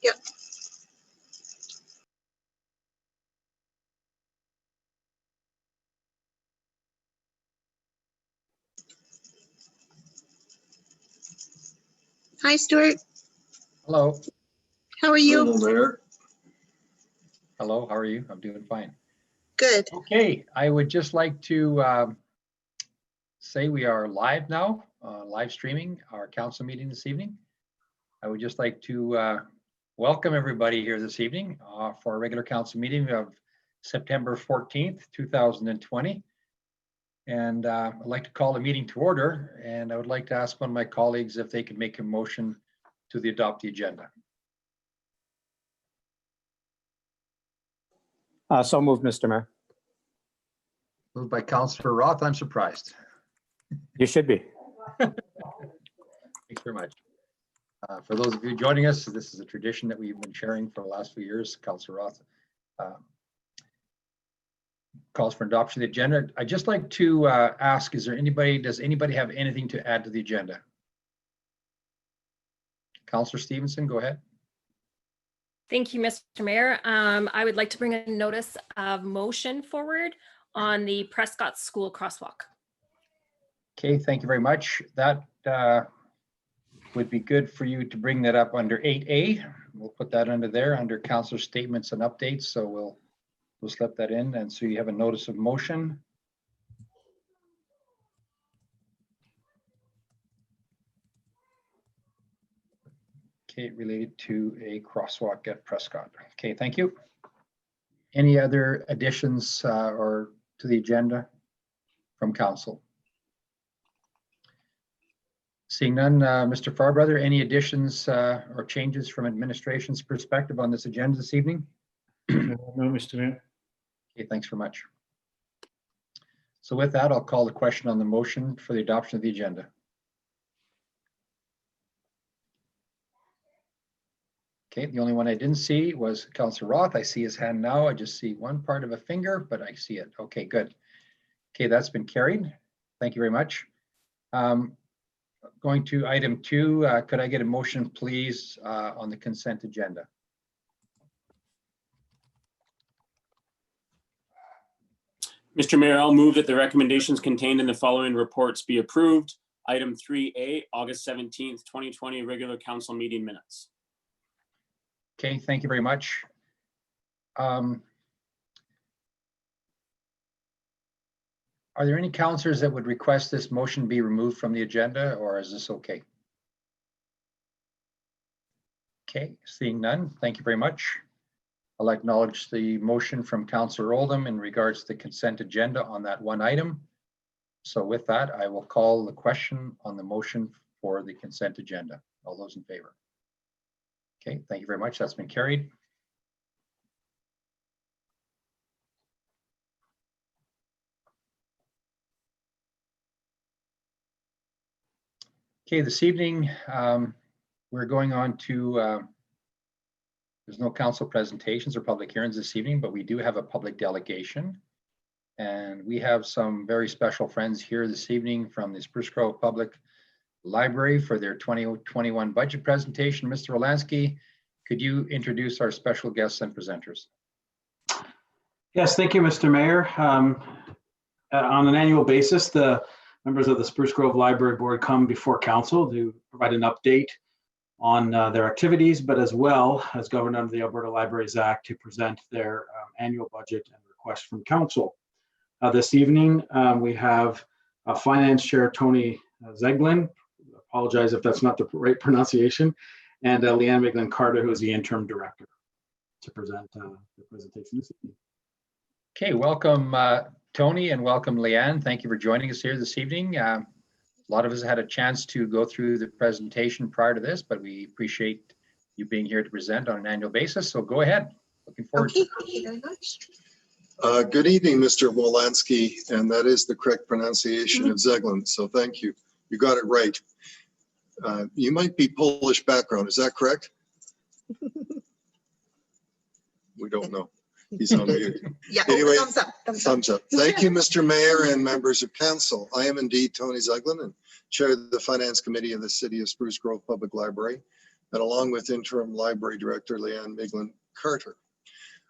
Yep. Hi, Stuart. Hello. How are you? Hello, Mayor. Hello, how are you? I'm doing fine. Good. Okay, I would just like to say we are live now, live streaming our council meeting this evening. I would just like to welcome everybody here this evening for our regular council meeting of September 14th, 2020. And I'd like to call the meeting to order, and I would like to ask one of my colleagues if they could make a motion to adopt the agenda. So moved, Mr. Mayor. Moved by Councillor Roth. I'm surprised. You should be. Thanks very much. For those of you joining us, this is a tradition that we've been sharing for the last few years. Councillor Roth calls for adoption of the agenda. I'd just like to ask, does anybody have anything to add to the agenda? Councillor Stevenson, go ahead. Thank you, Mr. Mayor. I would like to bring a notice of motion forward on the Prescott School crosswalk. Okay, thank you very much. That would be good for you to bring that up under 8A. We'll put that under there under councillor statements and updates. So we'll slip that in. And so you have a notice of motion. Okay, related to a crosswalk at Prescott. Okay, thank you. Any other additions or to the agenda from council? Seeing none, Mr. Farbrother, any additions or changes from administration's perspective on this agenda this evening? No, Mr. Mayor. Okay, thanks very much. So with that, I'll call the question on the motion for the adoption of the agenda. Okay, the only one I didn't see was Councillor Roth. I see his hand now. I just see one part of a finger, but I see it. Okay, good. Okay, that's been carried. Thank you very much. Going to item 2, could I get a motion, please, on the consent agenda? Mr. Mayor, I'll move that the recommendations contained in the following reports be approved. Item 3A, August 17th, 2020, regular council meeting minutes. Okay, thank you very much. Are there any councillors that would request this motion be removed from the agenda, or is this okay? Okay, seeing none, thank you very much. I'll acknowledge the motion from Councillor Oldham in regards to the consent agenda on that one item. So with that, I will call the question on the motion for the consent agenda. All those in favor? Okay, thank you very much. That's been carried. Okay, this evening, we're going on to, there's no council presentations or public hearings this evening, but we do have a public delegation. And we have some very special friends here this evening from the Spruce Grove Public Library for their 2021 budget presentation. Mr. Wolanski, could you introduce our special guests and presenters? Yes, thank you, Mr. Mayor. On an annual basis, the members of the Spruce Grove Library Board come before council to provide an update on their activities, but as well as governed under the Alberta Libraries Act to present their annual budget and request from council. This evening, we have Finance Chair Tony Zeglin. Apologize if that's not the right pronunciation, and Leanne Miglin-Carter, who is the interim director, to present the presentation this evening. Okay, welcome Tony and welcome Leanne. Thank you for joining us here this evening. A lot of us had a chance to go through the presentation prior to this, but we appreciate you being here to present on an annual basis. So go ahead. Looking forward to it. Thank you very much. Good evening, Mr. Wolanski, and that is the correct pronunciation of Zeglin, so thank you. You got it right. You might be Polish background, is that correct? We don't know. He's on mute. Yeah, Anyway, thumbs up. Thumbs up. Thumbs up. Thank you, Mr. Mayor and members of council. I am indeed Tony Zeglin, and chair the Finance Committee of the City of Spruce Grove Public Library, and along with Interim Library Director Leanne Miglin Carter.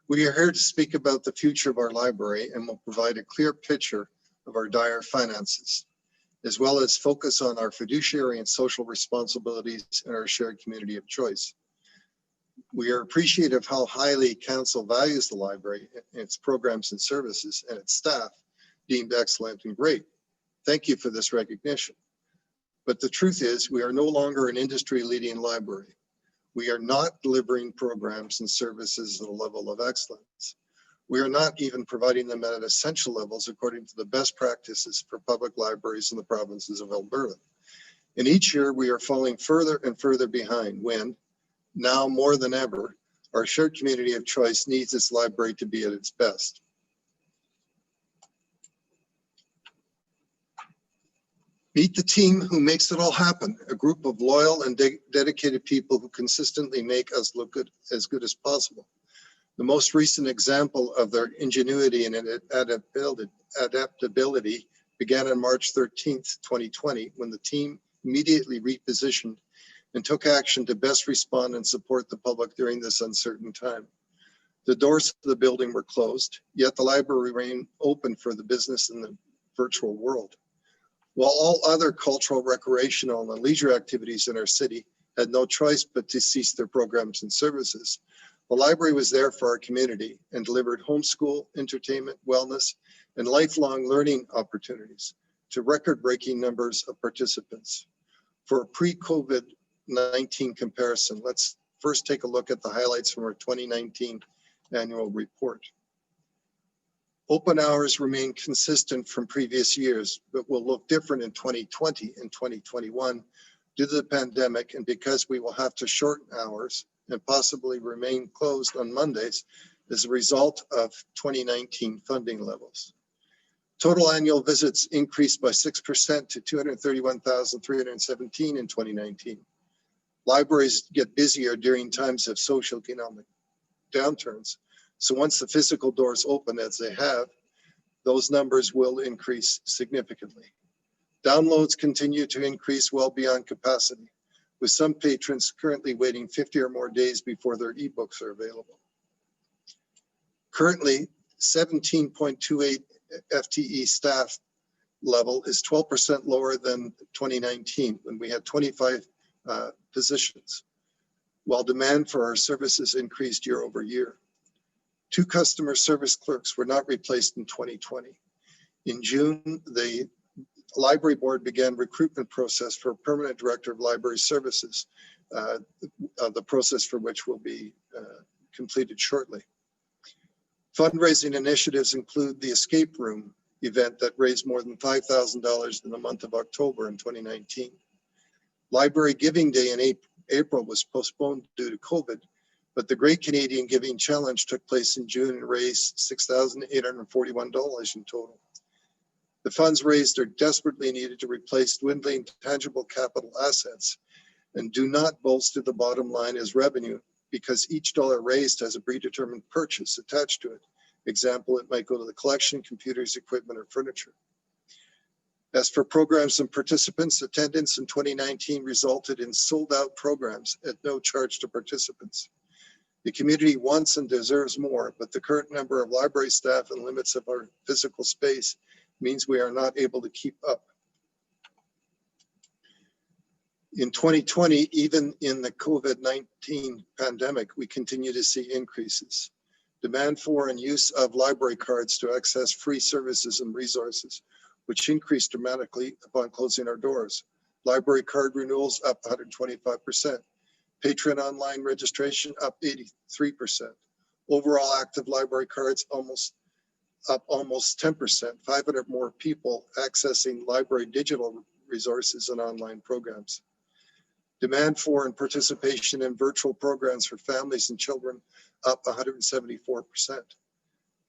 We are here to speak about the future of our library and will provide a clear picture of our dire finances, as well as focus on our fiduciary and social responsibilities in our shared community of choice. We are appreciative of how highly Council values the library, its programs and services, and its staff deemed excellent and great. Thank you for this recognition. But the truth is, we are no longer an industry-leading library. We are not delivering programs and services at a level of excellence. We are not even providing them at essential levels according to the best practices for public libraries in the provinces of Alberta. And each year we are falling further and further behind when, now more than ever, our shared community of choice needs its library to be at its best. Meet the team who makes it all happen, a group of loyal and dedicated people who consistently make us look as good as possible. The most recent example of their ingenuity and adaptability began on March 13th, 2020, when the team immediately repositioned and took action to best respond and support the public during this uncertain time. The doors to the building were closed, yet the library remained open for the business in the virtual world. While all other cultural, recreational, and leisure activities in our city had no choice but to cease their programs and services, the library was there for our community and delivered homeschool, entertainment, wellness, and lifelong learning opportunities to record-breaking numbers of participants. For a pre-COVID-19 comparison, let's first take a look at the highlights from our 2019 annual report. Open hours remain consistent from previous years, but will look different in 2020 and 2021 due to the pandemic, and because we will have to shorten hours and possibly remain closed on Mondays as a result of 2019 funding levels. Total annual visits increased by 6% to 231,317 in 2019. Libraries get busier during times of socioeconomic downturns. So once the physical doors open, as they have, those numbers will increase significantly. Downloads continue to increase well beyond capacity, with some patrons currently waiting 50 or more days before their ebooks are available. Currently, 17.28 FTE staff level is 12% lower than 2019, when we had 25 positions, while demand for our services increased year over year. 2 customer service clerks were not replaced in 2020. In June, the library board began recruitment process for a permanent director of library services, the process for which will be completed shortly. Fundraising initiatives include the Escape Room event that raised more than $5,000 in the month of October in 2019. Library Giving Day in April was postponed due to COVID, but the Great Canadian Giving Challenge took place in June and raised $6,841 in total. The funds raised are desperately needed to replace dwindling tangible capital assets and do not bolster the bottom line as revenue, because each dollar raised has a predetermined purchase attached to it. Example, it might go to the collection, computers, equipment, or furniture. As for programs and participants, attendance in 2019 resulted in sold-out programs at no charge to participants. The community wants and deserves more, but the current number of library staff and limits of our physical space means we are not able to keep up. In 2020, even in the COVID-19 pandemic, we continue to see increases. Demand for and use of library cards to access free services and resources, which increased dramatically upon closing our doors. Library card renewals up 125%. Patron online registration up 83%. Overall active library cards almost 10%, 500 more people accessing library digital resources and online programs. Demand for and participation in virtual programs for families and children up 174%.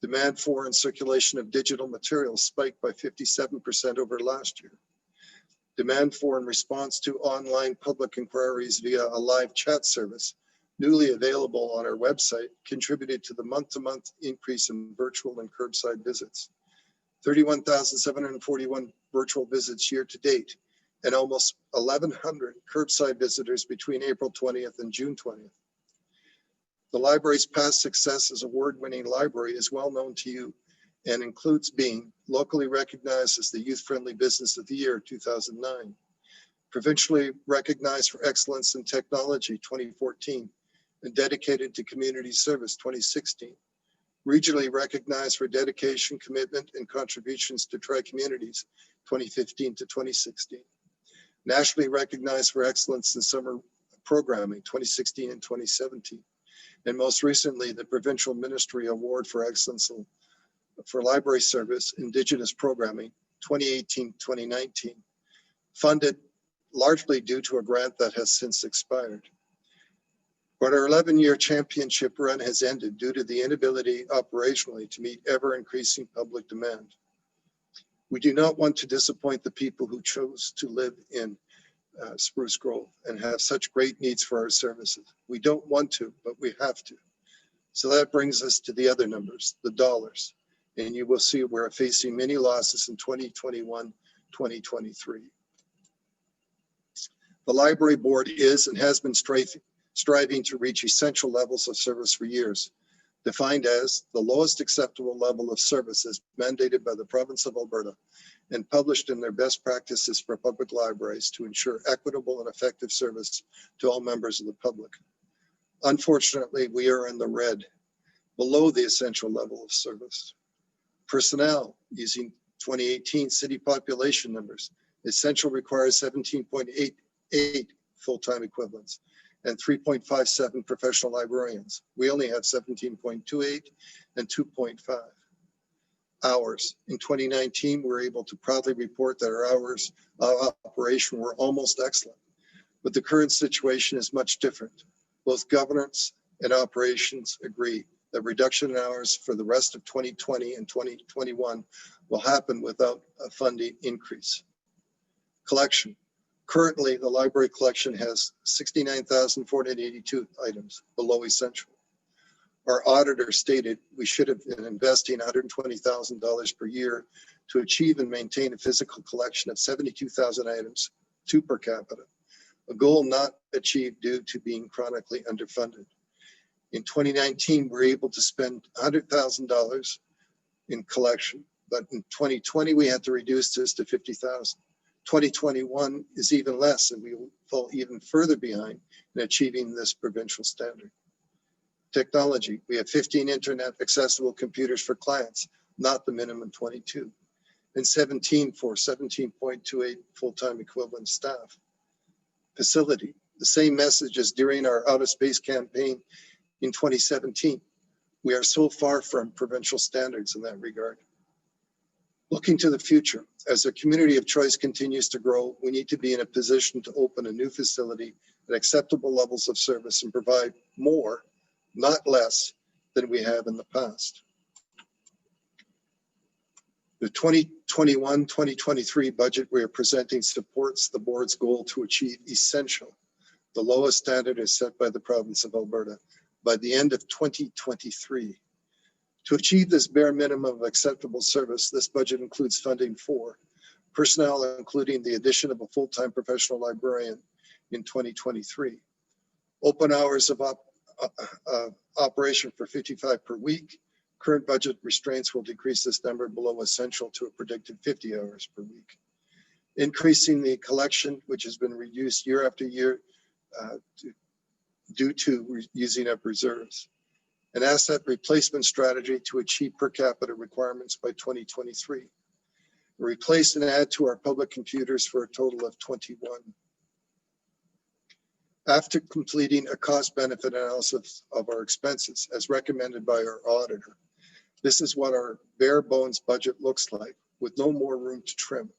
Demand for and circulation of digital materials spiked by 57% over last year. Demand for and response to online public inquiries via a live chat service, newly available on our website, contributed to the month-to-month increase in virtual and curbside visits. 31,741 virtual visits year to date, and almost 1,100 curbside visitors between April 20th and June 20th. The library's past success as award-winning library is well known to you and includes being locally recognized as the Youth-Friendly Business of the Year 2009, provincially recognized for excellence in technology 2014, and dedicated to community service 2016, regionally recognized for dedication, commitment, and contributions to tri-communities 2015 to 2016, nationally recognized for excellence in summer programming 2016 and 2017, and most recently, the Provincial Ministry Award for Excellence for Library Service, Indigenous Programming 2018-2019, funded largely due to a grant that has since expired. But our 11-year championship run has ended due to the inability operationally to meet ever-increasing public demand. We do not want to disappoint the people who chose to live in Spruce Grove and have such great needs for our services. We don't want to, but we have to. So that brings us to the other numbers, the dollars. And you will see we're facing many losses in 2021, 2023. The library board is and has been striving to reach essential levels of service for years, defined as the lowest acceptable level of service as mandated by the province of Alberta and published in their best practices for public libraries to ensure equitable and effective service to all members of the public. Unfortunately, we are in the red, below the essential level of service. Personnel, using 2018 city population numbers, essential requires 17.88 full-time equivalents and 3.57 professional librarians. We only have 17.28 and 2.5. Hours. In 2019, we were able to proudly report that our hours of operation were almost excellent, but the current situation is much different. Both governance and operations agree that reduction in hours for the rest of 2020 and 2021 will happen without a funding increase. Collection. Currently, the library collection has 69,482 items below essential. Our auditor stated we should have been investing $120,000 per year to achieve and maintain a physical collection of 72,000 items, 2 per capita, a goal not achieved due to being chronically underfunded. In 2019, we were able to spend $100,000 in collection, but in 2020, we had to reduce this to $50,000. 2021 is even less, and we will fall even further behind in achieving this provincial standard. Technology, we have 15 internet accessible computers for clients, not the minimum 22, and 17 for 17.28 full-time equivalent staff. Facility, the same message as during our Out of Space campaign in 2017. We are so far from provincial standards in that regard. Looking to the future, as our community of choice continues to grow, we need to be in a position to open a new facility at acceptable levels of service and provide more, not less, than we have in the past. The 2021-2023 budget we are presenting supports the board's goal to achieve essential, the lowest standard is set by the province of Alberta, by the end of 2023. To achieve this bare minimum of acceptable service, this budget includes funding for personnel, including the addition of a full-time professional librarian in 2023, open hours of operation for 55 per week. Current budget restraints will decrease this number below essential to a predicted 50 hours per week. Increasing the collection, which has been reduced year after year due to using up reserves. An asset replacement strategy to achieve per capita requirements by 2023. Replace and add to our public computers for a total of 21. After completing a cost-benefit analysis of our expenses, as recommended by our auditor, this is what our bare bones budget looks like, with no more room to trim,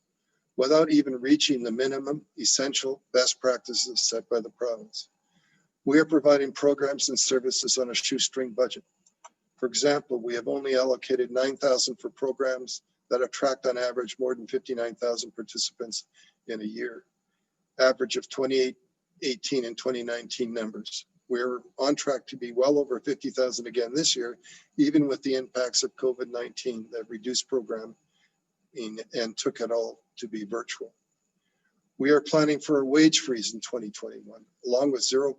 without even reaching the minimum essential best practices set by the province. We are providing programs and services on a shoestring budget. For example, we have only allocated $9,000 for programs that attract on average more than 59,000 participants in a year, average of 2018 and 2019 numbers. We're on track to be well over 50,000 again this year, even with the impacts of COVID-19 that reduced programming and took it all to be virtual. We are planning for a wage freeze in 2021, along with 0%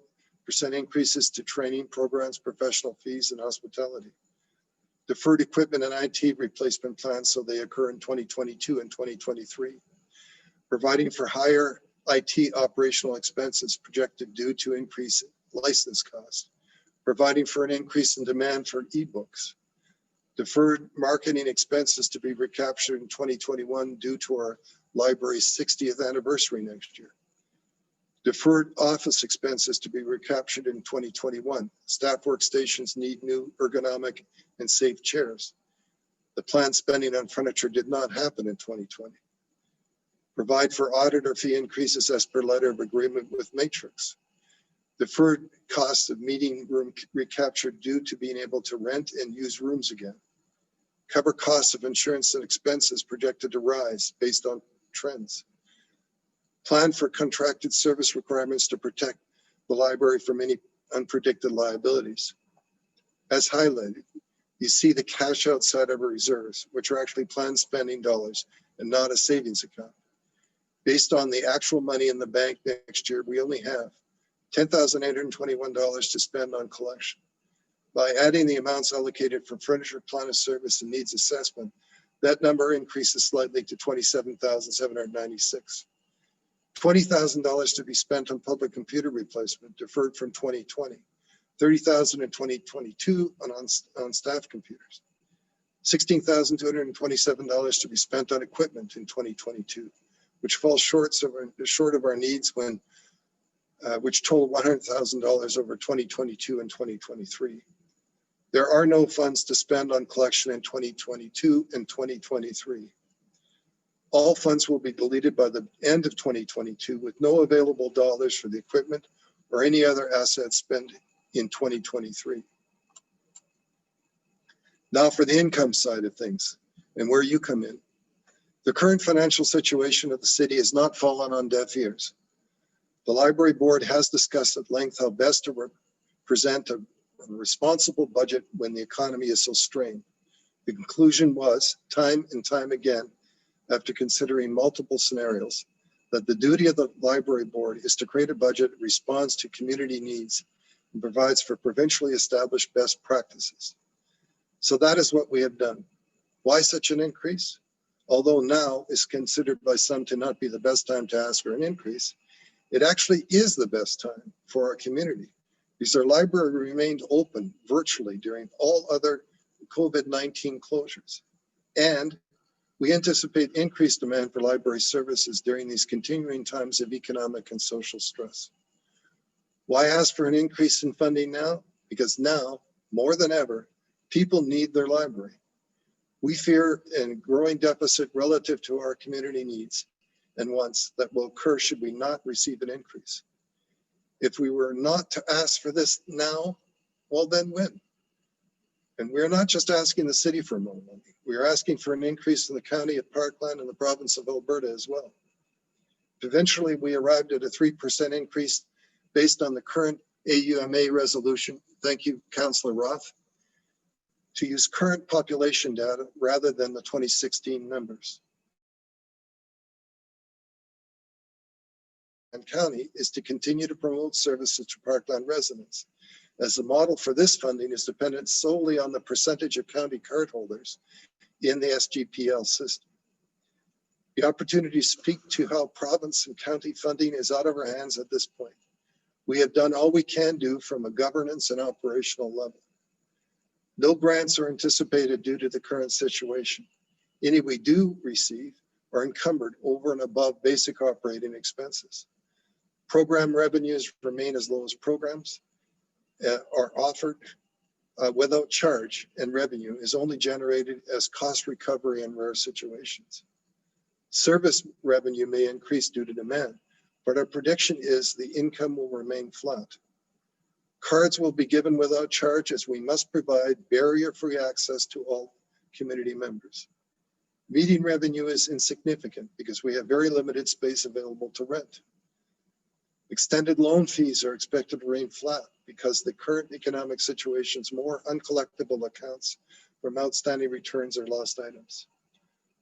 increases to training programs, professional fees, and hospitality. Deferred equipment and IT replacement plans so they occur in 2022 and 2023. Providing for higher IT operational expenses projected due to increased license costs. Providing for an increase in demand for ebooks. Deferred marketing expenses to be recaptured in 2021 due to our library's 60th anniversary next year. Deferred office expenses to be recaptured in 2021. Staff workstations need new ergonomic and safe chairs. The planned spending on furniture did not happen in 2020. Provide for auditor fee increases as per letter of agreement with Matrix. Deferred costs of meeting room recaptured due to being able to rent and use rooms again. Cover costs of insurance and expenses projected to rise based on trends. Plan for contracted service requirements to protect the library from any unpredicted liabilities. As highlighted, you see the cash outside of our reserves, which are actually planned spending dollars and not a savings account. Based on the actual money in the bank next year, we only have $10,821 to spend on collection. By adding the amounts allocated for furniture, plan of service, and needs assessment, that number increases slightly to $27,796. $20,000 to be spent on public computer replacement deferred from 2020, $30,000 in 2022 on staff computers, $16,227 to be spent on equipment in 2022, which falls short of our needs when which total $100,000 over 2022 and 2023. There are no funds to spend on collection in 2022 and 2023. All funds will be deleted by the end of 2022 with no available dollars for the equipment or any other assets spent in 2023. Now for the income side of things and where you come in. The current financial situation of the city has not fallen on deaf ears. The library board has discussed at length how best to present a responsible budget when the economy is so strained. The conclusion was, time and time again, after considering multiple scenarios, that the duty of the library board is to create a budget that responds to community needs and provides for provincially established best practices. So that is what we have done. Why such an increase? Although now is considered by some to not be the best time to ask for an increase, it actually is the best time for our community because our library remained open virtually during all other COVID-19 closures. And we anticipate increased demand for library services during these continuing times of economic and social stress. Why ask for an increase in funding now? Because now, more than ever, people need their library. We fear a growing deficit relative to our community needs and wants that will occur should we not receive an increase. If we were not to ask for this now, well then when? And we're not just asking the city for more money. We are asking for an increase in the county of Parkland and the province of Alberta as well. Eventually, we arrived at a 3% increase based on the current AUMA resolution. Thank you, Councillor Roth, to use current population data rather than the 2016 numbers. And county is to continue to promote services to Parkland residents, as the model for this funding is dependent solely on the percentage of county cardholders in the SGPL system. The opportunity to speak to how province and county funding is out of our hands at this point. We have done all we can do from a governance and operational level. No grants are anticipated due to the current situation. Any we do receive are encumbered over and above basic operating expenses. Program revenues remain as low as programs are offered without charge, and revenue is only generated as cost recovery in rare situations. Service revenue may increase due to demand, but our prediction is the income will remain flat. Cards will be given without charge as we must provide barrier-free access to all community members. Meeting revenue is insignificant because we have very limited space available to rent. Extended loan fees are expected to remain flat because the current economic situation's more uncollectible accounts from outstanding returns or lost items.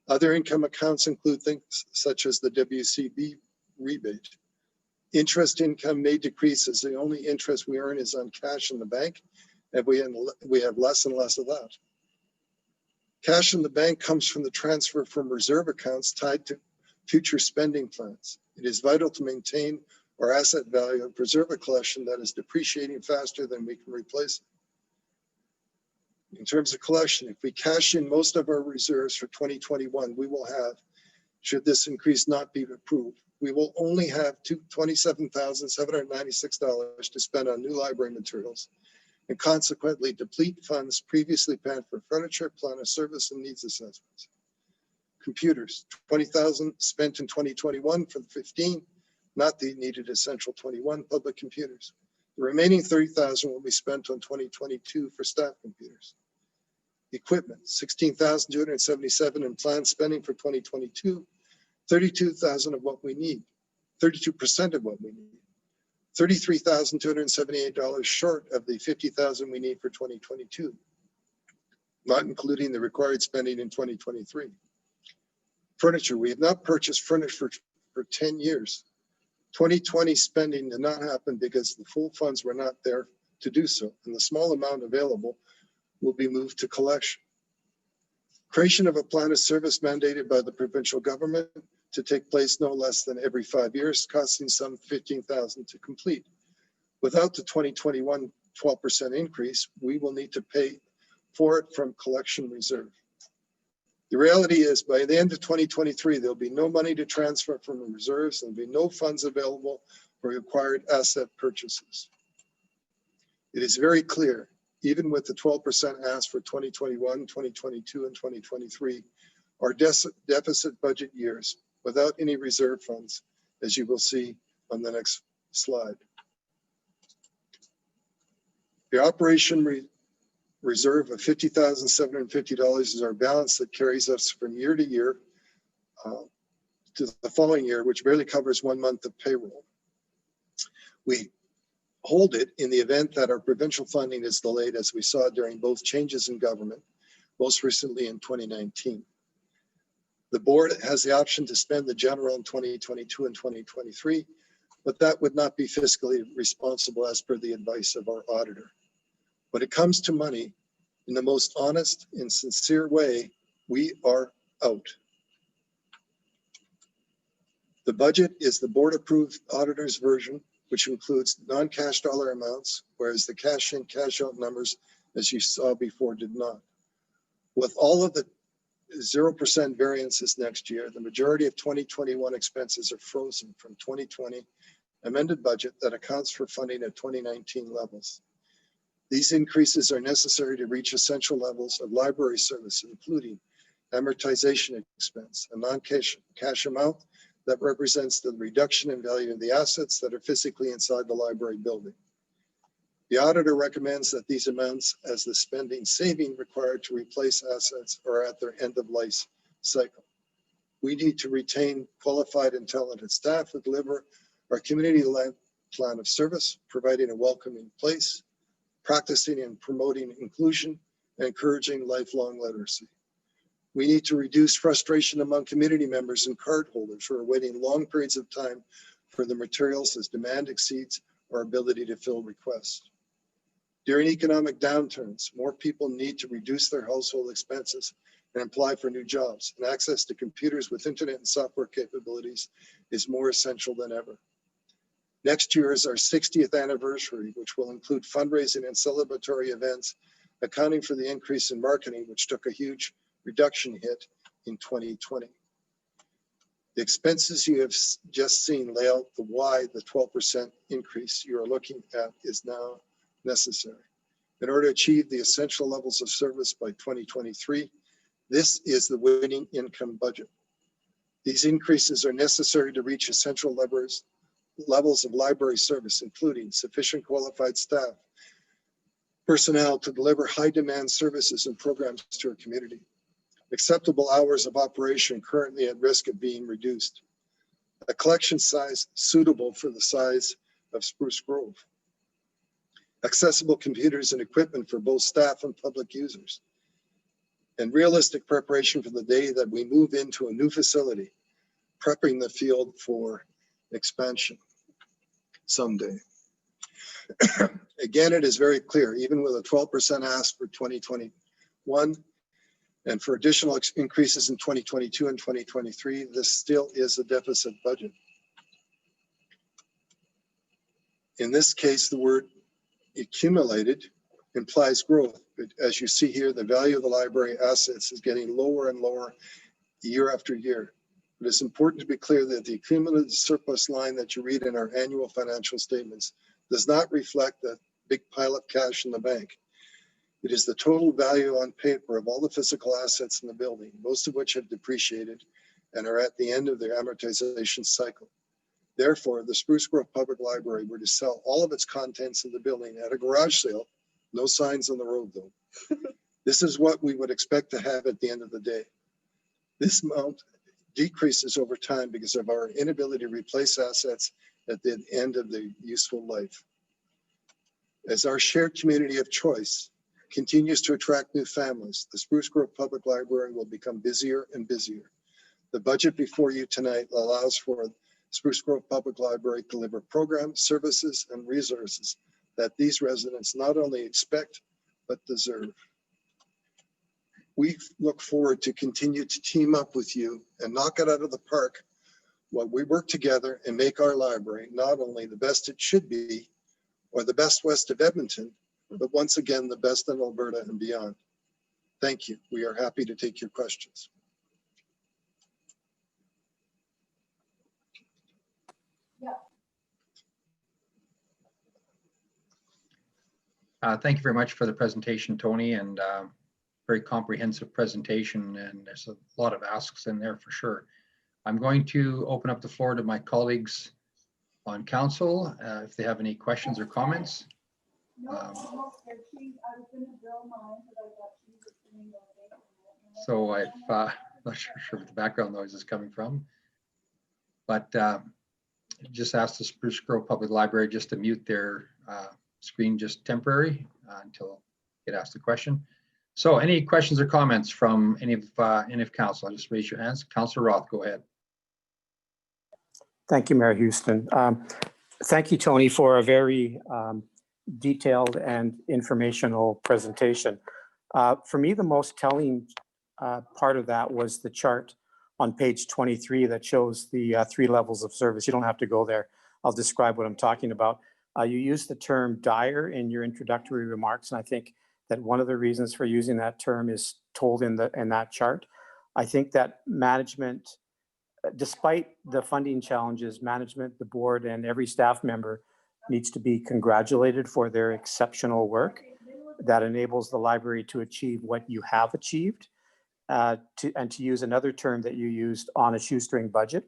Other income accounts include things such as the WCB rebate. Interest income may decrease as the only interest we earn is on cash in the bank, and we have less and less of that. Cash in the bank comes from the transfer from reserve accounts tied to future spending plans. It is vital to maintain our asset value and preserve a collection that is depreciating faster than we can replace it. In terms of collection, if we cash in most of our reserves for 2021, we will have, should this increase not be approved, we will only have $27,796 to spend on new library materials, and consequently deplete funds previously planned for furniture, plan of service, and needs assessments. Computers, $20,000 spent in 2021 for the 15, not the needed essential 21 public computers. The remaining $30,000 will be spent on 2022 for staff computers. Equipment, $16,277 in planned spending for 2022, 32,000 of what we need, 32% of what we need. $33,278 short of the $50,000 we need for 2022, not including the required spending in 2023. Furniture, we have not purchased furniture for 10 years. 2020 spending did not happen because the full funds were not there to do so, and the small amount available will be moved to collection. Creation of a plan of service mandated by the provincial government to take place no less than every 5 years, costing some $15,000 to complete. Without the 2021 12% increase, we will need to pay for it from collection reserve. The reality is by the end of 2023, there'll be no money to transfer from the reserves. There'll be no funds available for required asset purchases. It is very clear, even with the 12% asked for 2021, 2022, and 2023, our deficit budget years without any reserve funds, as you will see on the next slide. The operation reserve of $50,750 is our balance that carries us from year to year to the following year, which barely covers 1 month of payroll. We hold it in the event that our provincial funding is delayed, as we saw during both changes in government, most recently in 2019. The board has the option to spend the general in 2022 and 2023, but that would not be fiscally responsible as per the advice of our auditor. When it comes to money, in the most honest and sincere way, we are out. The budget is the board-approved auditor's version, which includes non-cash dollar amounts, whereas the cash in, cash out numbers, as you saw before, did not. With all of the 0% variances next year, the majority of 2021 expenses are frozen from 2020 amended budget that accounts for funding at 2019 levels. These increases are necessary to reach essential levels of library service, including amortization expense, a non-cash amount that represents the reduction in value of the assets that are physically inside the library building. The auditor recommends that these amounts, as the spending saving required to replace assets, are at their end of life cycle. We need to retain qualified and talented staff to deliver our community-led plan of service, providing a welcoming place, practicing and promoting inclusion, and encouraging lifelong literacy. We need to reduce frustration among community members and cardholders who are waiting long periods of time for the materials as demand exceeds our ability to fill requests. During economic downturns, more people need to reduce their household expenses and apply for new jobs, and access to computers with internet and software capabilities is more essential than ever. Next year is our 60th anniversary, which will include fundraising and celebratory events, accounting for the increase in marketing, which took a huge reduction hit in 2020. The expenses you have just seen lay out the why the 12% increase you are looking at is now necessary. In order to achieve the essential levels of service by 2023, this is the winning income budget. These increases are necessary to reach essential levels of library service, including sufficient qualified staff, personnel to deliver high demand services and programs to our community, acceptable hours of operation currently at risk of being reduced, a collection size suitable for the size of Spruce Grove, accessible computers and equipment for both staff and public users, and realistic preparation for the day that we move into a new facility, prepping the field for expansion someday. Again, it is very clear, even with a 12% ask for 2021 and for additional increases in 2022 and 2023, this still is a deficit budget. In this case, the word accumulated implies growth. But as you see here, the value of the library assets is getting lower and lower year after year. It is important to be clear that the accumulated surplus line that you read in our annual financial statements does not reflect the big pile of cash in the bank. It is the total value on paper of all the physical assets in the building, most of which have depreciated and are at the end of their amortization cycle. Therefore, if the Spruce Grove Public Library were to sell all of its contents in the building at a garage sale, no signs on the road though, this is what we would expect to have at the end of the day. This amount decreases over time because of our inability to replace assets at the end of the useful life. As our shared community of choice continues to attract new families, the Spruce Grove Public Library will become busier and busier. The budget before you tonight allows for Spruce Grove Public Library to deliver programs, services, and resources that these residents not only expect, but deserve. We look forward to continue to team up with you and knock it out of the park while we work together and make our library not only the best it should be or the best west of Edmonton, but once again, the best in Alberta and beyond. Thank you. We are happy to take your questions. Thank you very much for the presentation, Tony, and very comprehensive presentation, and there's a lot of asks in there for sure. I'm going to open up the floor to my colleagues on council if they have any questions or comments. So I'm not sure where the background noise is coming from, but just ask the Spruce Grove Public Library just to mute their screen just temporary until get asked the question. So any questions or comments from any of council? Just raise your hands. Councillor Roth, go ahead. Thank you, Mayor Houston. Thank you, Tony, for a very detailed and informational presentation. For me, the most telling part of that was the chart on page 23 that shows the 3 levels of service. You don't have to go there. I'll describe what I'm talking about. You used the term dire in your introductory remarks, and I think that one of the reasons for using that term is told in that chart. I think that management, despite the funding challenges, management, the board, and every staff member needs to be congratulated for their exceptional work that enables the library to achieve what you have achieved, and to use another term that you used, on a shoestring budget.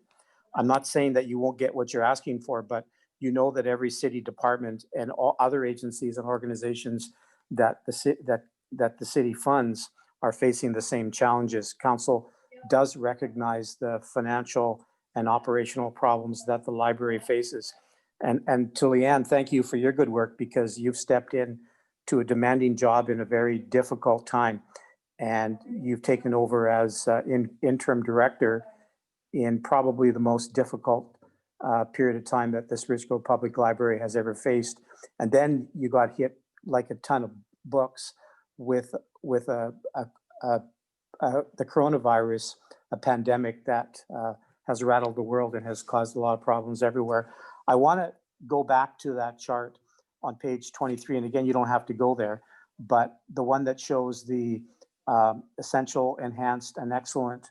I'm not saying that you won't get what you're asking for, but you know that every city department and all other agencies and organizations that the city funds are facing the same challenges. Council does recognize the financial and operational problems that the library faces. And to Leanne, thank you for your good work, because you've stepped in to a demanding job in a very difficult time. And you've taken over as interim director in probably the most difficult period of time that the Spruce Grove Public Library has ever faced. And then you got hit like a ton of books with the coronavirus, a pandemic that has rattled the world and has caused a lot of problems everywhere. I want to go back to that chart on page 23. And again, you don't have to go there, but the one that shows the essential, enhanced, and excellent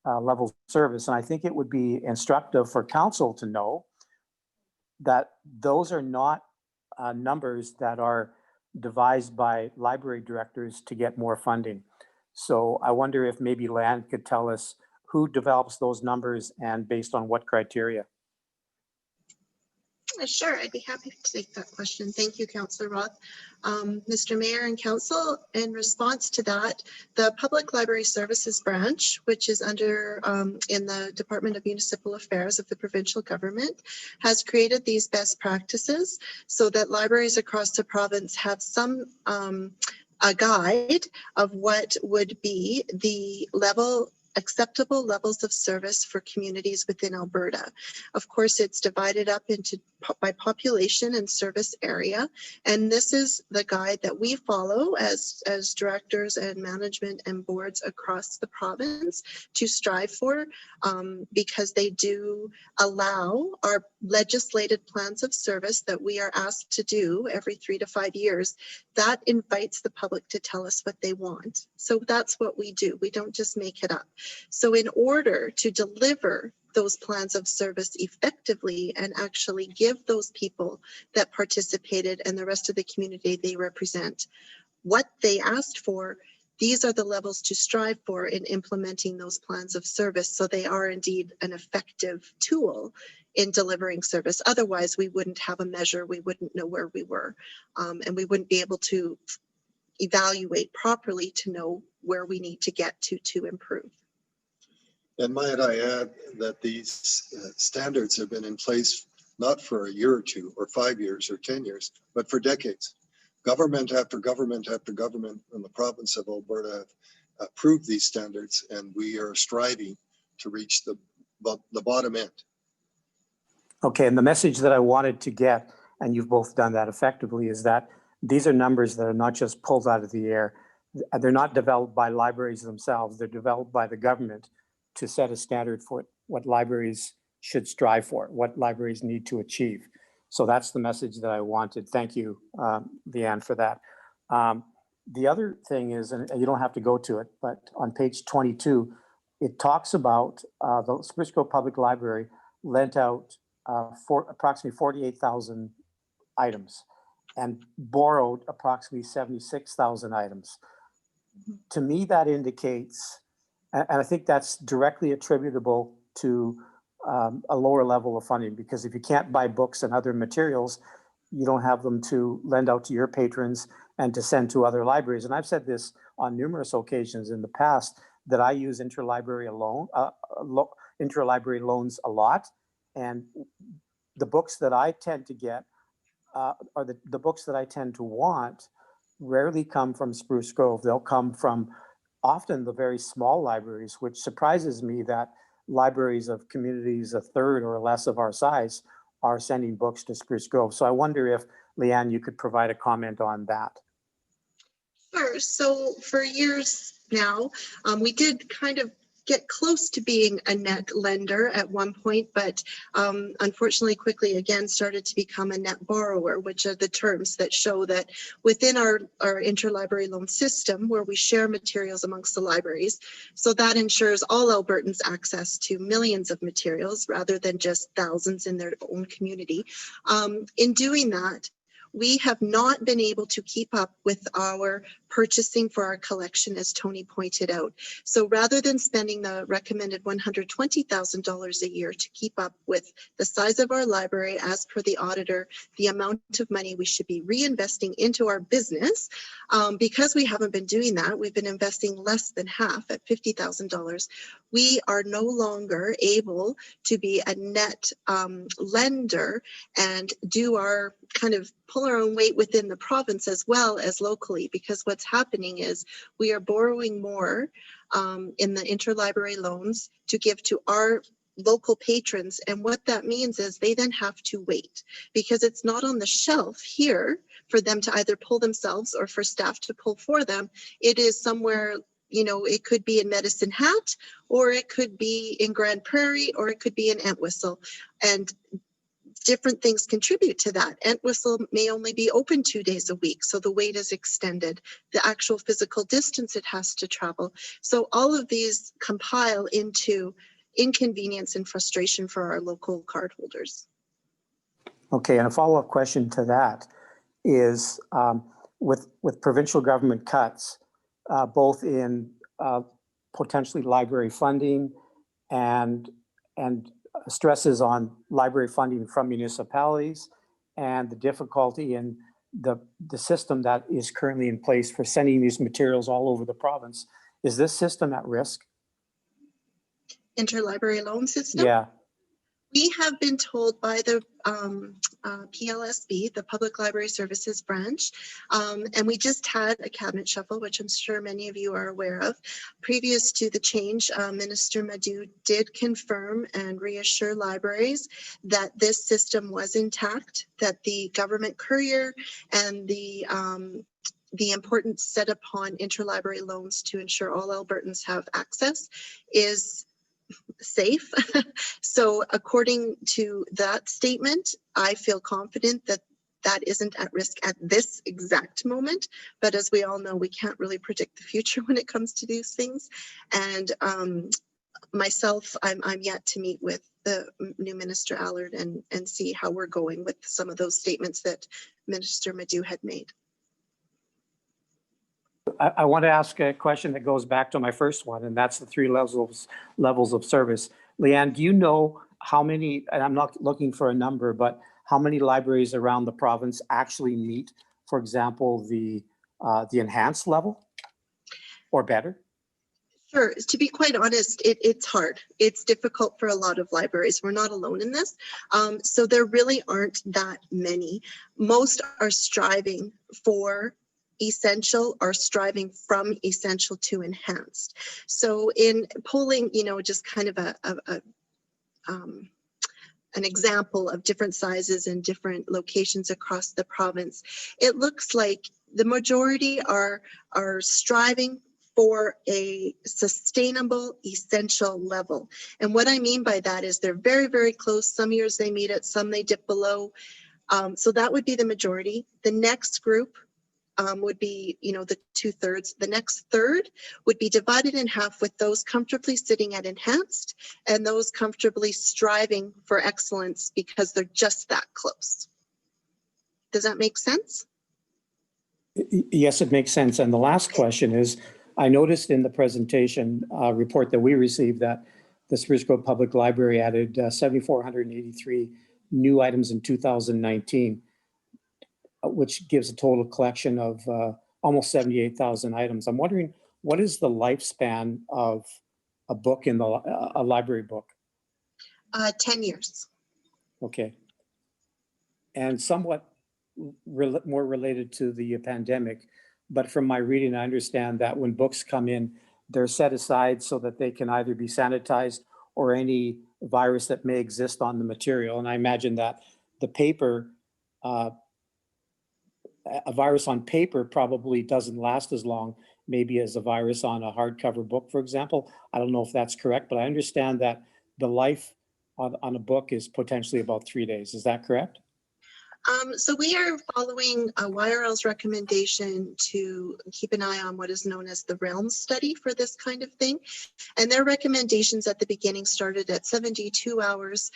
level of service. And I think it would be instructive for council to know that those are not numbers that are devised by library directors to get more funding. So I wonder if maybe Leanne could tell us who develops those numbers and based on what criteria. Sure, I'd be happy to take that question. Thank you, Councillor Roth. Mr. Mayor and Council, in response to that, the Public Library Services Branch, which is under in the Department of Municipal Affairs of the provincial government, has created these best practices so that libraries across the province have some a guide of what would be the level acceptable levels of service for communities within Alberta. Of course, it's divided up into by population and service area. And this is the guide that we follow as directors and management and boards across the province to strive for, because they do allow our legislated plans of service that we are asked to do every 3 to 5 years. That invites the public to tell us what they want. So that's what we do. We don't just make it up. So in order to deliver those plans of service effectively and actually give those people that participated and the rest of the community they represent what they asked for, these are the levels to strive for in implementing those plans of service, so they are indeed an effective tool in delivering service. Otherwise, we wouldn't have a measure, we wouldn't know where we were, and we wouldn't be able to evaluate properly to know where we need to get to improve. And might I add that these standards have been in place not for a year or two or 5 years or 10 years, but for decades. Government after government after government in the province of Alberta have approved these standards, and we are striving to reach the bottom end. Okay, and the message that I wanted to get, and you've both done that effectively, is that these are numbers that are not just pulled out of the air. They're not developed by libraries themselves. They're developed by the government to set a standard for what libraries should strive for, what libraries need to achieve. So that's the message that I wanted. Thank you, Leanne, for that. The other thing is, and you don't have to go to it, but on page 22, it talks about the Spruce Grove Public Library lent out for approximately 48,000 items and borrowed approximately 76,000 items. To me, that indicates, and I think that's directly attributable to a lower level of funding, because if you can't buy books and other materials, you don't have them to lend out to your patrons and to send to other libraries. And I've said this on numerous occasions in the past that I use interlibrary loans a lot. And the books that I tend to get, or the books that I tend to want, rarely come from Spruce Grove. They'll come from often the very small libraries, which surprises me that libraries of communities a third or less of our size are sending books to Spruce Grove. So I wonder if, Leanne, you could provide a comment on that. Sure. So for years now, we did kind of get close to being a net lender at one point, but unfortunately quickly again started to become a net borrower, which are the terms that show that within our interlibrary loan system, where we share materials amongst the libraries, so that ensures all Albertans access to millions of materials rather than just thousands in their own community. In doing that, we have not been able to keep up with our purchasing for our collection, as Tony pointed out. So rather than spending the recommended $120,000 a year to keep up with the size of our library as per the auditor, the amount of money we should be reinvesting into our business, because we haven't been doing that, we've been investing less than half at $50,000. We are no longer able to be a net lender and do our kind of pull our own weight within the province as well as locally, because what's happening is we are borrowing more in the interlibrary loans to give to our local patrons. And what that means is they then have to wait, because it's not on the shelf here for them to either pull themselves or for staff to pull for them. It is somewhere, you know, it could be in Medicine Hat, or it could be in Grand Prairie, or it could be in Entwistle. And different things contribute to that. Entwistle may only be open 2 days a week, so the wait is extended. The actual physical distance it has to travel. So all of these compile into inconvenience and frustration for our local cardholders. Okay, and a follow-up question to that is with provincial government cuts, both in potentially library funding and stresses on library funding from municipalities, and the difficulty in the system that is currently in place for sending these materials all over the province. Is this system at risk? Interlibrary loan system? Yeah. We have been told by the PLSB, the Public Library Services Branch, and we just had a cabinet shuffle, which I'm sure many of you are aware of. Previous to the change, Minister Madhu did confirm and reassure libraries that this system was intact, that the government courier and the importance set upon interlibrary loans to ensure all Albertans have access is safe. So according to that statement, I feel confident that that isn't at risk at this exact moment. But as we all know, we can't really predict the future when it comes to these things. And myself, I'm yet to meet with the new Minister Allard and see how we're going with some of those statements that Minister Madhu had made. I want to ask a question that goes back to my first one, and that's the three levels of service. Leanne, do you know how many, and I'm not looking for a number, but how many libraries around the province actually meet, for example, the enhanced level or better? Sure. To be quite honest, it's hard. It's difficult for a lot of libraries. We're not alone in this. So there really aren't that many. Most are striving for essential, or striving from essential to enhanced. So in polling, just kind of an example of different sizes and different locations across the province, it looks like the majority are striving for a sustainable essential level. And what I mean by that is they're very, very close. Some years they meet it, some they dip below. So that would be the majority. The next group would be, the 2/3. The next third would be divided in half, with those comfortably sitting at enhanced and those comfortably striving for excellence because they're just that close. Does that make sense? Yes, it makes sense. And the last question is, I noticed in the presentation report that we received that the Spruce Grove Public Library added 7,483 new items in 2019, which gives a total collection of almost 78,000 items. I'm wondering, what is the lifespan of a book in a library book? 10 years. Okay. And somewhat more related to the pandemic, but from my reading, I understand that when books come in, they're set aside so that they can either be sanitized or any virus that may exist on the material. And I imagine that the paper, a virus on paper probably doesn't last as long, maybe as a virus on a hardcover book, for example. I don't know if that's correct, but I understand that the life on a book is potentially about 3 days. Is that correct? So we are following YRL's recommendation to keep an eye on what is known as the REALM study for this kind of thing. And their recommendations at the beginning started at 72 hours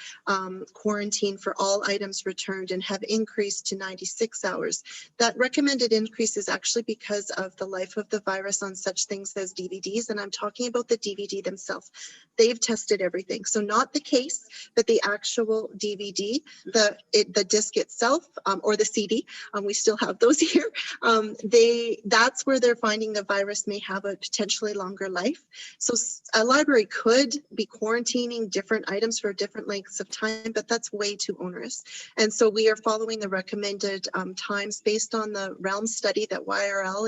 quarantine for all items returned and have increased to 96 hours. That recommended increase is actually because of the life of the virus on such things as DVDs. And I'm talking about the DVD themselves. They've tested everything. So not the case, but the actual DVD, the disc itself, or the CD, we still have those here. That's where they're finding the virus may have a potentially longer life. So a library could be quarantining different items for different lengths of time, but that's way too onerous. And so we are following the recommended times based on the REALM study that YRL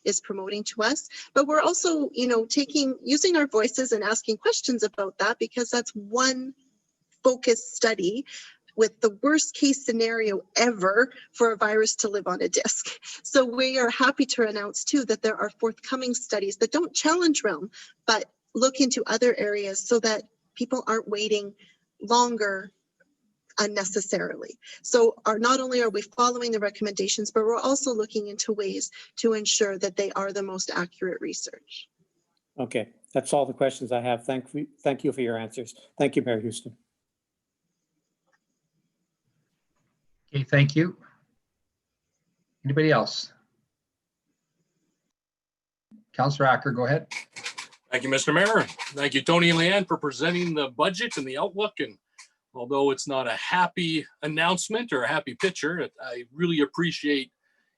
is promoting to us. But we're also, using our voices and asking questions about that, because that's one focused study with the worst case scenario ever for a virus to live on a disk. So we are happy to announce too that there are forthcoming studies that don't challenge REALM, but look into other areas so that people aren't waiting longer unnecessarily. So not only are we following the recommendations, but we're also looking into ways to ensure that they are the most accurate research. Okay, that's all the questions I have. Thank you for your answers. Thank you, Mayor Houston. Okay, thank you. Anybody else? Councillor Acker, go ahead. Thank you, Mr. Mayor. Thank you, Tony and Leanne, for presenting the budget and the outlook. And although it's not a happy announcement or a happy picture, I really appreciate,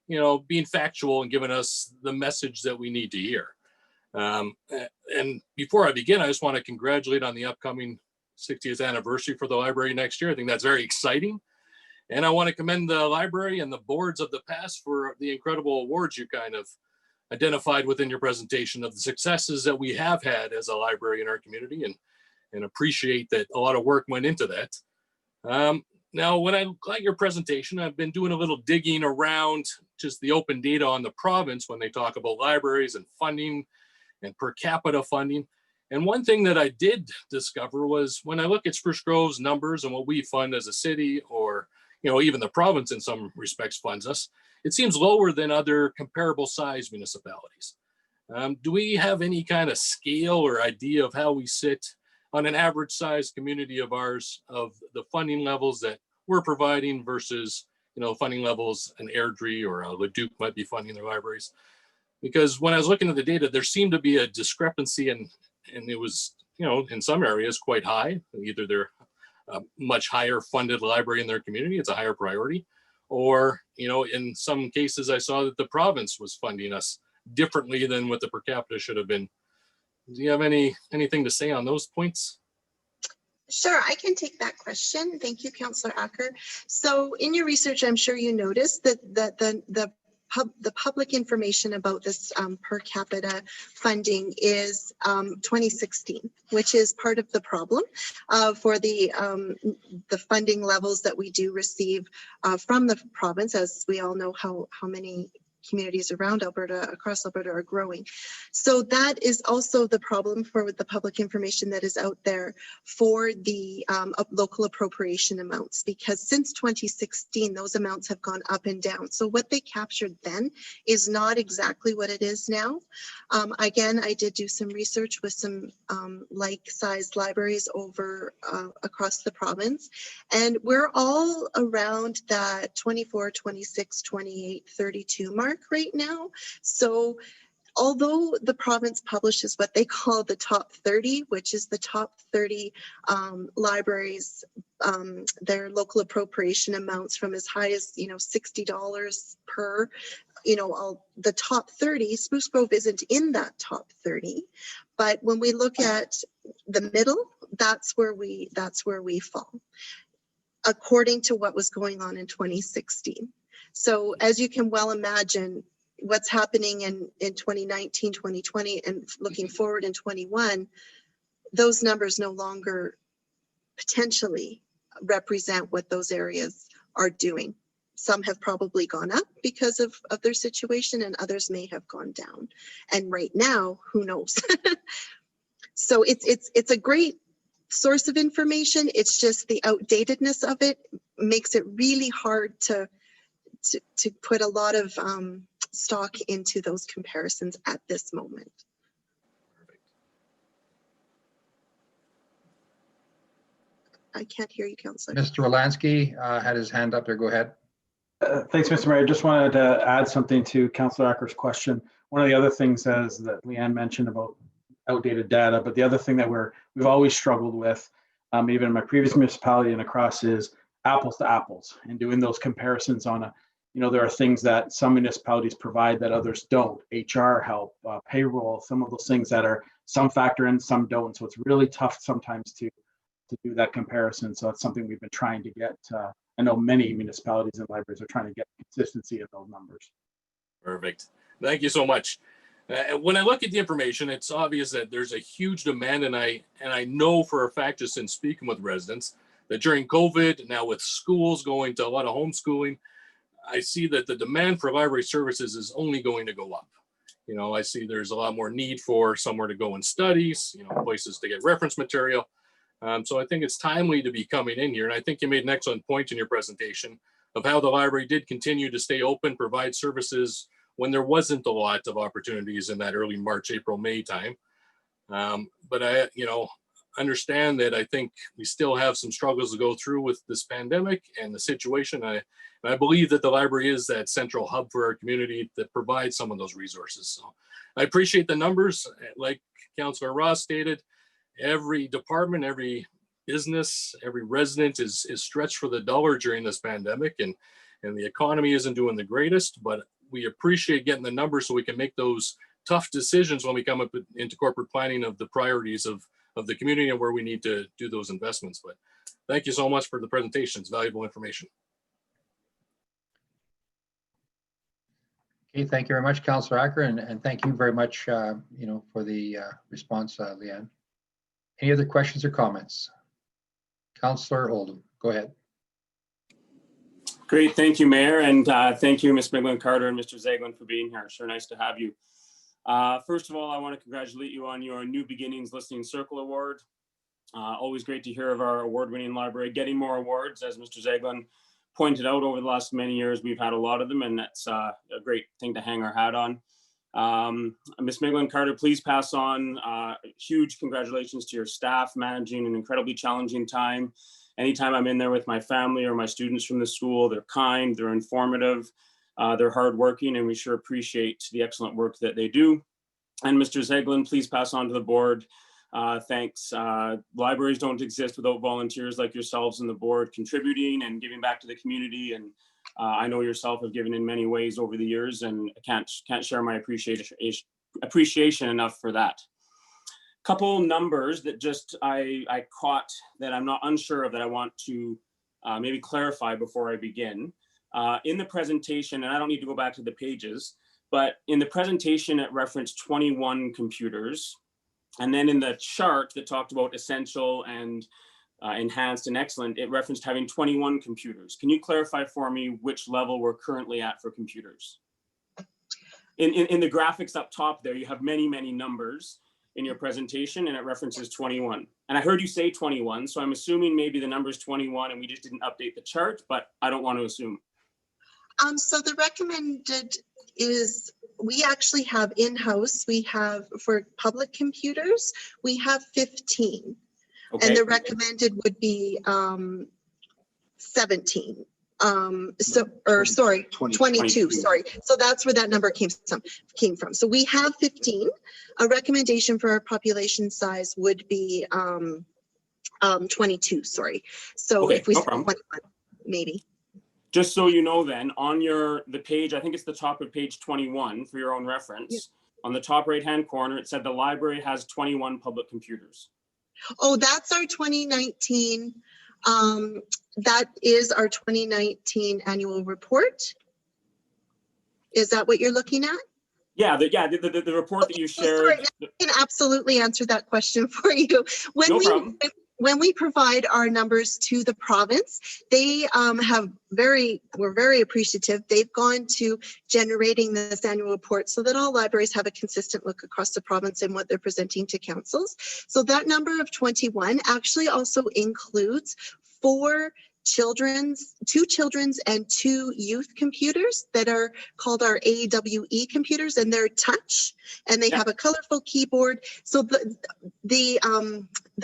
being factual and giving us the message that we need to hear. And before I begin, I just want to congratulate on the upcoming 60th anniversary for the library next year. I think that's very exciting. And I want to commend the library and the boards of the past for the incredible awards you kind of identified within your presentation of the successes that we have had as a library in our community, and appreciate that a lot of work went into that. Now, when I got your presentation, I've been doing a little digging around just the open data on the province when they talk about libraries and funding and per capita funding. And one thing that I did discover was when I look at Spruce Grove's numbers and what we fund as a city, or even the province in some respects funds us, it seems lower than other comparable size municipalities. Do we have any kind of scale or idea of how we sit on an average size community of ours, of the funding levels that we're providing versus funding levels an Airdrie or a Leduc might be funding their libraries? Because when I was looking at the data, there seemed to be a discrepancy, and it was in some areas quite high. Either they're a much higher funded library in their community, it's a higher priority, or in some cases I saw that the province was funding us differently than what the per capita should have been. Do you have anything to say on those points? Sure, I can take that question. Thank you, Councillor Acker. So in your research, I'm sure you noticed that the public information about this per capita funding is 2016, which is part of the problem for the funding levels that we do receive from the province, as we all know how many communities around Alberta, across Alberta, are growing. So that is also the problem for the public information that is out there for the local appropriation amounts, because since 2016, those amounts have gone up and down. So what they captured then is not exactly what it is now. Again, I did do some research with some like-sized libraries over across the province, and we're all around that 24, 26, 28, 32 mark right now. So although the province publishes what they call the top 30, which is the top 30 libraries, their local appropriation amounts from as high as $60 per, the top 30, Spruce Grove isn't in that top 30. But when we look at the middle, that's where we fall, according to what was going on in 2016. So as you can well imagine, what's happening in 2019, 2020, and looking forward in 21, those numbers no longer potentially represent what those areas are doing. Some have probably gone up because of their situation, and others may have gone down. And right now, who knows? So it's a great source of information. It's just the outdatedness of it makes it really hard to put a lot of stock into those comparisons at this moment. I can't hear you, Councillor. Mr. Wolanski had his hand up there. Go ahead. Thanks, Mr. Mayor. I just wanted to add something to Councillor Acker's question. One of the other things is that Leanne mentioned about outdated data, but the other thing that we've always struggled with, even in my previous municipality and across, is apples to apples, and doing those comparisons on there are things that some municipalities provide that others don't. HR help, payroll, some of those things that are some factor in, some don't. So it's really tough sometimes to do that comparison. So that's something we've been trying to get. I know many municipalities and libraries are trying to get consistency in those numbers. Perfect. Thank you so much. When I look at the information, it's obvious that there's a huge demand, and I know for a fact, just in speaking with residents, that during COVID, now with schools going to a lot of homeschooling, I see that the demand for library services is only going to go up. I see there's a lot more need for somewhere to go and study, places to get reference material. So I think it's timely to be coming in here. And I think you made an excellent point in your presentation of how the library did continue to stay open, provide services when there wasn't a lot of opportunities in that early March, April, May time. But I, understand that I think we still have some struggles to go through with this pandemic and the situation. I believe that the library is that central hub for our community that provides some of those resources. So I appreciate the numbers. Like Councillor Ross stated, every department, every business, every resident is stretched for the dollar during this pandemic, and the economy isn't doing the greatest, but we appreciate getting the numbers so we can make those tough decisions when we come up into corporate planning of the priorities of of the community and where we need to do those investments. But thank you so much for the presentation. It's valuable information. Okay, thank you very much, Councillor Acker, and thank you very much, for the response, Leanne. Any other questions or comments? Councillor Oldham, go ahead. Great, thank you, Mayor, and thank you, Ms. Smiglin-Carter and Mr. Zeglin for being here. Sure nice to have you. First of all, I want to congratulate you on your New Beginnings Listening Circle Award. Always great to hear of our award-winning library getting more awards. As Mr. Zeglin pointed out, over the last many years, we've had a lot of them, and that's a great thing to hang our hat on. Ms. Smiglin-Carter, please pass on huge congratulations to your staff managing an incredibly challenging time. Anytime I'm in there with my family or my students from the school, they're kind, they're informative, they're hardworking, and we sure appreciate the excellent work that they do. And Mr. Zeglin, please pass on to the board. Thanks. Libraries don't exist without volunteers like yourselves and the board contributing and giving back to the community. And I know yourself have given in many ways over the years, and I can't share my appreciation enough for that. Couple numbers that just I caught that I'm not unsure of that I want to maybe clarify before I begin. In the presentation, and I don't need to go back to the pages, but in the presentation it referenced 21 computers. And then in the chart that talked about essential and enhanced and excellent, it referenced having 21 computers. Can you clarify for me which level we're currently at for computers? In the graphics up top there, you have many, many numbers in your presentation, and it references 21. And I heard you say 21, so I'm assuming maybe the number is 21 and we just didn't update the chart, but I don't want to assume. So the recommended is we actually have in-house, we have for public computers, we have 15. Okay. And the recommended would be 17. Sorry, 22, sorry. So that's where that number came from. So we have 15. A recommendation for our population size would be 22, sorry. So Okay, if we no said problem. 21, maybe. Just so you know then, on the page, I think it's the top of page 21 for your own reference. Yeah. On the top right-hand corner, it said the library has 21 public computers. Oh, that's our 2019. That is our 2019 annual report. Is that what you're looking at? Yeah, the report that you shared. Sorry, I can absolutely answer that question for you. No problem. When we provide our numbers to the province, they we're very appreciative. They've gone to generating this annual report so that all libraries have a consistent look across the province and what they're presenting to councils. So that number of 21 actually also includes 2 children's and 2 youth computers that are called our AWE computers, and they're touch and they have a colorful keyboard. So the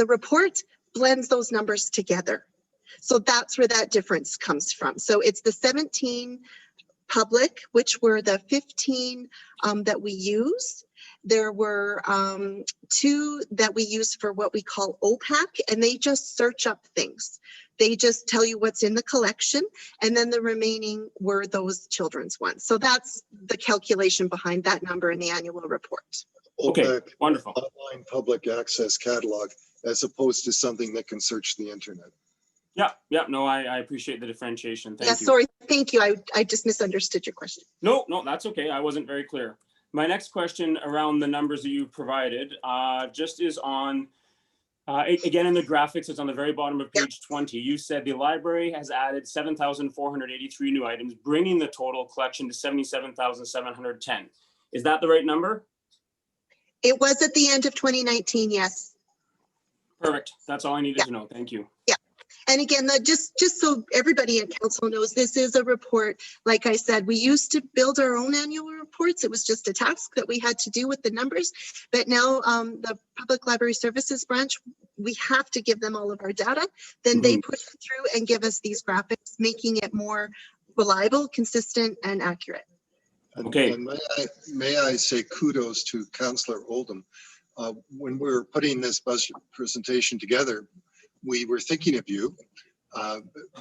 report blends those numbers together. So that's where that difference comes from. So it's the 17 public, which were the 15 that we use. There were 2 that we use for what we call OPAC, and they just search up things. They just tell you what's in the collection, and then the remaining were those children's ones. So that's the calculation behind that number in the annual report. Okay, OPAC, wonderful. Online public access catalog, as opposed to something that can search the internet. Yeah, no, I appreciate the differentiation. Thank you. Sorry, thank you. I just misunderstood your question. No, that's okay. I wasn't very clear. My next question around the numbers that you provided just is on, again, in the graphics, it's on the very bottom of page 20. You said the library has added 7,483 new items, bringing the total collection to 77,710. Is that the right number? It was at the end of 2019, yes. Perfect. That's all I needed to know. Thank you. Yeah. And again, just so everybody in council knows, this is a report. Like I said, we used to build our own annual reports. It was just a task that we had to do with the numbers. But now the Public Library Services branch, we have to give them all of our data. Then they push it through and give us these graphics, making it more reliable, consistent, and accurate. Okay. And may I say kudos to Councillor Oldham. When we were putting this budget presentation together, we were thinking of you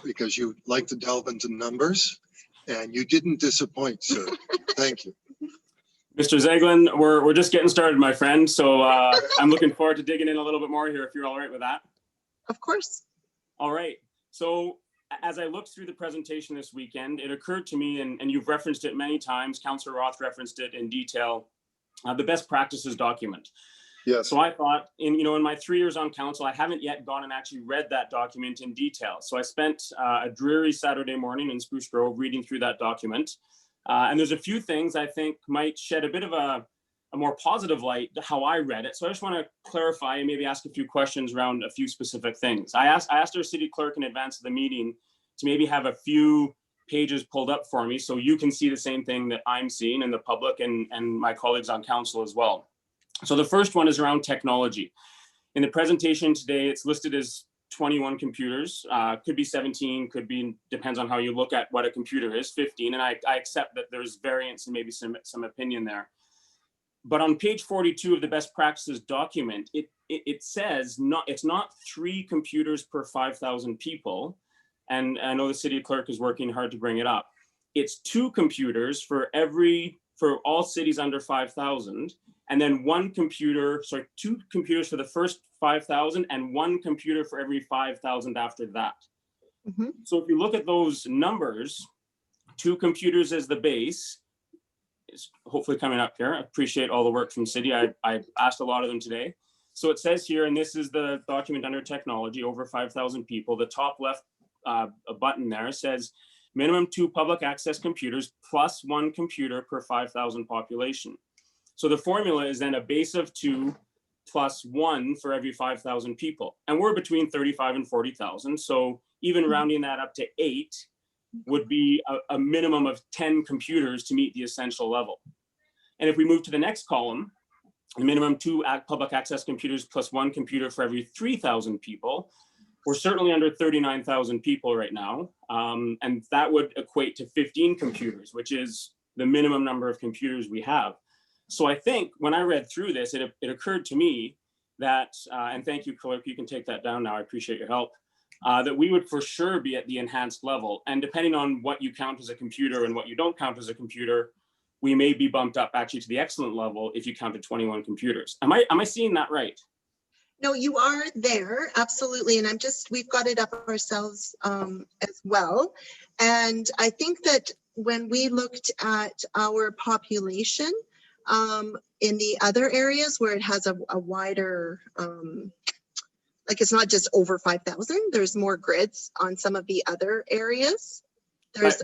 because you like to delve into numbers, and you didn't disappoint, sir. Thank you. Mr. Zeglin, we're just getting started, my friend. So I'm looking forward to digging in a little bit more here if you're all right with that. Of course. All right. So as I looked through the presentation this weekend, it occurred to me, and you've referenced it many times, Councillor Roth referenced it in detail, the best practices document. Yes. So I thought, in my 3 years on council, I haven't yet gone and actually read that document in detail. So I spent a dreary Saturday morning in Spruce Grove reading through that document. And there's a few things I think might shed a bit of a more positive light to how I read it. So I just want to clarify and maybe ask a few questions around a few specific things. I asked our city clerk in advance of the meeting to maybe have a few pages pulled up for me so you can see the same thing that I'm seeing in the public and my colleagues on council as well. So the first one is around technology. In the presentation today, it's listed as 21 computers, could be 17, could be, depends on how you look at what a computer is, 15. And I accept that there's variance and maybe some opinion there. But on page 42 of the best practices document, it says it's not 3 computers per 5,000 people. And I know the city clerk is working hard to bring it up. It's 2 computers for all cities under 5,000. And then 2 computers for the first 5,000 and 1 computer for every 5,000 after that. Mhm. So if you look at those numbers, 2 computers as the base, is hopefully coming up here. I appreciate all the work from city. I asked a lot of them today. So it says here, and this is the document under technology, over 5,000 people, the top left a button there says minimum 2 public access computers plus 1 computer per 5,000 population. So the formula is then a base of 2 plus 1 for every 5,000 people. And we're between 35 and 40,000. So even rounding that up to 8 would be a minimum of 10 computers to meet the essential level. And if we move to the next column, the minimum 2 public access computers plus 1 computer for every 3,000 people, we're certainly under 39,000 people right now. And that would equate to 15 computers, which is the minimum number of computers we have. So I think when I read through this, it occurred to me that, and thank you, clerk, you can take that down now, I appreciate your help, that we would for sure be at the enhanced level. And depending on what you count as a computer and what you don't count as a computer, we may be bumped up actually to the excellent level if you counted 21 computers. Am I seeing that right? No, you are there, absolutely. And we've got it up ourselves as well. And I think that when we looked at our population in the other areas where it has a wider, like it's not just over 5,000, there's more grids on some of the other areas. There's,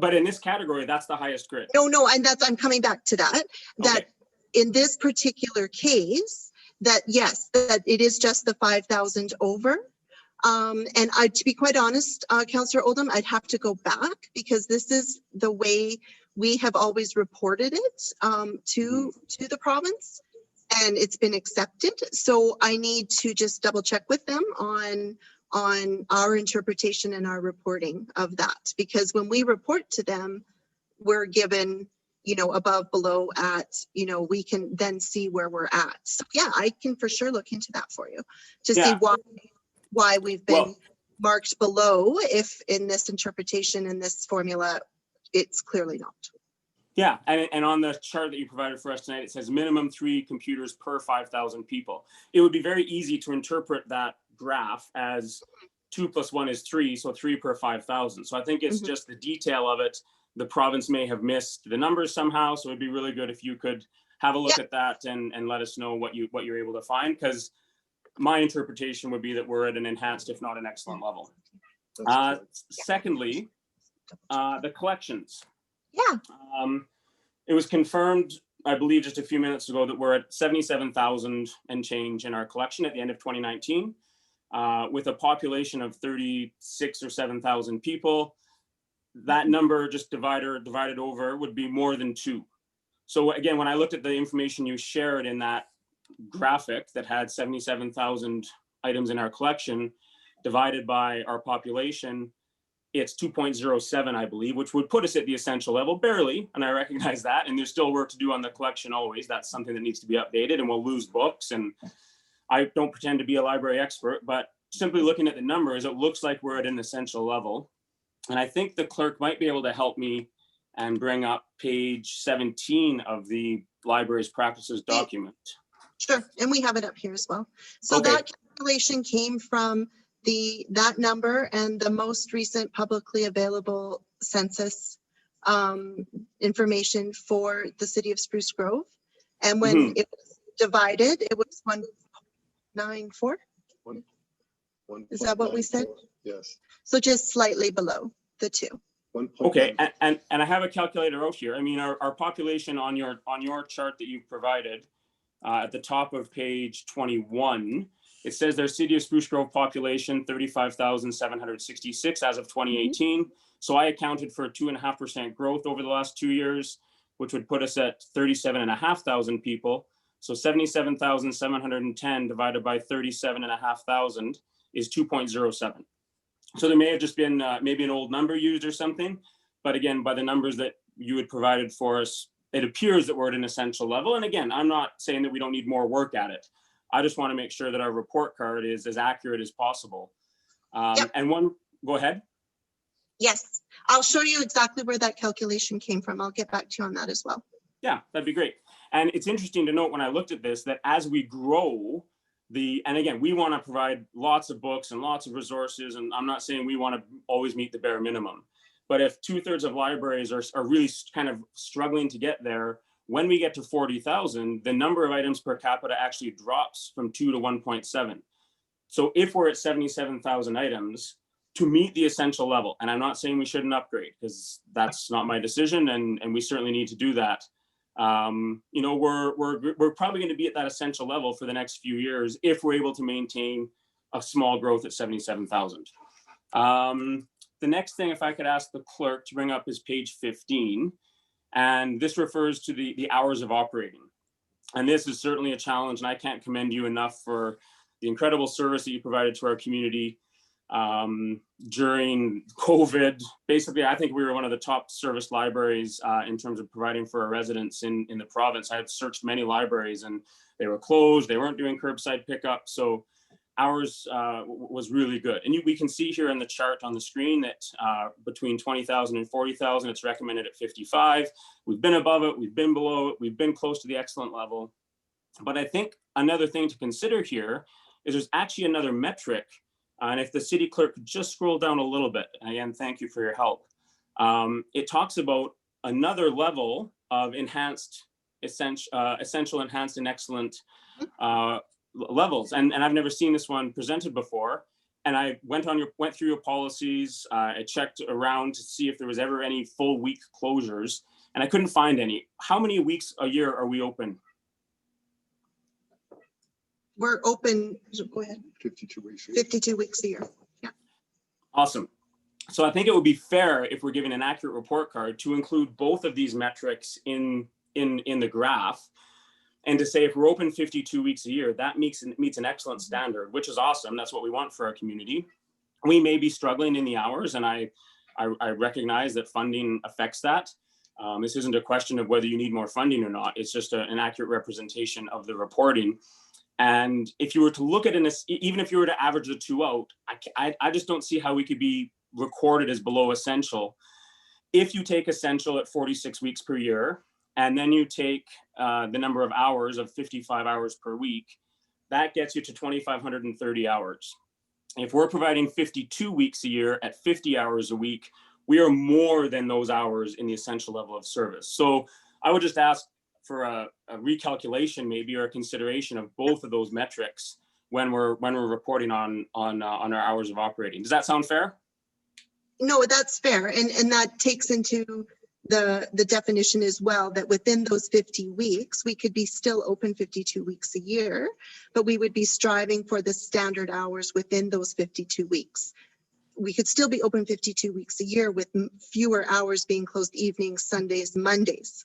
but in this category, that's the highest grid. No, and I'm coming back to that, that Okay. in this particular case, that yes, that it is just the 5,000 over. And to be quite honest, Councillor Oldham, I'd have to go back because this is the way we have always reported it to the province, and it's been accepted. So I need to just double check with them on our interpretation and our reporting of that, because when we report to them, we're given, above, below, at, we can then see where we're at. So yeah, I can for sure look into that for you to see why we've been marked below, if in this interpretation, in this formula, it's clearly not. Yeah, and on the chart that you provided for us tonight, it says minimum 3 computers per 5,000 people. It would be very easy to interpret that graph as 2 plus 1 is 3, so 3 per 5,000. So I think it's just the detail of it. The province may have missed the numbers somehow, so it'd be really good if you could have a look at that and let us know what you're able to find, because my interpretation would be that we're at an enhanced, if not an excellent level. Secondly, the collections. Yeah. It was confirmed, I believe, just a few minutes ago that we're at 77,000 and change in our collection at the end of 2019, with a population of 36 or 7,000 people. That number just divided over would be more than 2. So again, when I looked at the information you shared in that graphic that had 77,000 items in our collection divided by our population, it's 2.07, I believe, which would put us at the essential level, barely, and I recognize that, and there's still work to do on the collection always. That's something that needs to be updated, and we'll lose books, and I don't pretend to be a library expert, but simply looking at the numbers, it looks like we're at an essential level. And I think the clerk might be able to help me and bring up page 17 of the library's practices document. Sure, and we have it up here as well. So Okay. that calculation came from that number and the most recent publicly available census information for the city of Spruce Grove. And when it was divided, it was 1.94. Is that what we said? 1.94, yes. So just slightly below the 2. Okay, and I have a calculator out here. I mean, our population on your chart that you've provided at the top of page 21, it says their city of Spruce Grove population 35,766 as of 2018. So I accounted for 2.5% growth over the last 2 years, which would put us at 37,500 people. So 77,710 divided by 37,500 is 2.07. So there may have just been maybe an old number used or something. But again, by the numbers that you had provided for us, it appears that we're at an essential level. And again, I'm not saying that we don't need more work at it. I just want to make sure that our report card is as accurate as possible. Yep. And go ahead. Yes, I'll show you exactly where that calculation came from. I'll get back to you on that as well. Yeah, that'd be great. And it's interesting to note when I looked at this, that as we grow, and again, we want to provide lots of books and lots of resources, and I'm not saying we want to always meet the bare minimum, but if 2/3 of libraries are really kind of struggling to get there, when we get to 40,000, the number of items per capita actually drops from 2 to 1.7. So if we're at 77,000 items to meet the essential level, and I'm not saying we shouldn't upgrade because that's not my decision, and we certainly need to do that. You know, we're probably going to be at that essential level for the next few years if we're able to maintain a small growth at 77,000. The next thing, if I could ask the clerk to bring up, is page 15. And this refers to the hours of operating. And this is certainly a challenge, and I can't commend you enough for the incredible service that you provided to our community during COVID. Basically, I think we were one of the top service libraries in terms of providing for our residents in the province. I have searched many libraries and they were closed. They weren't doing curbside pickup. So ours was really good. And we can see here in the chart on the screen that between 20,000 and 40,000, it's recommended at 55. We've been above it, we've been below it, we've been close to the excellent level. But I think another thing to consider here is there's actually another metric. And if the city clerk could just scroll down a little bit, and again, thank you for your help. It talks about another level of enhanced, essential, enhanced, and excellent levels. And I've never seen this one presented before. And I went through your policies. I checked around to see if there was ever any full week closures, and I couldn't find any. How many weeks a year are we open? We're open, go ahead, 52 weeks. 52 weeks a year. Yeah. Awesome. So I think it would be fair, if we're giving an accurate report card, to include both of these metrics in the graph, and to say if we're open 52 weeks a year, that meets an excellent standard, which is awesome. That's what we want for our community. We may be struggling in the hours, and I recognize that funding affects that. This isn't a question of whether you need more funding or not. It's just an accurate representation of the reporting. And if you were to look at even if you were to average the two out, I just don't see how we could be recorded as below essential. If you take essential at 46 weeks per year, and then you take the number of hours of 55 hours per week, that gets you to 2,530 hours. If we're providing 52 weeks a year at 50 hours a week, we are more than those hours in the essential level of service. So I would just ask for a recalculation, maybe, or a consideration of both of those metrics when we're reporting on our hours of operating. Does that sound fair? No, that's fair. And that takes into the definition as well, that within those 50 weeks, we could be still open 52 weeks a year, but we would be striving for the standard hours within those 52 weeks. We could still be open 52 weeks a year with fewer hours being closed evenings, Sundays, Mondays,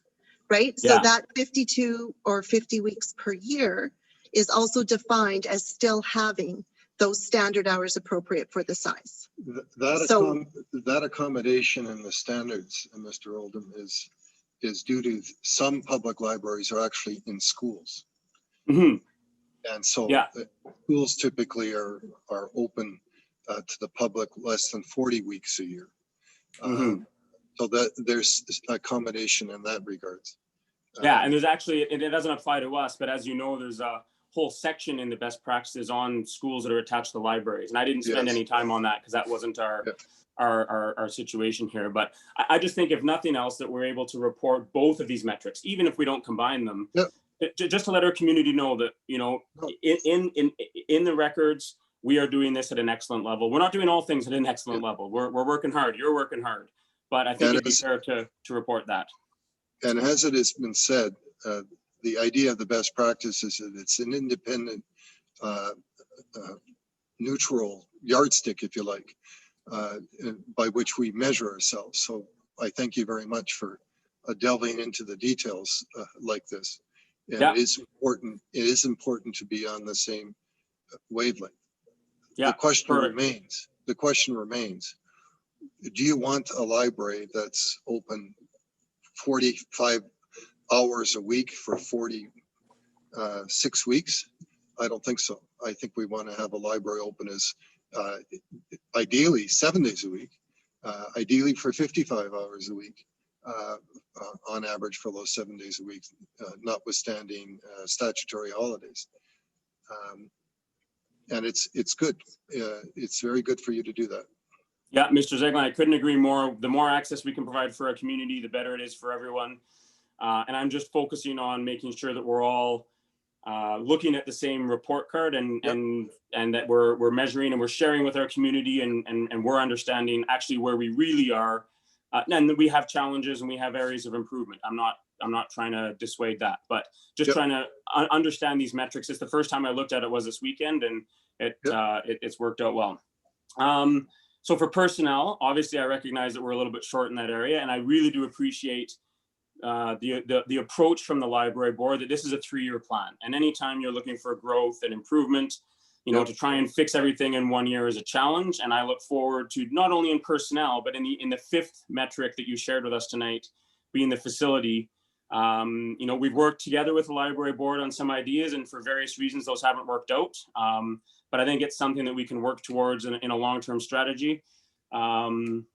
right? Yeah. So that 52 or 50 weeks per year is also defined as still having those standard hours appropriate for the size. That accommodation in the standards, Mr. Oldham, is due to some public libraries are actually in schools. Mm-hmm. And so Yeah. Schools typically are open to the public less than 40 weeks a year. Mm-hmm. So that there's a combination in that regards. Yeah, and there's actually, it doesn't apply to us, but as you know, there's a whole section in the best practices on schools that are attached to libraries. And I didn't spend Yes. any time on that because that wasn't our, Yeah. our situation here. But I just think if nothing else, that we're able to report both of these metrics, even if we don't combine them, Yep. Just to let our community know that, you know, in the records, we are doing this at an excellent level. We're not doing all things at an excellent level. We're working hard. You're working hard. But I think And it'd be fair to report that. And as it has been said, the idea of the best practice is that it's an independent, neutral yardstick, if you like, by which we measure ourselves. So I thank you very much for delving into the details like this. And Yeah. it is important. It is important to be on the same wavelength. Yeah. The question correct. remains. The question remains: do you want a library that's open 45 hours a week for 46 weeks? I don't think so. I think we want to have a library open as ideally 7 days a week, ideally for 55 hours a week on average for those 7 days a week, notwithstanding statutory holidays. And it's good. It's very good for you to do that. Yeah, Mr. Zeglin, I couldn't agree more. The more access we can provide for our community, the better it is for everyone. And I'm just focusing on making sure that we're all looking at the same report card and that we're measuring and we're sharing with our community and we're understanding actually where we really are. And that we have challenges and we have areas of improvement. I'm not trying to dissuade that, but just trying to understand these metrics. It's the first time I looked at it was this weekend, and it's worked out well. So for personnel, obviously I recognize that we're a little bit short in that area, and I really do appreciate the approach from the library board that this is a 3-year plan. And anytime you're looking for growth and improvement, you know, to try and fix everything in 1 year is a challenge. And I look forward to not only in personnel, but in the 5th metric that you shared with us tonight, being the facility. You know, we've worked together with the library board on some ideas, and for various reasons, those haven't worked out. But I think it's something that we can work towards in a long-term strategy. And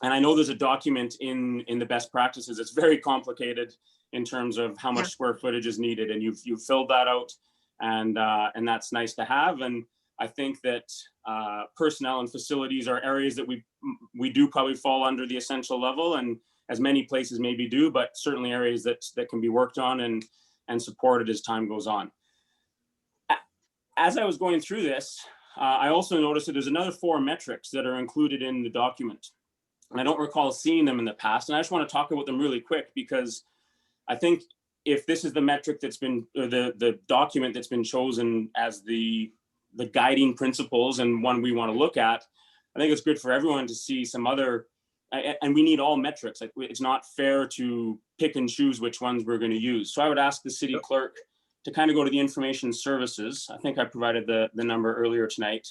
I know there's a document in the best practices. It's very complicated in terms of how much square footage is needed, and you've filled that out, and that's nice to have. And I think that personnel and facilities are areas that we do probably fall under the essential level, and as many places maybe do, but certainly areas that can be worked on and supported as time goes on. As I was going through this, I also noticed that there's another 4 metrics that are included in the document. And I don't recall seeing them in the past. And I just want to talk about them really quick, because I think if this is the metric that's been, or the document that's been chosen as the guiding principles and one we want to look at, I think it's good for everyone to see some other, and we need all metrics. Like, it's not fair to pick and choose which ones we're going to use. So I would ask the city clerk to kind of go to the information services. I think I provided the number earlier tonight.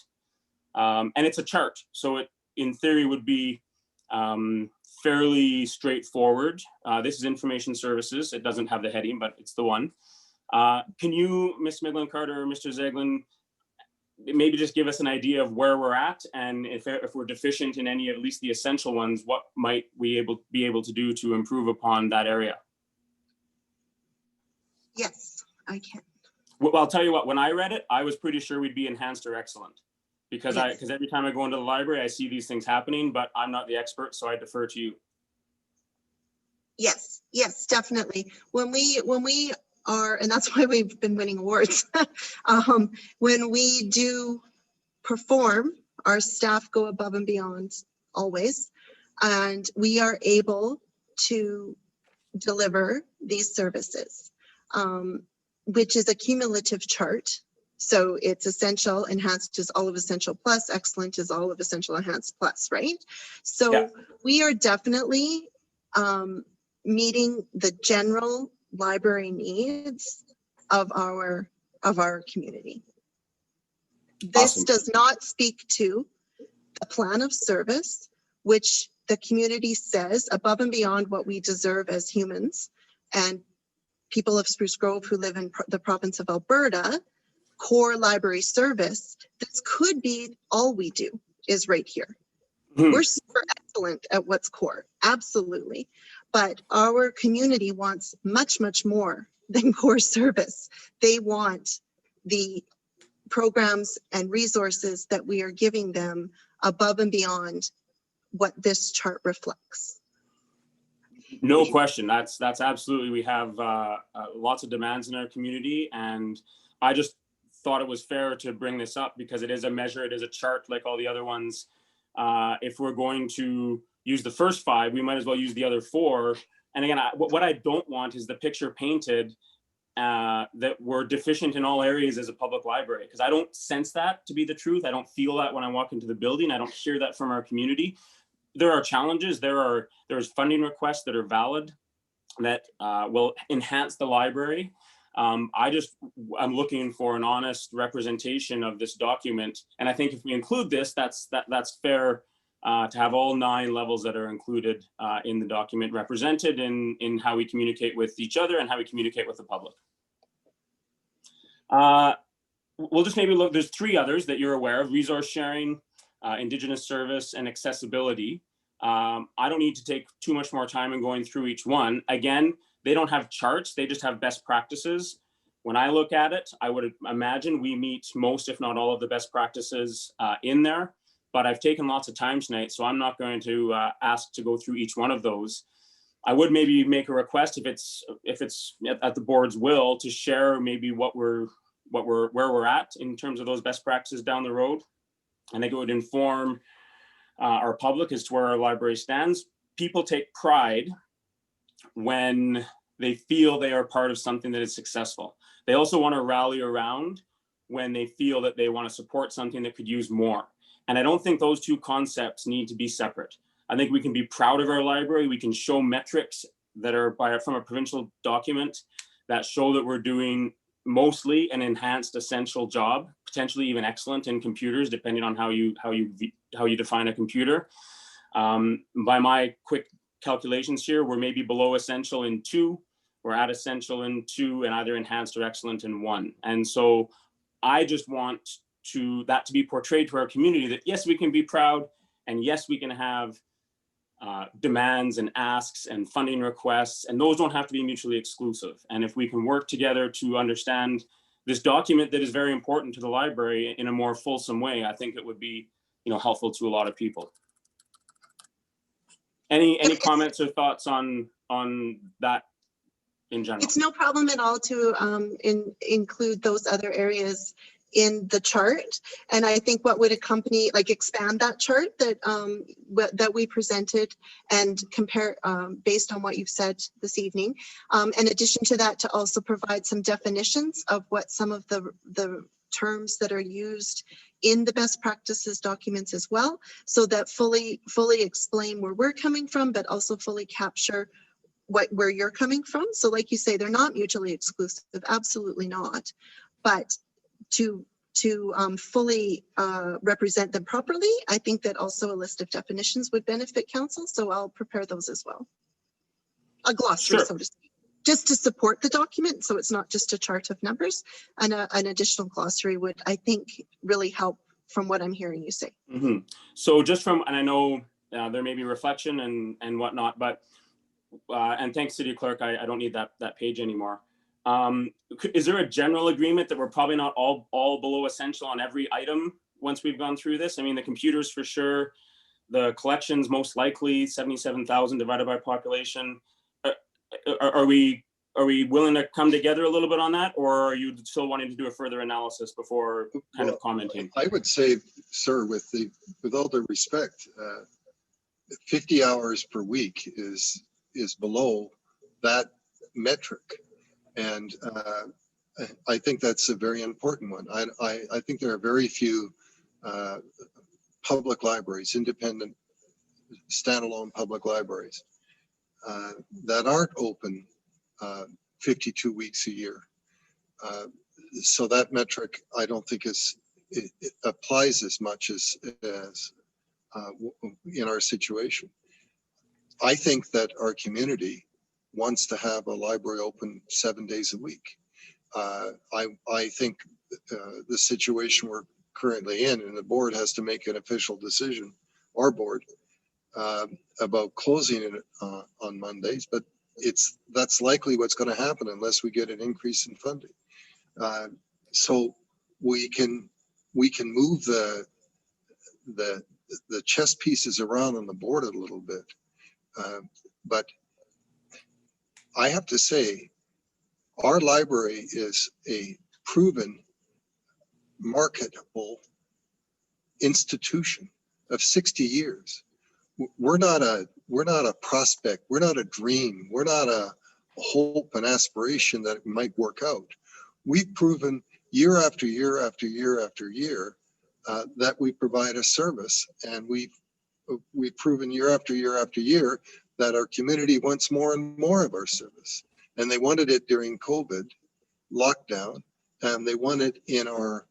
And it's a chart. So it, in theory, would be fairly straightforward. This is information services. It doesn't have the heading, but it's the one. Can you, Ms. Midland-Carter or Mr. Zeglin, maybe just give us an idea of where we're at, and if we're deficient in any, at least the essential ones, what might we be able to do to improve upon that area? Yes, I can. Well, I'll tell you what, when I read it, I was pretty sure we'd be enhanced or excellent, because Yes. every time I go into the library, I see these things happening, but I'm not the expert, so I defer to you. Yes, yes, definitely. When we are, and that's why we've been winning awards. When we do perform, our staff go above and beyond always, and we are able to deliver these services, which is a cumulative chart. So it's essential, enhanced is all of essential plus, excellent is all of essential enhanced plus, right? So we are definitely meeting the general library needs of our community. This Awesome. does not speak to the plan of service, which the community says above and beyond what we deserve as humans and people of Spruce Grove who live in the province of Alberta, core library service. This could be all we do is right here. Mhm. We're super excellent excellent at what's core, absolutely. But our community wants much, much more than core service. They want the programs and resources that we are giving them above and beyond what this chart reflects. No question. That's absolutely. We have lots of demands in our community, and I just thought it was fair to bring this up because it is a measure, it is a chart like all the other ones. If we're going to use the first 5, we might as well use the other 4. And again, what I don't want is the picture painted that we're deficient in all areas as a public library, because I don't sense that to be the truth. I don't feel that when I walk into the building. I don't hear that from our community. There are challenges. There's funding requests that are valid that will enhance the library. I'm looking for an honest representation of this document, and I think if we include this, that's fair to have all 9 levels that are included in the document represented in how we communicate with each other and how we communicate with the public. We'll just maybe look. There's 3 others that you're aware of: resource sharing, Indigenous service, and accessibility. I don't need to take too much more time in going through each one. Again, they don't have charts, they just have best practices. When I look at it, I would imagine we meet most, if not all, of the best practices in there, but I've taken lots of time tonight, so I'm not going to ask to go through each one of those. I would maybe make a request if it's at the board's will to share maybe where we're at in terms of those best practices down the road. I think it would inform our public as to where our library stands. People take pride when they feel they are part of something that is successful. They also want to rally around when they feel that they want to support something that could use more. And I don't think those 2 concepts need to be separate. I think we can be proud of our library. We can show metrics that are from a provincial document that show that we're doing mostly an enhanced essential job, potentially even excellent in computers, depending on how you define a computer. By my quick calculations here, we're maybe below essential in 2, we're at essential in 2, and either enhanced or excellent in 1. And so I just want that to be portrayed to our community that yes, we can be proud, and yes, we can have demands and asks and funding requests, and those don't have to be mutually exclusive. And if we can work together to understand this document that is very important to the library in a more fulsome way, I think it would be, helpful to a lot of people. Any comments or thoughts on that in general? It's no problem at all to include those other areas in the chart. And I think what would accompany, expand that chart that we presented and compare based on what you've said this evening. In addition to that, to also provide some definitions of what some of the terms that are used in the best practices documents as well, so that fully explain where we're coming from, but also fully capture where you're coming from. So like you say, they're not mutually exclusive, absolutely not. But to fully represent them properly, I think that also a list of definitions would benefit council. So I'll prepare those as well. A glossary, Sure. so to speak, just to support the document. So it's not just a chart of numbers, and an additional glossary would, I think, really help from what I'm hearing you say. Mm-hmm. So just from, and I know there may be reflection and whatnot, but, and thanks City Clerk, I don't need that page anymore. Is there a general agreement that we're probably not all below essential on every item once we've gone through this? I mean, the computers for sure, the collections most likely, 77,000 divided by population. Are we willing to come together a little bit on that, or are you still wanting to do a further analysis before kind of commenting? I would say, sir, with all due respect, 50 hours per week is below that metric. And I think that's a very important one. I think there are very few public libraries, independent, standalone public libraries that aren't open 52 weeks a year. So that metric, I don't think it applies as much as in our situation. I think that our community wants to have a library open 7 days a week. I think the situation we're currently in, and the board has to make an official decision, our board, about closing it on Mondays, but that's likely what's going to happen unless we get an increase in funding. So we can move the chess pieces around on the board a little bit. But I have to say, our library is a proven marketable institution of 60 years. We're not a prospect. We're not a dream. We're not a hope and aspiration that it might work out. We've proven year after year after year after year that we provide a service, and we've proven year after year after year that our community wants more and more of our service. And they wanted it during COVID lockdown, and they want it in our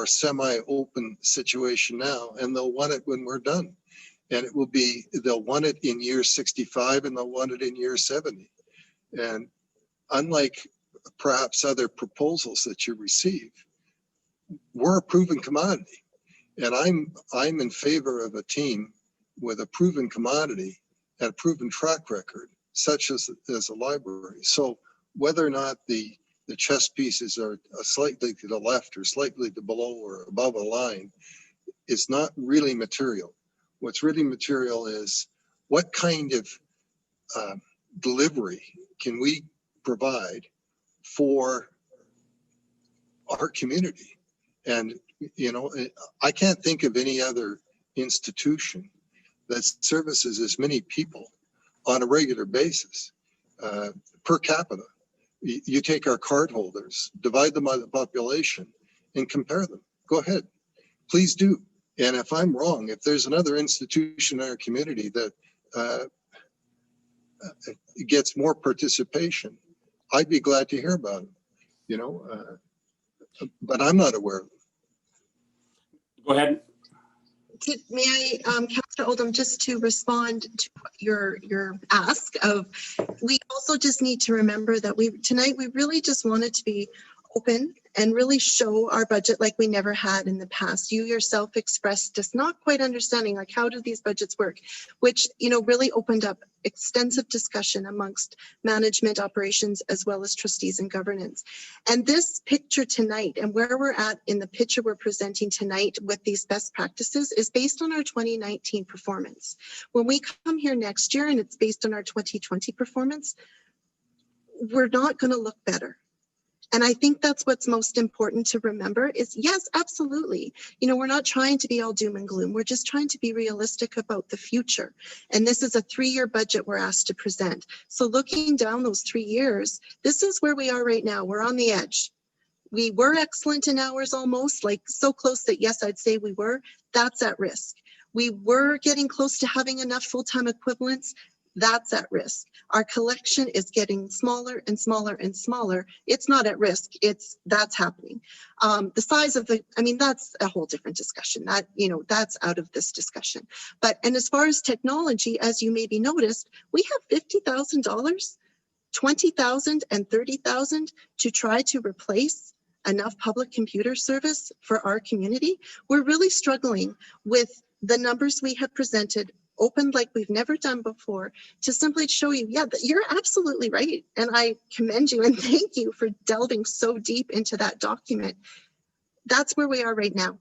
semi-open situation now, and they'll want it when we're done. And they'll want it in year 65, and they'll want it in year 70. And unlike perhaps other proposals that you receive, we're a proven commodity. And I'm in favor of a team with a proven commodity and a proven track record, such as a library. So whether or not the chess pieces are slightly to the left or slightly to below or above a line is not really material. What's really material is what kind of delivery can we provide for our community. And, I can't think of any other institution that services as many people on a regular basis per capita. You take our cardholders, divide them by the population, and compare them. Go ahead, please do. And if I'm wrong, if there's another institution in our community that gets more participation, I'd be glad to hear about it. But I'm not aware of it. Go ahead. May I, Councillor Oldham, just to respond to your ask of, we also just need to remember that tonight we really just wanted to be open and really show our budget like we never had in the past. You yourself expressed just not quite understanding, like, how do these budgets work, which, really opened up extensive discussion amongst management, operations, as well as trustees and governance. And this picture tonight and where we're at in the picture we're presenting tonight with these best practices is based on our 2019 performance. When we come here next year and it's based on our 2020 performance, we're not going to look better. And I think that's what's most important to remember is, yes, absolutely. We're not trying to be all doom and gloom. We're just trying to be realistic about the future. And this is a 3-year budget we're asked to present. So looking down those 3 years, this is where we are right now. We're on the edge. We were excellent in hours almost, like so close that, yes, I'd say we were. That's at risk. We were getting close to having enough full-time equivalents. That's at risk. Our collection is getting smaller and smaller and smaller. It's not at risk. That's happening. The size of that's a whole different discussion. That's out of this discussion. And as far as technology, as you maybe noticed, we have $50,000, $20,000 and $30,000 to try to replace enough public computer service for our community. We're really struggling with the numbers we have presented, opened like we've never done before, to simply show you, yeah, you're absolutely right. And I commend you and thank you for delving so deep into that document. That's where we are right now.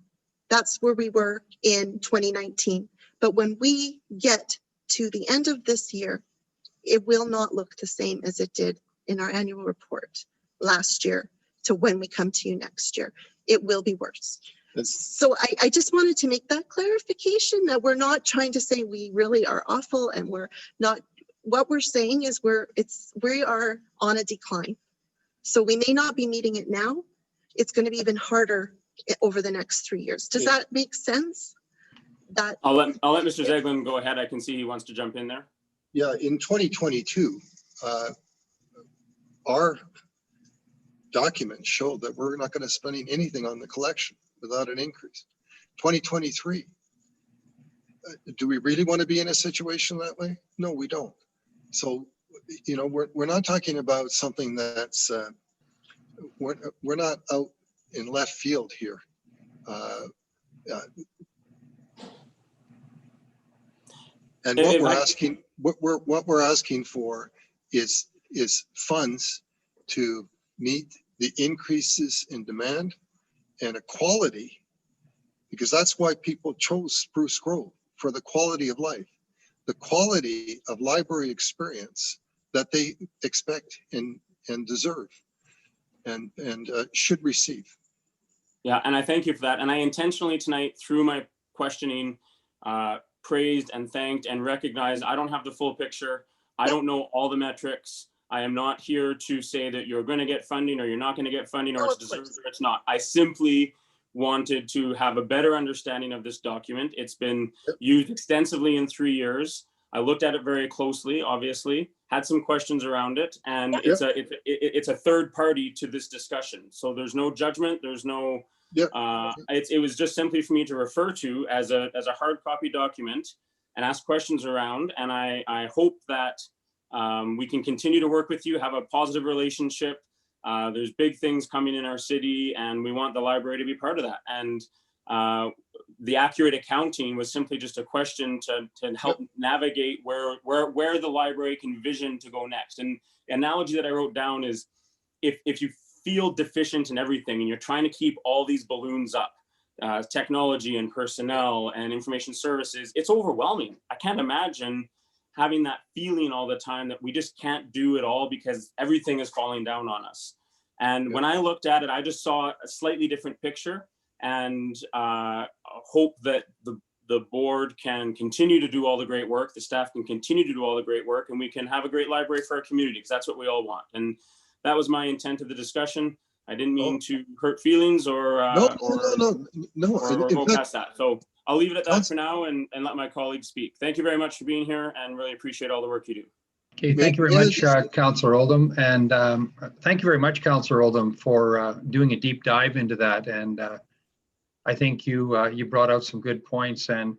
That's where we were in 2019. But when we get to the end of this year, it will not look the same as it did in our annual report last year to when we come to you next year. It will be worse. So I just wanted to make that clarification that we're not trying to say we really are awful and we're not. What we're saying is we are on a decline. So we may not be meeting it now. It's going to be even harder over the next 3 years. Does that make sense? I'll let Mr. Zeglin go ahead. I can see he wants to jump in there. Yeah, in 2022, our documents show that we're not going to spend anything on the collection without an increase. 2023, do we really want to be in a situation that way? No, we don't. So, we're not talking about something that's, we're not out in left field here. And If- what if we're I- asking, what we're asking for is funds to meet the increases in demand and a quality, because that's why people chose Spruce Grove, for the quality of life, the quality of library experience that they expect and deserve and should receive. Yeah, and I thank you for that. And I intentionally tonight, through my questioning, praised and thanked and recognized I don't have the full picture. I don't know all the metrics. I am not here to say that you're going to get funding or you're not going to get funding or No, it's of course. deserved or it's not. I simply wanted to have a better understanding of this document. It's been used extensively in 3 years. I looked at it very closely, obviously, had some questions around it, and it's a third party to this discussion. So there's no judgment, there's no, it was just simply for me to refer to as a hard copy document and ask questions around. And I hope that we can continue to work with you, have a positive relationship. There's big things coming in our city and we want the library to be part of that. And the accurate accounting was simply just a question to help navigate where the library can vision to go next. And the analogy that I wrote down is if you feel deficient in everything and you're trying to keep all these balloons up, technology and personnel and information services, it's overwhelming. I can't imagine having that feeling all the time that we just can't do it all because everything is falling down on us. And when I looked at it, I just saw a slightly different picture, and hope that the board can continue to do all the great work, the staff can continue to do all the great work, and we can have a great library for our community, because that's what we all want. And that was my intent of the discussion. I didn't mean to hurt feelings or go past that. So I'll leave it at that for now and let my colleagues speak. Thank you very much for being here and really appreciate all the work you do. Okay, thank you very much, Councillor Oldham. And thank you very much, Councillor Oldham, for doing a deep dive into that. And I think you brought out some good points. And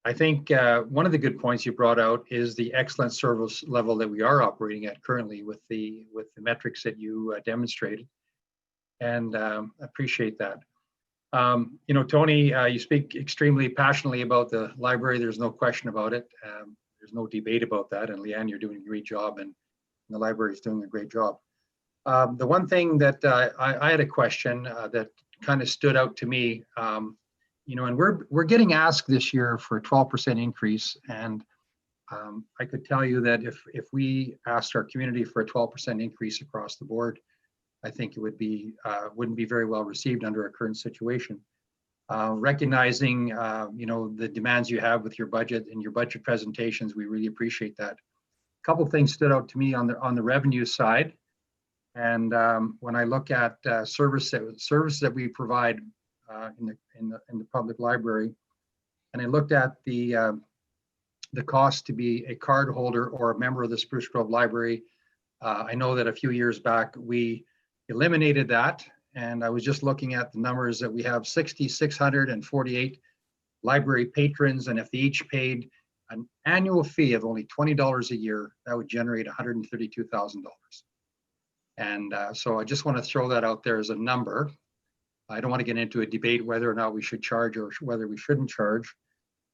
I think one of the good points you brought out is the excellent service level that we are operating at currently with the metrics that you demonstrated. And appreciate that. You know, Tony, you speak extremely passionately about the library. There's no question about it. There's no debate about that. And Leanne, you're doing a great job, and the library is doing a great job. The one thing that I had a question that kind of stood out to me, you know, and we're getting asked this year for a 12% increase. And I could tell you that if we asked our community for a 12% increase across the board, I think it would be wouldn't be very well received under our current situation. Recognizing you know, the demands you have with your budget and your budget presentations, we really appreciate that. A couple of things stood out to me on the revenue side, and when I look at service that we provide in the public library, and I looked at the cost to be a card holder or a member of the Spruce Grove Library. I know that a few years back we eliminated that, and I was just looking at the numbers that we have 6,648 library patrons, and if they each paid an annual fee of only $20 a year, that would generate $132,000. And so I just want to throw that out there as a number. I don't want to get into a debate whether or not we should charge or whether we shouldn't charge,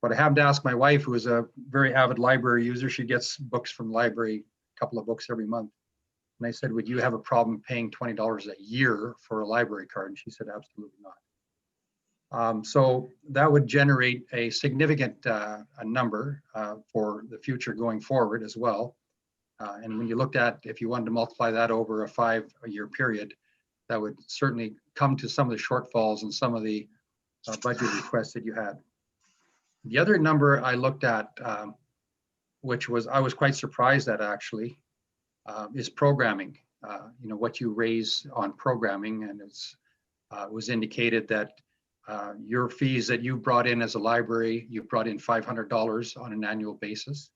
but I have to ask my wife, who is a very avid library user. She gets books from the library, a couple of books every month. And I said, would you have a problem paying $20 a year for a library card? And she said, absolutely not. So that would generate a significant a number for the future going forward as well. And when you looked at, if you wanted to multiply that over a 5-year period, that would certainly come to some of the shortfalls and some of the budget requests that you had. The other number I looked at, which I was quite surprised at actually, is programming. You know, what you raise on programming, and it was indicated that your fees that you brought in as a library, you brought in $500 on an annual basis,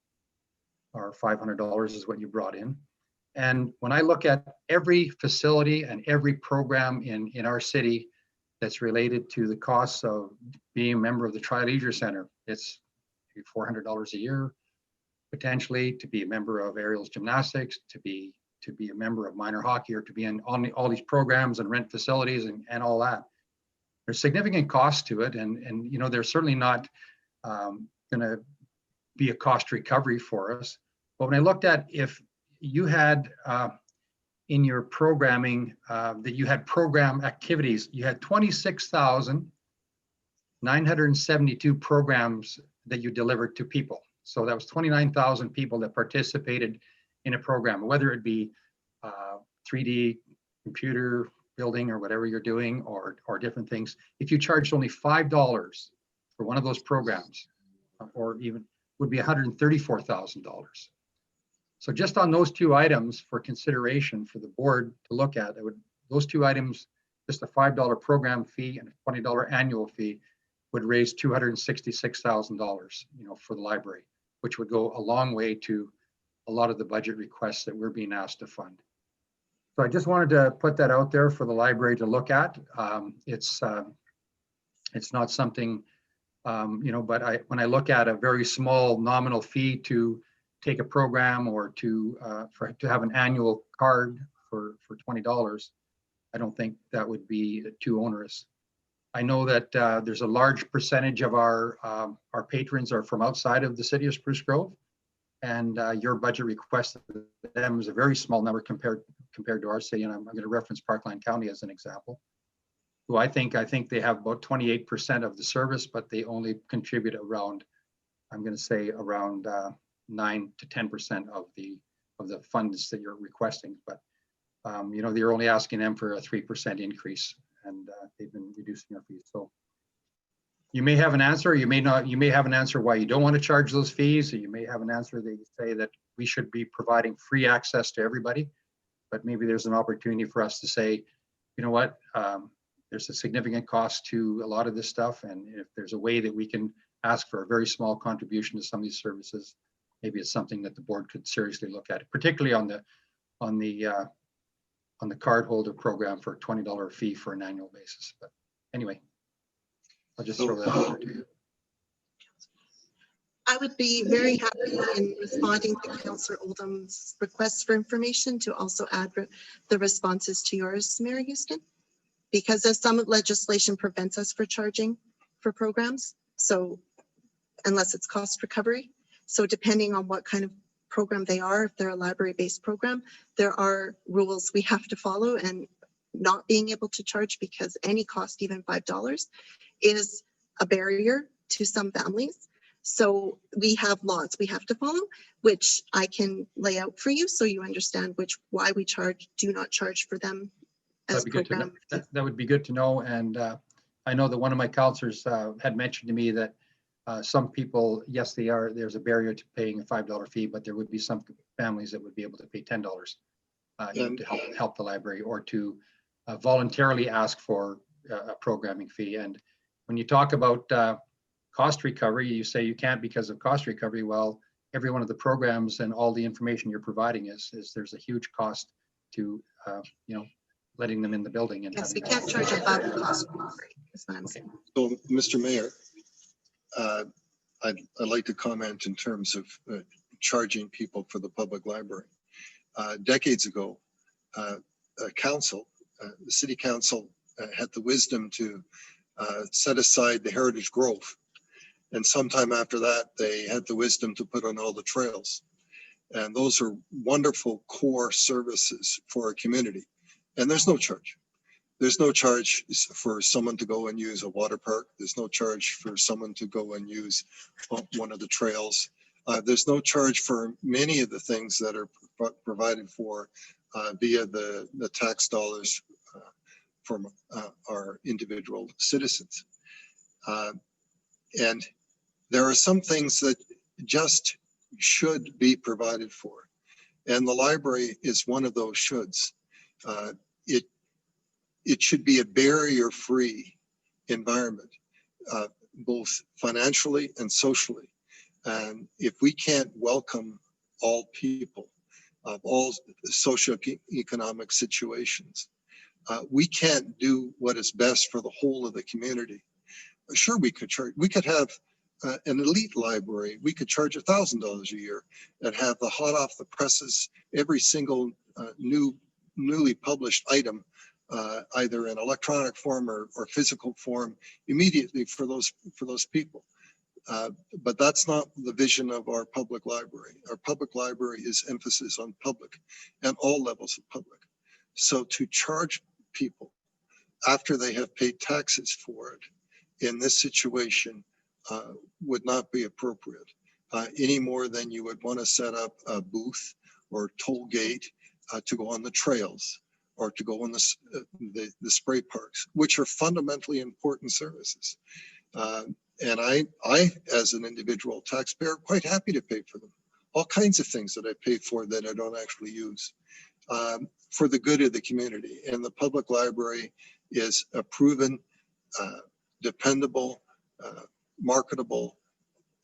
or $500 is what you brought in. And when I look at every facility and every program in our city that's related to the costs of being a member of the Tri-Leisure Center, it's $400 a year, potentially, to be a member of Aerials Gymnastics, to be a member of minor hockey, or to be in all these programs and rent facilities and all that. There's significant costs to it, and you know, they're certainly not going to be a cost recovery for us. But when I looked at if you had in your programming that you had program activities, you had 26,972 programs that you delivered to people. So that was 29,000 people that participated in a program, whether it be 3D computer building or whatever you're doing, or different things. If you charged only $5 for one of those programs, or even would be $134,000. So just on those two items for consideration for the board to look at, those two items, just a $5 program fee and a $20 annual fee, would raise $266,000, for the library, which would go a long way to a lot of the budget requests that we're being asked to fund. So I just wanted to put that out there for the library to look at. It's not something, but when I look at a very small nominal fee to take a program, or to have an annual card for $20, I don't think that would be too onerous. I know that there's a large percentage of our patrons are from outside of the city of Spruce Grove, and your budget request to them is a very small number compared to our city. And I'm going to reference Parkland County as an example, who I think they have about 28% of the service, but they only contribute around, I'm going to say around 9 to 10% of the funds that you're requesting. But they're only asking them for a 3% increase, and they've been reducing their fees. So you may have an answer, you may not. You may have an answer why you don't want to charge those fees, or you may have an answer that you say that we should be providing free access to everybody. But maybe there's an opportunity for us to say, you know what, there's a significant cost to a lot of this stuff, and if there's a way that we can ask for a very small contribution to some of these services, maybe it's something that the board could seriously look at, particularly on the cardholder program for a $20 fee for an annual basis. But anyway, I'll just throw that out there to you. I would be very happy in responding to Councillor Oldham's requests for information to also add the responses to yours, Mayor Houston, because there's some legislation prevents us for charging for programs. So unless it's cost recovery. So depending on what kind of program they are, if they're a library-based program, there are rules we have to follow, and not being able to charge because any cost, even $5, is a barrier to some families. So we have laws we have to follow, which I can lay out for you so you understand why we do not charge for them as program. That would be good to know. And I know that one of my counselors had mentioned to me that some people, yes, there's a barrier to paying a $5 fee, but there would be some families that would be able to pay $10 to help the library, or to voluntarily ask for a programming fee. And when you talk about cost recovery, you say you can't because of cost recovery. Well, every one of the programs and all the information you're providing is there's a huge cost to letting them in the building. And yes, we can't charge above the cost recovery. That's what I'm saying. So, Mr. Mayor, I'd like to comment in terms of charging people for the public library. Decades ago, the city council had the wisdom to set aside the Heritage Grove. And sometime after that, they had the wisdom to put on all the trails. And those are wonderful core services for a community. And there's no charge. There's no charge for someone to go and use a water park. There's no charge for someone to go and use one of the trails. There's no charge for many of the things that are provided for via the tax dollars from our individual citizens. And there are some things that just should be provided for. And the library is one of those shoulds. It should be a barrier-free environment, both financially and socially. And if we can't welcome all people of all socioeconomic situations, we can't do what is best for the whole of the community. Sure, we could have an elite library. We could charge $1,000 a year and have the hot off the presses, every single newly published item, either in electronic form or physical form, immediately for those people. But that's not the vision of our public library. Our public library is emphasis on public and all levels of public. So to charge people after they have paid taxes for it in this situation would not be appropriate any more than you would want to set up a booth or toll gate to go on the trails or to go on the spray parks, which are fundamentally important services. And I, as an individual taxpayer, quite happy to pay for them. All kinds of things that I pay for that I don't actually use for the good of the community. And the public library is a proven, dependable, marketable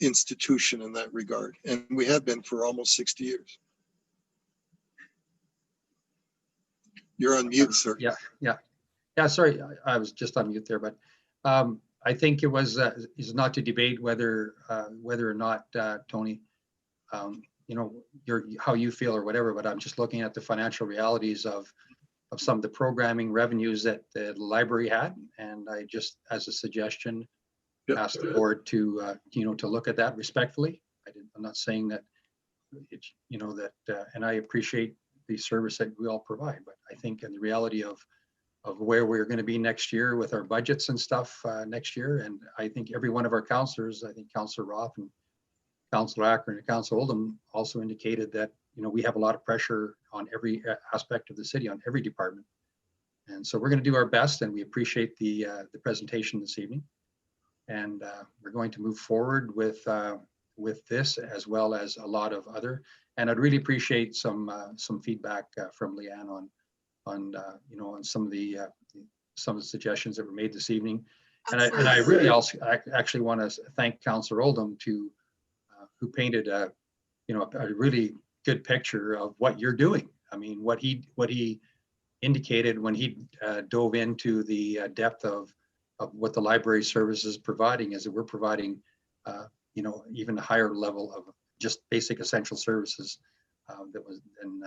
institution in that regard. And we have been for almost 60 years. You're on mute, sir. Yeah, sorry, I was just on mute there, but I think it was is not to debate whether or not Tony, you know, how you feel or whatever, but I'm just looking at the financial realities of some of the programming revenues that the library had, and I just, as a suggestion, ask the board to you know, to look at that respectfully. I'm not saying that it's, you know, that and I appreciate the service that we all provide, but I think in the reality of where we're going to be next year with our budgets and stuff next year, and I think every one of our councillors, I think Councillor Roth and Councillor Akron and Councillor Oldham also indicated that, you know, we have a lot of pressure on every aspect of the city, on every department, and so we're going to do our best, and we appreciate the presentation this evening, and we're going to move forward with this as well as a lot of other, and I'd really appreciate some feedback from Leanne on you know, on some of the suggestions that were made this evening. And I really also actually want to thank Councillor Oldham who painted a, you know, a really good picture of what you're doing. I mean, what he indicated when he dove into the depth of what the library service is providing, is that we're providing you know, even a higher level of just basic essential services that was, and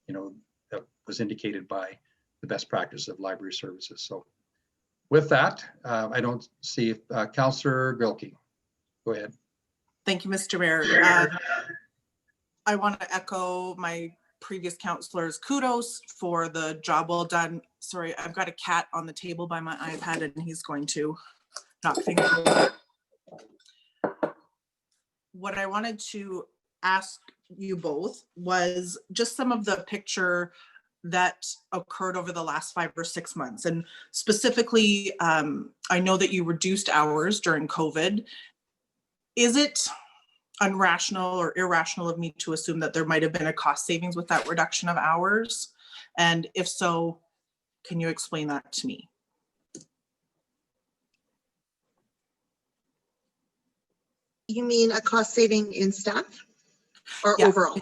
you know, that was indicated by the best practice of library services. So with that, I don't see Councillor Grilke. Go ahead. Thank you, Mr. Mayor. I want to echo my previous councillors' kudos for the job well done. Sorry, I've got a cat on the table by my iPad and he's going to knock things over. What I wanted to ask you both was just some of the picture that occurred over the last 5 or 6 months. And specifically, I know that you reduced hours during COVID. Is it unrational or irrational of me to assume that there might have been a cost savings with that reduction of hours? And if so, can you explain that to me? You mean a cost saving in staff or Yeah. overall?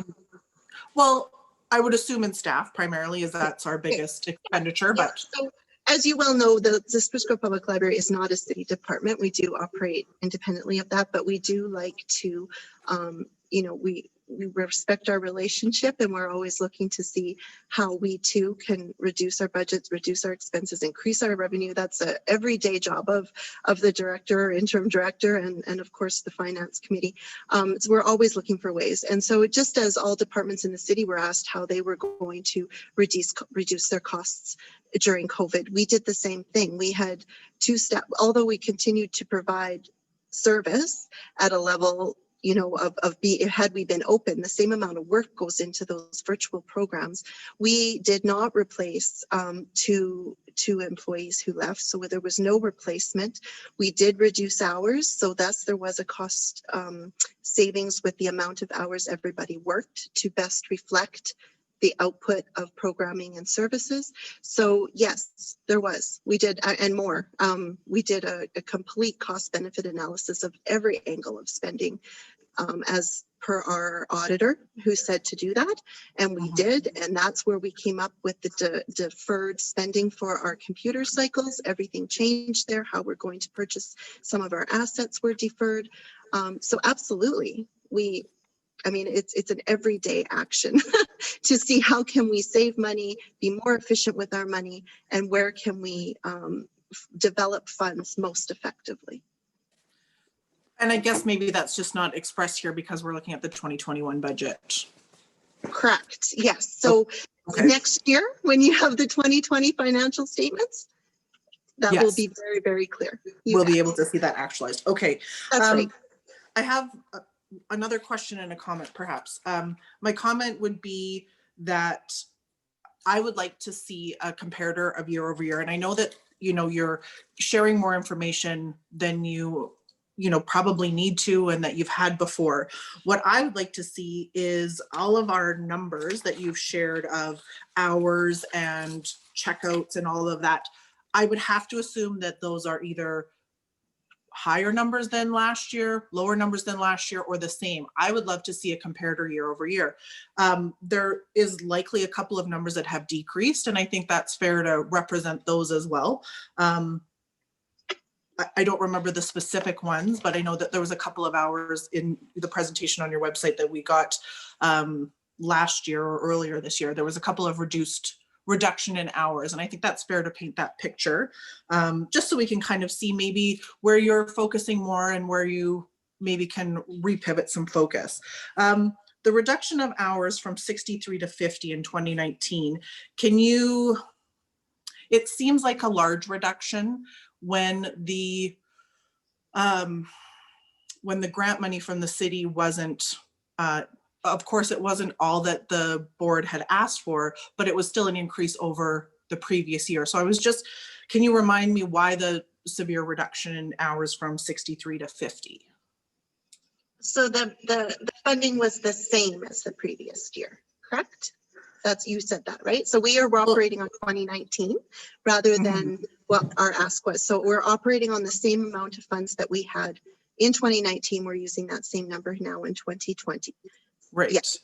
Well, I would assume in staff primarily, as that's our biggest expenditure, Yeah, but so as you well know, the Spruce Grove Public Library is not a city department. We do operate independently of that, but we do like to, you know, we respect our relationship, and we're always looking to see how we too can reduce our budgets, reduce our expenses, increase our revenue. That's a everyday job of the director, interim director, and of course the finance committee. So we're always looking for ways. And so just as all departments in the city were asked how they were going to reduce their costs during COVID, we did the same thing. We had 2 staff, although we continued to provide service at a level, you know, had we been open, the same amount of work goes into those virtual programs. We did not replace two employees who left, so there was no replacement. We did reduce hours, so thus there was a cost savings with the amount of hours everybody worked to best reflect the output of programming and services. So yes, there was. We did, and more. We did a complete cost benefit analysis of every angle of spending, as per our auditor who said to do that. And we did, and that's where we came up with the deferred spending for our computer cycles. Everything changed there. How we're going to purchase some of our assets were deferred. So absolutely, I mean, it's an everyday action to see how can we save money, be more efficient with our money, and where can we develop funds most effectively. And I guess maybe that's just not expressed here because we're looking at the 2021 budget. Correct, yes. So Okay. next year, when you have the 2020 financial statements, that will Yes. be very, very clear. You We'll be bet. able to see that actualized. Okay. That's right. I have another question and a comment perhaps. My comment would be that I would like to see a comparator of year over year. And I know that, you know, you're sharing more information than you probably need to and that you've had before. What I would like to see is all of our numbers that you've shared of hours and checkouts and all of that. I would have to assume that those are either higher numbers than last year, lower numbers than last year, or the same. I would love to see a comparator year over year. There is likely a couple of numbers that have decreased, and I think that's fair to represent those as well. I don't remember the specific ones, but I know that there was a couple of hours in the presentation on your website that we got last year or earlier this year. There was a couple of reduction in hours, and I think that's fair to paint that picture, just so we can kind of see maybe where you're focusing more and where you maybe can repivot some focus. The reduction of hours from 63 to 50 in 2019, it seems like a large reduction when the grant money from the city wasn't, of course, it wasn't all that the board had asked for, but it was still an increase over the previous year. So can you remind me why the severe reduction in hours from 63 to 50? So the funding was the same as the previous year, correct? You said that, right? So we are operating on 2019 rather than what our ask was. So we're operating on the same amount of funds that we had in 2019. We're using that same number now in 2020. Right. Yes.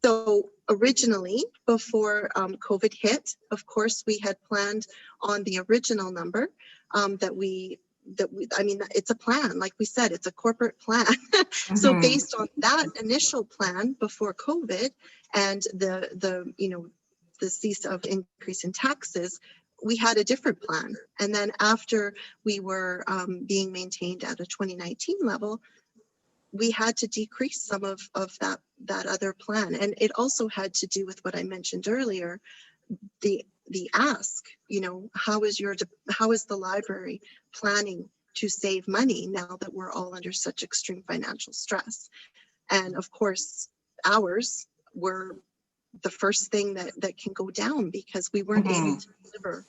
So originally, before COVID hit, of course, we had planned on the original number I mean, it's a plan. Like we said, it's a corporate plan. So based on that initial plan before COVID and the cease of increase in taxes, we had a different plan. And then after we were being maintained at a 2019 level, we had to decrease some of that other plan. And it also had to do with what I mentioned earlier, the ask, how is the library planning to save money now that we're all under such extreme financial stress? And of course, hours were the first thing that can go down because we weren't able to deliver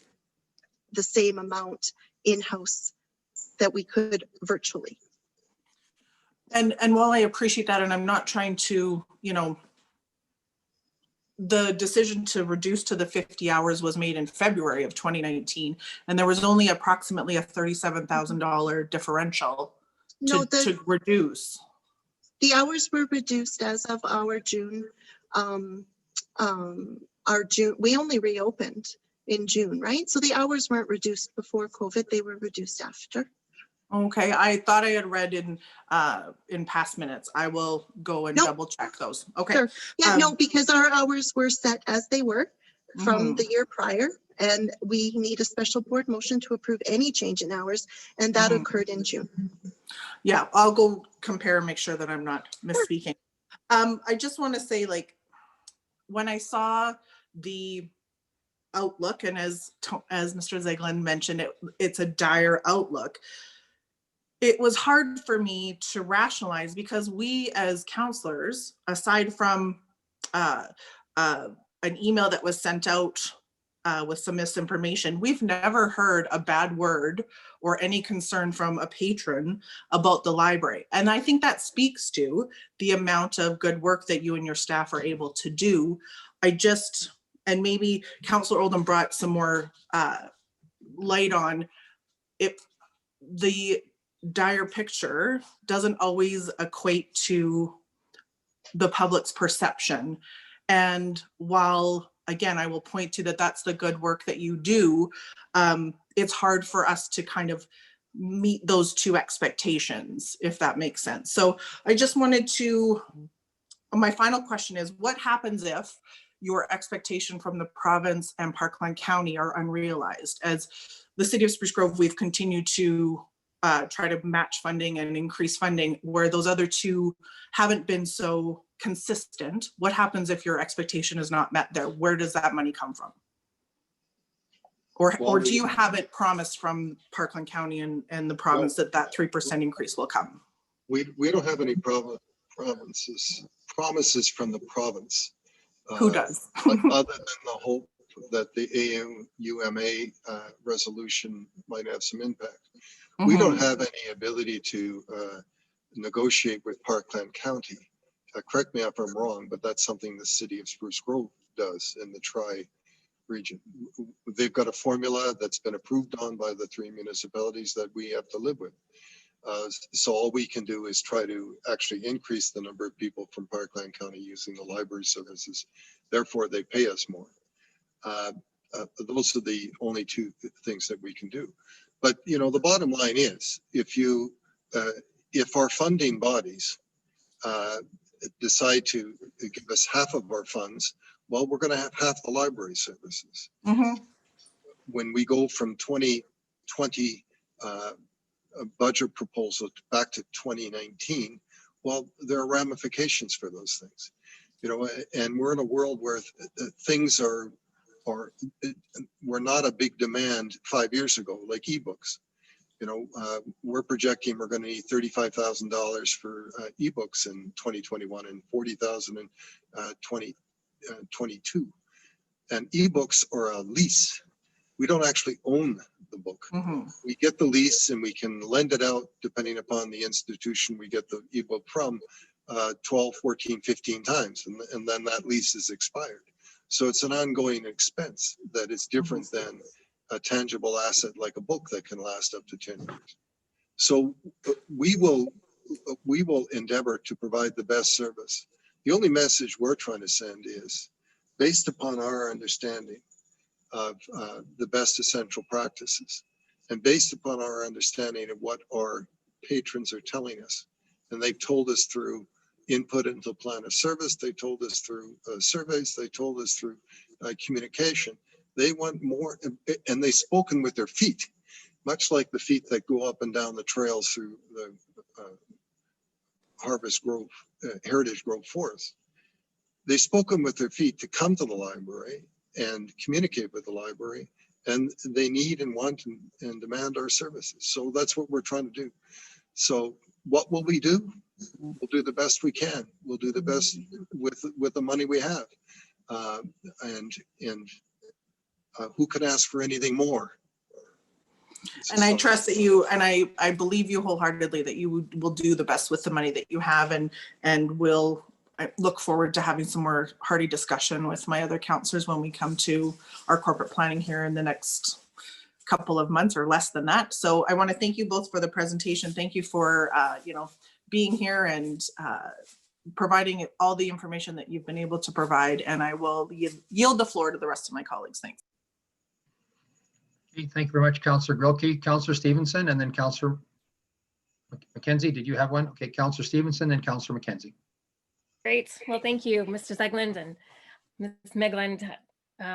the same amount in-house that we could virtually. And while I appreciate that, and I'm not trying to, the decision to reduce to the 50 hours was made in February of 2019, and there was only approximately a $37,000 differential to reduce. The hours were reduced as of our June. We only reopened in June, right? So the hours weren't reduced before COVID; they were reduced after. Okay, I thought I had read in past minutes. I will go and double check those. Okay. Sure. Yeah, no, because our hours were set as they were from the year prior, and we need a special board motion to approve any change in hours, and that occurred in June. Yeah, I'll go compare and make sure that I'm not misspeaking. I just want to say, when I saw the outlook, and as Mr. Zeglin mentioned, it's a dire outlook. It was hard for me to rationalize because we as counselors, aside from an email that was sent out with some misinformation, we've never heard a bad word or any concern from a patron about the library. And I think that speaks to the amount of good work that you and your staff are able to do. And maybe Councillor Oldham brought some more light on if the dire picture doesn't always equate to the public's perception. And while, again, I will point to that's the good work that you do, it's hard for us to kind of meet those two expectations, if that makes sense. So I just wanted my final question is, what happens if your expectation from the province and Parkland County are unrealized? As the City of Spruce Grove, we've continued to try to match funding and increase funding, where those other two haven't been so consistent? What happens if your expectation is not met there? Where does that money come from? Or do you have it promised from Parkland County and the province that 3% increase will come? We don't have any promises from the province. Who does? Other than the hope that the AUMA resolution might have some impact. We don't have any ability to negotiate with Parkland County. Correct me if I'm wrong, but that's something the city of Spruce Grove does in the tri-region. They've got a formula that's been approved on by the 3 municipalities that we have to live with. So all we can do is try to actually increase the number of people from Parkland County using the library services. Therefore, they pay us more. Those are the only two things that we can do. But you know, the bottom line is, if our funding bodies decide to give us half of our funds, well, we're going to have half the library services. When we go from 2020 budget proposal back to 2019, well, there are ramifications for those things, you know, and we're in a world where things were not a big demand 5 years ago, like ebooks. You know, we're projecting we're going to need $35,000 for ebooks in 2021 and $40,000 in 2022. And ebooks are a lease. We don't actually own the book. We get the lease and we can lend it out depending upon the institution we get the ebook from 12, 14, 15 times. And then that lease is expired. So it's an ongoing expense that is different than a tangible asset like a book that can last up to 10 years. So we will endeavor to provide the best service. The only message we're trying to send is, based upon our understanding of the best essential practices, and based upon our understanding of what our patrons are telling us, and they've told us through input into the plan of service, they told us through surveys, they told us through communication, they want more, and they've spoken with their feet, much like the feet that go up and down the trails through the Heritage Grove Forest. They've spoken with their feet to come to the library and communicate with the library, and they need and want and demand our services. So that's what we're trying to do. So what will we do? We'll do the best we can. We'll do the best with the money we have. And who can ask for anything more? And I trust that you, and I believe you wholeheartedly that you will do the best with the money that you have, and will look forward to having some more hearty discussion with my other counselors when we come to our corporate planning here in the next couple of months or less than that. So I want to thank you both for the presentation. Thank you for being here and providing all the information that you've been able to provide. And I will yield the floor to the rest of my colleagues. Thanks. Okay, thank you very much, Councillor Grilke. Councillor Stevenson, and then Councillor McKenzie. Did you have one? Okay, Councillor Stevenson and Councillor McKenzie. Great. Well, thank you, Mr. Zegland and Ms. Megland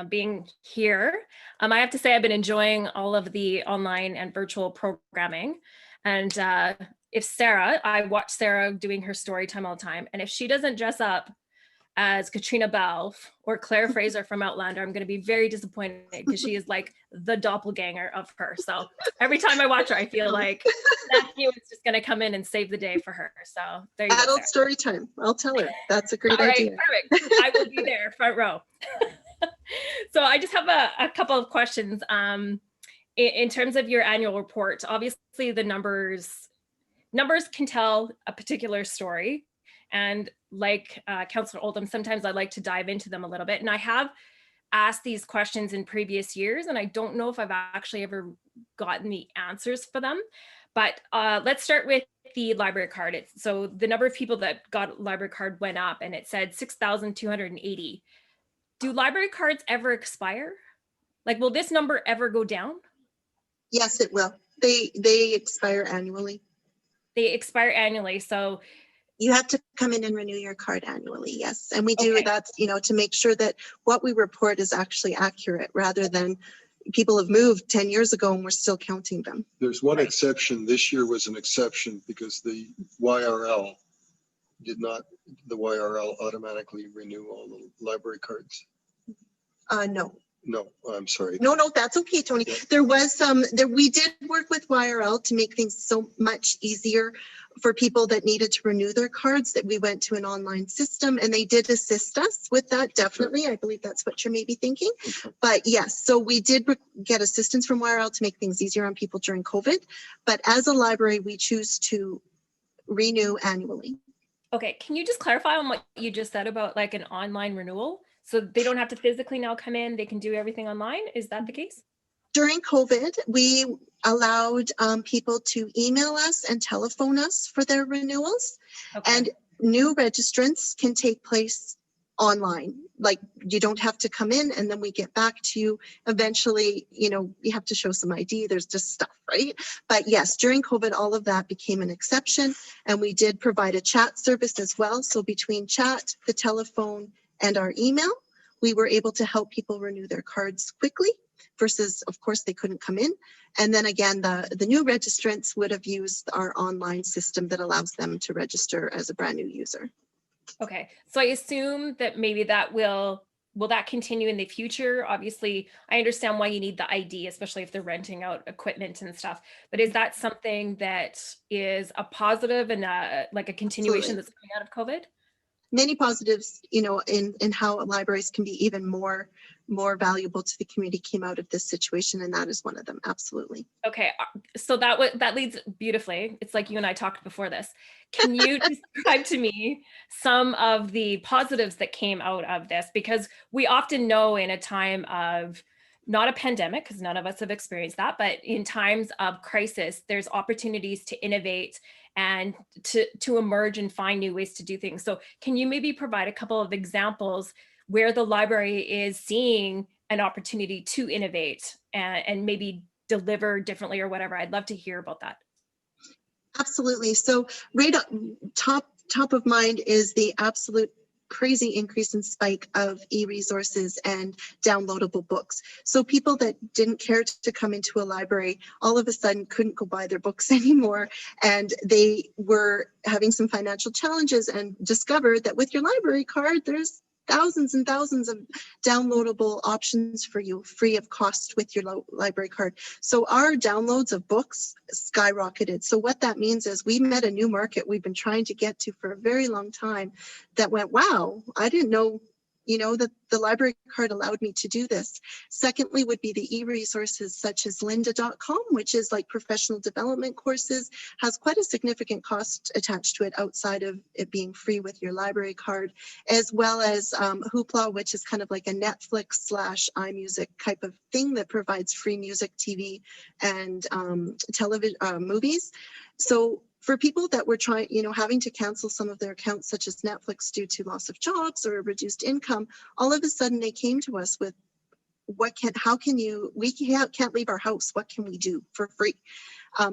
being here. I have to say I've been enjoying all of the online and virtual programming. And if Sarah, I watch Sarah doing her story time all the time, and if she doesn't dress up as Katrina Balfe or Claire Fraser from Outlander, I'm going to be very disappointed, because she is like the doppelganger of her. So every time I watch her, I feel like Matthew is just going to come in and save the day for her. So there you go. Adult story time. I'll tell her. That's a great All right, idea. perfect. I will be there, front row. So I just have a couple of questions. In terms of your annual report, obviously the numbers can tell a particular story. And like Councillor Oldham, sometimes I like to dive into them a little bit. And I have asked these questions in previous years, and I don't know if I've actually ever gotten the answers for them. But let's start with the library card. So the number of people that got a library card went up, and it said 6,280. Do library cards ever expire? Like, will this number ever go down? Yes, it will. They expire annually. They expire annually. So You have to come in and renew your card annually, yes. And we do Okay. that, to make sure that what we report is actually accurate, rather than, people have moved 10 years ago and we're still counting them. There's one Right. exception. This year was an exception because the YRL the YRL automatically renew all the library cards. No. No, I'm sorry. No, that's okay, Tony. Yeah. There was we did work with YRL to make things so much easier for people that needed to renew their cards, that we went to an online system, and they did assist us with that, definitely. I believe that's what you're maybe thinking. Okay. But yes, so we did get assistance from YRL to make things easier on people during COVID. But as a library, we choose to renew annually. Okay, can you just clarify on what you just said about like an online renewal? So they don't have to physically now come in, they can do everything online? Is that the case? During COVID, we allowed people to email us and telephone us for their renewals. Okay. And new registrants can take place online. Like, you don't have to come in and then we get back to you. Eventually, you have to show some ID. There's just stuff, right? But yes, during COVID, all of that became an exception. And we did provide a chat service as well. So between chat, the telephone, and our email, we were able to help people renew their cards quickly versus, of course, they couldn't come in. And then again, the new registrants would have used our online system that allows them to register as a brand new user. Okay, so I assume that maybe that will that continue in the future? Obviously, I understand why you need the ID, especially if they're renting out equipment and stuff. But is that something that is a positive and like a continuation Absolutely. that's coming out of COVID? Many positives, in how libraries can be even more valuable to the community came out of this situation, and that is one of them. Absolutely. Okay, so that leads beautifully. It's like you and I talked before this. Can you describe to me some of the positives that came out of this? Because we often know in a time of not a pandemic, because none of us have experienced that, but in times of crisis, there's opportunities to innovate and to emerge and find new ways to do things. So can you maybe provide a couple of examples where the library is seeing an opportunity to innovate and maybe deliver differently or whatever? I'd love to hear about that. Absolutely. So right top of mind is the absolute crazy increase in spike of e-resources and downloadable books. So people that didn't care to come into a library all of a sudden couldn't go buy their books anymore, and they were having some financial challenges and discovered that with your library card, there's thousands and thousands of downloadable options for you free of cost with your library card. So our downloads of books skyrocketed. So what that means is we met a new market we've been trying to get to for a very long time that went, wow, I didn't know, that the library card allowed me to do this. Secondly would be the e-resources such as lynda.com, which is like professional development courses, has quite a significant cost attached to it outside of it being free with your library card, as well as Hoopla, which is kind of like a Netflix / iMusic type of thing that provides free music, TV, and television movies. So for people that were trying, having to cancel some of their accounts, such as Netflix, due to loss of jobs or reduced income, all of a sudden they came to us with, we can't leave our house. What can we do for free?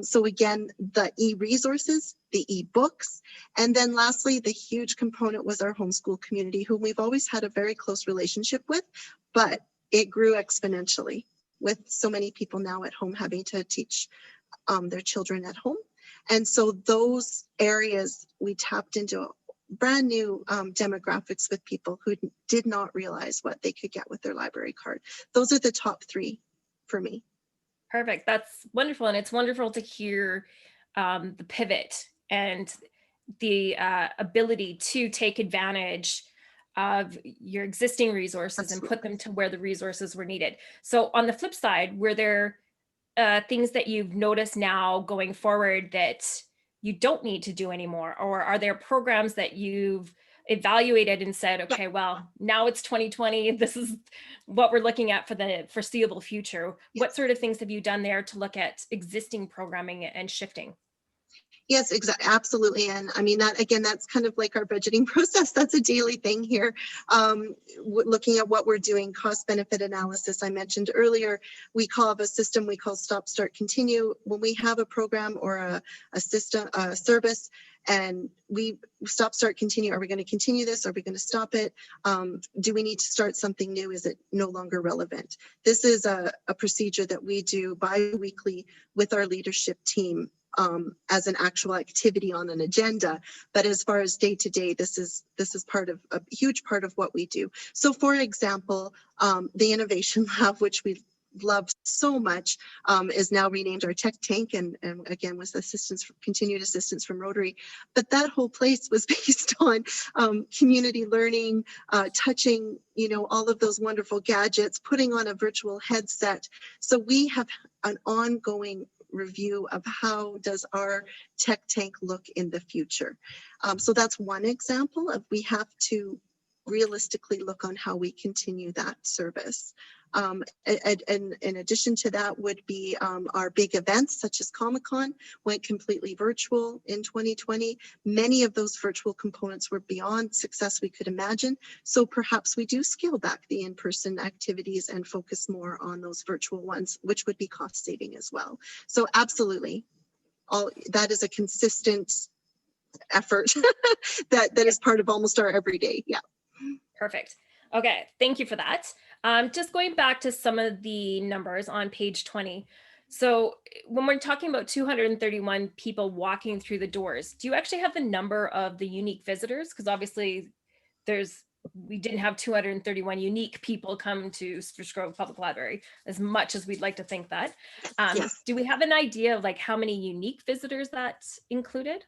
So again, the e-resources, the e-books, and then lastly, the huge component was our homeschool community, whom we've always had a very close relationship with, but it grew exponentially with so many people now at home having to teach their children at home. And so those areas, we tapped into brand new demographics with people who did not realize what they could get with their library card. Those are the top three for me. Perfect. That's wonderful. And it's wonderful to hear the pivot and the ability to take advantage of your existing resources and put them to where the resources were needed. So on the flip side, were there things that you've noticed now going forward that you don't need to do anymore? Or are there programs that you've evaluated and said, okay, well, now it's 2020, this is what we're looking at for the foreseeable future? What sort of things have you done there to look at existing programming and shifting? Yes, exactly. Absolutely. And I mean, that again, that's kind of like our budgeting process. That's a daily thing here. Looking at what we're doing, cost benefit analysis. I mentioned earlier, we have a system we call Stop, Start, Continue. When we have a program or a system, a service, and we stop, start, continue. Are we going to continue this? Are we going to stop it? Do we need to start something new? Is it no longer relevant? This is a procedure that we do bi-weekly with our leadership team. As an actual activity on an agenda, but as far as day to day, this is part of a huge part of what we do. So, for example, the Innovation Lab, which we love so much, is now renamed our Tech Tank, and again with assistance, continued assistance from Rotary. But that whole place was based on community learning, touching, all of those wonderful gadgets, putting on a virtual headset. So we have an ongoing review of how does our Tech Tank look in the future. So that's one example of we have to realistically look on how we continue that service. And in addition to that would be our big events such as Comic-Con went completely virtual in 2020. Many of those virtual components were beyond success we could imagine. So perhaps we do scale back the in-person activities and focus more on those virtual ones, which would be cost saving as well. So absolutely, all that is a consistent effort that is part of almost our everyday. Yeah. Perfect. Okay, thank you for that. Just going back to some of the numbers on page 20. So when we're talking about 231 people walking through the doors, do you actually have the number of the unique visitors? Because obviously we didn't have 231 unique people come to Spruce Grove Public Library as much as we'd like to think that. Yes. Do we have an idea of like how many unique visitors that's included?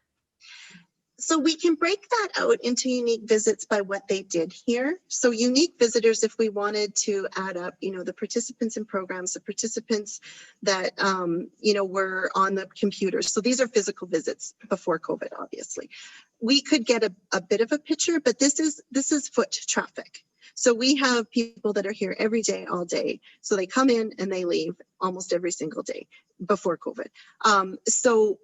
So we can break that out into unique visits by what they did here. So unique visitors, if we wanted to add up, the participants in programs, the participants that, were on the computers. So these are physical visits before COVID, obviously. We could get a bit of a picture, but this is foot traffic. So we have people that are here every day, all day. So they come in and they leave almost every single day before COVID. So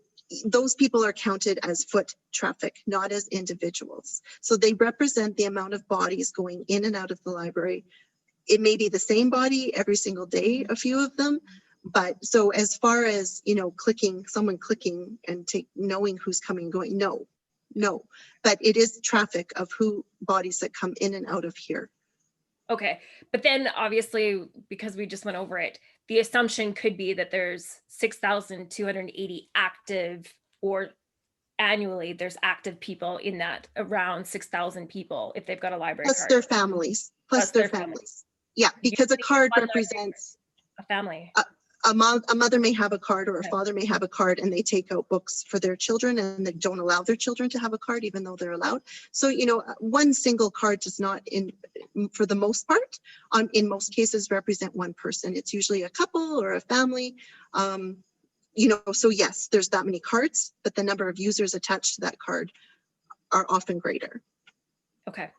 those people are counted as foot traffic, not as individuals. So they represent the amount of bodies going in and out of the library. It may be the same body every single day, a few of them. But so as far as, someone clicking and knowing who's coming and going, no. But it is traffic of bodies that come in and out of here. Okay, but then obviously, because we just went over it, the assumption could be that there's 6,280 active, or annually there's active people in that, around 6,000 people if they've got a library Plus card. their families. Plus their families. Yeah, because a card represents a family. A mother may have a card, or a father may have a card, and they take out books for their children, and they don't allow their children to have a card even though they're allowed. So, one single card does not, for the most part, in most cases, represent one person. It's usually a couple or a family. So yes, there's that many cards, but the number of users attached to that card are often greater. Okay.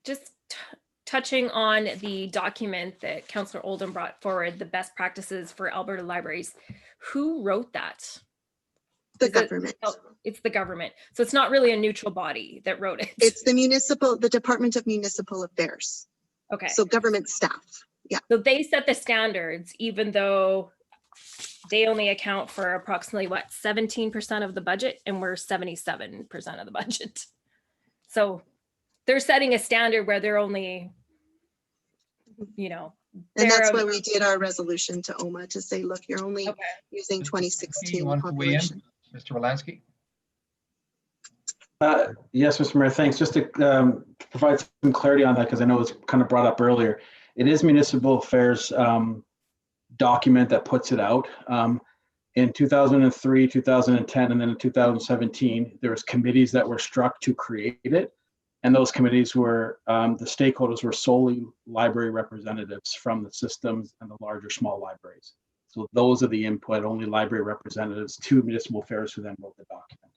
Just touching on the document that Councillor Oldham brought forward, the best practices for Alberta libraries, who wrote that? The government. It's the government. So it's not really a neutral body that wrote it. It's the Department of Municipal Affairs. Okay. So government staff. Yeah. So they set the standards, even though they only account for approximately 17% of the budget, and we're 77% of the budget. So they're setting a standard where they're only, and that's why we did our resolution to OMA to say, look, you're only using 2016 population. Mr. Wolanski? Yes, Mr. Mayor, thanks. Just to provide some clarity on that, because I know it was kind of brought up earlier. It is Municipal Affairs document that puts it out. In 2003, 2010, and then in 2017, there was committees that were struck to create it. And those committees were, the stakeholders were solely library representatives from the systems and the larger small libraries. So those are the input, only library representatives to Municipal Affairs, who then wrote the document.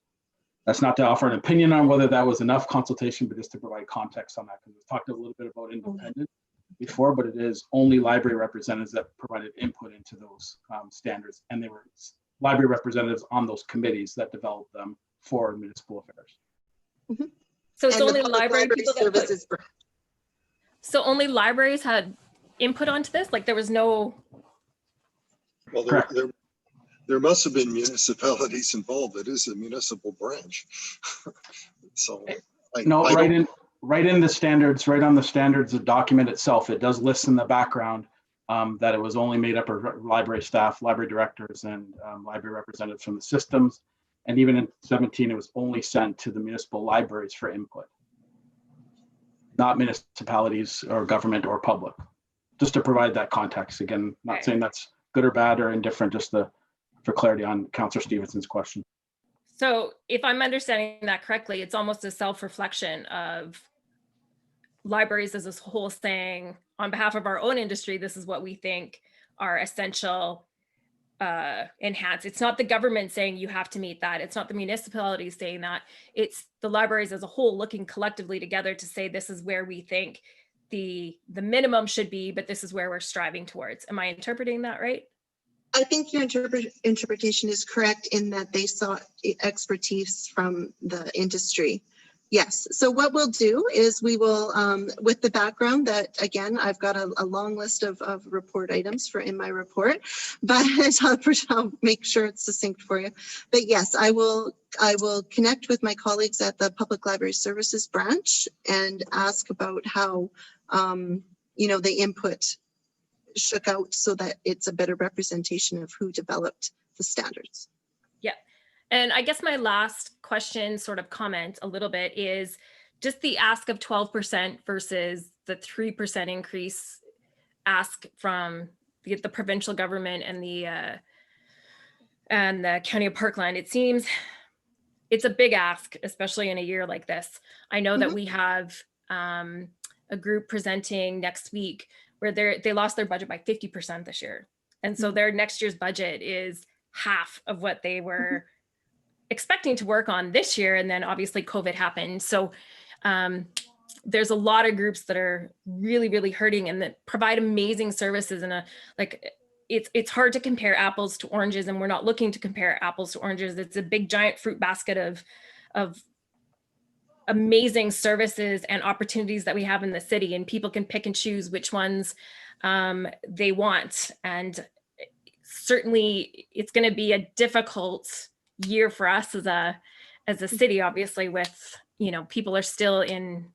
That's not to offer an opinion on whether that was enough consultation, but just to provide context on that, because we've talked a little bit about independent before, but it is only library representatives that provided input into those standards, and they were library representatives on those committees that develop them for municipal affairs. So it's And the only Public library Library people that put, Services branch. so only libraries had input onto this? Like there was no, Well, Correct. there must have been municipalities involved. It is a municipal branch. So. No, I don't- right in the standards, right on the standards, the document itself, it does list in the background that it was only made up of library staff, library directors, and library representatives from the systems. And even in 17, it was only sent to the municipal libraries for input, not municipalities or government or public. Just to provide that context. Again, not Okay. saying that's good or bad or indifferent, just for clarity on Councillor Stevenson's question. so if I'm understanding that correctly, it's almost a self-reflection of libraries as a whole saying, on behalf of our own industry, this is what we think are essential enhance. It's not the government saying you have to meet that. It's not the municipalities saying that. It's the libraries as a whole looking collectively together to say this is where we think the minimum should be, but this is where we're striving towards. Am I interpreting that right? I think your interpretation is correct in that they sought expertise from the industry. Yes. So what we'll do is we will, with the background that, again, I've got a long list of report items in my report, but I'll make sure it's succinct for you. But yes, I will connect with my colleagues at the Public Library Services branch and ask about how, the input shook out so that it's a better representation of who developed the standards. And I guess my last question, sort of comment a little bit, is just the ask of 12% versus the 3% increase ask from the provincial government and the County of Parkland. It seems it's a big ask, especially in a year like this. I know that we have a group presenting next week where they lost their budget by 50% this year. And so their next year's budget is half of what they were expecting to work on this year. And then obviously COVID happened. So there's a lot of groups that are really, really hurting and that provide amazing services. And it's hard to compare apples to oranges, and we're not looking to compare apples to oranges. It's a big giant fruit basket of amazing services and opportunities that we have in the city, and people can pick and choose which ones they want. And certainly it's going to be a difficult year for us as a city, obviously, with, people are still in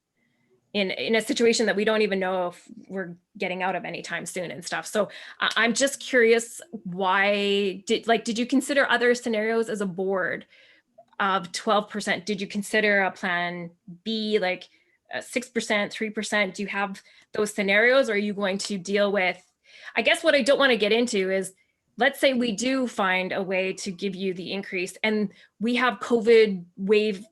a situation that we don't even know if we're getting out of anytime soon and stuff. So I'm just curious, why did you consider other scenarios as a board of 12%? Did you consider a plan B, like 6%, 3%? Do you have those scenarios? Or are you going to deal with, I guess what I don't want to get into is, let's say we do find a way to give you the increase and we have COVID wave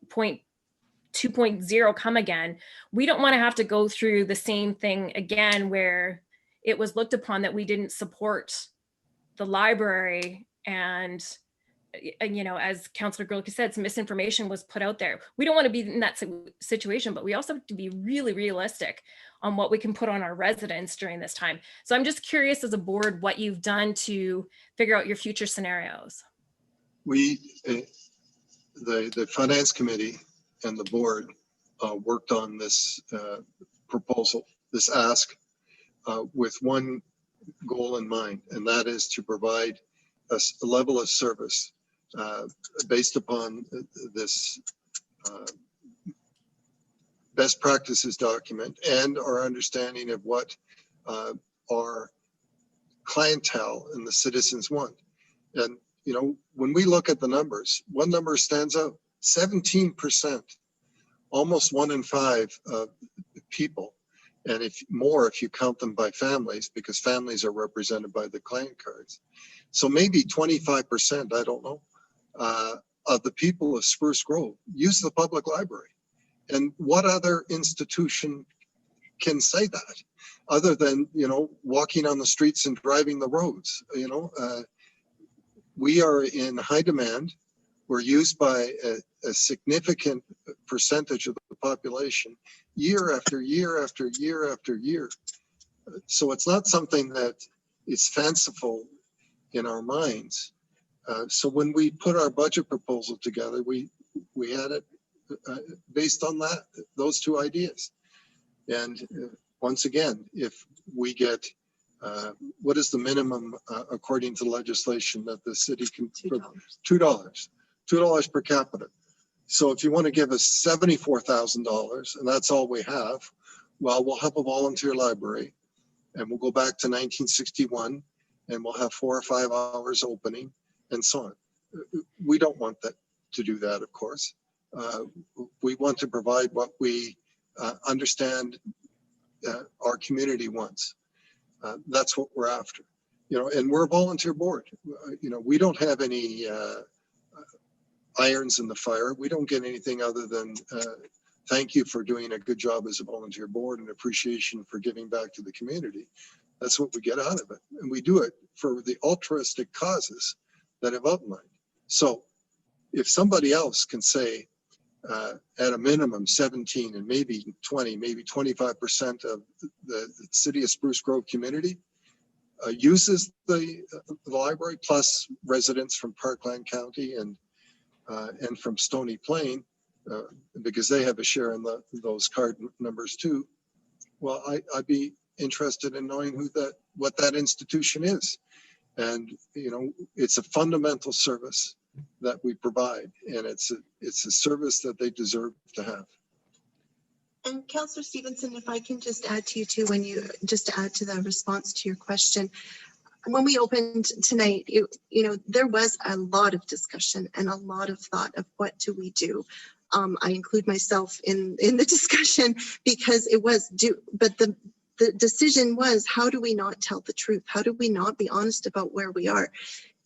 2.0 come again. We don't want to have to go through the same thing again, where it was looked upon that we didn't support the library. And, as Councillor Grlick said, some misinformation was put out there. We don't want to be in that situation, but we also have to be really realistic on what we can put on our residents during this time. So I'm just curious as a board, what you've done to figure out your future scenarios. The finance committee and the board worked on this proposal, this ask, with one goal in mind, and that is to provide a level of service based upon this best practices document and our understanding of what our clientele and the citizens want. And, when we look at the numbers, one number stands out: 17%, almost 1 in 5 people. And if you count them by families, because families are represented by the client cards. So maybe 25%, I don't know, of the people of Spruce Grove use the public library. And what other institution can say that other than, walking on the streets and driving the roads? We are in high demand. We're used by a significant percentage of the population year after year after year after year. So it's not something that is fanciful in our minds. So when we put our budget proposal together, we had it based on those two ideas. And once again, if we get, what is the minimum according to legislation that the city can? $2. $2 per capita. So if you want to give us $74,000 and that's all we have, well, we'll have a volunteer library and we'll go back to 1961 and we'll have 4 or 5 hours opening and so on. We don't want that to do that, of course. We want to provide what we understand our community wants. That's what we're after, you know, and we're a volunteer board. You know, we don't have any irons in the fire. We don't get anything other than thank you for doing a good job as a volunteer board and appreciation for giving back to the community. That's what we get out of it. And we do it for the altruistic causes that I've outlined. So if somebody else can say at a minimum 17 and maybe 20, maybe 25% of the city of Spruce Grove community uses the library, plus residents from Parkland County and from Stony Plain, because they have a share in those card numbers too. Well, I'd be interested in knowing what that institution is. And, you know, it's a fundamental service that we provide, and it's a service that they deserve to have. And Councillor Stevenson, if I can just add to you too, just to add to the response to your question, when we opened tonight, you know, there was a lot of discussion and a lot of thought of what do we do. I include myself in the discussion because it was but the decision was, how do we not tell the truth? How do we not be honest about where we are?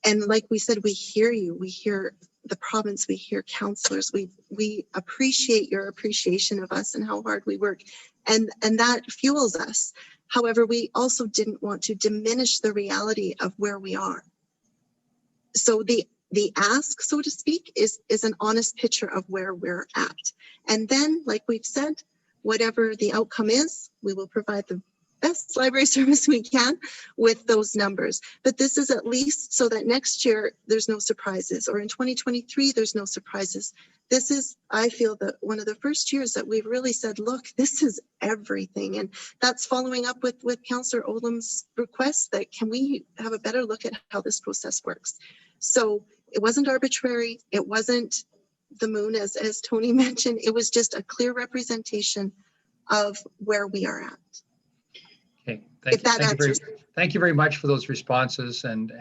And like we said, we hear you, we hear the province, we hear councillors, we appreciate your appreciation of us and how hard we work. And that fuels us. However, we also didn't want to diminish the reality of where we are. So the ask, so to speak, is an honest picture of where we're at. And then, like we've said, whatever the outcome is, we will provide the best library service we can with those numbers. But this is at least so that next year there's no surprises, or in 2023 there's no surprises. This is, I feel, that one of the first years that we've really said, look, this is everything. And that's following up with Councillor Oldham's request that can we have a better look at how this process works. So it wasn't arbitrary. It wasn't the moon, as Tony mentioned. It was just a clear representation of where we are at. Okay, thank you very much for those responses, and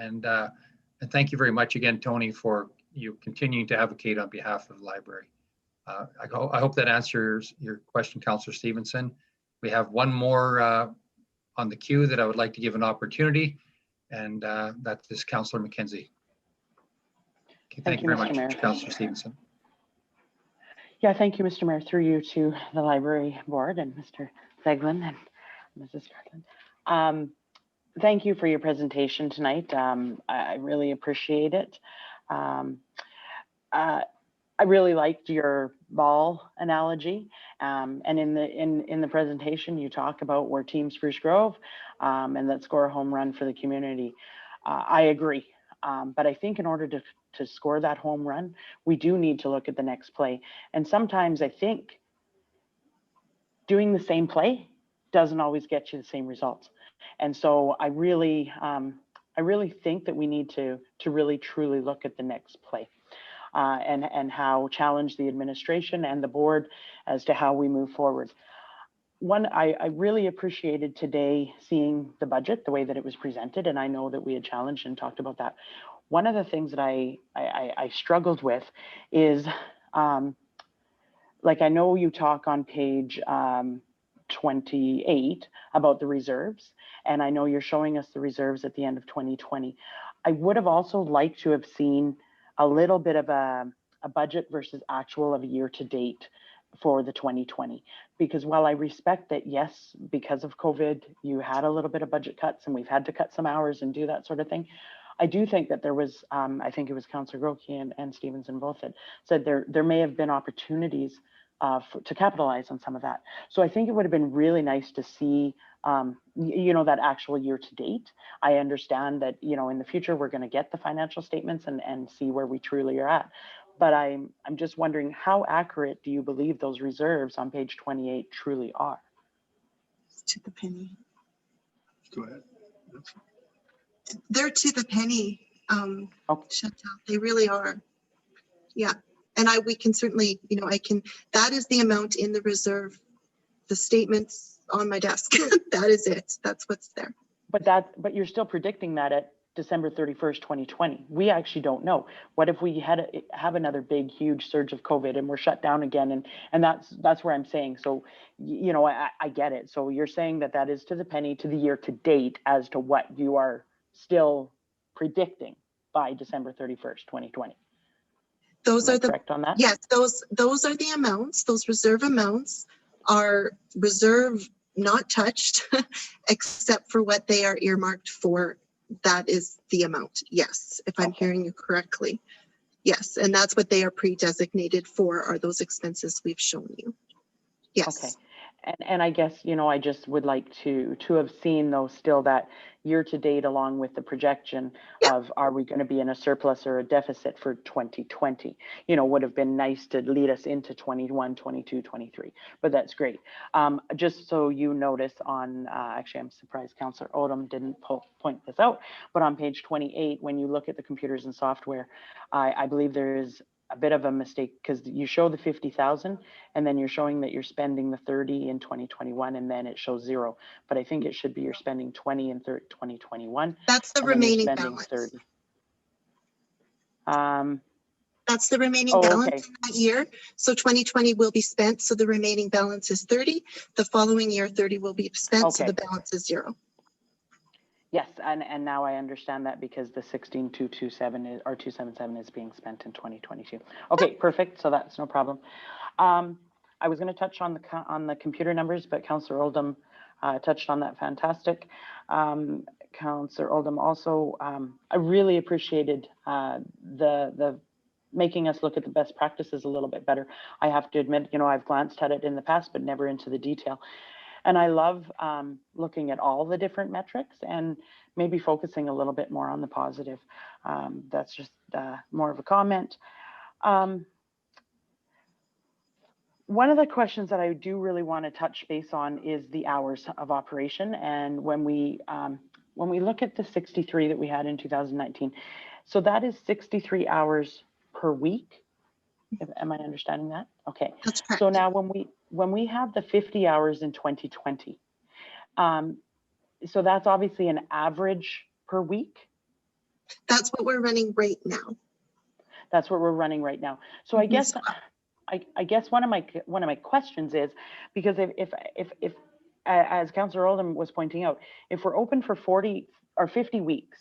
thank you very much again, Tony, for you continuing to advocate on behalf of the library. I hope that answers your question, Councillor Stevenson. We have one more on the queue that I would like to give an opportunity, and that is Councillor McKenzie. Okay, thank you very much, Councillor Stevenson. Yeah, thank you, Mr. Mayor, through you to the library board and Mr. Zeglin and Mrs. Garland. Thank you for your presentation tonight. I really appreciate it. I really liked your ball analogy, and in the presentation you talk about we're Team Spruce Grove, and let's score a home run for the community. I agree, but I think in order to score that home run, we do need to look at the next play. And sometimes I think doing the same play doesn't always get you the same results. And so I really think that we need to really truly look at the next play, and how challenge the administration and the board as to how we move forward. I really appreciated today seeing the budget, the way that it was presented, and I know that we had challenged and talked about that. One of the things that I struggled with is, like, I know you talk on page 28 about the reserves, and I know you're showing us the reserves at the end of 2020. I would have also liked to have seen a little bit of a budget versus actual of a year to date for the 2020, because while I respect that, yes, because of COVID, you had a little bit of budget cuts and we've had to cut some hours and do that sort of thing. I do think that there was, I think it was Councillor Grokey and Stevenson both had said there may have been opportunities to capitalize on some of that. So I think it would have been really nice to see, you know, that actual year to date. I understand that, you know, in the future, we're going to get the financial statements and see where we truly are at. But I'm just wondering, how accurate do you believe those reserves on page 28 truly are? To the penny. Go ahead. They're to the penny, Okay. Chantal. They really are. Yeah. And we can certainly, you know, that is the amount in the reserve, the statements on my desk. That is it. That's what's there. But you're still predicting that at December 31st, 2020. We actually don't know. What if we have another big, huge surge of COVID and we're shut down again? And that's where I'm saying. So, you know, I get it. So you're saying that is to the penny, to the year to date, as to what you are still predicting by December 31st, 2020. Those are the correct on that? Yes, those are the amounts. Those reserve amounts are reserve, not touched, except for what they are earmarked for. That is the amount. Yes, if I'm hearing you correctly. Yes, and that's what they are pre-designated for, are those expenses we've shown you. Yes. Okay. And I guess, you know, I just would like to have seen those still that year to date, along with the projection of, are we going to be in a surplus or a deficit for 2020? You know, would have been nice to lead us into 21, 22, 23, but that's great. Just so you notice on, actually, I'm surprised Councillor Odom didn't point this out, but on page 28, when you look at the computers and software, I believe there is a bit of a mistake, because you show the 50,000 and then you're showing that you're spending the 30 in 2021 and then it shows 0. But I think it should be you're spending 20 in 2021. That's the remaining balance. 30. That's the remaining balance in that year. So 2020 will be spent. So the remaining balance is 30. The following year, 30 will be spent. So the balance is 0. Yes, and now I understand that, because the 16,227 is, or 277 is being spent in 2022. Okay, perfect. So that's no problem. I was going to touch on the computer numbers, but Councillor Oldham touched on that. Fantastic. Councillor Oldham also, I really appreciated the making us look at the best practices a little bit better. I have to admit, you know, I've glanced at it in the past, but never into the detail. And I love looking at all the different metrics and maybe focusing a little bit more on the positive. That's just more of a comment. One of the questions that I do really want to touch base on is the hours of operation. And when we look at the 63 that we had in 2019, so that is 63 hours per week. Am I understanding that? Okay. That's correct. So now when we have the 50 hours in 2020, so that's obviously an average per week. That's what we're running right now. That's what we're running right now. So I guess I guess one of my questions is, because if as Councillor Oldham was pointing out, if we're open for 40 or 50 weeks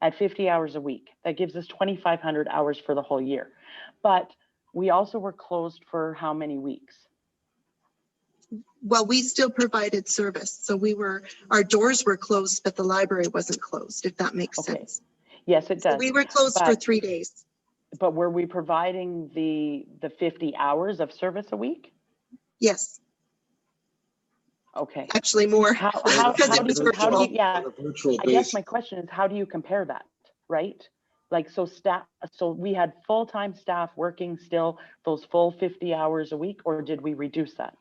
at 50 hours a week, that gives us 2,500 hours for the whole year. But we also were closed for how many weeks? Well, we still provided service. So our doors were closed, but the library wasn't closed, if that makes sense. Yes, it does. So we were closed for 3 days. But were we providing the 50 hours of service a week? Yes. Okay. Actually more. How do you, yeah, I guess my base. question is, how do you compare that, right? Like, so we had full-time staff working still those full 50 hours a week, or did we reduce that?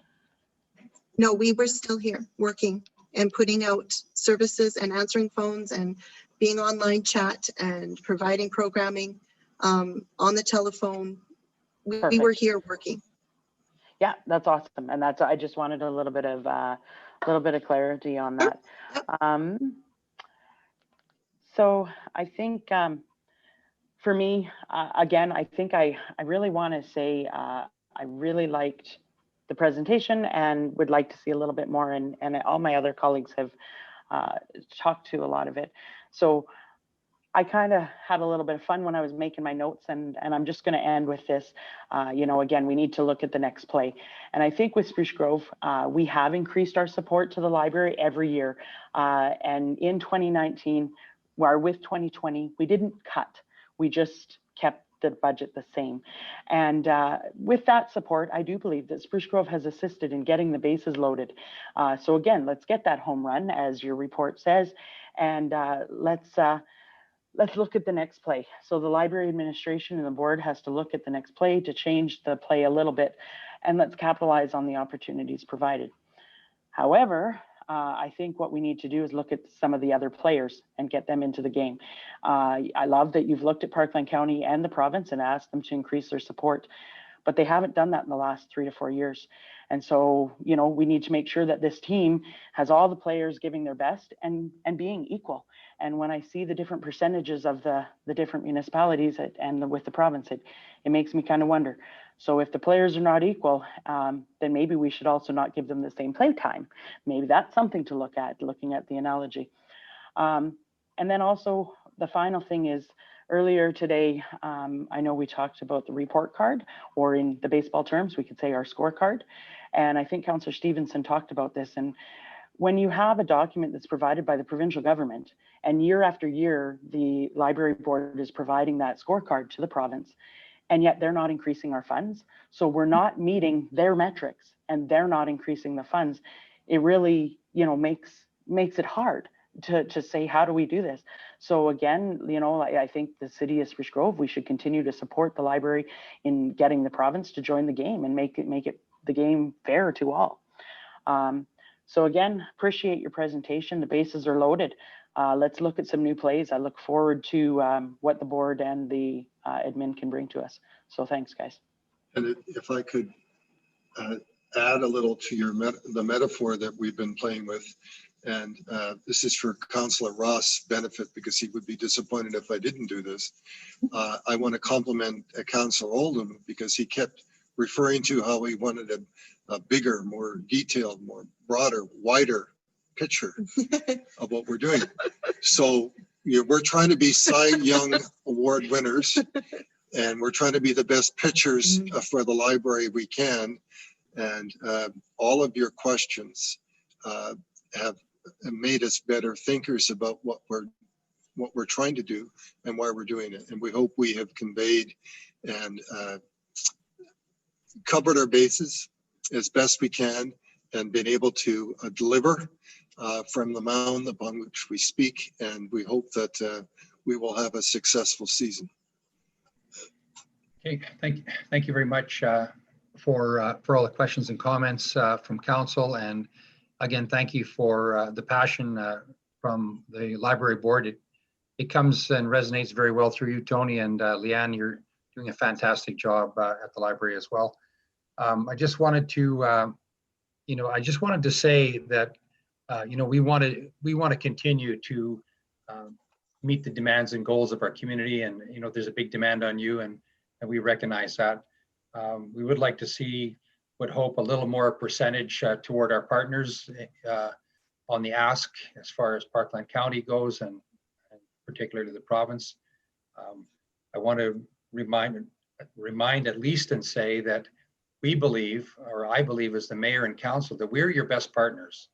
No, we were still here working and putting out services and answering phones and being online chat and providing programming on the telephone. We were here working. Yeah, that's awesome. And I just wanted a little bit of clarity on that. Yep. So I think for me, again, I think I really want to say I really liked the presentation and would like to see a little bit more, and all my other colleagues have talked to a lot of it. So I kind of had a little bit of fun when I was making my notes, and I'm just going to end with this. You know, again, we need to look at the next play. And I think with Spruce Grove, we have increased our support to the library every year. And in 2019, or with 2020, we didn't cut. We just kept the budget the same. And with that support, I do believe that Spruce Grove has assisted in getting the bases loaded. So again, let's get that home run, as your report says, and let's look at the next play. So the library administration and the board has to look at the next play to change the play a little bit, and let's capitalize on the opportunities provided. However, I think what we need to do is look at some of the other players and get them into the game. I love that you've looked at Parkland County and the province and asked them to increase their support, but they haven't done that in the last 3 to 4 years. And so, you know, we need to make sure that this team has all the players giving their best and being equal. And when I see the different percentages of the different municipalities and with the province, it makes me kind of wonder. So if the players are not equal, then maybe we should also not give them the same play time. Maybe that's something to look at, looking at the analogy. And then also the final thing is, earlier today, I know we talked about the report card, or in the baseball terms, we could say our scorecard. And I think Councillor Stevenson talked about this. And when you have a document that's provided by the provincial government, and year after year, the library board is providing that scorecard to the province, and yet they're not increasing our funds. So we're not meeting their metrics and they're not increasing the funds. It really, you know, makes it hard to say, how do we do this? So again, you know, I think the city of Spruce Grove, we should continue to support the library in getting the province to join the game and make it the game fair to all. So again, appreciate your presentation. The bases are loaded. Let's look at some new plays. I look forward to what the board and the admin can bring to us. So thanks, guys. And if I could add a little to the metaphor that we've been playing with, and this is for Councillor Ross' benefit, because he would be disappointed if I didn't do this. I want to compliment Councillor Oldham, because he kept referring to how he wanted a bigger, more detailed, more broader, wider picture of what we're doing. So we're trying to be Cy Young Award winners, and we're trying to be the best pitchers for the library we can. And all of your questions have made us better thinkers about what we're trying to do and why we're doing it. And we hope we have conveyed and covered our bases as best we can and been able to deliver from the mound upon which we speak. And we hope that we will have a successful season. Okay, thank you very much for all the questions and comments from council. And again, thank you for the passion from the library board. It comes and resonates very well through you, Tony, and Leanne. You're doing a fantastic job at the library as well. I just wanted to, say that, we want to continue to meet the demands and goals of our community, and there's a big demand on you, and we recognize that. We would like to see, would hope, a little more percentage toward our partners on the ask as far as Parkland County goes, and particularly the province. I want to remind at least and say that we believe, or I believe as the mayor and council, that we're your best partners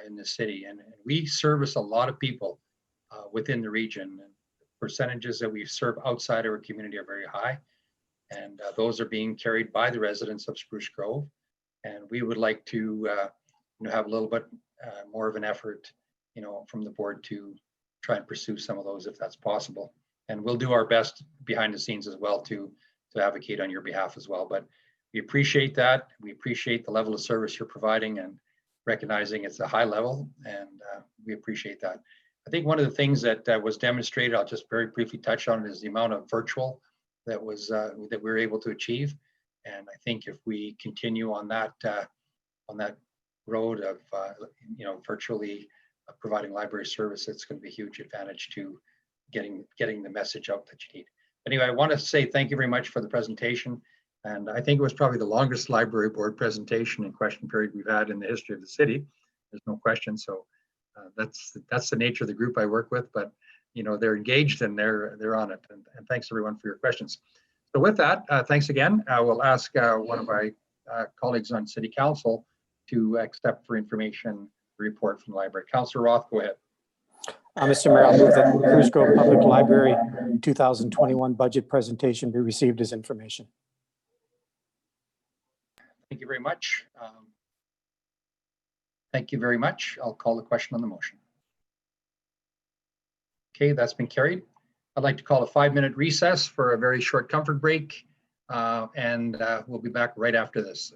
in the city, and we service a lot of people within the region. And percentages that we serve outside our community are very high, and those are being carried by the residents of Spruce Grove. And we would like to have a little bit more of an effort, from the board to try and pursue some of those if that's possible. And we'll do our best behind the scenes as well to advocate on your behalf as well. But we appreciate that. We appreciate the level of service you're providing and recognizing it's a high level, and we appreciate that. I think one of the things that was demonstrated, I'll just very briefly touch on, is the amount of virtual that we were able to achieve. And I think if we continue on that road of virtually providing library service, it's going to be a huge advantage to getting the message out that you need. Anyway, I want to say thank you very much for the presentation. And I think it was probably the longest library board presentation and question period we've had in the history of the city. There's no question. So that's the nature of the group I work with, but they're engaged and they're on it. And thanks everyone for your questions. So with that, thanks again. I will ask one of my colleagues on City Council to accept for information the report from the library. Councillor Roth, go ahead. Mr. Mayor, I'll move that the Spruce Grove Public Library 2021 budget presentation be received as information. Thank you very much. Thank you very much. I'll call the question on the motion. Okay, that's been carried. I'd like to call a 5-minute recess for a very short comfort break, and we'll be back right after this.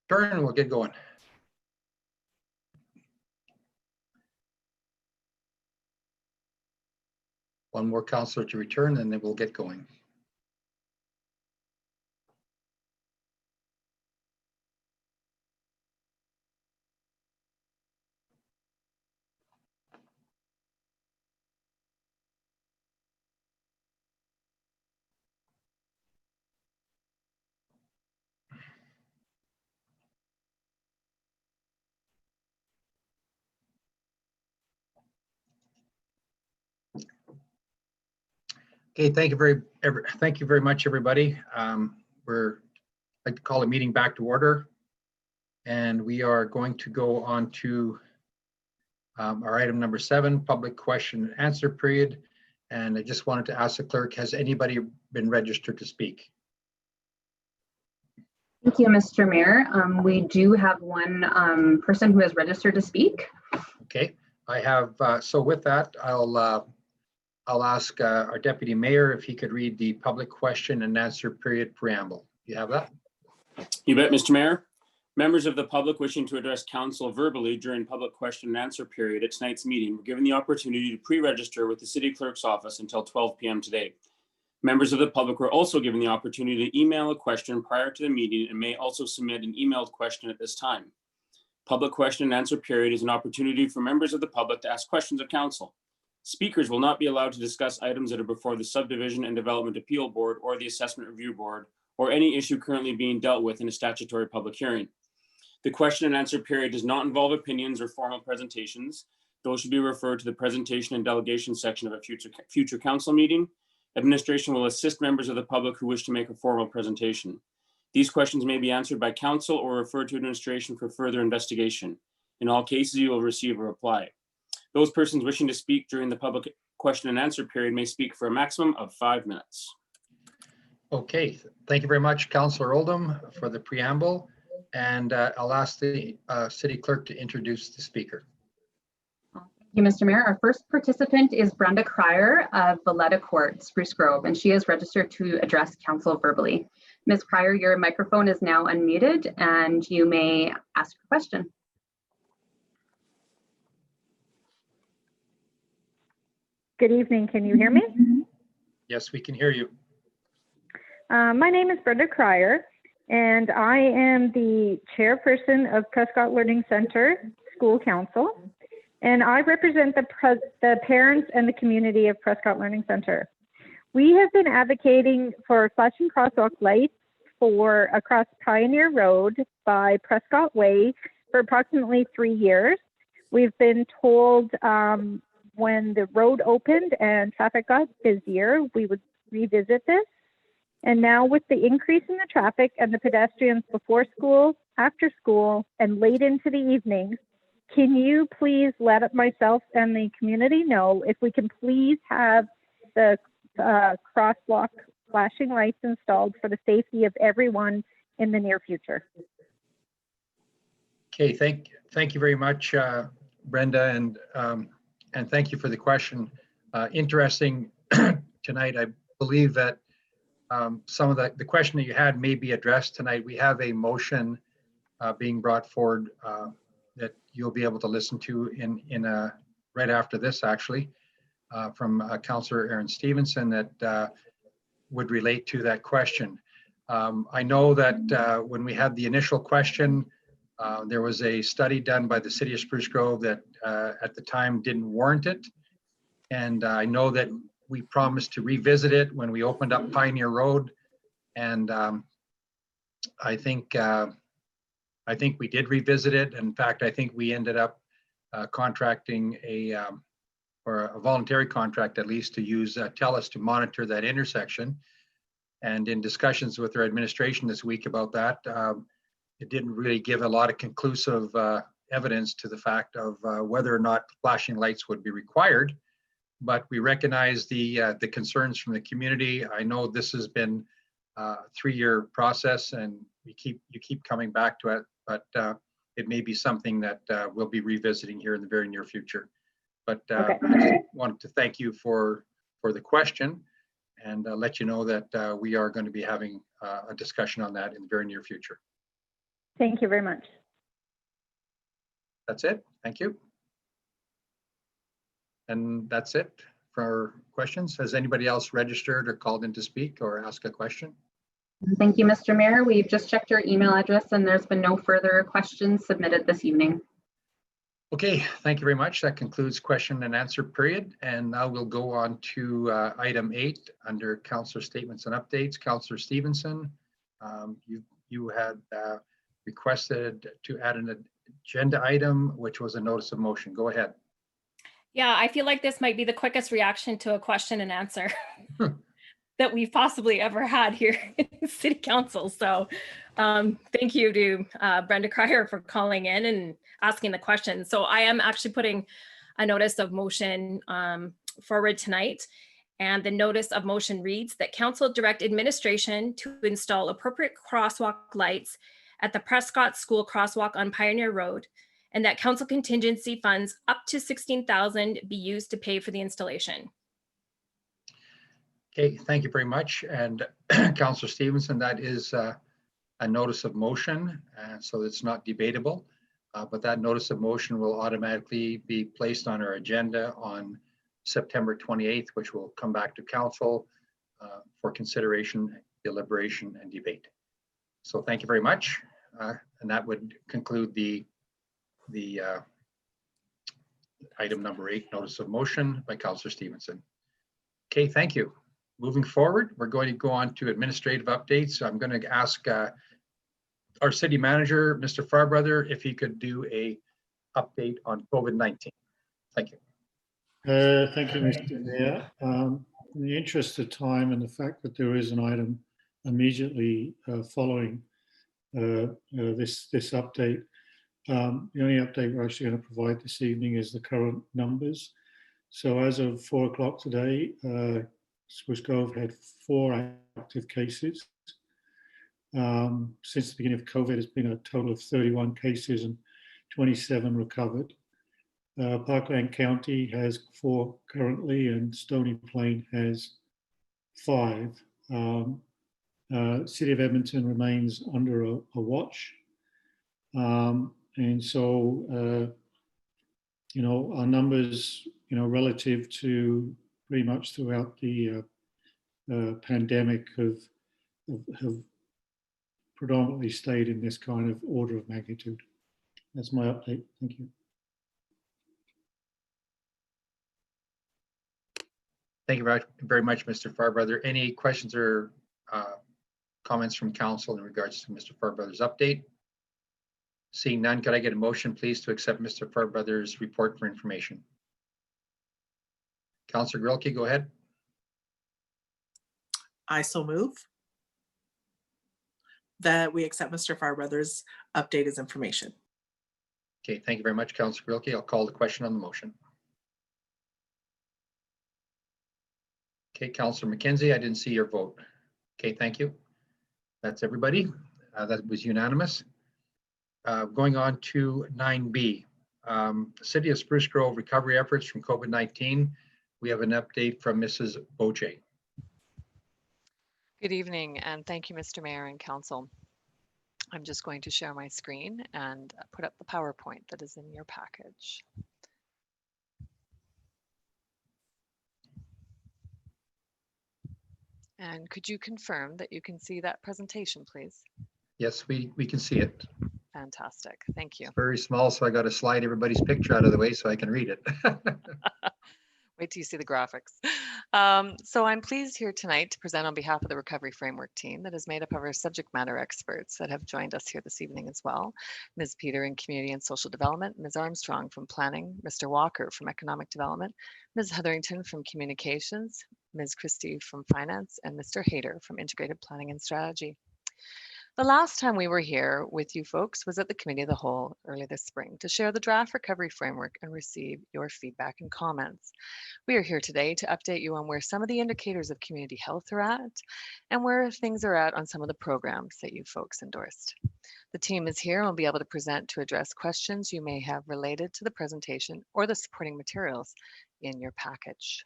turn and we'll get going. One more counselor to return and then we'll get going. Okay, thank you very much, everybody. We're like to call the meeting back to order, and we are going to go on to our item number 7, public question and answer period. And I just wanted to ask the clerk, has anybody been registered to speak? Thank you, Mr. Mayor. We do have one person who has registered to speak. Okay, I have. So with that, I'll ask our deputy mayor if he could read the public question and answer period preamble. You have that? You bet, Mr. Mayor. Members of the public wishing to address council verbally during public question and answer period at tonight's meeting were given the opportunity to pre-register with the city clerk's office until 12 p.m. today. Members of the public were also given the opportunity to email a question prior to the meeting and may also submit an emailed question at this time. Public question and answer period is an opportunity for members of the public to ask questions of council. Speakers will not be allowed to discuss items that are before the Subdivision and Development Appeal Board or the Assessment Review Board, or any issue currently being dealt with in a statutory public hearing. The question and answer period does not involve opinions or formal presentations. Those should be referred to the presentation and delegation section of a future council meeting. Administration will assist members of the public who wish to make a formal presentation. These questions may be answered by council or referred to administration for further investigation. In all cases, you will receive a reply. Those persons wishing to speak during the public question and answer period may speak for a maximum of 5 minutes. Okay, thank you very much, Councillor Oldham, for the preamble. And I'll ask the city clerk to introduce the speaker. Thank you, Mr. Mayor. Our first participant is Brenda Cryer of Valletta Court, Spruce Grove, and she is registered to address council verbally. Ms. Cryer, your microphone is now unmuted and you may ask your question. Good evening. Can you hear me? Yes, we can hear you. My name is Brenda Cryer, and I am the chairperson of Prescott Learning Center School Council, and I represent the parents and the community of Prescott Learning Center. We have been advocating for flashing crosswalk lights across Pioneer Road by Prescott Way for approximately 3 years. We've been told when the road opened and traffic got busier, we would revisit this. And now with the increase in the traffic and the pedestrians before school, after school, and late into the evenings, can you please let myself and the community know if we can please have the crosswalk flashing lights installed for the safety of everyone in the near future? Okay, thank you very much, Brenda, and thank you for the question. Interesting tonight. I believe that some of the question that you had may be addressed tonight. We have a motion being brought forward that you'll be able to listen to in right after this, actually, from Councillor Aaron Stevenson that would relate to that question. I know that when we had the initial question, there was a study done by the City of Spruce Grove that at the time didn't warrant it. And I know that we promised to revisit it when we opened up Pioneer Road. And I think we did revisit it. In fact, I think we ended up contracting or a voluntary contract at least to use TELUS to monitor that intersection. And in discussions with our administration this week about that, it didn't really give a lot of conclusive evidence to the fact of whether or not flashing lights would be required. But we recognize the concerns from the community. I know this has been a 3-year process, and you keep coming back to it. But it may be something that we'll be revisiting here in the very near future. But Okay. I just wanted to thank you for the question and let you know that we are going to be having a discussion on that in the very near future. Thank you very much. That's it. Thank you. And that's it for questions. Has anybody else registered or called in to speak or ask a question? Thank you, Mr. Mayor. We've just checked your email address and there's been no further questions submitted this evening. Okay, thank you very much. That concludes question and answer period. And now we'll go on to item 8 under Councillor Statements and Updates. Councillor Stevenson, you had requested to add an agenda item, which was a notice of motion. Go ahead. Yeah, I feel like this might be the quickest reaction to a question and answer that we've possibly ever had here in City Council. So thank you to Brenda Cryer for calling in and asking the question. So I am actually putting a notice of motion forward tonight. And the notice of motion reads that Council direct administration to install appropriate crosswalk lights at the Prescott School crosswalk on Pioneer Road, and that council contingency funds up to $16,000 be used to pay for the installation. Okay, thank you very much. And Councillor Stevenson, that is a notice of motion, so it's not debatable. But that notice of motion will automatically be placed on our agenda on September 28th, which will come back to council for consideration, deliberation, and debate. So thank you very much. And that would conclude the item number 8, notice of motion by Councillor Stevenson. Okay, thank you. Moving forward, we're going to go on to administrative updates. I'm going to ask our city manager, Mr. Farbrother, if he could do a update on COVID-19. Thank you. Thank you, Mr. Mayor. In the interest of time and the fact that there is an item immediately following this update, the only update we're actually going to provide this evening is the current numbers. So as of 4 o'clock today, Spruce Grove had 4 active cases. Since the beginning of COVID, it's been a total of 31 cases and 27 recovered. Parkland County has 4 currently, and Stony Plain has 5. City of Edmonton remains under a watch. And so, you know, our numbers, you know, relative to pretty much throughout the pandemic have predominantly stayed in this kind of order of magnitude. That's my update. Thank you. Thank you very much, Mr. Farbrother. Any questions or comments from council in regards to Mr. Farbrother's update? Seeing none, could I get a motion, please, to accept Mr. Farbrother's report for information? Councillor Grilke, go ahead. I so move that we accept Mr. Farbrother's update as information. Okay, thank you very much, Councillor Grilke. I'll call the question on the motion. Okay, Councillor McKenzie, I didn't see your vote. Okay, thank you. That's everybody. That was unanimous. Going on to 9B, City of Spruce Grove recovery efforts from COVID-19. We have an update from Mrs. Boche. Good evening, and thank you, Mr. Mayor and Council. I'm just going to share my screen and put up the PowerPoint that is in your package. And could you confirm that you can see that presentation, please? Yes, we can see it. Fantastic, thank you. It's very small, so I got to slide everybody's picture out of the way so I can read it. Wait till you see the graphics. So I'm pleased here tonight to present on behalf of the Recovery Framework team that is made up of our subject matter experts that have joined us here this evening as well. Ms. Peter in Community and Social Development, Ms. Armstrong from Planning, Mr. Walker from Economic Development, Ms. Hetherington from Communications, Ms. Christie from Finance, and Mr. Hayter from Integrated Planning and Strategy. The last time we were here with you folks was at the Committee of the Whole early this spring to share the draft recovery framework and receive your feedback and comments. We are here today to update you on where some of the indicators of community health are at and where things are at on some of the programs that you folks endorsed. The team is here and will be able to present to address questions you may have related to the presentation or the supporting materials in your package.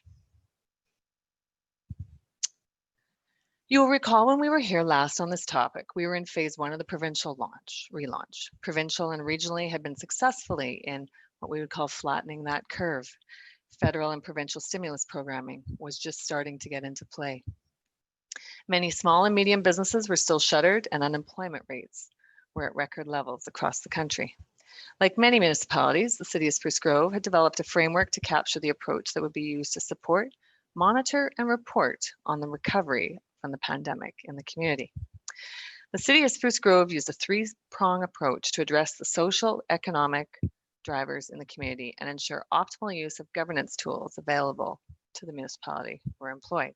You will recall when we were here last on this topic, we were in phase 1 of the provincial relaunch. Provincial and regionally had been successfully in what we would call flattening that curve. Federal and provincial stimulus programming was just starting to get into play. Many small and medium businesses were still shuttered and unemployment rates were at record levels across the country. Like many municipalities, the City of Spruce Grove had developed a framework to capture the approach that would be used to support, monitor, and report on the recovery from the pandemic in the community. The City of Spruce Grove used a 3-prong approach to address the social, economic drivers in the community and ensure optimal use of governance tools available to the municipality were employed.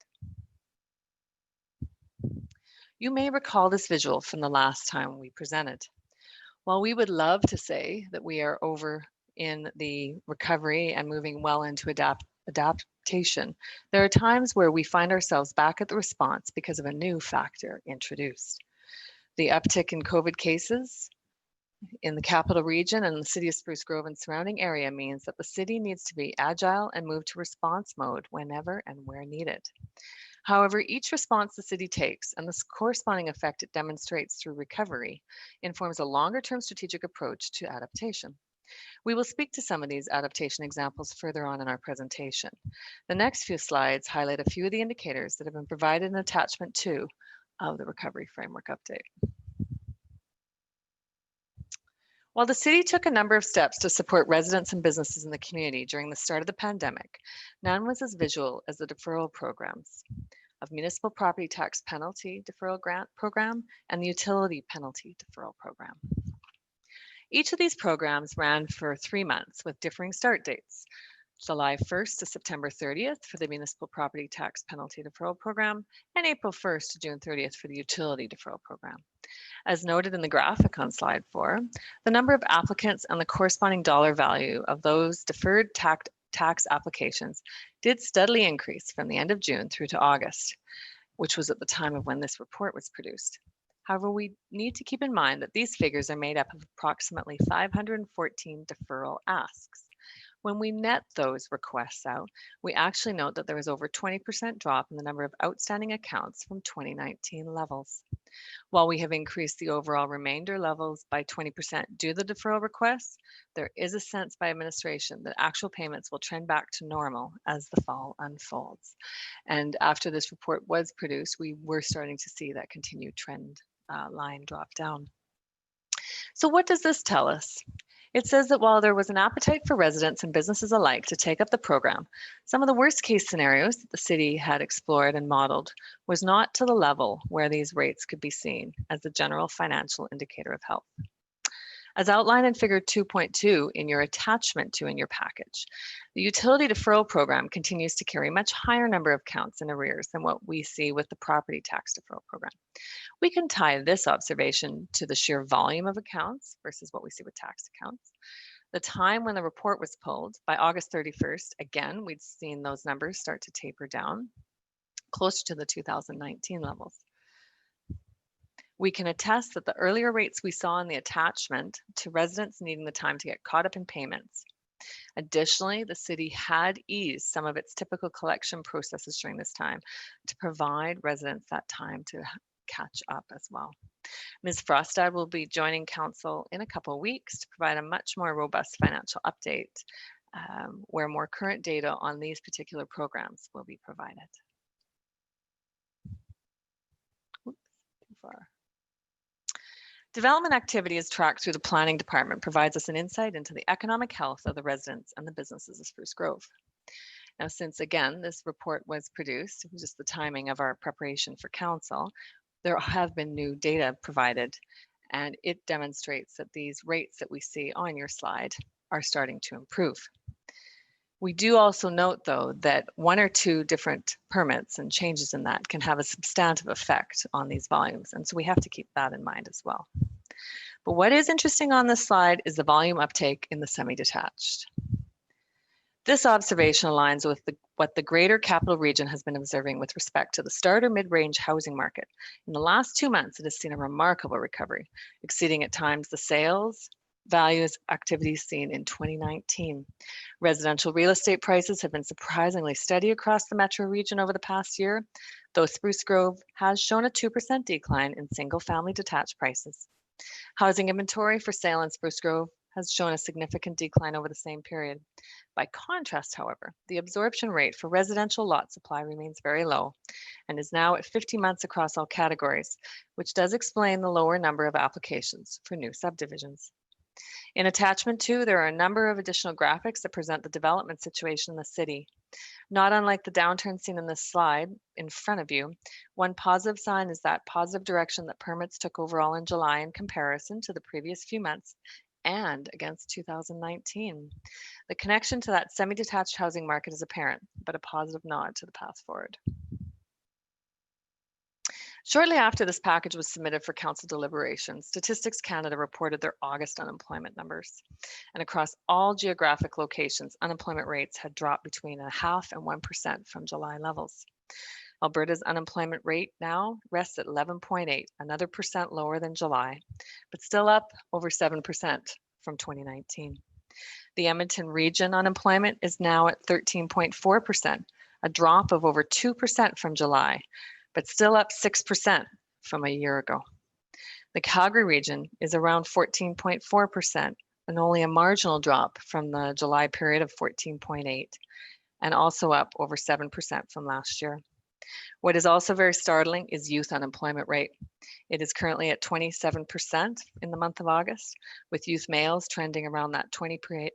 You may recall this visual from the last time we presented. While we would love to say that we are over in the recovery and moving well into adaptation, there are times where we find ourselves back at the response because of a new factor introduced. The uptick in COVID cases in the capital region and the City of Spruce Grove and surrounding area means that the city needs to be agile and move to response mode whenever and where needed. However, each response the city takes and the corresponding effect it demonstrates through recovery informs a longer-term strategic approach to adaptation. We will speak to some of these adaptation examples further on in our presentation. The next few slides highlight a few of the indicators that have been provided in attachment 2 of the Recovery Framework Update. While the city took a number of steps to support residents and businesses in the community during the start of the pandemic, none was as visual as the deferral programs of Municipal Property Tax Penalty Deferral Grant Program and the Utility Penalty Deferral Program. Each of these programs ran for 3 months with differing start dates. July 1st to September 30th for the Municipal Property Tax Penalty Deferral Program and April 1st to June 30th for the Utility Deferral Program. As noted in the graphic on slide 4, the number of applicants and the corresponding dollar value of those deferred tax applications did steadily increase from the end of June through to August, which was at the time of when this report was produced. However, we need to keep in mind that these figures are made up of approximately 514 deferral asks. When we net those requests out, we actually note that there was over 20% drop in the number of outstanding accounts from 2019 levels. While we have increased the overall remainder levels by 20% due to the deferral requests, there is a sense by administration that actual payments will trend back to normal as the fall unfolds. And after this report was produced, we were starting to see that continued trend line drop down. So what does this tell us? It says that while there was an appetite for residents and businesses alike to take up the program, some of the worst case scenarios that the city had explored and modeled was not to the level where these rates could be seen as the general financial indicator of health. As outlined in figure 2.2 in your attachment 2 in your package, the utility deferral program continues to carry a much higher number of counts in arrears than what we see with the property tax deferral program. We can tie this observation to the sheer volume of accounts versus what we see with tax accounts. The time when the report was pulled, by August 31st, again, we'd seen those numbers start to taper down closer to the 2019 levels. We can attest that the earlier rates we saw in the attachment to residents needing the time to get caught up in payments. Additionally, the city had eased some of its typical collection processes during this time to provide residents that time to catch up as well. Ms. Frostad will be joining council in a couple of weeks to provide a much more robust financial update where more current data on these particular programs will be provided. Oops, too far. Development activity is tracked through the planning department, provides us an insight into the economic health of the residents and the businesses of Spruce Grove. Now, since again, this report was produced, it was just the timing of our preparation for council, there have been new data provided, and it demonstrates that these rates that we see on your slide are starting to improve. We do also note, though, that 1 or 2 different permits and changes in that can have a substantive effect on these volumes. And so we have to keep that in mind as well. But what is interesting on this slide is the volume uptake in the semi-detached. This observation aligns with what the greater capital region has been observing with respect to the starter mid-range housing market. In the last 2 months, it has seen a remarkable recovery, exceeding at times the sales values activities seen in 2019. Residential real estate prices have been surprisingly steady across the metro region over the past year, though Spruce Grove has shown a 2% decline in single-family detached prices. Housing inventory for sale in Spruce Grove has shown a significant decline over the same period. By contrast, however, the absorption rate for residential lot supply remains very low and is now at 50 months across all categories, which does explain the lower number of applications for new subdivisions. In attachment 2, there are a number of additional graphics that present the development situation in the city. Not unlike the downturn seen in this slide in front of you, one positive sign is that positive direction that permits took overall in July in comparison to the previous few months and against 2019. The connection to that semi-detached housing market is apparent, but a positive nod to the path forward. Shortly after this package was submitted for council deliberation, Statistics Canada reported their August unemployment numbers. And across all geographic locations, unemployment rates had dropped between 0.5% and 1% from July levels. Alberta's unemployment rate now rests at 11.8, another percent lower than July, but still up over 7% from 2019. The Edmonton region unemployment is now at 13.4%, a drop of over 2% from July, but still up 6% from a year ago. The Calgary region is around 14.4%, and only a marginal drop from the July period of 14.8, and also up over 7% from last year. What is also very startling is youth unemployment rate. It is currently at 27% in the month of August, with youth males trending around that 28%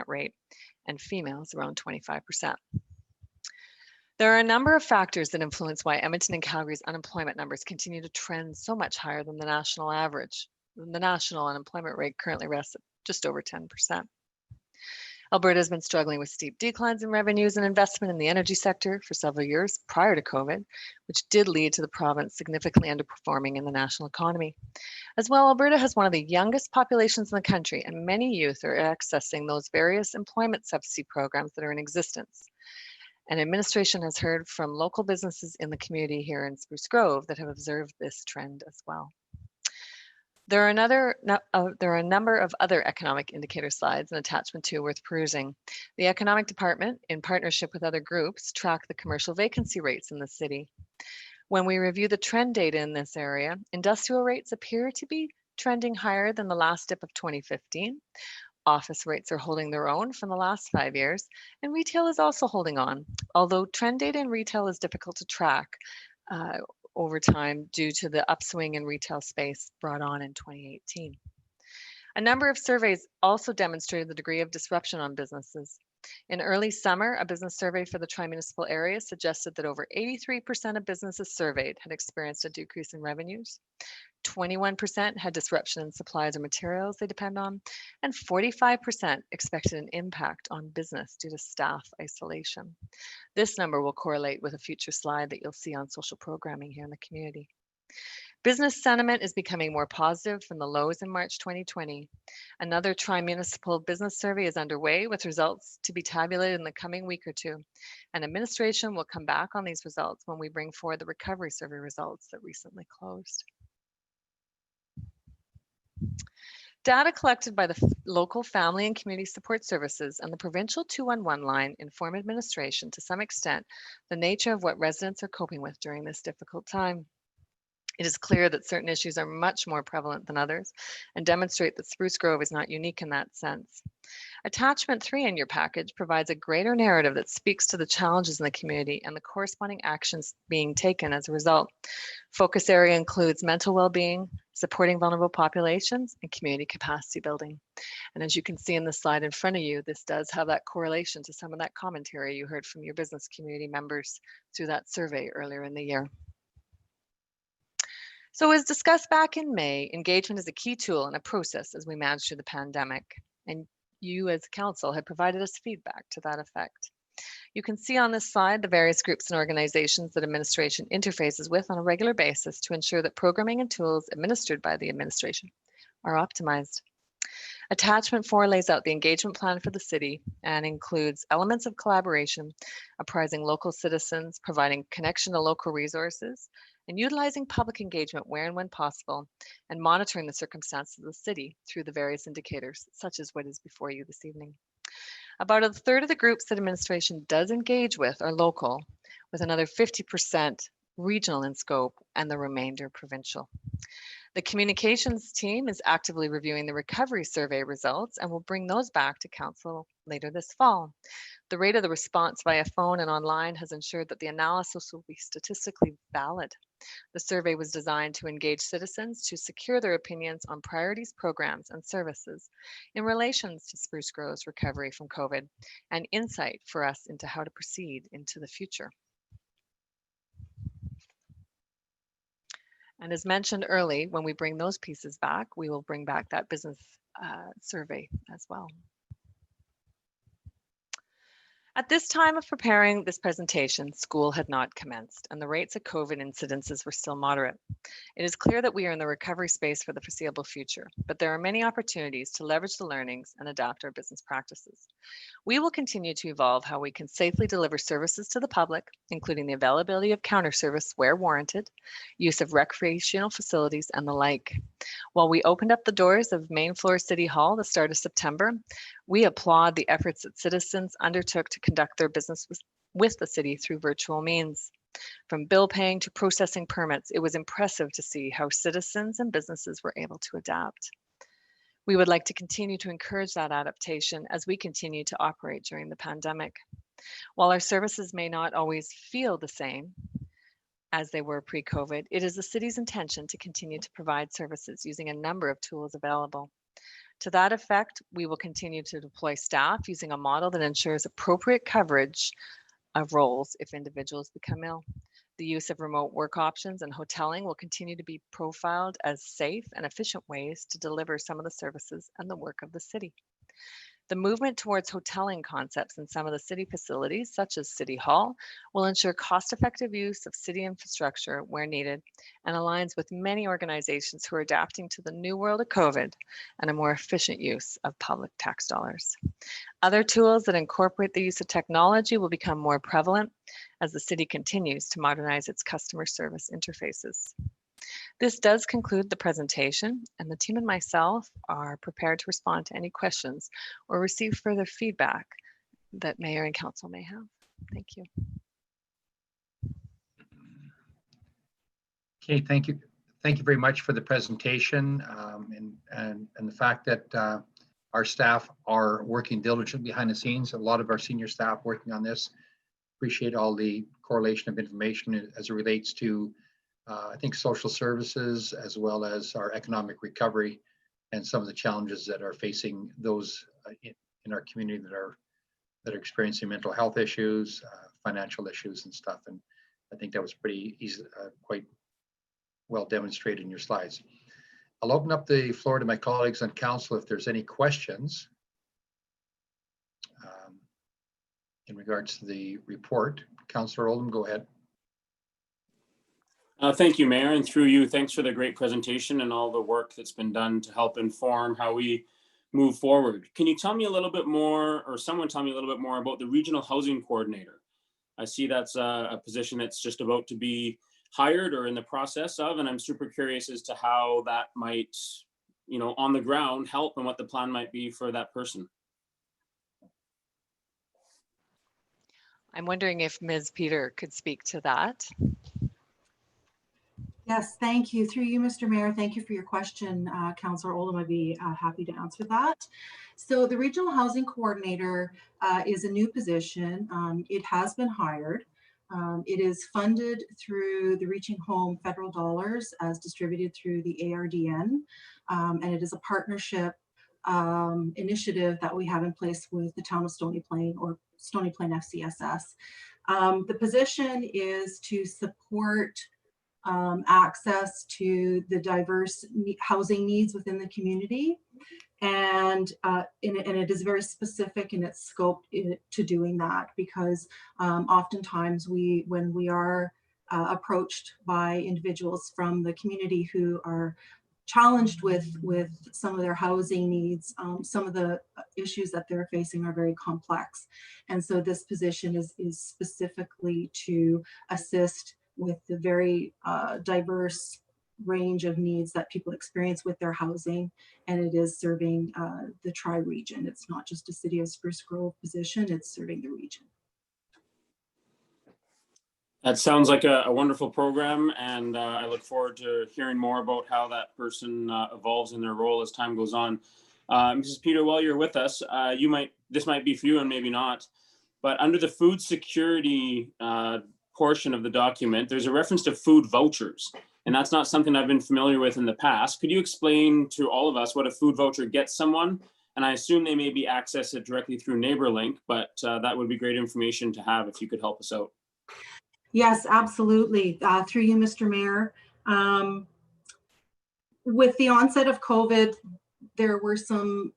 rate and females around 25%. There are a number of factors that influence why Edmonton and Calgary's unemployment numbers continue to trend so much higher than the national average. The national unemployment rate currently rests at just over 10%. Alberta has been struggling with steep declines in revenues and investment in the energy sector for several years prior to COVID, which did lead to the province significantly underperforming in the national economy. As well, Alberta has one of the youngest populations in the country, and many youth are accessing those various employment subsidy programs that are in existence. And administration has heard from local businesses in the community here in Spruce Grove that have observed this trend as well. There are a number of other economic indicator slides in attachment 2 worth perusing. The economic department, in partnership with other groups, track the commercial vacancy rates in the city. When we review the trend data in this area, industrial rates appear to be trending higher than the last dip of 2015. Office rates are holding their own from the last 5 years, and retail is also holding on, although trend data in retail is difficult to track over time due to the upswing in retail space brought on in 2018. A number of surveys also demonstrated the degree of disruption on businesses. In early summer, a business survey for the tri-municipal area suggested that over 83% of businesses surveyed had experienced a decrease in revenues. 21% had disruption in supplies or materials they depend on, and 45% expected an impact on business due to staff isolation. This number will correlate with a future slide that you'll see on social programming here in the community. Business sentiment is becoming more positive from the lows in March 2020. Another tri-municipal business survey is underway with results to be tabulated in the coming week or two. And administration will come back on these results when we bring forward the recovery survey results that recently closed. Data collected by the local family and community support services and the provincial 211 line inform administration to some extent the nature of what residents are coping with during this difficult time. It is clear that certain issues are much more prevalent than others and demonstrate that Spruce Grove is not unique in that sense. Attachment 3 in your package provides a greater narrative that speaks to the challenges in the community and the corresponding actions being taken as a result. Focus area includes mental well-being, supporting vulnerable populations, and community capacity building. And as you can see in the slide in front of you, this does have that correlation to some of that commentary you heard from your business community members through that survey earlier in the year. So as discussed back in May, engagement is a key tool and a process as we manage through the pandemic. And you as council have provided us feedback to that effect. You can see on this slide the various groups and organizations that administration interfaces with on a regular basis to ensure that programming and tools administered by the administration are optimized. Attachment 4 lays out the engagement plan for the city and includes elements of collaboration, apprising local citizens, providing connection to local resources, and utilizing public engagement where and when possible, and monitoring the circumstances of the city through the various indicators, such as what is before you this evening. About a third of the groups that administration does engage with are local, with another 50% regional in scope and the remainder provincial. The communications team is actively reviewing the recovery survey results and will bring those back to council later this fall. The rate of the response via phone and online has ensured that the analysis will be statistically valid. The survey was designed to engage citizens to secure their opinions on priorities, programs, and services in relation to Spruce Grove's recovery from COVID, and insight for us into how to proceed into the future. And as mentioned early, when we bring those pieces back, we will bring back that business survey as well. At this time of preparing this presentation, school had not commenced and the rates of COVID incidences were still moderate. It is clear that we are in the recovery space for the foreseeable future, but there are many opportunities to leverage the learnings and adapt our business practices. We will continue to evolve how we can safely deliver services to the public, including the availability of counter service where warranted, use of recreational facilities, and the like. While we opened up the doors of main floor City Hall the start of September, we applaud the efforts that citizens undertook to conduct their business with the city through virtual means. From bill paying to processing permits, it was impressive to see how citizens and businesses were able to adapt. We would like to continue to encourage that adaptation as we continue to operate during the pandemic. While our services may not always feel the same as they were pre-COVID, it is the city's intention to continue to provide services using a number of tools available. To that effect, we will continue to deploy staff using a model that ensures appropriate coverage of roles if individuals become ill. The use of remote work options and hoteling will continue to be profiled as safe and efficient ways to deliver some of the services and the work of the city. The movement towards hoteling concepts in some of the city facilities, such as City Hall, will ensure cost-effective use of city infrastructure where needed and aligns with many organizations who are adapting to the new world of COVID and a more efficient use of public tax dollars. Other tools that incorporate the use of technology will become more prevalent as the city continues to modernize its customer service interfaces. This does conclude the presentation, and the team and myself are prepared to respond to any questions or receive further feedback that Mayor and Council may have. Thank you. Okay, thank you. Thank you very much for the presentation and the fact that our staff are working diligently behind the scenes. A lot of our senior staff working on this. Appreciate all the correlation of information as it relates to I think social services as well as our economic recovery and some of the challenges that are facing those in our community that are experiencing mental health issues, financial issues and stuff. And I think that was pretty easy, quite well demonstrated in your slides. I'll open up the floor to my colleagues on council if there's any questions in regards to the report. Councillor Oldham, go ahead. Thank you, Mayor, and through you, thanks for the great presentation and all the work that's been done to help inform how we move forward. Can you tell me a little bit more, or someone tell me a little bit more about the Regional Housing Coordinator? I see that's a position that's just about to be hired or in the process of, and I'm super curious as to how that might, you know, on the ground help and what the plan might be for that person. I'm wondering if Ms. Peter could speak to that. Yes, thank you. Through you, Mr. Mayor, thank you for your question, Councillor Oldham. I'd be happy to answer that. So the Regional Housing Coordinator is a new position. It has been hired. It is funded through the Reaching Home federal dollars as distributed through the ARDN, and it is a partnership initiative that we have in place with the town of Stony Plain, or Stony Plain FCSS. The position is to support access to the diverse housing needs within the community, and it is very specific in its scope to doing that, because oftentimes when we are approached by individuals from the community who are challenged with some of their housing needs, some of the issues that they're facing are very complex, and so this position is specifically to assist the very diverse range of needs that people experience with their housing, and it is serving the tri-region. It's not just a City of Spruce Grove position, it's serving the region. That sounds like a wonderful program, and I look forward to hearing more about how that person evolves in their role as time goes on. Mrs. Peter, while you're with us, this might be for you and maybe not, but under the food security portion of the document, there's a reference to food vouchers, and that's not something I've been familiar with in the past. Could you explain to all of us what a food voucher gets someone? And I assume they may be accessed directly through NeighborLink, but that would be great information to have if you could help us out. Yes, absolutely. Through you, Mr. Mayor. With the onset of COVID, there were some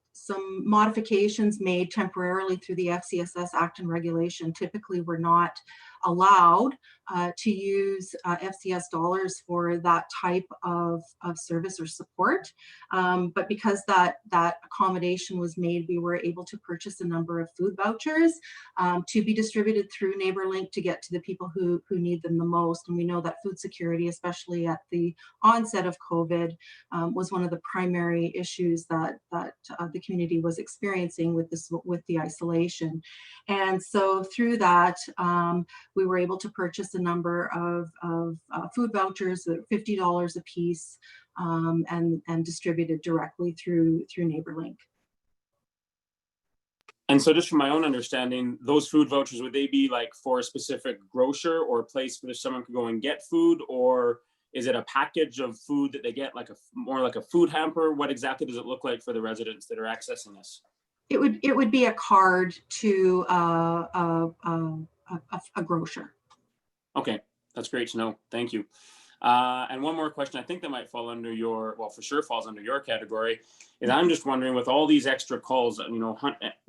modifications made temporarily through the FCSS Act and Regulation. Typically, we're not allowed to use FCS dollars for that type of service or support. But because that accommodation was made, we were able to purchase a number of food vouchers to be distributed through NeighborLink to get to the people who need them the most. And we know that food security, especially at the onset of COVID, was one of the primary issues that the community was experiencing with the isolation. And so through that, we were able to purchase a number of food vouchers at $50 a piece and distributed directly through NeighborLink. And so just from my own understanding, those food vouchers, would they be like for a specific grocer or a place where someone could go and get food, or is it a package of food that they get, like more like a food hamper? What exactly does it look like for the residents that are accessing this? It would be a card to a grocer. Okay, that's great to know. Thank you. And one more question, I think that might fall under your, well, for sure falls under your category, is I'm just wondering, with all these extra calls,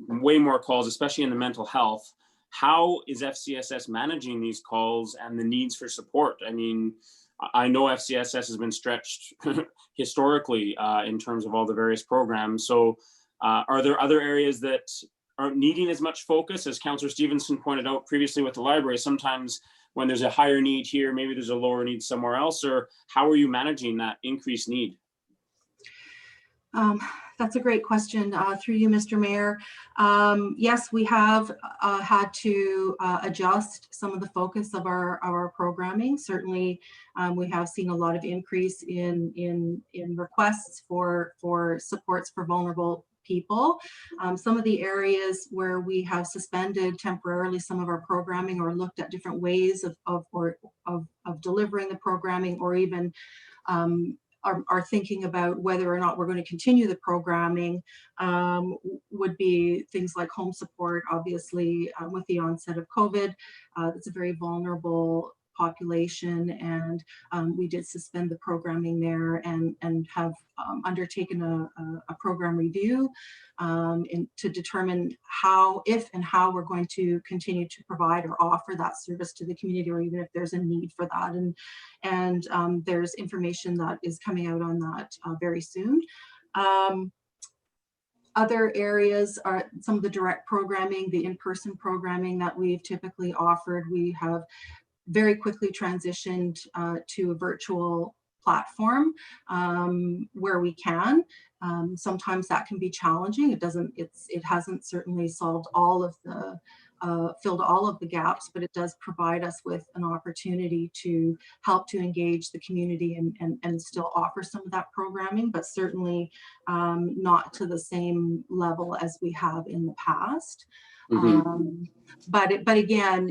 way more calls, especially in the mental health, how is FCSS managing these calls and the needs for support? I mean, I know FCSS has been stretched historically in terms of all the various programs. So are there other areas that aren't needing as much focus? As Councillor Stevenson pointed out previously with the library, sometimes when there's a higher need here, maybe there's a lower need somewhere else, or how are you managing that increased need? That's a great question. Through you, Mr. Mayor. Yes, we have had to adjust some of the focus of our programming. Certainly, we have seen a lot of increase in requests for supports for vulnerable people. Some of the areas where we have suspended temporarily some of our programming or looked at different ways of delivering the programming, or even are thinking about whether or not we're going to continue the programming, would be things like home support. Obviously, with the onset of COVID, it's a very vulnerable population, and we did suspend the programming there and have undertaken a program review to determine if and how we're going to continue to provide or offer that service to the community, or even if there's a need for that. And there's information that is coming out on that very soon. Other areas are some of the direct programming, the in-person programming that we've typically offered. We have very quickly transitioned to a virtual platform where we can. Sometimes that can be challenging. It hasn't certainly solved all of the filled all of the gaps, but it does provide us with an opportunity to help to engage the community and still offer some of that programming, but certainly not to the same level as we have in the past. Mm-hmm. But again,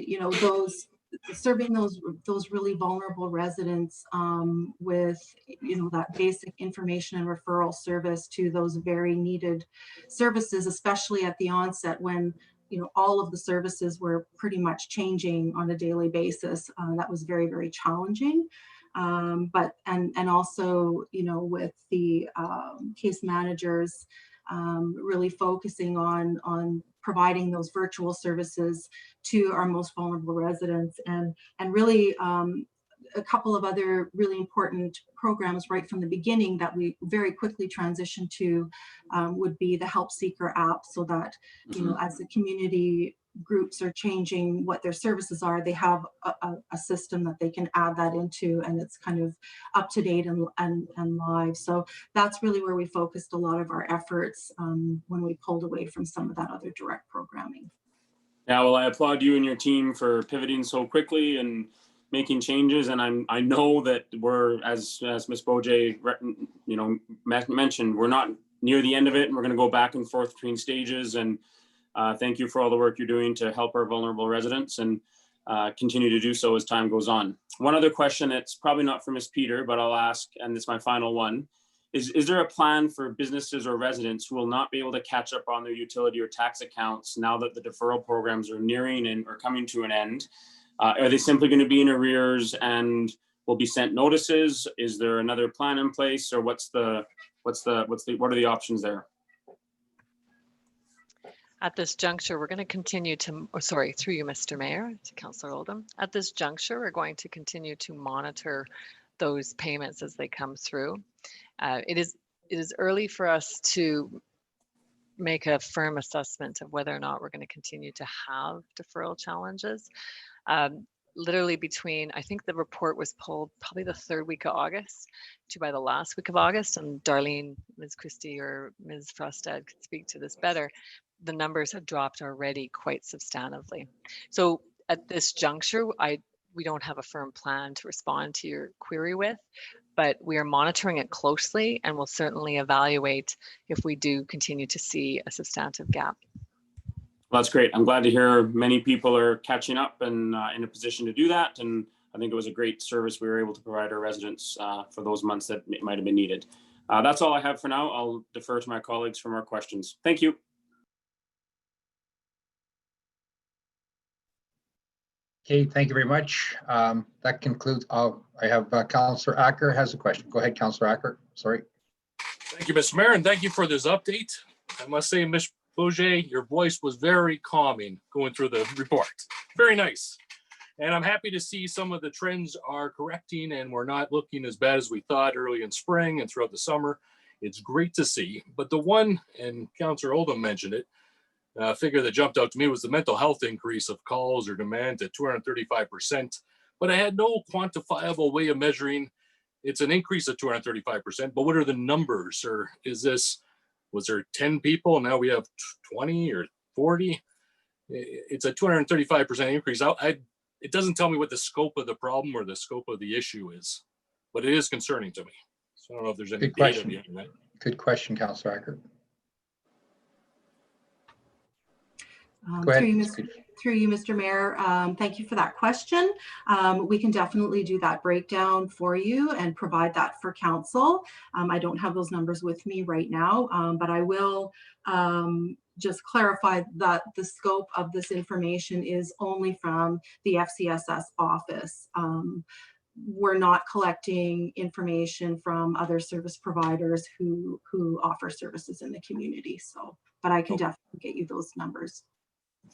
serving those really vulnerable residents with that basic information and referral service to those very needed services, especially at the onset when all of the services were pretty much changing on a daily basis. That was very, very challenging. But also with the case managers really focusing on providing those virtual services to our most vulnerable residents, and really a couple of other really important programs right from the beginning that we very quickly transitioned to would be the Help Seeker app, so that as the community groups are changing what their services are, they have a system that they can add that into, and it's kind of up to date and live. So that's really where we focused a lot of our efforts when we pulled away from some of that other direct programming. Yeah, well, I applaud you and your team for pivoting so quickly and making changes. And I know that we're, as Ms. Boje, mentioned, we're not near the end of it, and we're going to go back and forth between stages. And thank you for all the work you're doing to help our vulnerable residents, and continue to do so as time goes on. One other question, it's probably not for Ms. Peter, but I'll ask, and it's my final one. Is there a plan for businesses or residents who will not be able to catch up on their utility or tax accounts now that the deferral programs are nearing and are coming to an end? Are they simply going to be in arrears and will be sent notices? Is there another plan in place, or what are the options there? At this juncture, we're going to continue to, through you, Mr. Mayor, to Councillor Oldham. At this juncture, we're going to continue to monitor those payments as they come through. It is early for us to make a firm assessment of whether or not we're going to continue to have deferral challenges. Literally between, I think the report was pulled probably the third week of August to by the last week of August, and Darlene, Ms. Christie or Ms. Frostad could speak to this better. The numbers have dropped already quite substantively. So at this juncture, we don't have a firm plan to respond to your query with, but we are monitoring it closely and will certainly evaluate if we do continue to see a substantive gap. Well, that's great. I'm glad to hear many people are catching up and in a position to do that. And I think it was a great service we were able to provide our residents for those months that it might have been needed. That's all I have for now. I'll defer to my colleagues for more questions. Thank you. Okay, thank you very much. That concludes. I have Councillor Acker has a question. Go ahead, Councillor Acker. Sorry. Thank you, Mr. Mayor, and thank you for this update. I must say, Ms. Boje, your voice was very calming going through the report. Very nice. And I'm happy to see some of the trends are correcting and we're not looking as bad as we thought early in spring and throughout the summer. It's great to see. But the one, and Councillor Oldham mentioned it, figure that jumped out to me was the mental health increase of calls or demand at 235%, but I had no quantifiable way of measuring. It's an increase of 235%, but what are the numbers? Or was there 10 people and now we have 20 or 40? It's a 235% increase. It doesn't tell me what the scope of the problem or the scope of the issue is, but it is concerning to me. So I don't know if there's any data behind that. Good question, Councillor Acker. Through you, Mr. Mayor, thank you for that question. We can definitely do that breakdown for you and provide that for council. I don't have those numbers with me right now, but I will just clarify that the scope of this information is only from the FCSS office. We're not collecting information from other service providers who offer services in the community. So, but I can definitely get you those numbers.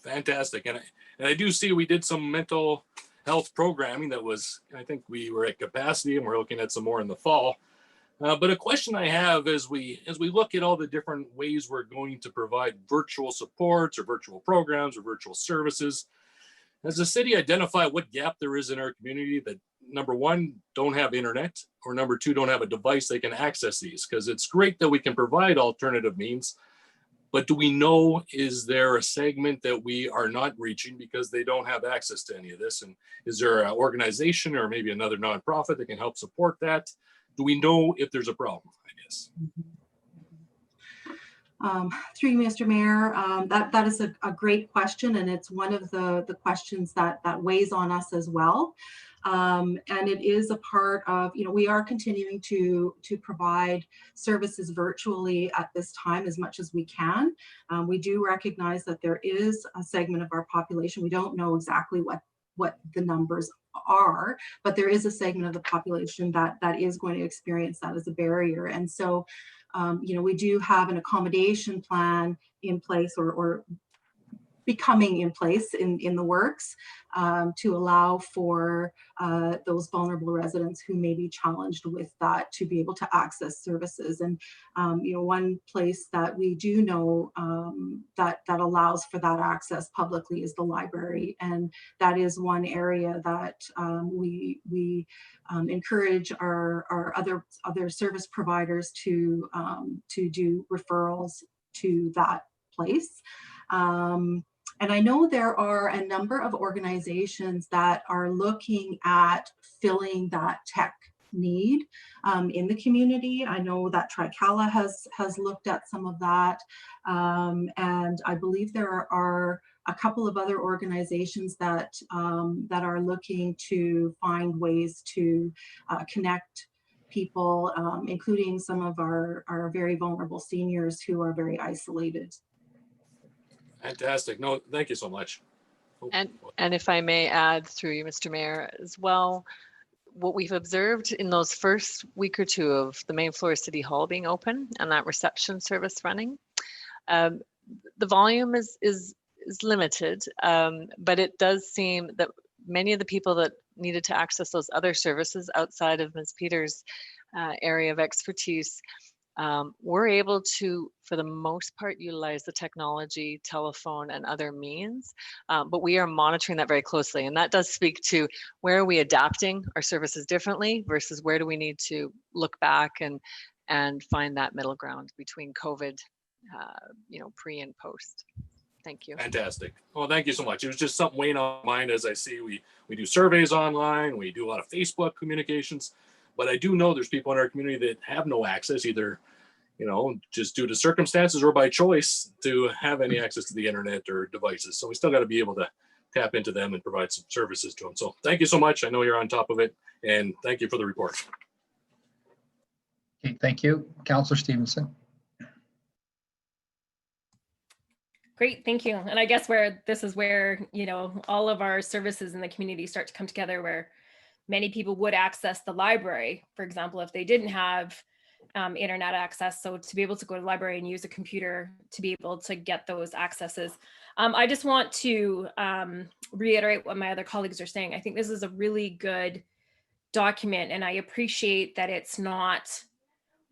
Fantastic. And I do see we did some mental health programming that was, I think we were at capacity and we're looking at some more in the fall. But a question I have as we look at all the different ways we're going to provide virtual supports or virtual programs or virtual services, as the city identify what gap there is in our community that, number one, don't have internet, or number two, don't have a device they can access these? Because it's great that we can provide alternative means, but do we know, is there a segment that we are not reaching because they don't have access to any of this? And is there an organization or maybe another nonprofit that can help support that? Do we know if there's a problem, I guess? Through you, Mr. Mayor, that is a great question, and it's one of the questions that weighs on us as well. And it is a part of, we are continuing to provide services virtually at this time as much as we can. We do recognize that there is a segment of our population. We don't know exactly what the numbers are, but there is a segment of the population that is going to experience that as a barrier. And so, we do have an accommodation plan in place or becoming in place in the works to allow for those vulnerable residents who may be challenged with that to be able to access services. And one place that we do know that allows for that access publicly is the library, and that is one area that we encourage our other service providers to do referrals to that place. And I know there are a number of organizations that are looking at filling that tech need in the community. I know that Tricala has looked at some of that. And I believe there are a couple of other organizations that are looking to find ways to connect people, including some of our very vulnerable seniors who are very isolated. Fantastic. No, thank you so much. And if I may add through you, Mr. Mayor, as well, what we've observed in those first week or two of the main floor of City Hall being open and that reception service running, the volume is limited, but it does seem that many of the people that needed to access those other services outside of Ms. Peters' area of expertise we're able to, for the most part, utilize the technology, telephone, and other means, but we are monitoring that very closely. And that does speak to where are we adapting our services differently versus where do we need to look back and find that middle ground between COVID, pre and post. Thank you. Fantastic. Well, thank you so much. It was just something weighing on my mind as I see we do surveys online, we do a lot of Facebook communications, but I do know there's people in our community that have no access, either just due to circumstances or by choice, to have any access to the internet or devices. So we still got to be able to tap into them and provide some services to them. So thank you so much. I know you're on top of it, and thank you for the report. Okay, thank you. Councillor Stevenson. Great, thank you. And I guess this is where, all of our services in the community start to come together, where many people would access the library, for example, if they didn't have internet access. So to be able to go to the library and use a computer to be able to get those accesses. I just want to reiterate what my other colleagues are saying. I think this is a really good document, and I appreciate that it's not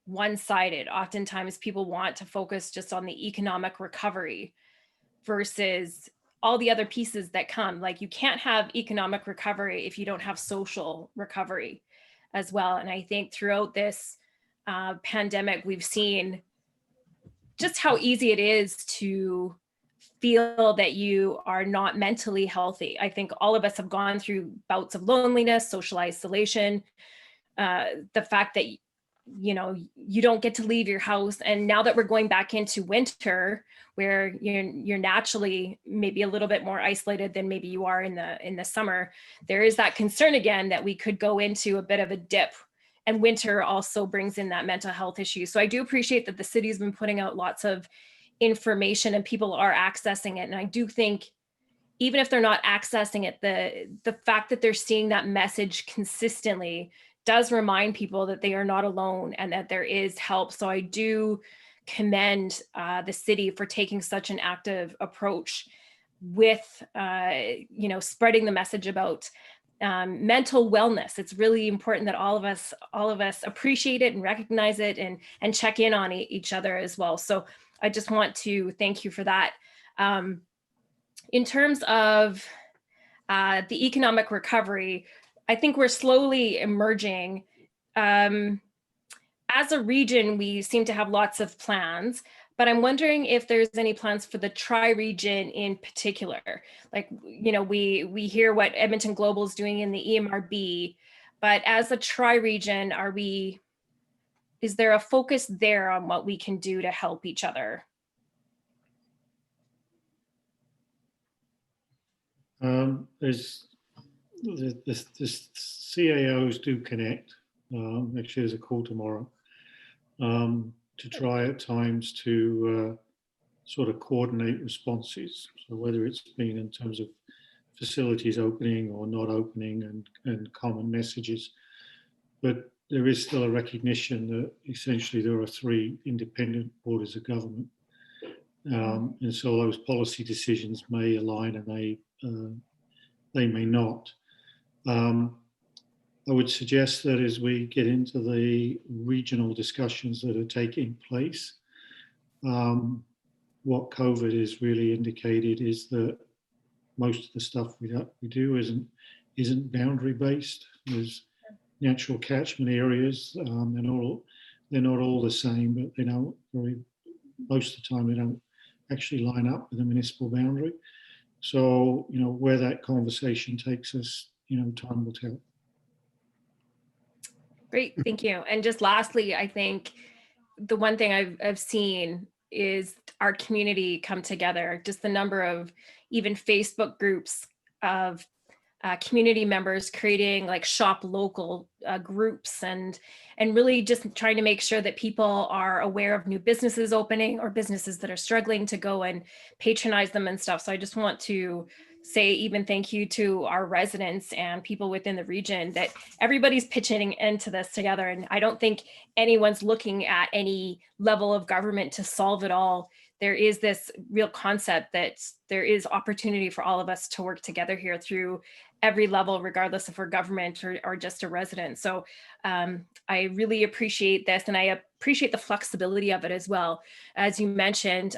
one-sided. Oftentimes people want to focus just on the economic recovery versus all the other pieces that come. Like, you can't have economic recovery if you don't have social recovery as well. And I think throughout this pandemic, we've seen just how easy it is to feel that you are not mentally healthy. I think all of us have gone through bouts of loneliness, social isolation, the fact that you don't get to leave your house. And now that we're going back into winter, where you're naturally maybe a little bit more isolated than maybe you are in the summer, there is that concern again that we could go into a bit of a dip. And winter also brings in that mental health issue. So I do appreciate that the city's been putting out lots of information and people are accessing it. And I do think even if they're not accessing it, the fact that they're seeing that message consistently does remind people that they are not alone and that there is help. So I do commend the city for taking such an active approach with, spreading the message about mental wellness. It's really important that all of us appreciate it and recognize it and check in on each other as well. So I just want to thank you for that. In terms of the economic recovery, I think we're slowly emerging. As a region, we seem to have lots of plans, but I'm wondering if there's any plans for the tri-region in particular. Like, we hear what Edmonton Global is doing in the EMRB, but as a tri-region, is there a focus there on what we can do to help each other? There's the CAOs do connect. Actually, there's a call tomorrow to try at times to sort of coordinate responses. So whether it's been in terms of facilities opening or not opening and common messages, but there is still a recognition that essentially there are three independent bodies of government And so those policy decisions may align and they may not. I would suggest that as we get into the regional discussions that are taking place, what COVID has really indicated is that most of the stuff we do isn't boundary based. There's natural catchment areas. They're not all the same, but they don't most of the time they don't actually line up with the municipal boundary. So, where that conversation takes us, time will tell. Great, thank you. And just lastly, I think the one thing I've seen is our community come together. Just the number of even Facebook groups of community members creating like shop local groups and really just trying to make sure that people are aware of new businesses opening or businesses that are struggling to go and patronize them and stuff. So I just want to say even thank you to our residents and people within the region that everybody's pitching into this together. And I don't think anyone's looking at any level of government to solve it all. There is this real concept that there is opportunity for all of us to work together here through every level, regardless if we're government or just a resident. So I really appreciate this, and I appreciate the flexibility of it as well. As you mentioned,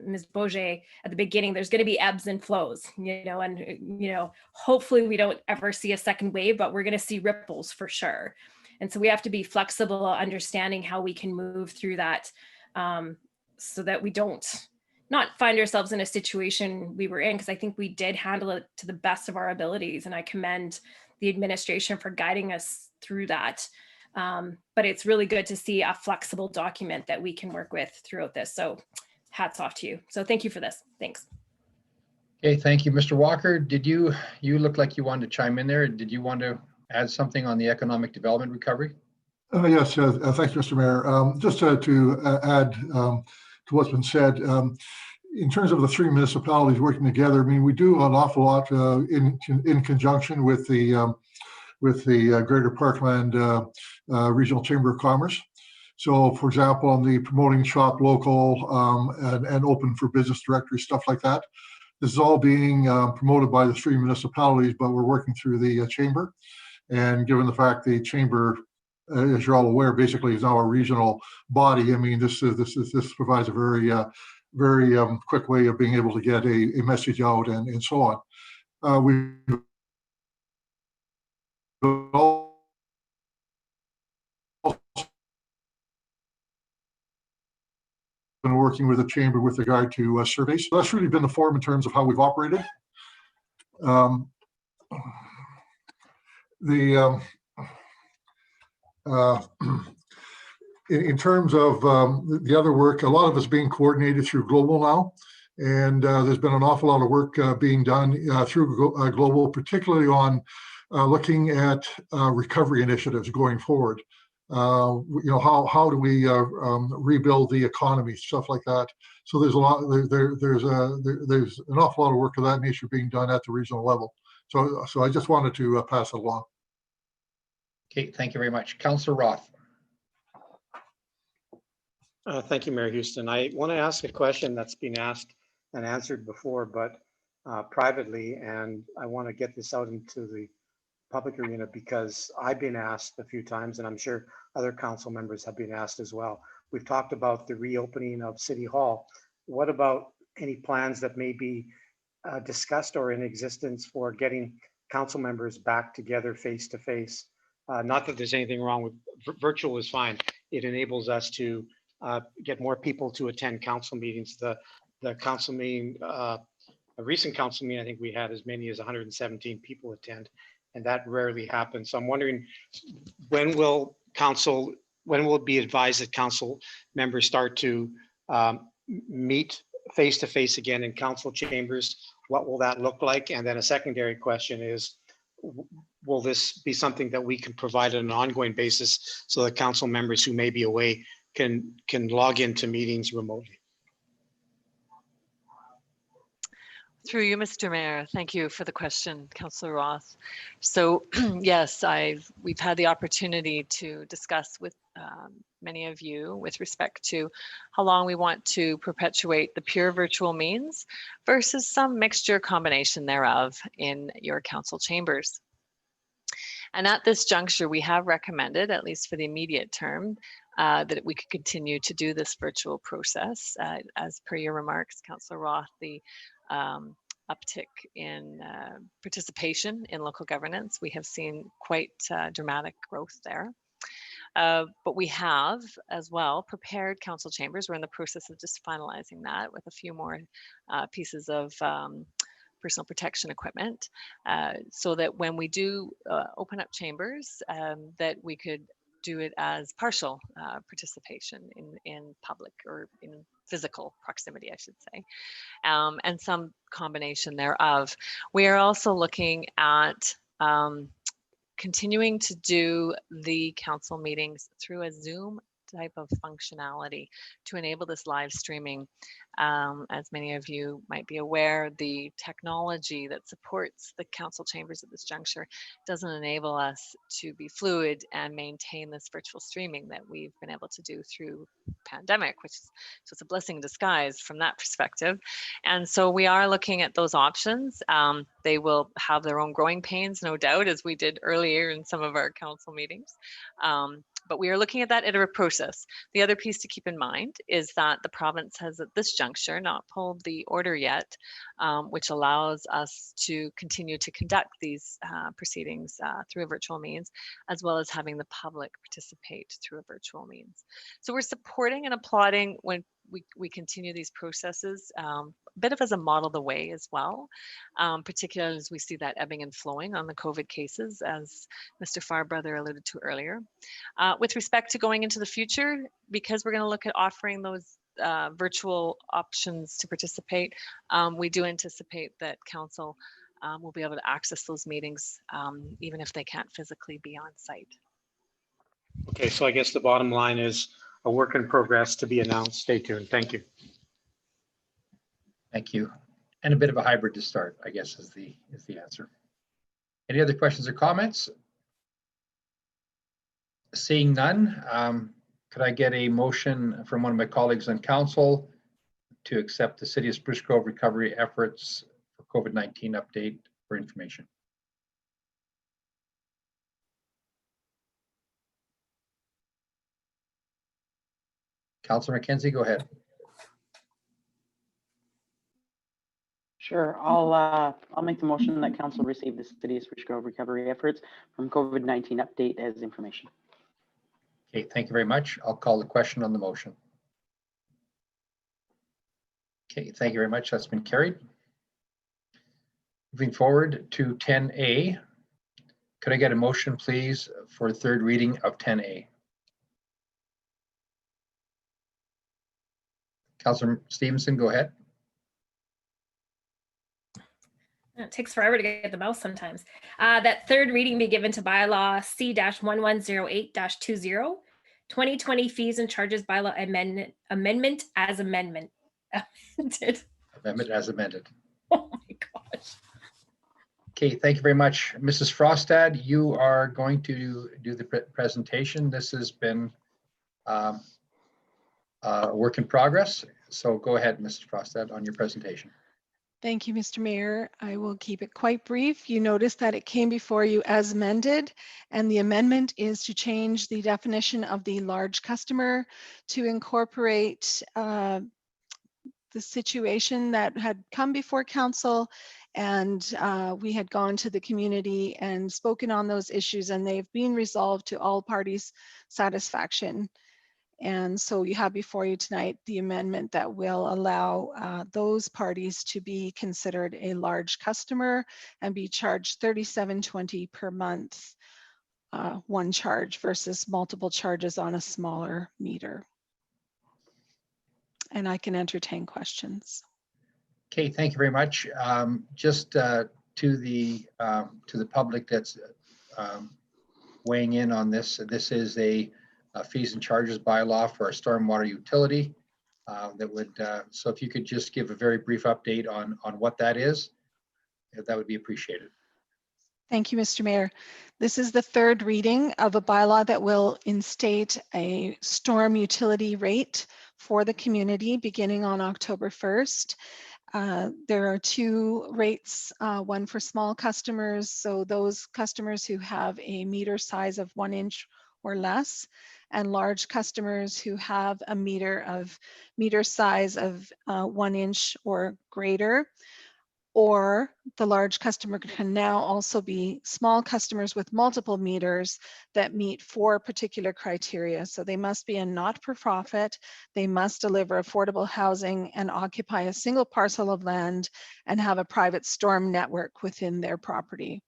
Ms. Bourget, at the beginning, there's going to be ebbs and flows, and hopefully we don't ever see a second wave, but we're going to see ripples for sure. And so we have to be flexible, understanding how we can move through that, so that we don't not find ourselves in a situation we were in, because I think we did handle it to the best of our abilities. And I commend the administration for guiding us through that. But it's really good to see a flexible document that we can work with throughout this. So hats off to you. So thank you for this. Thanks. Okay, thank you. Mr. Walker, did you look like you wanted to chime in there? Did you want to add something on the economic development recovery? Yes, thanks, Mr. Mayor. Just to add to what's been said, in terms of the three municipalities working together, I mean, we do an awful lot in conjunction with the Greater Parkland Regional Chamber of Commerce. So, for example, on the promoting shop local and open for business directories, stuff like that. This is all being promoted by the three municipalities, but we're working through the chamber. And given the fact the chamber, as you're all aware, basically is now a regional body. I mean, this provides a very quick way of being able to get a message out and so on. We've been working with the chamber with regard to surveys. So that's really been the form in terms of how we've operated. In terms of the other work, a lot of it's being coordinated through Global now, and there's been an awful lot of work being done through Global, particularly on looking at recovery initiatives going forward. How do we rebuild the economy, stuff like that. So there's a lot. There's an awful lot of work of that nature being done at the regional level. So I just wanted to pass it along. Okay, thank you very much. Councillor Roth. Thank you, Mayor Houston. I want to ask a question that's been asked and answered before, but privately, and I want to get this out into the public arena because I've been asked a few times, and I'm sure other council members have been asked as well. We've talked about the reopening of City Hall. What about any plans that may be discussed or in existence for getting council members back together face to face? Not that there's anything wrong with virtual is fine. It enables us to get more people to attend council meetings. The council meeting, a recent council meeting, I think we had as many as 117 people attend, and that rarely happens. So I'm wondering, when will it be advised that council members start to meet face to face again in council chambers? What will that look like? And then a secondary question is, will this be something that we can provide on an ongoing basis so that council members who may be away can log into meetings remotely? Through you, Mr. Mayor. Thank you for the question, Councillor Roth. So yes, we've had the opportunity to discuss with many of you with respect to how long we want to perpetuate the pure virtual means versus some mixture combination thereof in your council chambers. And at this juncture, we have recommended, at least for the immediate term, that we could continue to do this virtual process. As per your remarks, Councillor Roth, the uptick in participation in local governance, we have seen quite dramatic growth there. But we have as well prepared council chambers. We're in the process of just finalizing that with a few more pieces of personal protection equipment, so that when we do open up chambers, that we could do it as partial participation in public or in physical proximity, I should say, and some combination thereof. We are also looking at continuing to do the council meetings through a Zoom type of functionality to enable this live streaming. As many of you might be aware, the technology that supports the council chambers at this juncture doesn't enable us to be fluid and maintain this virtual streaming that we've been able to do through pandemic, so it's a blessing in disguise from that perspective. And so we are looking at those options. They will have their own growing pains, no doubt, as we did earlier in some of our council meetings. But we are looking at that iterative process. The other piece to keep in mind is that the province has at this juncture not pulled the order yet, which allows us to continue to conduct these proceedings through a virtual means, as well as having the public participate through a virtual means. So we're supporting and applauding when we continue these processes, a bit of as a model the way as well, particularly as we see that ebbing and flowing on the COVID cases, as Mr. Farbrother alluded to earlier. With respect to going into the future, because we're going to look at offering those virtual options to participate, we do anticipate that council will be able to access those meetings even if they can't physically be on site. Okay, so I guess the bottom line is a work in progress to be announced. Stay tuned. Thank you. Thank you. And a bit of a hybrid to start, I guess, is the answer. Any other questions or comments? Seeing none, could I get a motion from one of my colleagues on council to accept the City of Spruce Grove recovery efforts for COVID-19 update for information? Councillor McKenzie, go ahead. Sure, I'll make the motion that council receive the City of Spruce Grove recovery efforts from COVID-19 update as information. Okay, thank you very much. I'll call the question on the motion. Okay, thank you very much. That's been carried. Moving forward to 10A, could I get a motion, please, for third reading of 10A? Councillor Stevenson, go ahead. It takes forever to get the mouse sometimes. That third reading be given to bylaw C-1108-20, 2020 fees and charges bylaw amendment as amendment. Amendment as amended. Oh my gosh. Okay, thank you very much. Mrs. Frostad, you are going to do the presentation. This has been a work in progress. So go ahead, Mrs. Frostad, on your presentation. Thank you, Mr. Mayor. I will keep it quite brief. You notice that it came before you as amended, and the amendment is to change the definition of the large customer to incorporate the situation that had come before council, and we had gone to the community and spoken on those issues, and they've been resolved to all parties' satisfaction. And so you have before you tonight the amendment that will allow those parties to be considered a large customer and be charged $37.20 per month, one charge versus multiple charges on a smaller meter. And I can entertain questions. Okay, thank you very much. Just to the public that's weighing in on this, this is a fees and charges bylaw for our stormwater utility. that would, so if you could just give a very brief update on what that is, that would be appreciated. Thank you, Mr. Mayor. This is the third reading of a bylaw that will instate a storm utility rate for the community beginning on October 1st. There are two rates, one for small customers, so those customers who have a meter size of 1 inch or less, and large customers who have a meter size of 1 inch or greater. Or the large customer can now also be small customers with multiple meters that meet 4 particular criteria. So they must be a not-for-profit, they must deliver affordable housing and occupy a single parcel of land and have a private storm network within their property.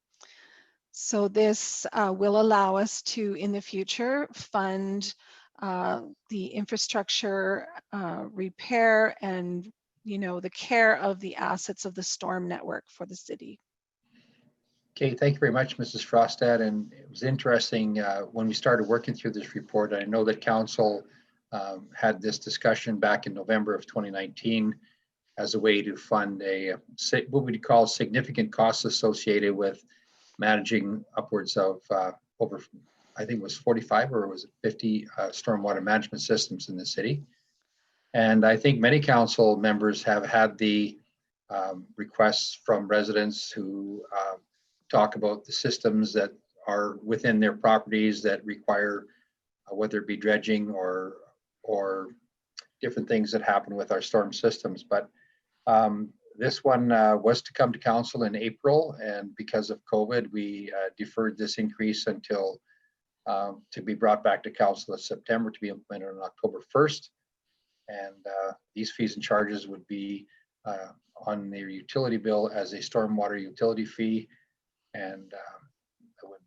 So this will allow us to, in the future, fund the infrastructure repair and the care of the assets of the storm network for the city. Okay, thank you very much, Mrs. Frostad. And it was interesting when we started working through this report. I know that council had this discussion back in November of 2019 as a way to fund what we'd call significant costs associated with managing upwards of over, I think it was 45 or was it 50 stormwater management systems in the city. And I think many council members have had the requests from residents who talk about the systems that are within their properties that require, whether it be dredging or different things that happen with our storm systems. But this one was to come to council in April, and because of COVID, we deferred this increase until to be brought back to council in September to be implemented on October 1st. And these fees and charges would be on their utility bill as a stormwater utility fee, and it would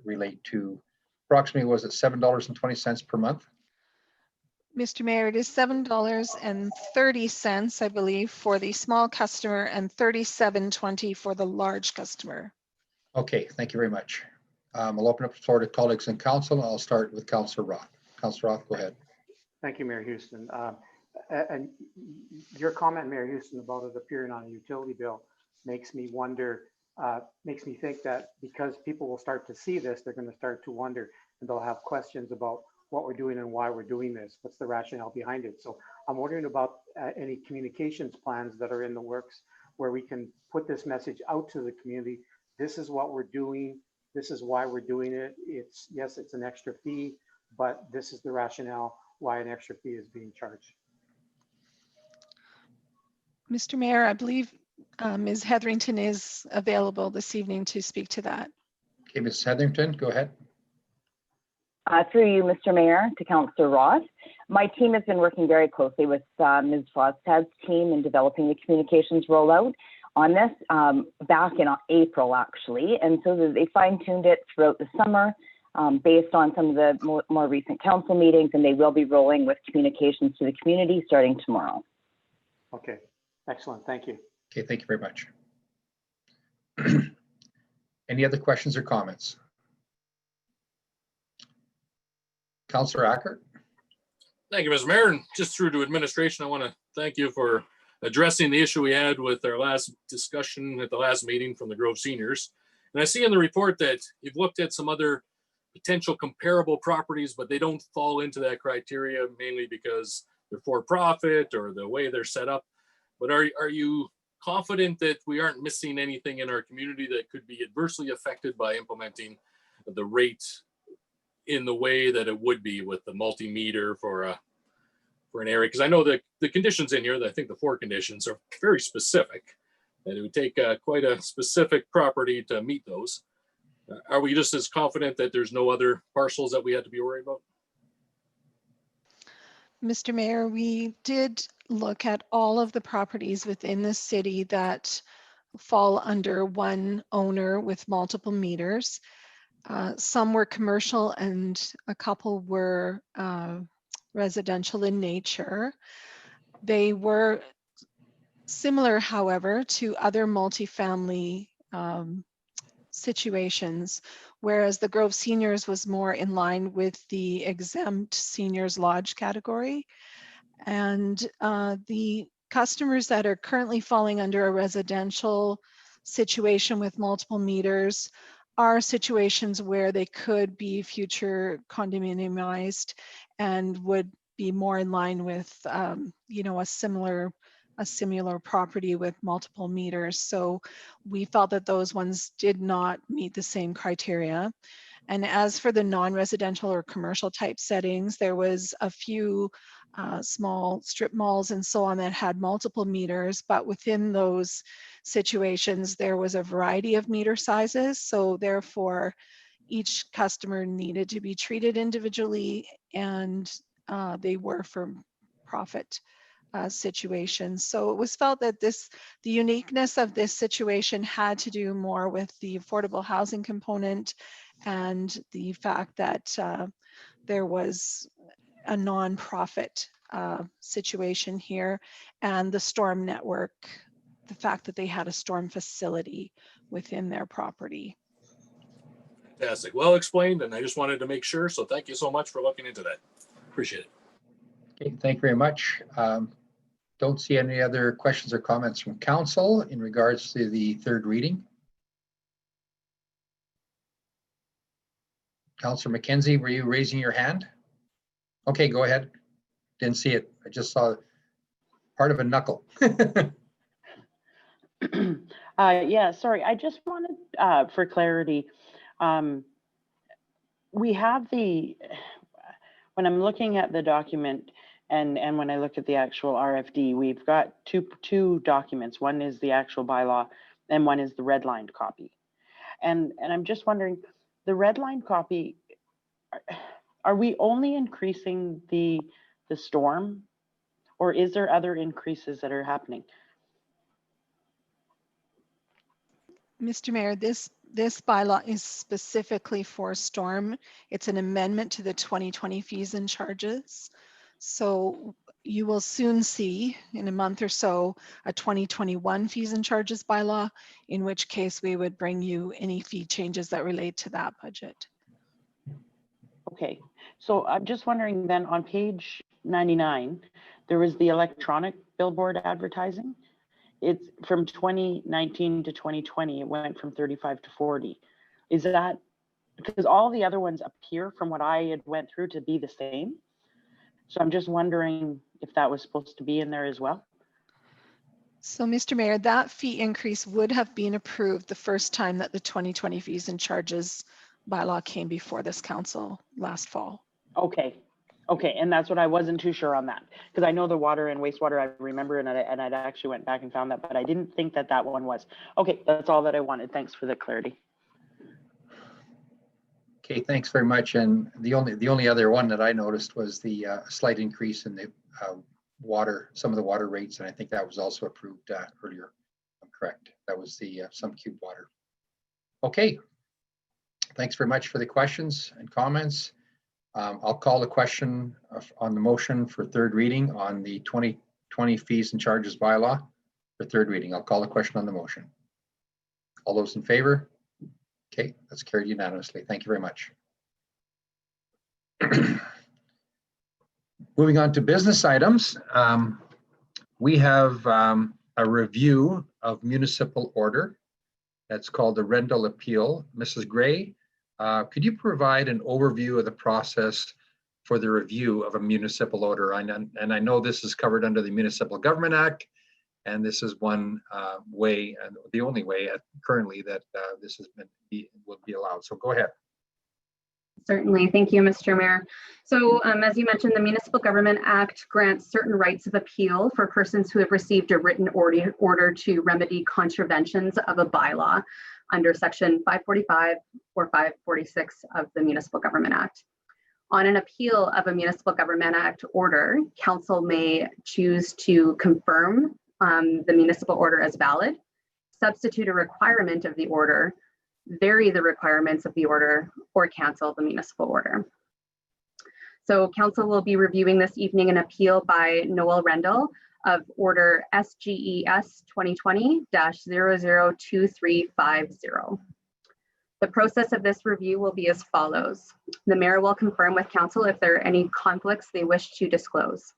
relate to approximately, was it $7.20 per month? Mr. Mayor, it is $7.30, I believe, for the small customer and $37.20 for the large customer. Okay, thank you very much. I'll open up the floor to colleagues in council. I'll start with Councillor Roth. Councillor Roth, go ahead. Thank you, Mayor Houston. And your comment, Mayor Houston, about it appearing on a utility bill makes me wonder, makes me think that because people will start to see this, they're going to start to wonder, and they'll have questions about what we're doing and why we're doing this. What's the rationale behind it? So I'm wondering about any communications plans that are in the works where we can put this message out to the community. This is what we're doing. This is why we're doing it. It's, yes, it's an extra fee, but this is the rationale why an extra fee is being charged. Mr. Mayor, I believe Ms. Hetherington is available this evening to speak to that. Okay, Ms. Hetherington, go ahead. Through you, Mr. Mayor, to Councillor Roth. My team has been working very closely with Ms. Frostad's team in developing the communications rollout on this back in April, actually. And so they fine-tuned it throughout the summer based on some of the more recent council meetings, and they will be rolling with communications to the community starting tomorrow. Okay, excellent. Thank you. Okay, thank you very much. Any other questions or comments? Councillor Ackert. Thank you, Mr. Mayor. And just through to administration, I want to thank you for addressing the issue we had with our last discussion at the last meeting from the Grove Seniors. And I see in the report that you've looked at some other potential comparable properties, but they don't fall into that criteria, mainly because they're for profit or the way they're set up. But are you confident that we aren't missing anything in our community that could be adversely affected by implementing the rate in the way that it would be with the multimeter for an area? Because I know that the conditions in here, I think the 4 conditions are very specific, and it would take quite a specific property to meet those. Are we just as confident that there's no other parcels that we had to be worried about? Mr. Mayor, we did look at all of the properties within the city that fall under one owner with multiple meters. Some were commercial and a couple were residential in nature. They were similar, however, to other multifamily situations, whereas the Grove Seniors was more in line with the exempt seniors lodge category. And the customers that are currently falling under a residential situation with multiple meters are situations where they could be future condominiumized and would be more in line with, you know, a similar property with multiple meters. So we felt that those ones did not meet the same criteria. And as for the non-residential or commercial type settings, there was a few small strip malls and so on that had multiple meters, but within those situations, there was a variety of meter sizes. So therefore, each customer needed to be treated individually, and they were for profit situations. So it was felt that the uniqueness of this situation had to do more with the affordable housing component and the fact that there was a non-profit situation here, and the storm network, the fact that they had a storm facility within their property. Fantastic. Well explained, and I just wanted to make sure. So thank you so much for looking into that. Appreciate it. Okay, thank you very much. Don't see any other questions or comments from council in regards to the third reading. Councillor McKenzie, were you raising your hand? Okay, go ahead. Didn't see it. I just saw part of a knuckle. Yeah, sorry. I just wanted, for clarity, we have when I'm looking at the document and when I look at the actual RFD, we've got two documents. One is the actual bylaw and one is the redlined copy. And I'm just wondering, the redlined copy, are we only increasing the storm, or is there other increases that are happening? Mr. Mayor, this bylaw is specifically for storm. It's an amendment to the 2020 fees and charges. So you will soon see in a month or so a 2021 fees and charges bylaw, in which case we would bring you any fee changes that relate to that budget. Okay, so I'm just wondering then, on page 99, there was the electronic billboard advertising. It's from 2019 to 2020, it went from 35 to 40. Is that, because all the other ones appear from what I had went through to be the same. So I'm just wondering if that was supposed to be in there as well. So Mr. Mayor, that fee increase would have been approved the first time that the 2020 fees and charges bylaw came before this council last fall. Okay, and that's what I wasn't too sure on that, because I know the water and wastewater, I remember, and I'd actually went back and found that, but I didn't think that one was. Okay, that's all that I wanted. Thanks for the clarity. Okay, thanks very much. And the only other one that I noticed was the slight increase in the some of the water rates, and I think that was also approved earlier. I'm correct. That was the some cube water. Okay, thanks very much for the questions and comments. I'll call the question on the motion for third reading on the 2020 fees and charges bylaw for third reading. I'll call the question on the motion. All those in favor? Okay, that's carried unanimously. Thank you very much. Moving on to business items, we have a review of municipal order that's called the Rendell Appeal. Mrs. Gray, could you provide an overview of the process for the review of a municipal order? And I know this is covered under the Municipal Government Act, and this is one way, and the only way currently that this will be allowed. So go ahead. Certainly. Thank you, Mr. Mayor. So as you mentioned, the Municipal Government Act grants certain rights of appeal for persons who have received a written order to remedy contraventions of a bylaw under Section 545 or 546 of the Municipal Government Act. On an appeal of a Municipal Government Act order, council may choose to confirm the municipal order as valid, substitute a requirement of the order, vary the requirements of the order, or cancel the municipal order. So council will be reviewing this evening an appeal by Noel Rendell of order SGES 2020-002350. The process of this review will be as follows. The mayor will confirm with council if there are any conflicts they wish to disclose.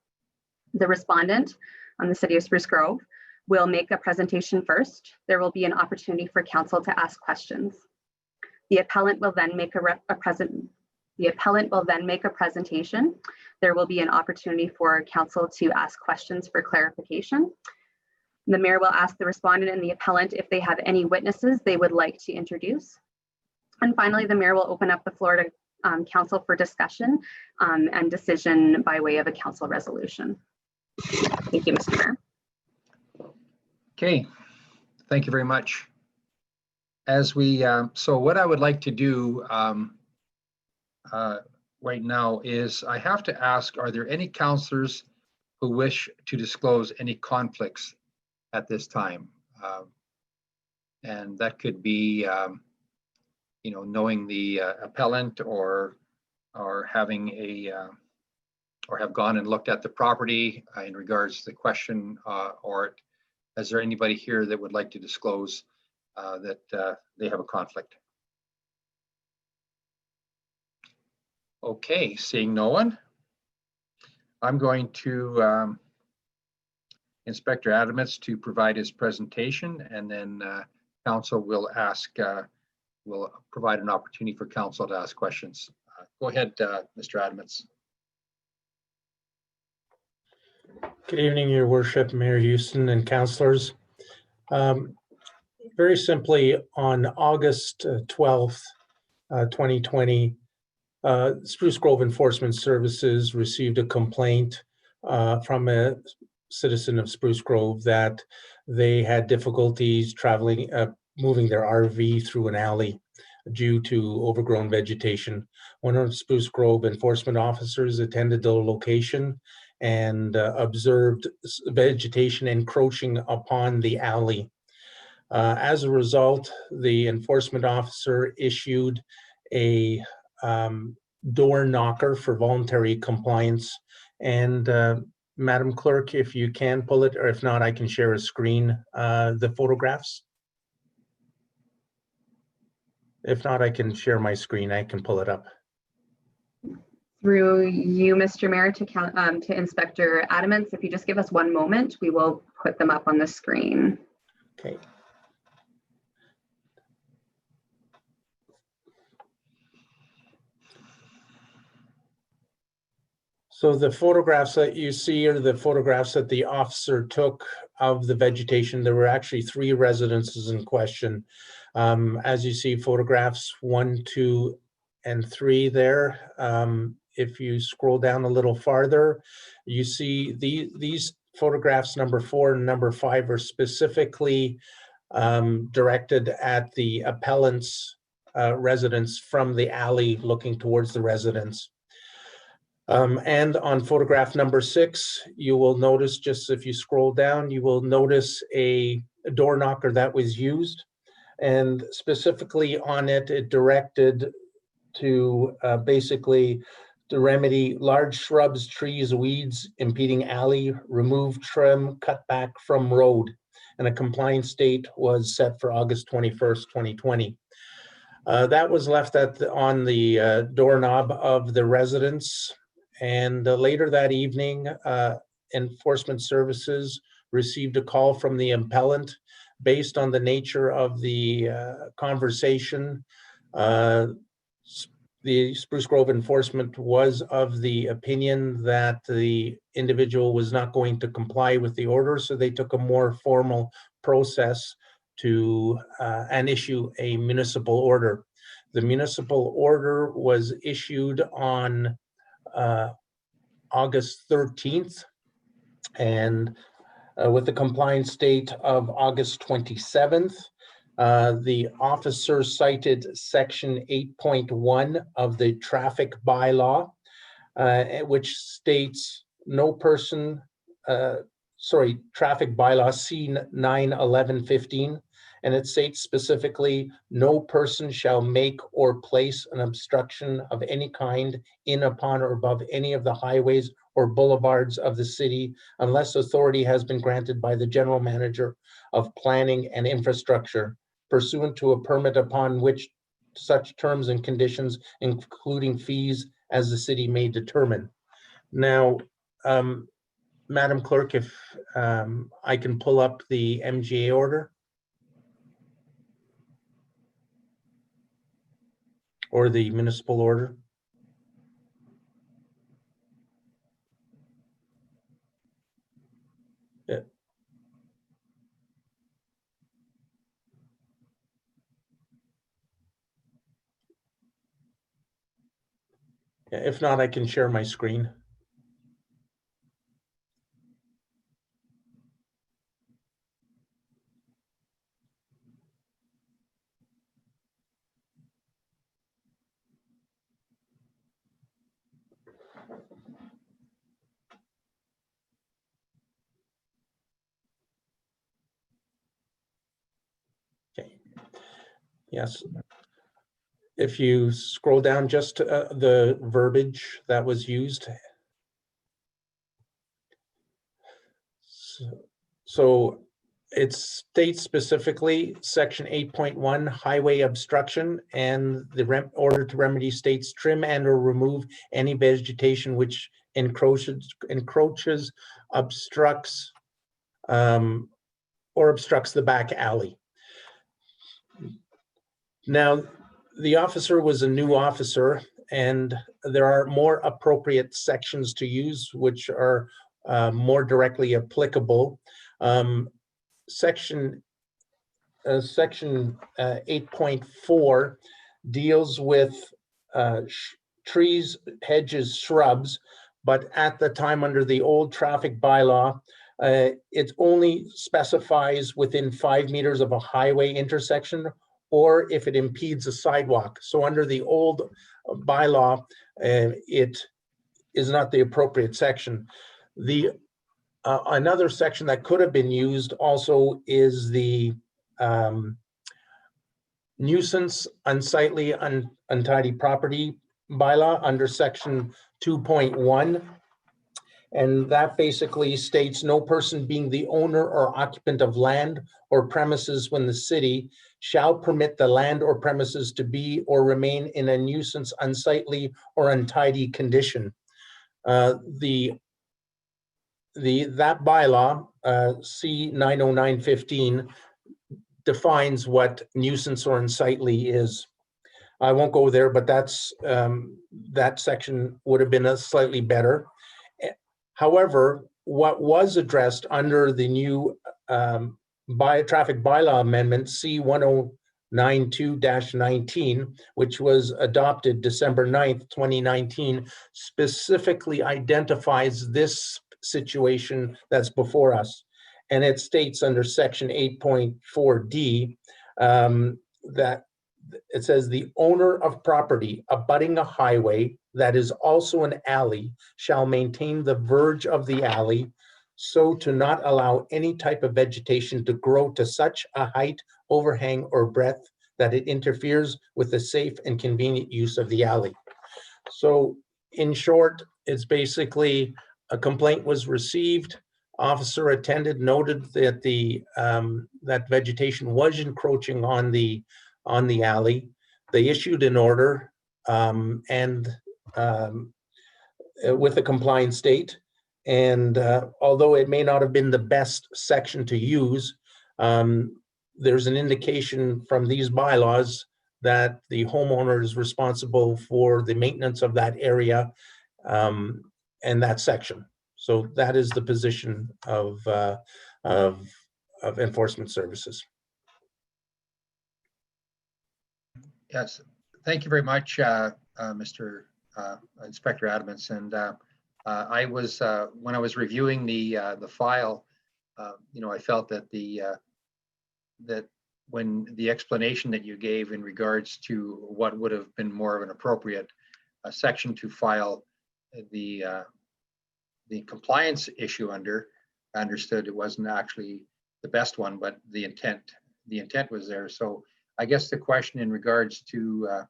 The respondent on the City of Spruce Grove will make a presentation first. There will be an opportunity for council to ask questions. The appellant will then make a presentation. There will be an opportunity for council to ask questions for clarification. The mayor will ask the respondent and the appellant if they have any witnesses they would like to introduce. And finally, the mayor will open up the floor to council for discussion and decision by way of a council resolution. Thank you, Mr. Mayor. Okay, thank you very much. As we, so what I would like to do right now is I have to ask, are there any councillors who wish to disclose any conflicts at this time? And that could be, you know, knowing the appellant or having a, or have gone and looked at the property in regards to the question, or is there anybody here that would like to disclose that they have a conflict? Okay, seeing no one, I'm going to Inspector Adamants to provide his presentation, and then council will ask, will provide an opportunity for council to ask questions. Go ahead, Mr. Adamants. Good evening, Your Worship, Mayor Houston and councillors. Very simply, on August 12th, 2020, Spruce Grove Enforcement Services received a complaint from a citizen of Spruce Grove that they had difficulties traveling, moving their RV through an alley due to overgrown vegetation. One of Spruce Grove enforcement officers attended the location and observed vegetation encroaching upon the alley. As a result, the enforcement officer issued a door knocker for voluntary compliance. And Madam Clerk, if you can pull it, or if not, I can share a screen, the photographs. If not, I can share my screen. I can pull it up. Through you, Mr. Mayor, to Inspector Adamants, if you just give us one moment, we will put them up on the screen. Okay. So the photographs that you see are the photographs that the officer took of the vegetation. There were actually 3 residences in question. As you see, photographs 1, 2, and 3 there. If you scroll down a little farther, you see these photographs, number 4 and number 5, are specifically directed at the appellant's residence from the alley looking towards the residence. And on photograph number 6, you will notice, just if you scroll down, you will notice a door knocker that was used. And specifically on it, it directed to basically to remedy large shrubs, trees, weeds, impeding alley, remove trim, cut back from road. And a compliance date was set for August 21st, 2020. That was left on the doorknob of the residence. And later that evening, Enforcement Services received a call from the appellant. Based on the nature of the conversation, the Spruce Grove Enforcement was of the opinion that the individual was not going to comply with the order, so they took a more formal process to and issue a municipal order. The municipal order was issued on August 13th, and with the compliance date of August 27th. The officer cited section 8.1 of the traffic bylaw, which states no person, traffic bylaw C91115, and it states specifically, no person shall make or place an obstruction of any kind in, upon, or above any of the highways or boulevards of the city unless authority has been granted by the general manager of planning and infrastructure pursuant to a permit upon which such terms and conditions, including fees, as the city may determine. Now, Madam Clerk, if I can pull up the MGA order or the municipal order. Yeah. If not, I can share my screen. Okay. Yes. If you scroll down just the verbiage that was used. So it states specifically section 8.1 highway obstruction, and the order to remedy states trim and or remove any vegetation which encroaches, obstructs, or obstructs the back alley. Now, the officer was a new officer, and there are more appropriate sections to use which are more directly applicable. Section 8.4 deals with trees, hedges, shrubs, but at the time under the old traffic bylaw, it only specifies within 5 meters of a highway intersection or if it impedes a sidewalk. So under the old bylaw, it is not the appropriate section. Another section that could have been used also is the nuisance, unsightly, untidy property bylaw under section 2.1. And that basically states no person being the owner or occupant of land or premises when the city shall permit the land or premises to be or remain in a nuisance, unsightly, or untidy condition. That bylaw, C 90915, defines what nuisance or unsightly is. I won't go there, but that's that section would have been slightly better. However, what was addressed under the new traffic bylaw amendment C 1092-19, which was adopted December 9th, 2019, specifically identifies this situation that's before us. And it states under section 8.4D that it says the owner of property abutting a highway that is also an alley shall maintain the verge of the alley so to not allow any type of vegetation to grow to such a height, overhang, or breadth that it interferes with the safe and convenient use of the alley. So in short, it's basically a complaint was received, officer attended, noted that that vegetation was encroaching on the alley. They issued an order with a compliant state. And although it may not have been the best section to use, there's an indication from these bylaws that the homeowner is responsible for the maintenance of that area and that section. So that is the position of enforcement services. Yes, thank you very much, Mr. Inspector Adamants. And I was when I was reviewing the file, I felt that that when the explanation that you gave in regards to what would have been more of an appropriate section to file the compliance issue under, I understood it wasn't actually the best one, but the intent was there. So I guess the question in regards to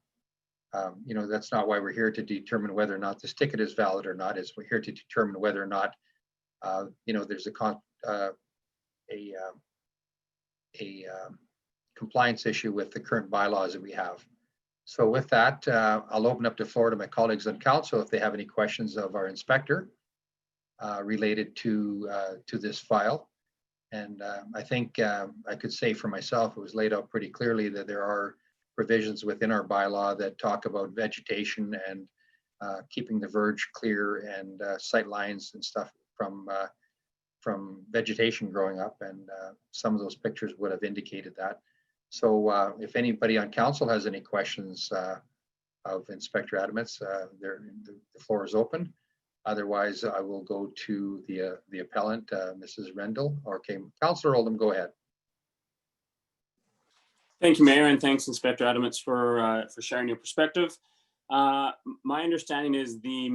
that's not why we're here to determine whether or not this ticket is valid or not. Is we're here to determine whether or not there's a compliance issue with the current bylaws that we have. So with that, I'll open up the floor to my colleagues on council if they have any questions of our inspector. related to this file. And I think I could say for myself, it was laid out pretty clearly that there are provisions within our bylaw that talk about vegetation and keeping the verge clear and sight lines and stuff from vegetation growing up. And some of those pictures would have indicated that. So if anybody on council has any questions of Inspector Adamits, the floor is open. Otherwise, I will go to the appellant, Mrs. Rendell, or Councillor Oldham, go ahead. Thank you, Mayor, and thanks, Inspector Adamits, for sharing your perspective. My understanding is the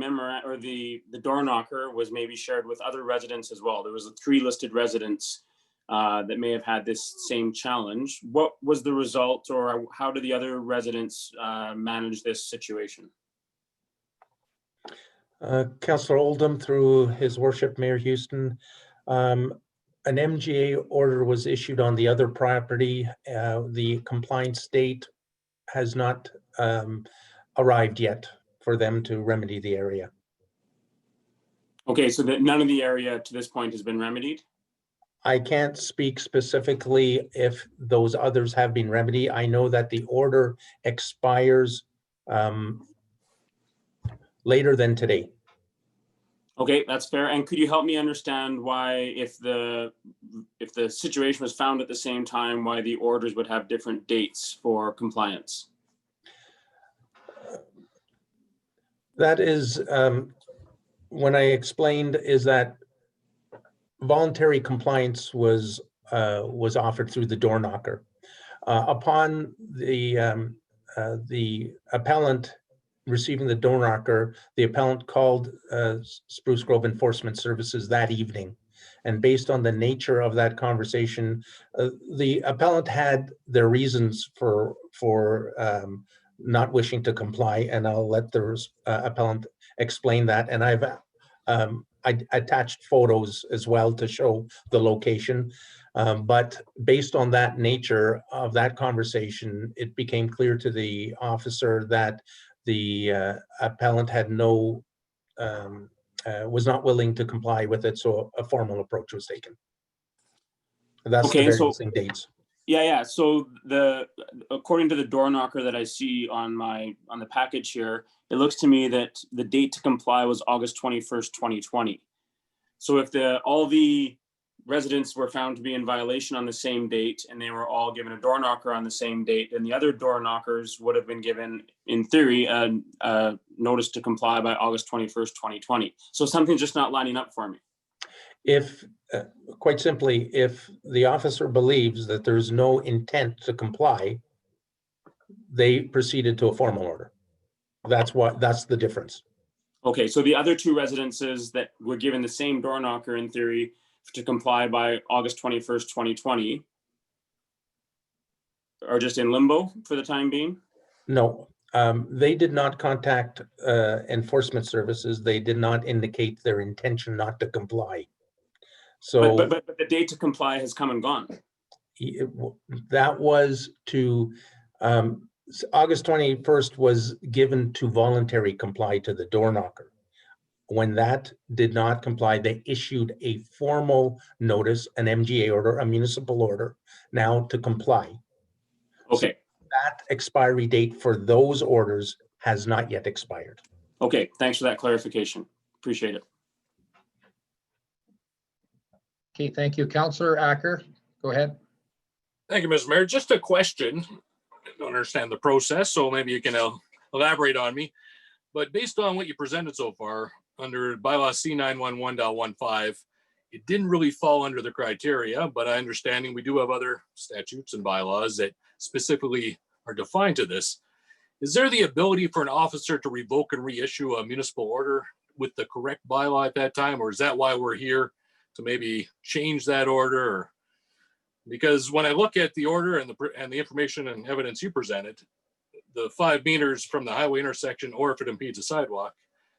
door knocker was maybe shared with other residents as well. There was 3 listed residents that may have had this same challenge. What was the result, or how did the other residents manage this situation? Councillor Oldham, through his worship, Mayor Houston, an MGA order was issued on the other property. The compliance date has not arrived yet for them to remedy the area. Okay, so that none of the area to this point has been remedied? I can't speak specifically if those others have been remedied. I know that the order expires later than today. Okay, that's fair. And could you help me understand why, if the situation was found at the same time, why the orders would have different dates for compliance? That is, when I explained, is that voluntary compliance was offered through the door knocker. Upon the appellant receiving the door knocker, the appellant called Spruce Grove Enforcement Services that evening. And based on the nature of that conversation, the appellant had their reasons for not wishing to comply, and I'll let the appellant explain that. And I've I attached photos as well to show the location. But based on that nature of that conversation, it became clear to the officer that the appellant had was not willing to comply with it, so a formal approach was taken. That's okay, the very same dates. Yeah. So according to the door knocker that I see on the package here, it looks to me that the date to comply was August 21st, 2020. So if all the residents were found to be in violation on the same date and they were all given a door knocker on the same date, then the other door knockers would have been given, in theory, a notice to comply by August 21st, 2020. So something's just not lining up for me. If, quite simply, if the officer believes that there's no intent to comply, they proceeded to a formal order. That's the difference. Okay, so the other 2 residences that were given the same door knocker, in theory, to comply by August 21st, 2020 are just in limbo for the time being? No, they did not contact enforcement services. They did not indicate their intention not to comply. So but the date to comply has come and gone. That was to August 21st was given to voluntary comply to the door knocker. When that did not comply, they issued a formal notice, an MGA order, a municipal order, now to comply. Okay. So that expiry date for those orders has not yet expired. Okay, thanks for that clarification. Appreciate it. Okay, thank you. Councillor Acker, go ahead. Thank you, Mr. Mayor. Just a question. I don't understand the process, so maybe you can elaborate on me. But based on what you presented so far, under bylaw C911.15, it didn't really fall under the criteria, but I understanding we do have other statutes and bylaws that specifically are defined to this. Is there the ability for an officer to revoke and reissue a municipal order with the correct bylaw at that time? Or is that why we're here, to maybe change that order? Because when I look at the order and the information and evidence you presented, the 5 meters from the highway intersection, or if it impedes a sidewalk,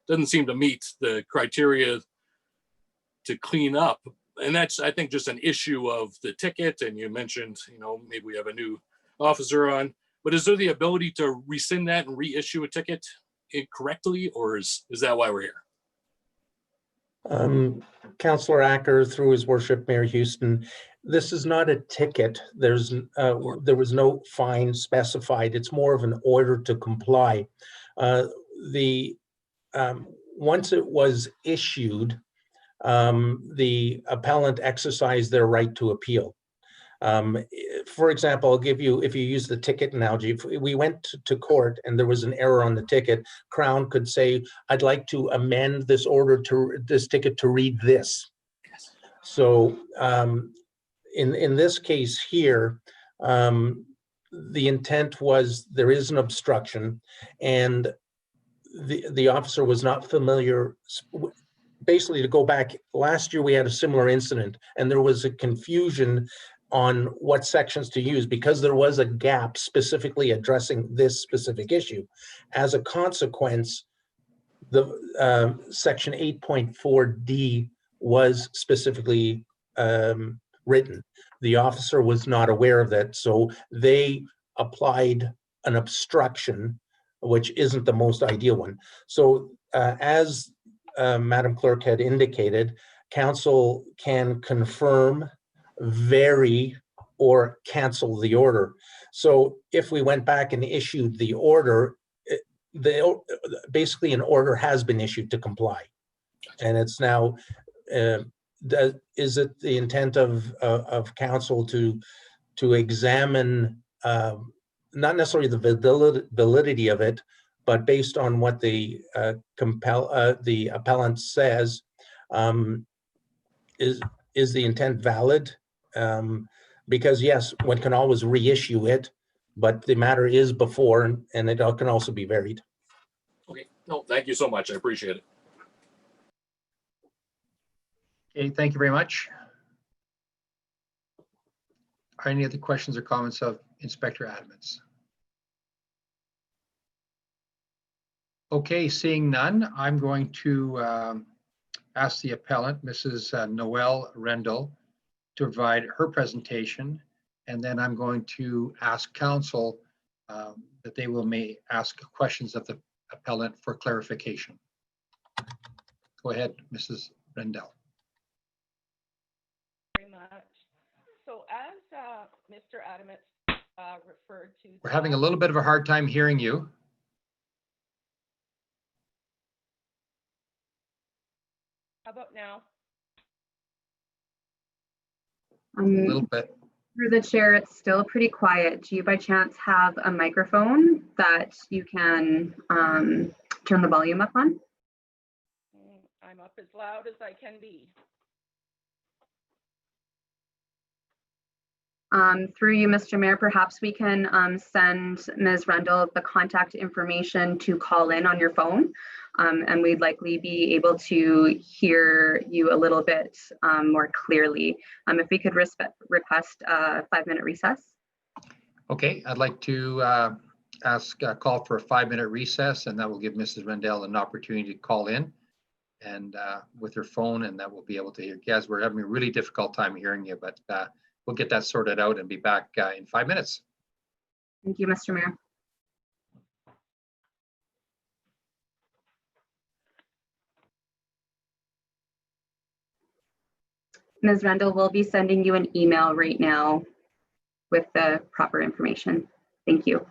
doesn't seem to meet the criteria to clean up. And that's, I think, just an issue of the ticket. And you mentioned, maybe we have a new officer on, but is there the ability to rescind that and reissue a ticket incorrectly, or is that why we're here? Councillor Acker, through his worship, Mayor Houston, this is not a ticket. There was no fine specified. It's more of an order to comply. Once it was issued, the appellant exercised their right to appeal. For example, I'll give you, if you use the ticket analogy, if we went to court and there was an error on the ticket, Crown could say, I'd like to amend this ticket to read this. So in this case here, the intent was there is an obstruction, and the officer was not familiar. Basically, to go back, last year we had a similar incident, and there was a confusion on what sections to use because there was a gap specifically addressing this specific issue. As a consequence, the section 8.4D was specifically written. The officer was not aware of that, so they applied an obstruction, which isn't the most ideal one. So as Madam Clerk had indicated, council can confirm, vary, or cancel the order. So if we went back and issued the order, basically an order has been issued to comply. And it's now, is it the intent of council to examine not necessarily the validity of it, but based on what the appellant says, is the intent valid? Because yes, one can always reissue it, but the matter is before, and it can also be varied. Okay, no, thank you so much. I appreciate it. Okay, thank you very much. Are any other questions or comments of Inspector Adamants? Okay, seeing none, I'm going to ask the appellant, Mrs. Noelle Rendell, to provide her presentation, and then I'm going to ask council that they may ask questions of the appellant for clarification. Go ahead, Mrs. Rendell. Very much. So as Mr. Adamant referred to, We're having a little bit of a hard time hearing you. how about now? A little bit. Through the chair, it's still pretty quiet. Do you by chance have a microphone that you can turn the volume up on? I'm up as loud as I can be. Through you, Mr. Mayor, perhaps we can send Ms. Rendell the contact information to call in on your phone, and we'd likely be able to hear you a little bit more clearly. If we could request a 5-minute recess. Okay, I'd like to call for a 5-minute recess, and that will give Mrs. Rendell an opportunity to call in and with her phone, and that will be able to hear. Yes, we're having a really difficult time hearing you, but we'll get that sorted out and be back in 5 minutes. Thank you, Mr. Mayor. Ms. Rendell will be sending you an email right now with the proper information. Thank you.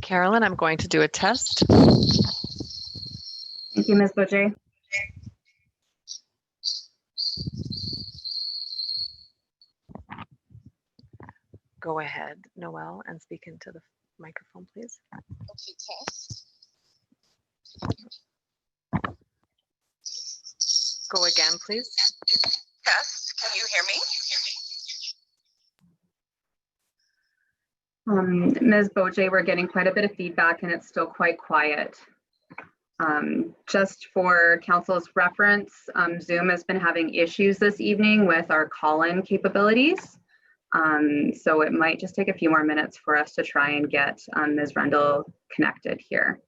Carolyn, I'm going to do a test. Thank you, Ms. Boucher. Go ahead, Noel, and speak into the microphone, please. Okay, test. Go again, please. Test. Can you hear me? Ms. Boucher, we're getting quite a bit of feedback and it's still quite quiet. Just for council's reference, Zoom has been having issues this evening with our call-in capabilities. So it might just take a few more minutes for us to try and get Ms. Rendell connected here.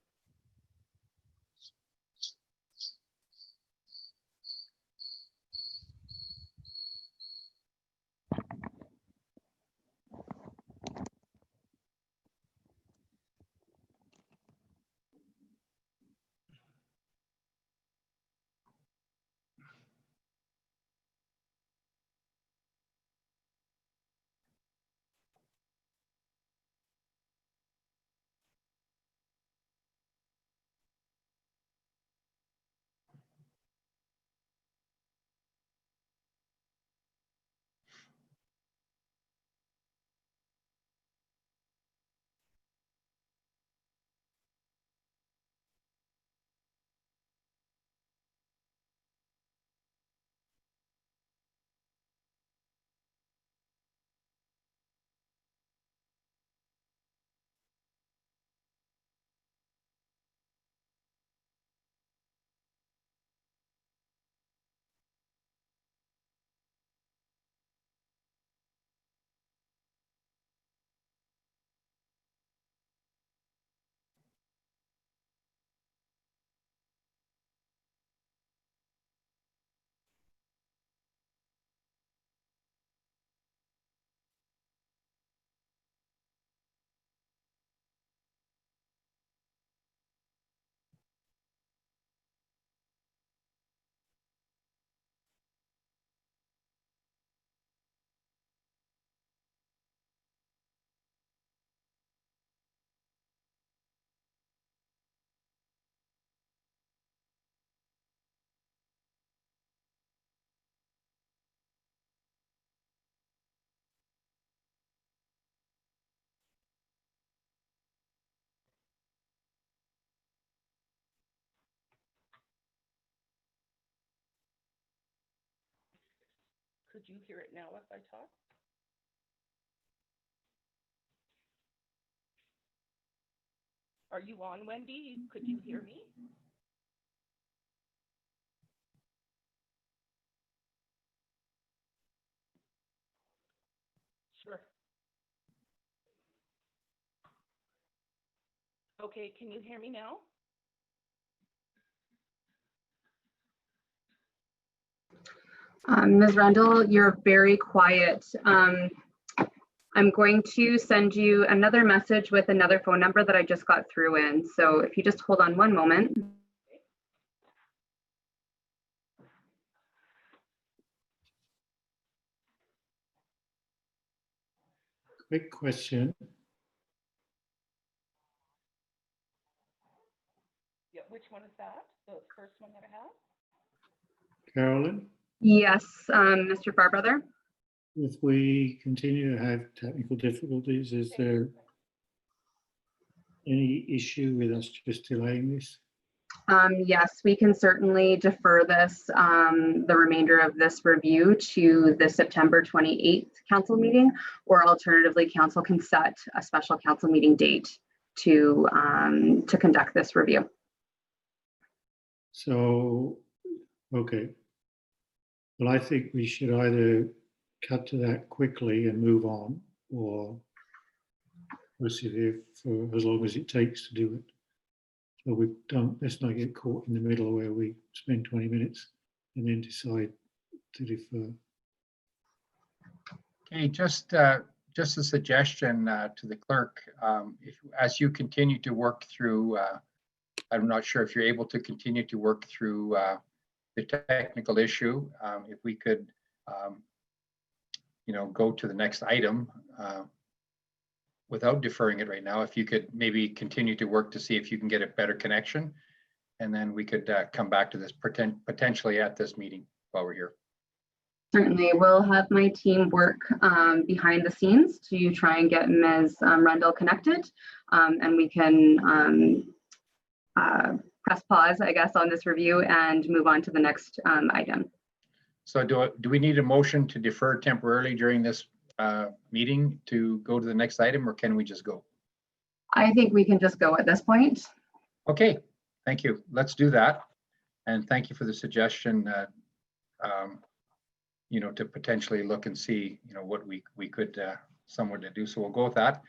Could you hear it now if I talk? Are you on, Wendy? Could you hear me? Sure. Okay, can you hear me now? Ms. Rendell, you're very quiet. I'm going to send you another message with another phone number that I just got through in. So if you just hold on one moment. Quick question. Yeah, which one is that? The first one that I have? Carolyn, Yes, Mr. Farbrother. if we continue to have technical difficulties, is there any issue with us just delaying this? Yes, we can certainly defer this, the remainder of this review to the September 28th council meeting, or alternatively, council can set a special council meeting date to conduct this review. So, okay. Well, I think we should either cut to that quickly and move on, or persevere for as long as it takes to do it. So we don't, let's not get caught in the middle where we spend 20 minutes and then decide to defer. Okay, just a suggestion to the clerk. As you continue to work through, I'm not sure if you're able to continue to work through the technical issue. If we could, go to the next item. without deferring it right now, if you could maybe continue to work to see if you can get a better connection. And then we could come back to this potentially at this meeting while we're here. Certainly, we'll have my team work behind the scenes to try and get Ms. Rundle connected, and we can press pause, I guess, on this review and move on to the next item. So do we need a motion to defer temporarily during this meeting to go to the next item, or can we just go? I think we can just go at this point. Okay, thank you. Let's do that. And thank you for the suggestion, you know, to potentially look and see, you know, what we could somewhere to do. So we'll go with that.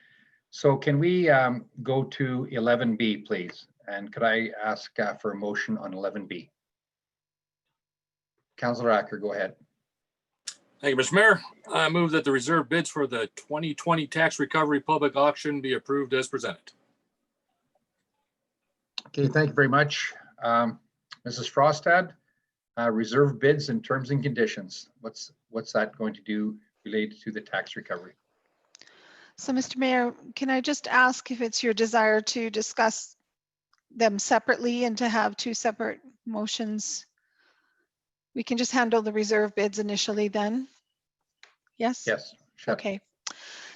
So can we go to 11B, please? And could I ask for a motion on 11B? Councillor Acker, go ahead. Thank you, Mr. Mayor. I move that the reserve bids for the 2020 tax recovery public auction be approved as presented. Okay, thank you very much. Mrs. Frostad, reserve bids and terms and conditions. What's that going to do related to the tax recovery? So, Mr. Mayor, can I just ask if it's your desire to discuss them separately and to have two separate motions? We can just handle the reserve bids initially then? Yes? Yes. Sure. Okay.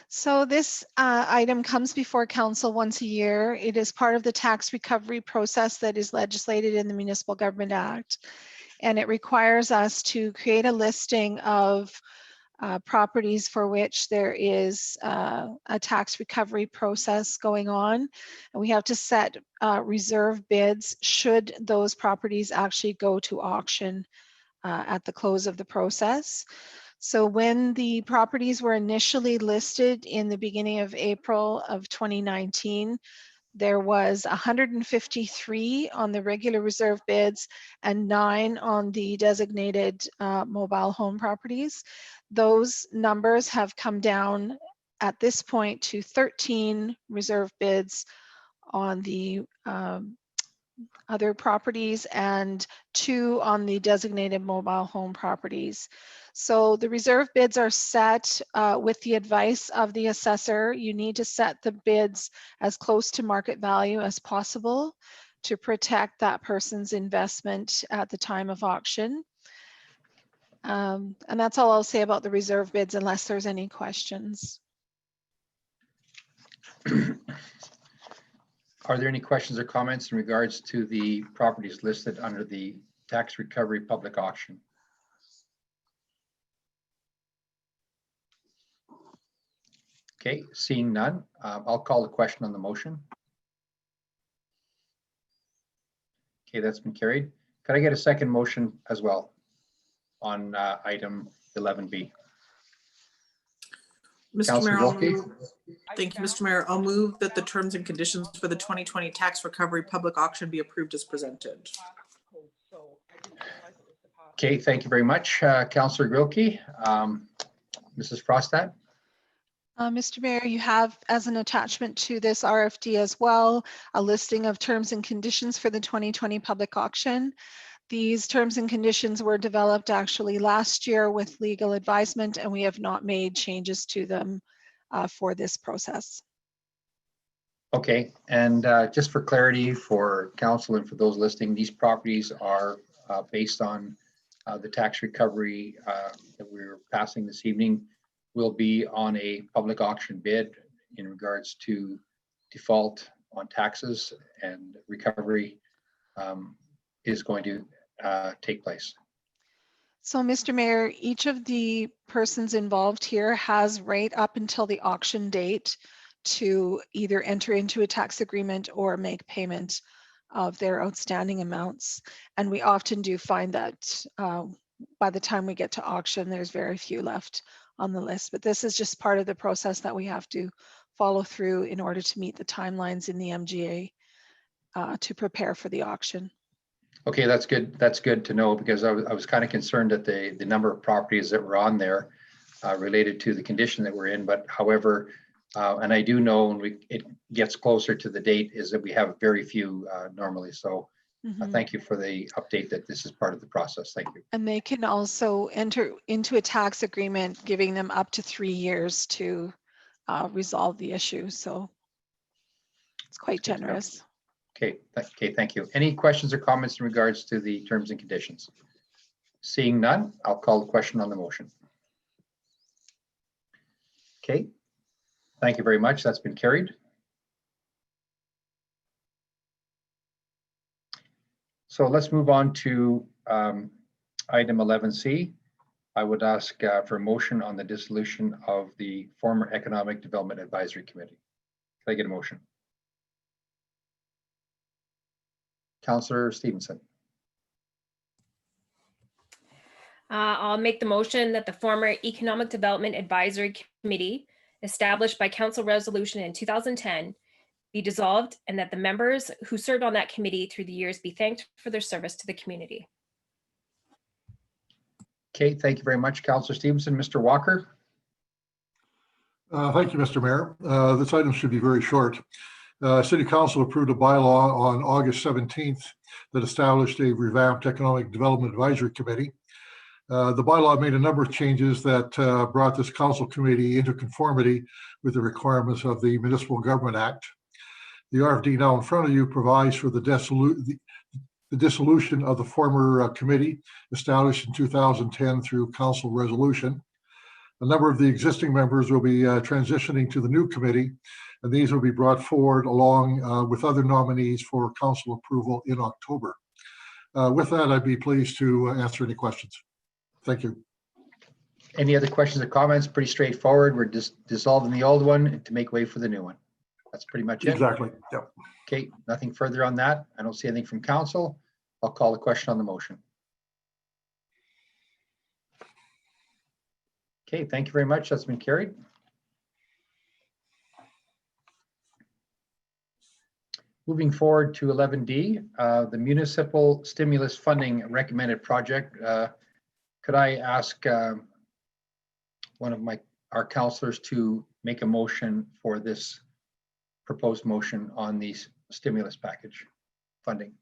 So this item comes before council once a year. It is part of the tax recovery process that is legislated in the Municipal Government Act. And it requires us to create a listing of properties for which there is a tax recovery process going on. And we have to set reserve bids should those properties actually go to auction at the close of the process. So when the properties were initially listed in the beginning of April of 2019, there was 153 on the regular reserve bids and 9 on the designated mobile home properties. Those numbers have come down at this point to 13 reserve bids on the other properties and 2 on the designated mobile home properties. So the reserve bids are set with the advice of the assessor. You need to set the bids as close to market value as possible to protect that person's investment at the time of auction. And that's all I'll say about the reserve bids unless there's any questions. Are there any questions or comments in regards to the properties listed under the tax recovery public auction? Okay, seeing none, I'll call the question on the motion. Okay, that's been carried. Could I get a second motion as well on item 11B? Mr. Mayor, I'll Wilkie? move. Thank you, Mr. Mayor. I'll move that the terms and conditions for the 2020 tax recovery public auction be approved as presented. Okay, thank you very much, Councillor Grilke. Mrs. Frostad? Mr. Mayor, you have as an attachment to this RFD as well, a listing of terms and conditions for the 2020 public auction. These terms and conditions were developed actually last year with legal advisement, and we have not made changes to them for this process. Okay, and just for clarity for council and for those listening, these properties are based on the tax recovery that we're passing this evening will be on a public auction bid in regards to default on taxes, and recovery is going to take place. So, Mr. Mayor, each of the persons involved here has right up until the auction date to either enter into a tax agreement or make payment of their outstanding amounts. And we often do find that by the time we get to auction, there's very few left on the list. But this is just part of the process that we have to follow through in order to meet the timelines in the MGA to prepare for the auction. Okay, that's good. That's good to know, because I was kind of concerned at the number of properties that were on there related to the condition that we're in. But however, and I do know when it gets closer to the date is that we have very few normally. So thank you for the update that this is part of the process. Thank you. And they can also enter into a tax agreement, giving them up to 3 years to resolve the issue. So it's quite generous. Okay, thank you. Any questions or comments in regards to the terms and conditions? Seeing none, I'll call the question on the motion. Okay, thank you very much. That's been carried. So let's move on to item 11C. I would ask for a motion on the dissolution of the former Economic Development Advisory Committee. Can I get a motion? Councillor Stevenson. I'll make the motion that the former Economic Development Advisory Committee, established by Council Resolution in 2010, be dissolved, and that the members who served on that committee through the years be thanked for their service to the community. Okay, thank you very much, Councillor Stevenson. Mr. Walker. Thank you, Mr. Mayor. This item should be very short. City Council approved a bylaw on August 17th that established a revamped Economic Development Advisory Committee. The bylaw made a number of changes that brought this council committee into conformity with the requirements of the Municipal Government Act. The RFD now in front of you provides for the dissolution of the former committee established in 2010 through council resolution. A number of the existing members will be transitioning to the new committee, and these will be brought forward along with other nominees for council approval in October. With that, I'd be pleased to answer any questions. Thank you. Any other questions or comments? Pretty straightforward. We're just dissolving the old one to make way for the new one. That's pretty much it. Exactly. Yep. Okay, nothing further on that. I don't see anything from council. I'll call the question on the motion. Okay, thank you very much. That's been carried. Moving forward to 11D, the municipal stimulus funding recommended project. Could I ask one of our councillors to make a motion for this proposed motion on the stimulus package funding?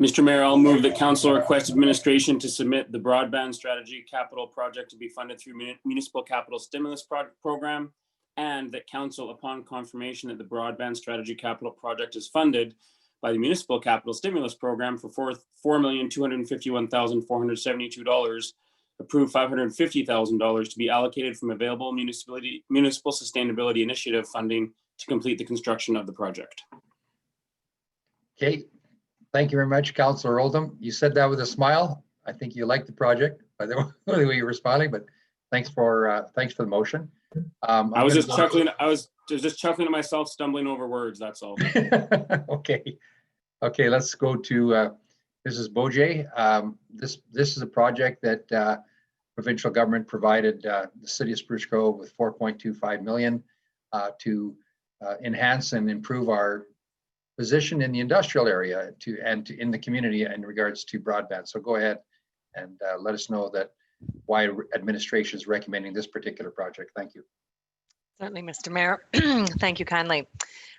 Mr. Mayor, I'll move that council request administration to submit the broadband strategy capital project to be funded through municipal capital stimulus program, and that council, upon confirmation that the broadband strategy capital project is funded by the municipal capital stimulus program for $4,251,472, approve $550,000 to be allocated from available municipal sustainability initiative funding to complete the construction of the project. Okay, thank you very much, Councillor Oldham. You said that with a smile. I think you like the project by the way you're responding, but thanks for the motion. I was just chuckling. I was just chuckling to myself, stumbling over words. That's all. Okay, let's go to Mrs. Boje. This is a project that provincial government provided the city of Spruce Grove with $4.25 million to enhance and improve our position in the industrial area in the community in regards to broadband. So go ahead and let us know why administration is recommending this particular project. Thank you. Certainly, Mr. Mayor. Thank you kindly.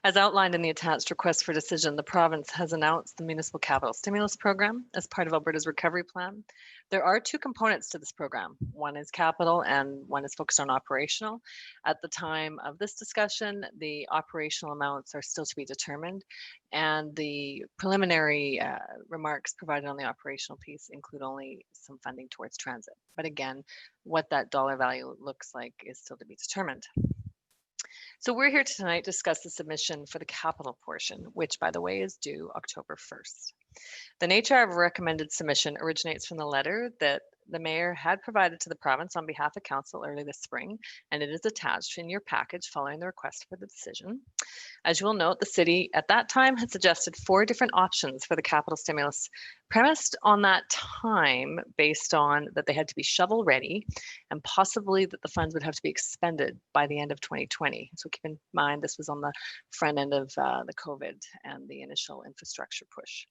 As outlined in the attached request for decision, the province has announced the Municipal Capital Stimulus Program as part of Alberta's recovery plan. There are two components to this program. One is capital and one is focused on operational. At the time of this discussion, the operational amounts are still to be determined, and the preliminary remarks provided on the operational piece include only some funding towards transit. But again, what that dollar value looks like is still to be determined. So we're here tonight to discuss the submission for the capital portion, which, by the way, is due October 1st. The nature of a recommended submission originates from the letter that the mayor had provided to the province on behalf of council early this spring, and it is attached in your package following the request for the decision. As you will note, the city at that time had suggested 4 different options for the capital stimulus, premised on that time based on that they had to be shovel ready and possibly that the funds would have to be expended by the end of 2020. So keep in mind, this was on the front end of the COVID and the initial infrastructure push.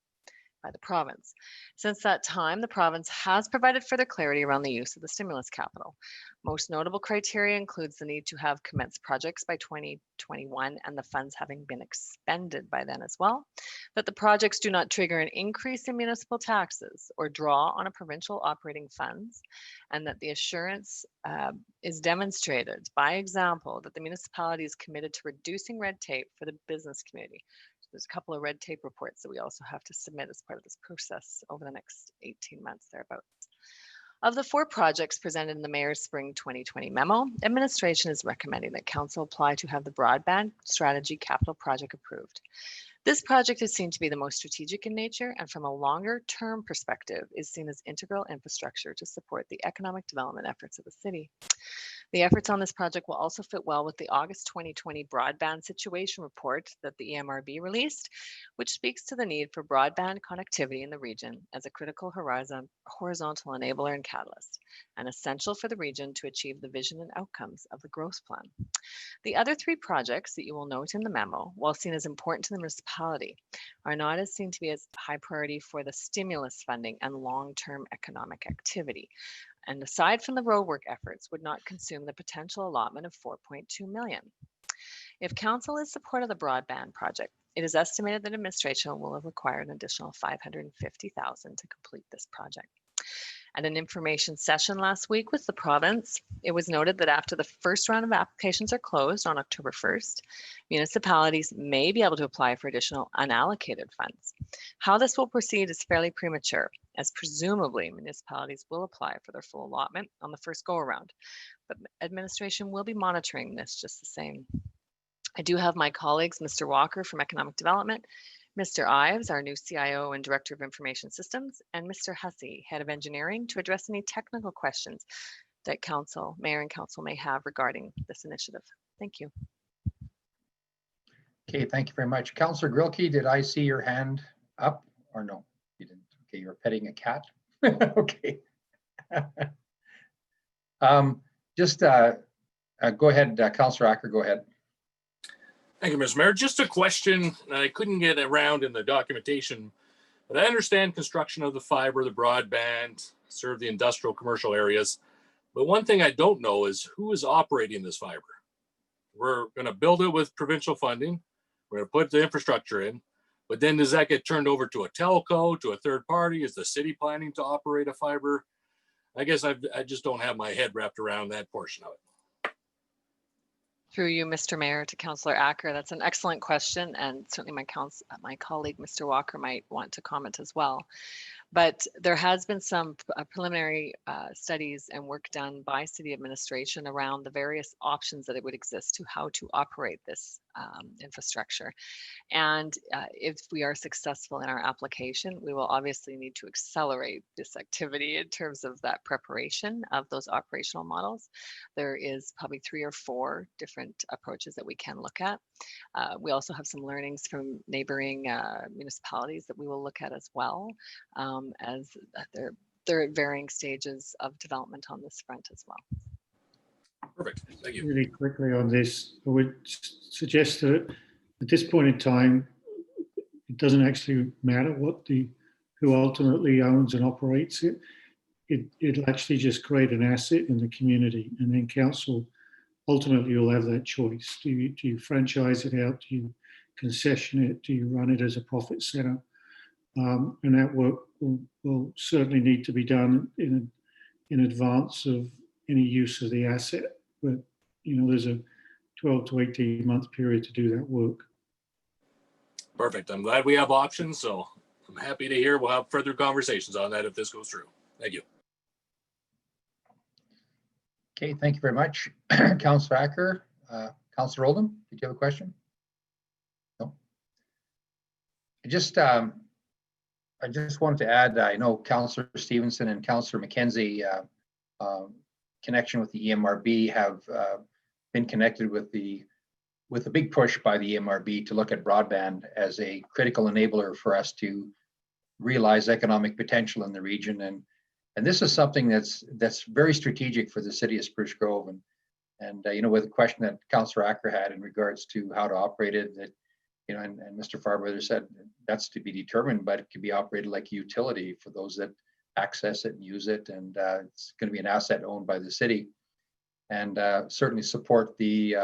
by the province. Since that time, the province has provided further clarity around the use of the stimulus capital. Most notable criteria includes the need to have commenced projects by 2021 and the funds having been expended by then as well, that the projects do not trigger an increase in municipal taxes or draw on a provincial operating funds, and that the assurance is demonstrated by example that the municipality is committed to reducing red tape for the business community. There's a couple of red tape reports that we also have to submit as part of this process over the next 18 months thereabouts. Of the 4 projects presented in the Mayor's Spring 2020 memo, administration is recommending that Council apply to have the Broadband Strategy Capital Project approved. This project is seen to be the most strategic in nature and from a longer term perspective is seen as integral infrastructure to support the economic development efforts of the city. The efforts on this project will also fit well with the August 2020 broadband situation report that the EMRB released, which speaks to the need for broadband connectivity in the region as a critical horizontal enabler and catalyst, and essential for the region to achieve the vision and outcomes of the growth plan. The other 3 projects that you will note in the memo, while seen as important to the municipality, are not as seen to be as high priority for the stimulus funding and long-term economic activity, and aside from the roadwork efforts, would not consume the potential allotment of 4.2 million. If council is supportive of the broadband project, it is estimated that administration will have required an additional 550,000 to complete this project. At an information session last week with the province, it was noted that after the first round of applications are closed on October 1st, municipalities may be able to apply for additional unallocated funds. How this will proceed is fairly premature, as presumably municipalities will apply for their full allotment on the first go around, but administration will be monitoring this just the same. I do have my colleagues, Mr. Walker from Economic Development, Mr. Ives, our new CIO and Director of Information Systems, and Mr. Hussey, Head of Engineering, to address any technical questions that Council, Mayor and Council may have regarding this initiative. Thank you. Okay, thank you very much. Councillor Grilke, did I see your hand up or no? You didn't. Okay, you're petting a cat. Okay. Go ahead, Councillor Acker, go ahead. Thank you, Mr. Mayor. Just a question. I couldn't get around in the documentation, but I understand construction of the fiber, the broadband, serve the industrial commercial areas. But one thing I don't know is who is operating this fiber. We're going to build it with provincial funding. We're going to put the infrastructure in, but then does that get turned over to a telco, to a third party? Is the city planning to operate a fiber? I guess I just don't have my head wrapped around that portion of it. Through you, Mr. Mayor, to Councillor Acker. That's an excellent question, and certainly my colleague, Mr. Walker, might want to comment as well. But there has been some preliminary studies and work done by city administration around the various options that it would exist to how to operate this infrastructure. And if we are successful in our application, we will obviously need to accelerate this activity in terms of that preparation of those operational models. There is probably 3 or 4 different approaches that we can look at. We also have some learnings from neighboring municipalities that we will look at as well, as they're at varying stages of development on this front as well. Perfect. Thank you. Really quickly on this, I would suggest that at this point in time, it doesn't actually matter who ultimately owns and operates it. It'll actually just create an asset in the community, and then council ultimately will have that choice. Do you franchise it out? Do you concession it? Do you run it as a profit center? And that work will certainly need to be done in advance of any use of the asset. But there's a 12 to 18 month period to do that work. Perfect. I'm glad we have options, so I'm happy to hear. We'll have further conversations on that if this goes through. Thank you. Okay, thank you very much, Councillor Acker. Councillor Oldham, did you have a question? No. I just wanted to add, I know Councillor Stevenson and Councillor McKenzie connection with the EMRB have been connected with a big push by the EMRB to look at broadband as a critical enabler for us to realize economic potential in the region. And this is something that's very strategic for the city of Spruce Grove. And with the question that Councillor Acker had in regards to how to operate it, that you know, and Mr. Farber said that's to be determined, but it can be operated like a utility for those that access it and use it. And it's going to be an asset owned by the city, and certainly support the,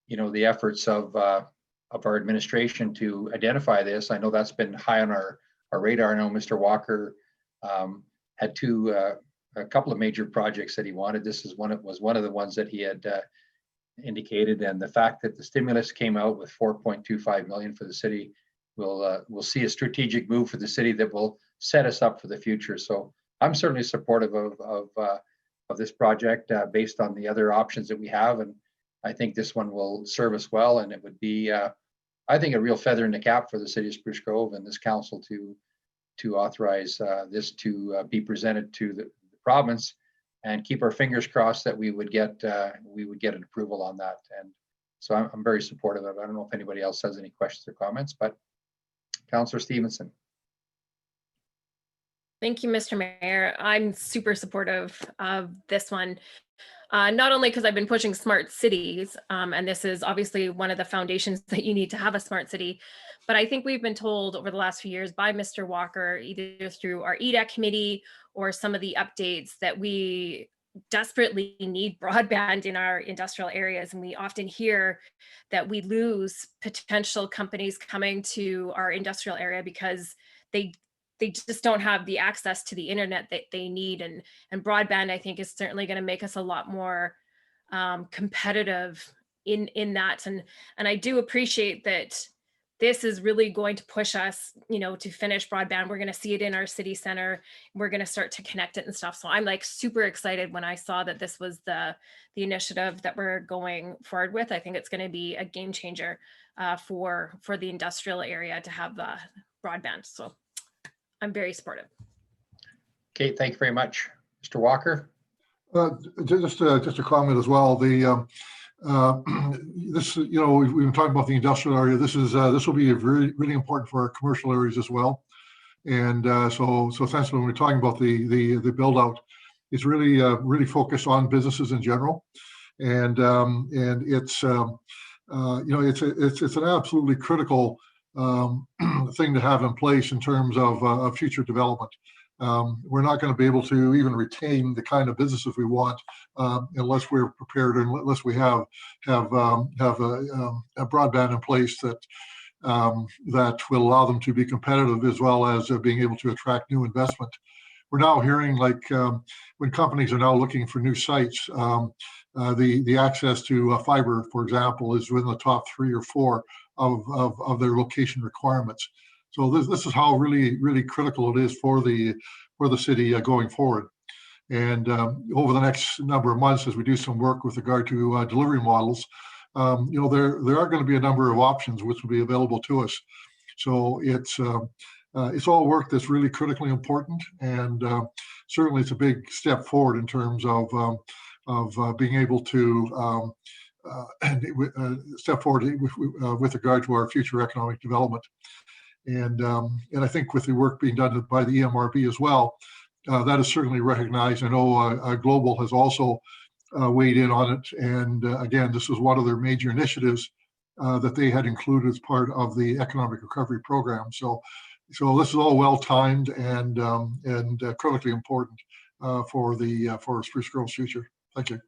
you know, the efforts of our administration to identify this. I know that's been high on our radar. I know Mr. Walker had a couple of major projects that he wanted. This is was one of the ones that he had indicated, and the fact that the stimulus came out with 4.25 million for the city, we'll see a strategic move for the city that will set us up for the future. So I'm certainly supportive of this project based on the other options that we have, and I think this one will serve us well, and it would be I think a real feather in the cap for the city of Spruce Grove and this council to authorize this to be presented to the province, and keep our fingers crossed that we would get an approval on that. And so I'm very supportive of it. I don't know if anybody else has any questions or comments, but Councillor Stevenson. Thank you, Mr. Mayor. I'm super supportive of this one. Not only because I've been pushing smart cities, and this is obviously one of the foundations that you need to have a smart city, but I think we've been told over the last few years by Mr. Walker, either through our EDAC committee or some of the updates, that we desperately need broadband in our industrial areas. And we often hear that we lose potential companies coming to our industrial area because they just don't have the access to the internet that they need. And broadband, I think, is certainly going to make us a lot more competitive in that. And I do appreciate that this is really going to push us, you know, to finish broadband. We're going to see it in our city center. We're going to start to connect it and stuff. So I'm like super excited when I saw that this was the initiative that we're going forward with. I think it's going to be a game changer for the industrial area to have broadband. So I'm very supportive. Okay, thank you very much. Mr. Walker? Just a comment as well. This, you know, we've been talking about the industrial area. This will be really, really important for our commercial areas as well. And so essentially, when we're talking about the build out, it's really really focused on businesses in general, and it's you know, it's an absolutely critical thing to have in place in terms of future development. We're not going to be able to even retain the kind of businesses we want unless we're prepared, and unless we have a broadband in place that will allow them to be competitive, as well as being able to attract new investment. We're now hearing, like, when companies are now looking for new sites, the access to fiber, for example, is within the top 3 or 4 of their location requirements. So this is how really critical it is for the city going forward. And over the next number of months, as we do some work with regard to delivery models, you know, there are going to be a number of options which will be available to us. So it's all work that's really critically important, and certainly it's a big step forward in terms of being able to step forward with regard to our future economic development. And I think with the work being done by the EMRB as well, that is certainly recognized. I know Global has also weighed in on it. And again, this was one of their major initiatives that they had included as part of the economic recovery program. So this is all well timed and critically important for Spruce Grove's future. Thank you.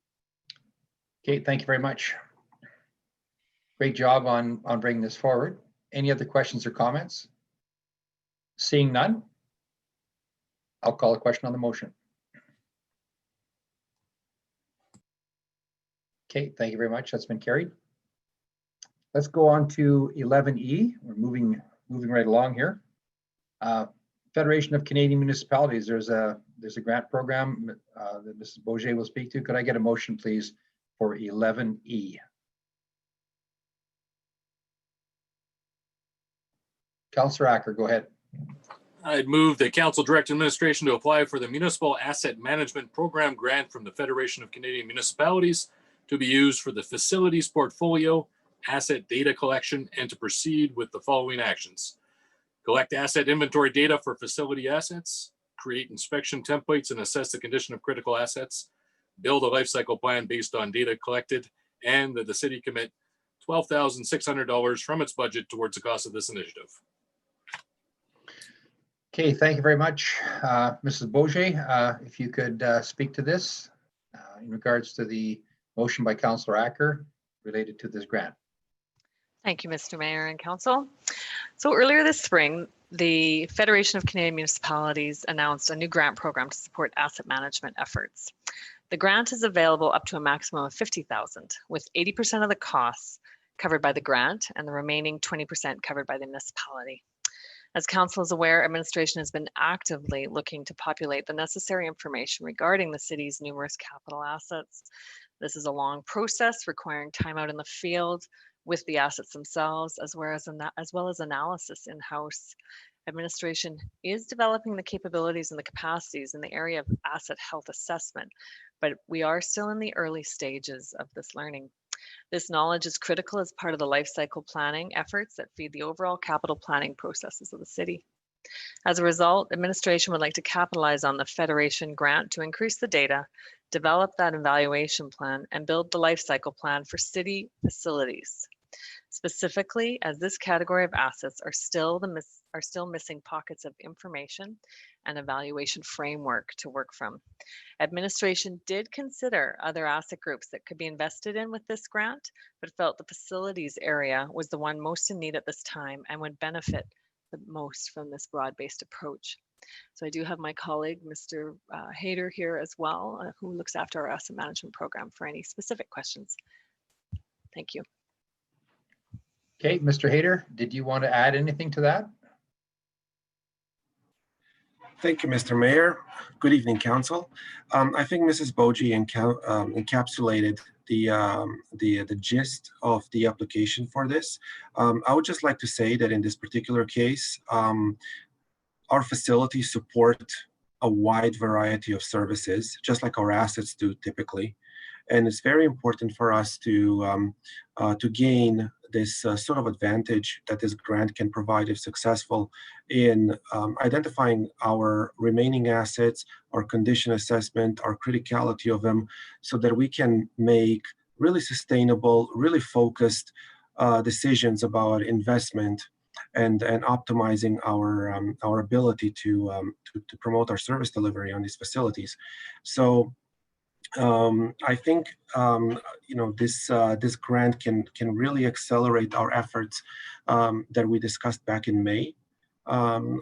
Okay, thank you very much. Great job on bringing this forward. Any other questions or comments? Seeing none, I'll call a question on the motion. Okay, thank you very much. That's been carried. Let's go on to 11E. We're moving right along here. Federation of Canadian Municipalities. There's a grant program that Mrs. Bourget will speak to. Could I get a motion, please, for 11E? Councillor Acker, go ahead. I'd move the council direct administration to apply for the Municipal Asset Management Program grant from the Federation of Canadian Municipalities to be used for the facilities portfolio, asset data collection, and to proceed with the following actions. Collect asset inventory data for facility assets, create inspection templates and assess the condition of critical assets, build a life cycle plan based on data collected, and that the city commit $12,600 from its budget towards the cost of this initiative. Okay, thank you very much. Mrs. Bourget, if you could speak to this in regards to the motion by Councillor Acker related to this grant. Thank you, Mr. Mayor and Council. So earlier this spring, the Federation of Canadian Municipalities announced a new grant program to support asset management efforts. The grant is available up to a maximum of $50,000, with 80% of the costs covered by the grant and the remaining 20% covered by the municipality. As Council is aware, administration has been actively looking to populate the necessary information regarding the city's numerous capital assets. This is a long process requiring time out in the field with the assets themselves, as well as analysis in-house. Administration is developing the capabilities and the capacities in the area of asset health assessment, but we are still in the early stages of this learning. This knowledge is critical as part of the life cycle planning efforts that feed the overall capital planning processes of the city. As a result, administration would like to capitalize on the Federation grant to increase the data, develop that evaluation plan, and build the life cycle plan for city facilities. Specifically, as this category of assets are still missing pockets of information and evaluation framework to work from. Administration did consider other asset groups that could be invested in with this grant, but felt the facilities area was the one most in need at this time and would benefit the most from this broad-based approach. So I do have my colleague, Mr. Hayter, here as well, who looks after our asset management program for any specific questions. Thank you. Okay, Mr. Hayter, did you want to add anything to that? Thank you, Mr. Mayor. Good evening, Council. I think Mrs. Bourget encapsulated the gist of the application for this. I would just like to say that in this particular case, our facilities support a wide variety of services, just like our assets do typically. And it's very important for us to gain this sort of advantage that this grant can provide if successful in identifying our remaining assets, our condition assessment, our criticality of them, so that we can make really sustainable, really focused decisions about investment and optimizing our ability to promote our service delivery on these facilities. So I think this grant can really accelerate our efforts that we discussed back in May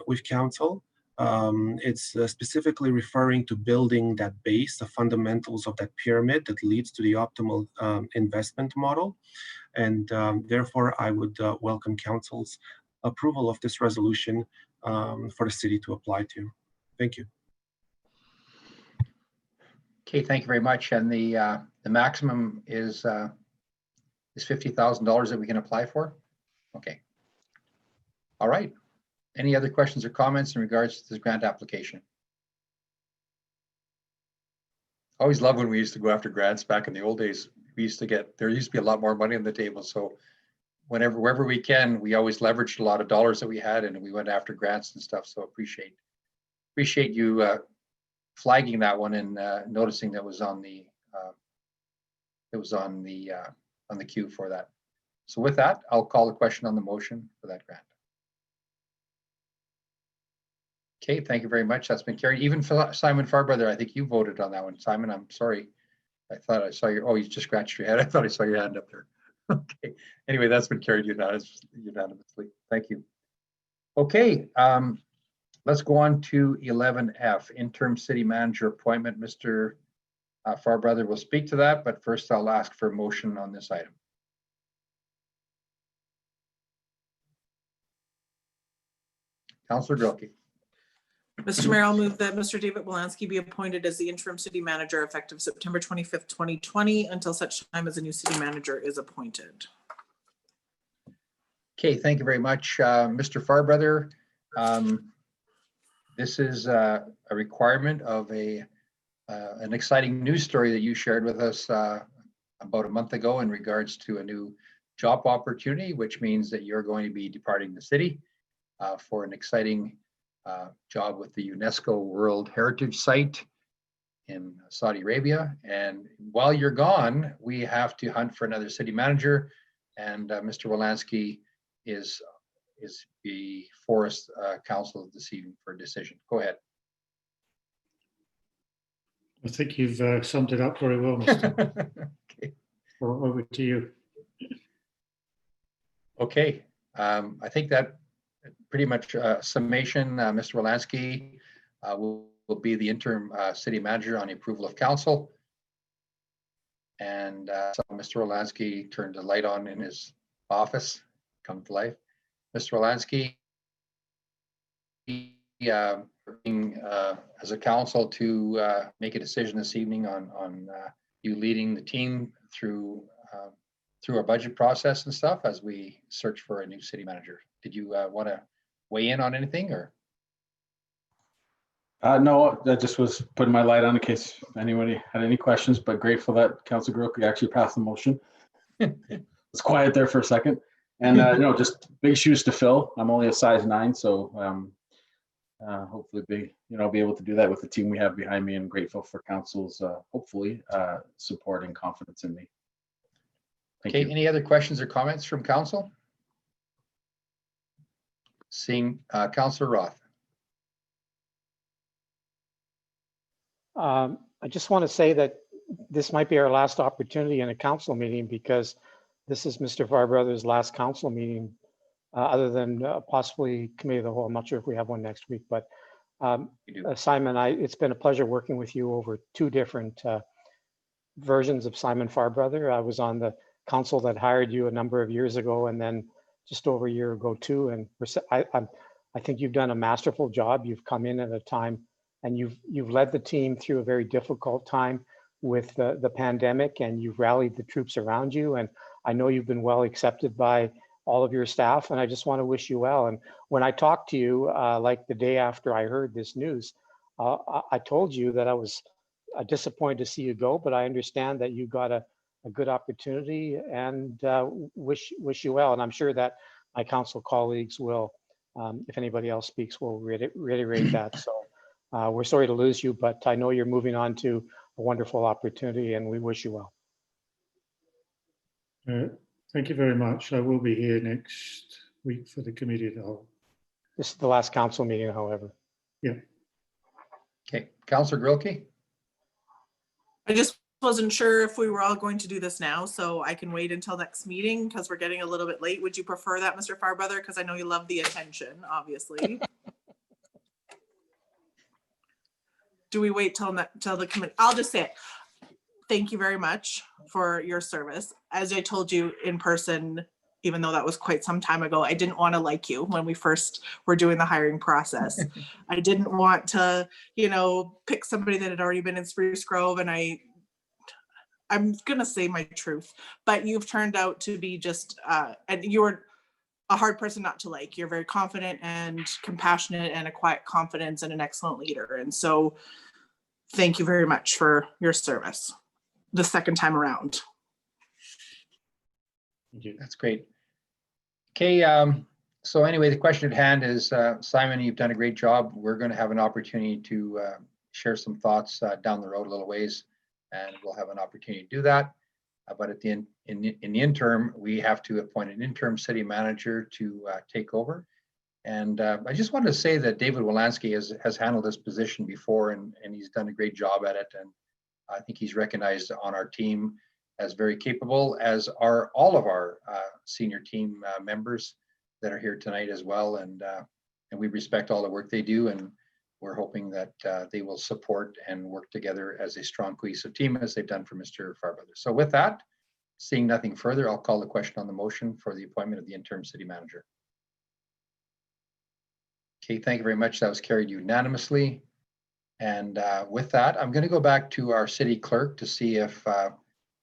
with Council. It's specifically referring to building that base, the fundamentals of that pyramid that leads to the optimal investment model. And therefore, I would welcome Council's approval of this resolution for the city to apply to. Thank you. Okay, thank you very much. And the maximum is $50,000 that we can apply for? Okay. All right. Any other questions or comments in regards to this grant application? I always love when we used to go after grants back in the old days. There used to be a lot more money on the table. So wherever we can, we always leveraged a lot of dollars that we had and we went after grants and stuff. So appreciate you flagging that one and noticing that was on the queue for that. So with that, I'll call the question on the motion for that grant. Okay, thank you very much. That's been carried. Even for Simon Farbrother, I think you voted on that one. Simon, I'm sorry. I thought I saw you just scratched your head. I thought I saw your hand up there. Okay. Anyway, that's been carried unanimously. Thank you. Okay. Let's go on to 11F, interim city manager appointment. Mr. Farbrother will speak to that, but first I'll ask for a motion on this item. Councillor Grillke. Mr. Mayor, I'll move that Mr. David Wolanski be appointed as the interim city manager effective September 25th, 2020 until such time as a new city manager is appointed. Okay, thank you very much, Mr. Farbrother. This is a requirement of an exciting news story that you shared with us about a month ago in regards to a new job opportunity, which means that you're going to be departing the city for an exciting job with the UNESCO World Heritage Site in Saudi Arabia. And while you're gone, we have to hunt for another city manager. and Mr. Wolanski is before us, council this evening for a decision. Go ahead. I think you've summed it up very well, Mr. Okay. Over to you. Okay, I think that pretty much summation, Mr. Wolanski will be the interim city manager on the approval of council. And so Mr. Wolanski turned the light on in his office, come to life. Mr. Wolanski, working as a council to make a decision this evening on you leading the team through our budget process and stuff as we search for a new city manager. Did you want to weigh in on anything, or? No, that just was putting my light on in case anybody had any questions, but grateful that Councilor Grocke actually passed the motion. It's quiet there for a second. And just big shoes to fill. I'm only a size 9, so hopefully be able to do that with the team we have behind me, and grateful for council's hopefully support and confidence in me. Thank Okay, you. any other questions or comments from council? Seeing Councilor Roth. I just want to say that this might be our last opportunity in a council meeting, because this is Mr. Fairbrother's last council meeting, other than possibly committee of the whole. I'm not sure if we have one next week, but Simon, it's been a pleasure working with you over 2 different versions of Simon Fairbrother. I was on the council that hired you a number of years ago, and then just over a year ago too. And I think you've done a masterful job. You've come in at a time, and you've led the team through a very difficult time with the pandemic, and you've rallied the troops around you. And I know you've been well accepted by all of your staff, and I just want to wish you well. And when I talked to you, like the day after I heard this news, I told you that I was disappointed to see you go, but I understand that you got a good opportunity, and wish you well. And I'm sure that my council colleagues will, if anybody else speaks, will reiterate that. So we're sorry to lose you, but I know you're moving on to a wonderful opportunity, and we wish you well. Thank you very much. I will be here next week for the committee of the whole. This is the last council meeting, however. Yeah. Okay, Councilor Grocke. I just wasn't sure if we were all going to do this now, so I can wait until next meeting because we're getting a little bit late. Would you prefer that, Mr. Fairbrother? Because I know you love the attention, obviously. Do we wait till the committee? I'll just say it. Thank you very much for your service. As I told you in person, even though that was quite some time ago, I didn't want to like you when we first were doing the hiring process. I didn't want to, pick somebody that had already been in Spruce Grove, and I'm gonna say my truth, but you've turned out to be just, and you're a hard person not to like. You're very confident and compassionate, and a quiet confidence, and an excellent leader. And so thank you very much for your service the second time around. That's great. Okay, so anyway, the question at hand is, Simon, you've done a great job. We're going to have an opportunity to share some thoughts down the road a little ways, and we'll have an opportunity to do that. But at the end, in the interim, we have to appoint an interim city manager to take over. And I just wanted to say that David Wolanski has handled this position before, and he's done a great job at it. And I think he's recognized on our team as very capable, as are all of our senior team members that are here tonight as well. And we respect all the work they do, and we're hoping that they will support and work together as a strong cohesive team, as they've done for Mr. Fairbrother. So with that, seeing nothing further, I'll call the question on the motion for the appointment of the interim city manager. Okay, thank you very much. That was carried unanimously. And with that, I'm going to go back to our city clerk to see if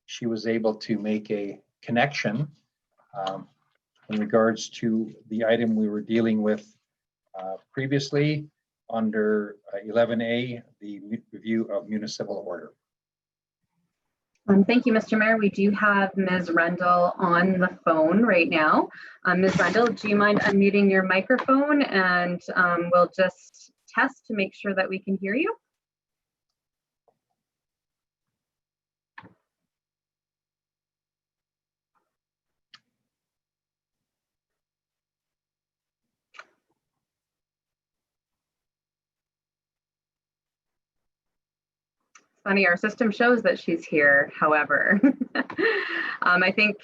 she was able to make a connection in regards to the item we were dealing with previously under 11A, the review of municipal order. Thank you, Mr. Mayor. We do have Ms. Rendell on the phone right now. Ms. Rendell, do you mind unmuting your microphone, and we'll just test to make sure that we can hear you. Funny, our system shows that she's here, however. I think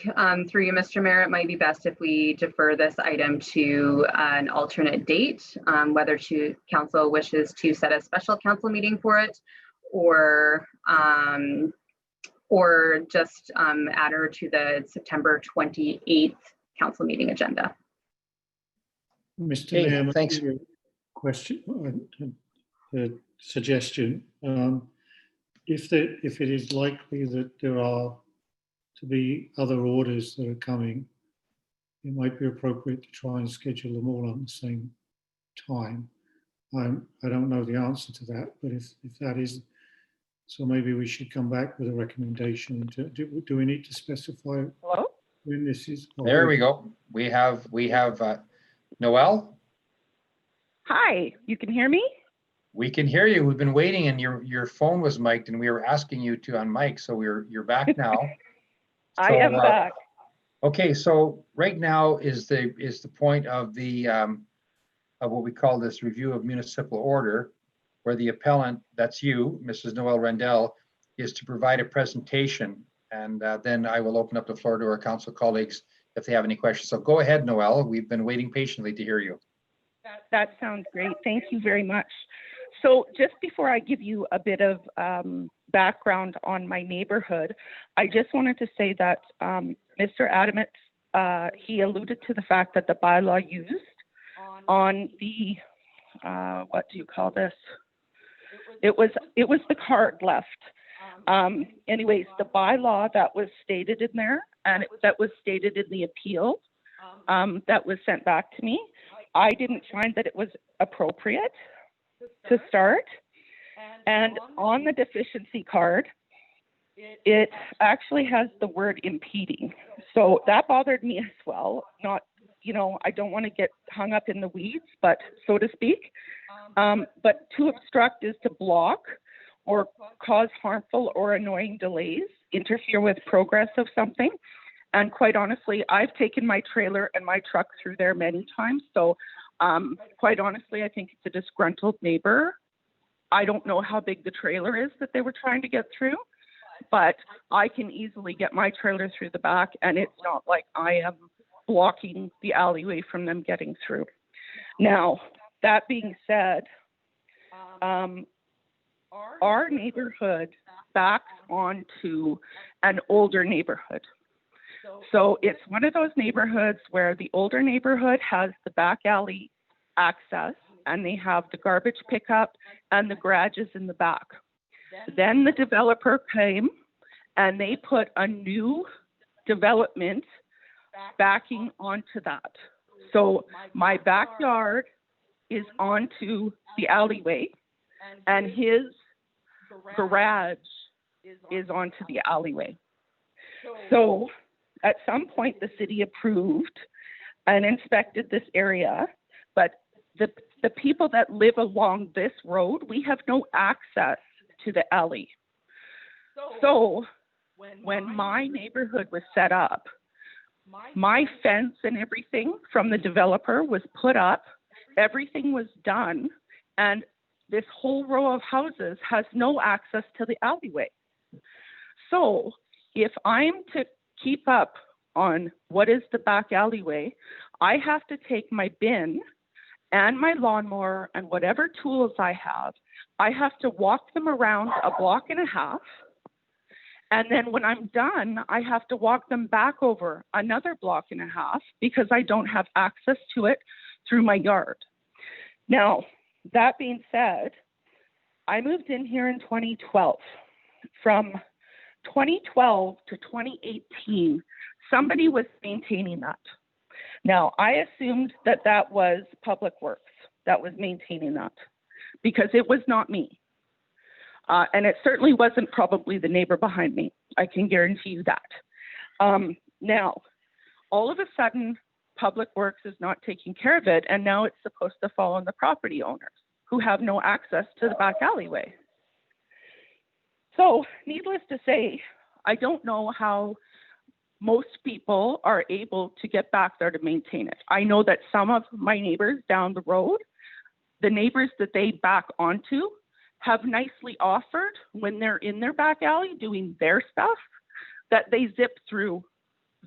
through you, Mr. Mayor, it might be best if we defer this item to an alternate date, whether council wishes to set a special council meeting for it or just add her to the September 28th council meeting agenda. Mr. Hey, Mayor, thanks. maybe a question, a suggestion. If it is likely that there are to be other orders that are coming, it might be appropriate to try and schedule them all on the same time. I don't know the answer to that, but if that is, so maybe we should come back with a recommendation. Do we need to specify when this is? There we go. We have Noel. Hi, you can hear me? We can hear you. We've been waiting, and your phone was mic'd, and we were asking you to unmic. So you're back now. I am back. Okay, so right now is the point of the of what we call this review of municipal order, where the appellant, that's you, Mrs. Noel Rendell, is to provide a presentation, and then I will open up the floor to our council colleagues if they have any questions. So go ahead, Noel. We've been waiting patiently to hear you. That sounds great. Thank you very much. So just before I give you a bit of background on my neighborhood, I just wanted to say that Mr. Adamant, he alluded to the fact that the bylaw used on the, what do you call this? It was the card left. Anyways, the bylaw that was stated in there, and that was stated in the appeal that was sent back to me, I didn't find that it was appropriate to start. And on the deficiency card, it actually has the word impeding. So that bothered me as well. Not, I don't want to get hung up in the weeds, but so to speak. But to obstruct is to block or cause harmful or annoying delays, interfere with progress of something. And quite honestly, I've taken my trailer and my truck through there many times. So quite honestly, I think it's a disgruntled neighbor. I don't know how big the trailer is that they were trying to get through, but I can easily get my trailer through the back, and it's not like I am blocking the alleyway from them getting through. Now, that being said, our neighborhood backs onto an older neighborhood. So it's one of those neighborhoods where the older neighborhood has the back alley access, and they have the garbage pickup and the garages in the back. Then the developer came and they put a new development backing onto that. So my backyard is onto the alleyway, and his garage is onto the alleyway. So at some point, the city approved and inspected this area, but the people that live along this road, we have no access to the alley. So when my neighborhood was set up, my fence and everything from the developer was put up, everything was done, and this whole row of houses has no access to the alleyway. So if I'm to keep up on what is the back alleyway, I have to take my bin and my lawnmower and whatever tools I have to walk them around a block and a half. And then when I'm done, I have to walk them back over another block and a half because I don't have access to it through my yard. Now, that being said, I moved in here in 2012. From 2012 to 2018, somebody was maintaining that. Now, I assumed that that was Public Works that was maintaining that because it was not me. And it certainly wasn't probably the neighbor behind me. I can guarantee you that. Now, all of a sudden, Public Works is not taking care of it, and now it's supposed to fall on the property owners who have no access to the back alleyway. So, needless to say, I don't know how most people are able to get back there to maintain it. I know that some of my neighbors down the road, the neighbors that they back onto, have nicely offered when they're in their back alley doing their stuff that they zip through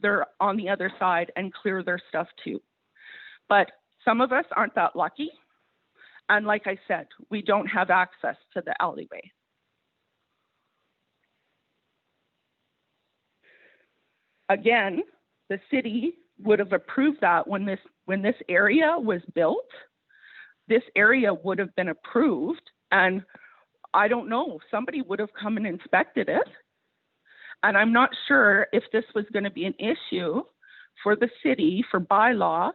their on the other side and clear their stuff too. But some of us aren't that lucky. And like I said, we don't have access to the alleyway. Again, the city would have approved that when this area was built. This area would have been approved, and I don't know, somebody would have come and inspected it. And I'm not sure if this was going to be an issue for the city, for bylaw,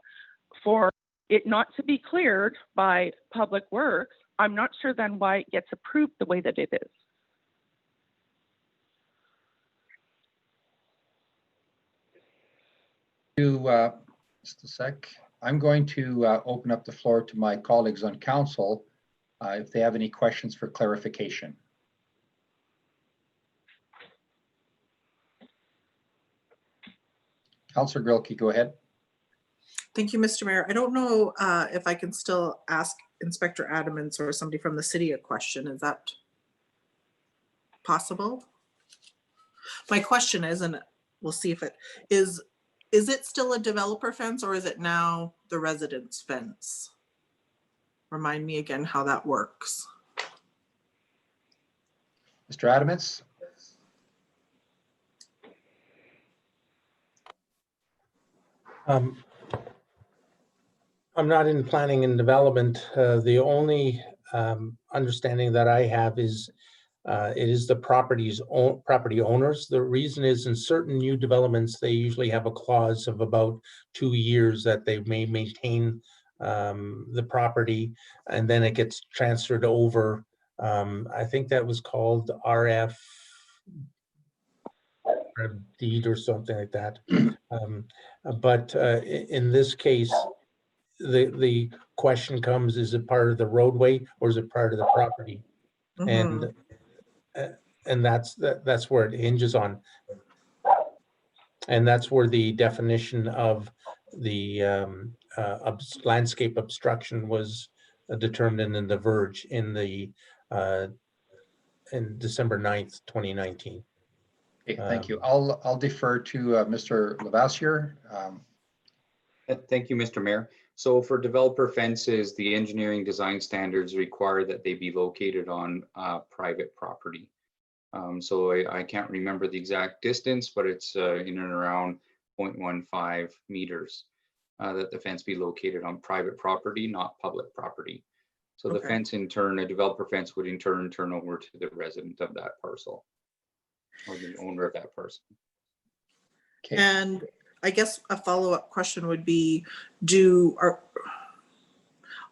for it not to be cleared by Public Works. I'm not sure then why it gets approved the way that it is. Just a sec. I'm going to open up the floor to my colleagues on council if they have any questions for clarification. Councillor Grilke, go ahead. Thank you, Mr. Mayor. I don't know if I can still ask Inspector Adamants or somebody from the city a question. Is that possible? My question is, and we'll see if it is it still a developer fence or is it now the residence fence? Remind me again how that works. Mr. Adamants? I'm not in planning and development. The only understanding that I have is it is the property owners. The reason is in certain new developments, they usually have a clause of about 2 years that they may maintain the property, and then it gets transferred over. I think that was called RF deed or something like that. But in this case, the question comes, is it part of the roadway or is it part of the property? And that's where it hinges on. And that's where the definition of the landscape obstruction was determined in the verge in December 9th, 2019. Okay, thank you. I'll defer to Mr. Lavassier. Thank you, Mr. Mayor. So for developer fences, the engineering design standards require that they be located on private property. So I can't remember the exact distance, but it's in and around 0.15 meters that the fence be located on private property, not public property. So the fence in turn, a developer fence would in turn turn over to the resident of that parcel or the owner of that parcel. Okay. And I guess a follow-up question would be,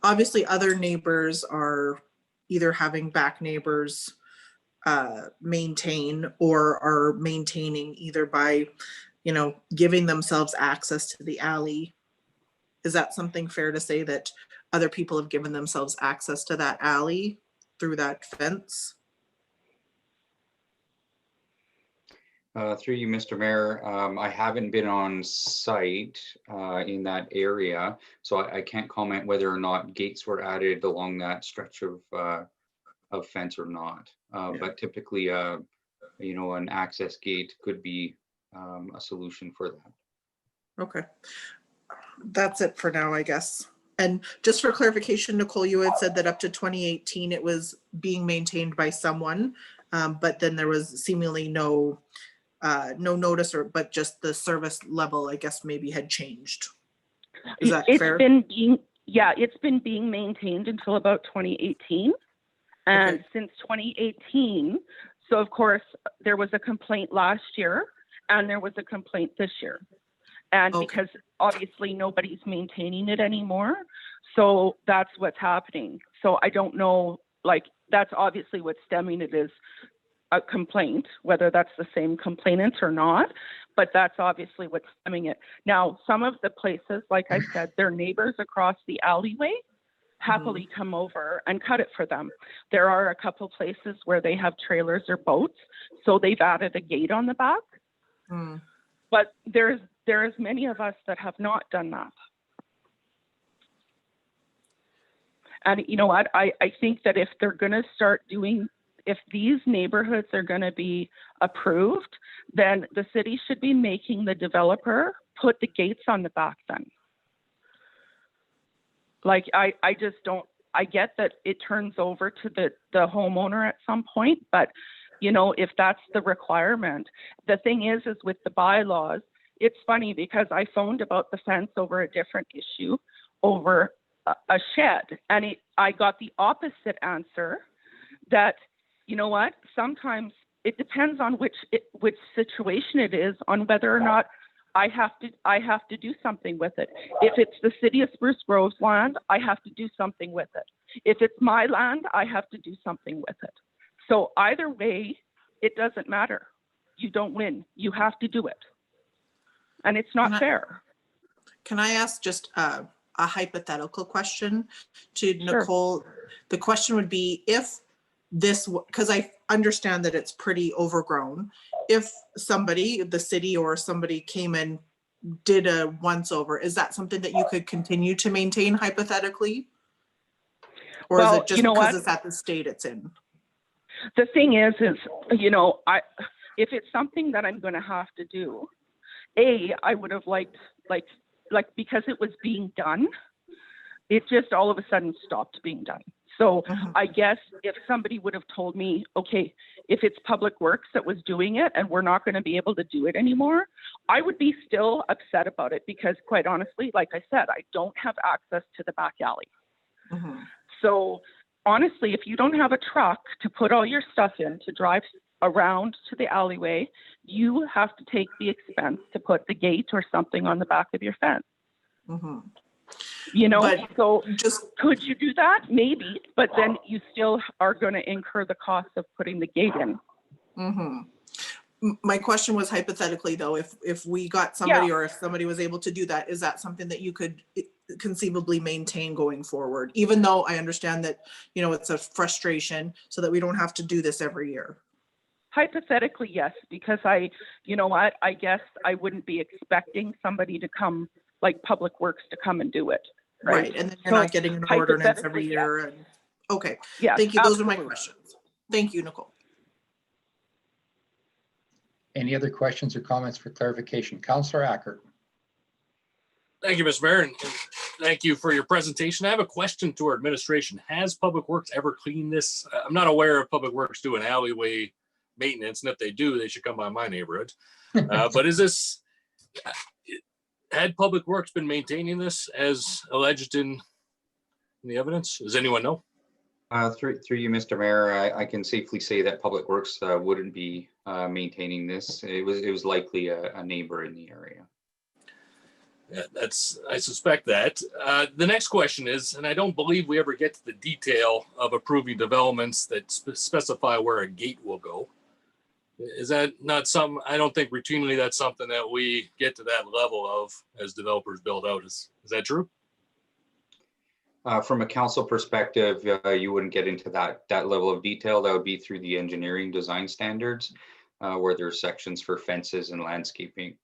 obviously other neighbors are either having back neighbors maintain or are maintaining either by, giving themselves access to the alley. Is that something fair to say that other people have given themselves access to that alley through that fence? Through you, Mr. Mayor, I haven't been on site in that area, so I can't comment whether or not gates were added along that stretch of fence or not. But typically, an access gate could be a solution for that. Okay, that's it for now, I guess. And just for clarification, Nicole, you had said that up to 2018, it was being maintained by someone, but then there was seemingly no notice, but just the service level, I guess, maybe had changed. Is that fair? It's been being maintained until about 2018. And since 2018, so of course, there was a complaint last year and there was a complaint this year. And because obviously nobody's maintaining it anymore, so that's what's happening. So I don't know, that's obviously what's stemming it is a complaint, whether that's the same complainant or not, but that's obviously what's stemming it. Now, some of the places, like I said, their neighbors across the alleyway happily come over and cut it for them. There are a couple places where they have trailers or boats, so they've added a gate on the back. But there's many of us that have not done that. And you know what, I think that if they're going to start doing, if these neighborhoods are going to be approved, then the city should be making the developer put the gates on the back then. Like, I just don't, I get that it turns over to the homeowner at some point, but you know, if that's the requirement, the thing is with the bylaws, it's funny because I phoned about the fence over a different issue over a shed, and I got the opposite answer that, you know what, sometimes it depends on which situation it is on whether or not I have to do something with it. If it's the city of Spruce Grove's land, I have to do something with it. If it's my land, I have to do something with it. So either way, it doesn't matter. You don't win. You have to do it. And it's not fair. Can I ask just a hypothetical question to Nicole? The question would be, if this, because I understand that it's pretty overgrown, if somebody, the city or somebody came and did a once over, is that something that you could continue to maintain hypothetically? Or is it just because it's at the state it's in? The thing is, you know, if it's something that I'm going to have to do, I would have liked, like because it was being done, it just all of a sudden stopped being done. So I guess if somebody would have told me, okay, if it's Public Works that was doing it and we're not going to be able to do it anymore, I would be still upset about it because, quite honestly, like I said, I don't have access to the back alley. So honestly, if you don't have a truck to put all your stuff in to drive around to the alleyway, you have to take the expense to put the gate or something on the back of your fence. You know, so just could you do that? Maybe, but then you still are going to incur the cost of putting the gate in. My question was hypothetically though, if we got somebody or if somebody was able to do that, is that something that you could conceivably maintain going forward? Even though I understand that, you know, it's a frustration so that we don't have to do this every year. Hypothetically, yes, because you know what, I guess I wouldn't be expecting somebody to come, like Public Works, to come and do it. Right, and then you're not getting an ordinance every year. And okay, thank you. Those are my questions. Thank you, Nicole. Any other questions or comments for clarification? Councillor Ackert. Thank you, Mr. Mayor, and thank you for your presentation. I have a question to our administration. Has Public Works ever cleaned this? I'm not aware of Public Works doing alleyway maintenance, and if they do, they should come by my neighborhood. But is this, had Public Works been maintaining this as alleged in the evidence? Does anyone know? Through you, Mr. Mayor, I can safely say that Public Works wouldn't be maintaining this. It was likely a neighbor in the area. Yeah, I suspect that. The next question is, and I don't believe we ever get to the detail of approving developments that specify where a gate will go. Is that not some, I don't think routinely that's something that we get to that level of as developers build out. Is that true? From a council perspective, you wouldn't get into that level of detail. That would be through the engineering design standards, where there's sections for fences and landscaping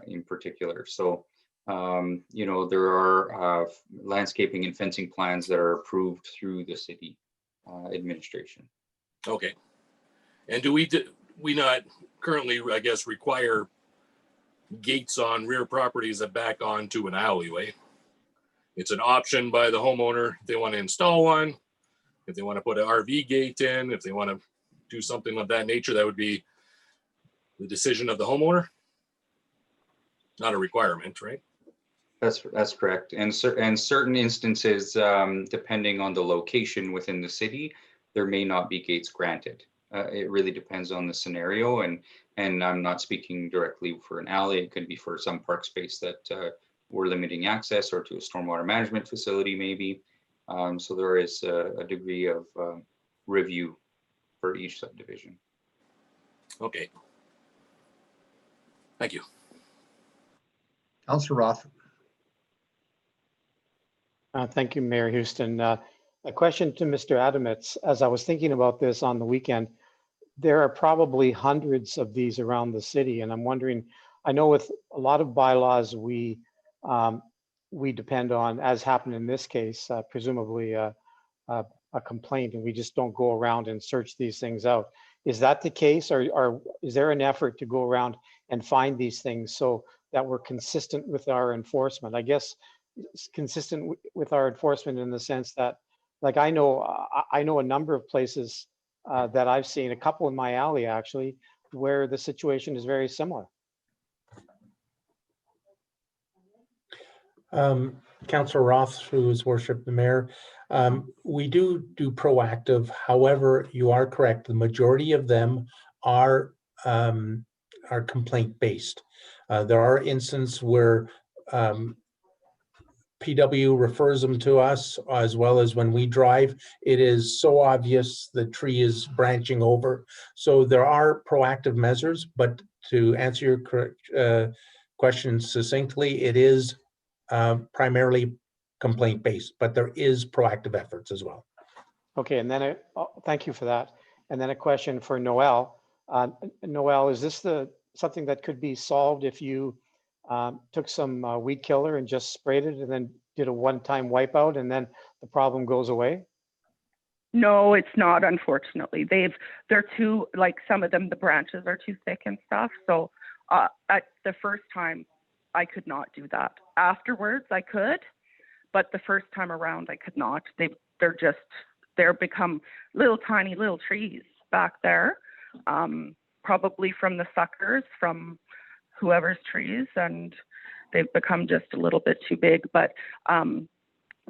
in particular. So, you know, there are landscaping and fencing plans that are approved through the city administration. Okay. And do we not currently, I guess, require gates on rear properties that back onto an alleyway? It's an option by the homeowner if they want to install one, if they want to put an RV gate in, if they want to do something of that nature. That would be the decision of the homeowner, not a requirement, right? That's correct. And certain instances, depending on the location within the city, there may not be gates granted. It really depends on the scenario, and I'm not speaking directly for an alley. It could be for some park space that we're limiting access, or to a stormwater management facility maybe. So there is a degree of review for each subdivision. Okay. Thank you. Councillor Roth. Thank you, Mayor Houston. A question to Mr. Adamits. As I was thinking about this on the weekend, there are probably hundreds of these around the city, and I'm wondering, I know with a lot of bylaws, we we depend on, as happened in this case, presumably a complaint, and we just don't go around and search these things out. Is that the case, or is there an effort to go around and find these things so that we're consistent with our enforcement? I guess it's consistent with our enforcement in the sense that, like, I know a number of places that I've seen, a couple in my alley actually, where the situation is very similar. Councillor Roth, through his worship the mayor, we do proactive. However, you are correct. The majority of them are complaint based. There are instances where PW refers them to us, as well as when we drive, it is so obvious the tree is branching over. So there are proactive measures, but to answer your question succinctly, it is primarily complaint based, but there is proactive efforts as well. Okay, and then thank you for that. And then a question for Noel. Noel, is this something that could be solved if you took some weed killer and just sprayed it and then did a one-time wipeout and then the problem goes away? No, it's not, unfortunately. They're too, like, some of them, the branches are too thick and stuff. So at the first time, I could not do that. Afterwards, I could, but the first time around, I could not. They're become little tiny little trees back there, probably from the suckers from whoever's trees, and they've become just a little bit too big. But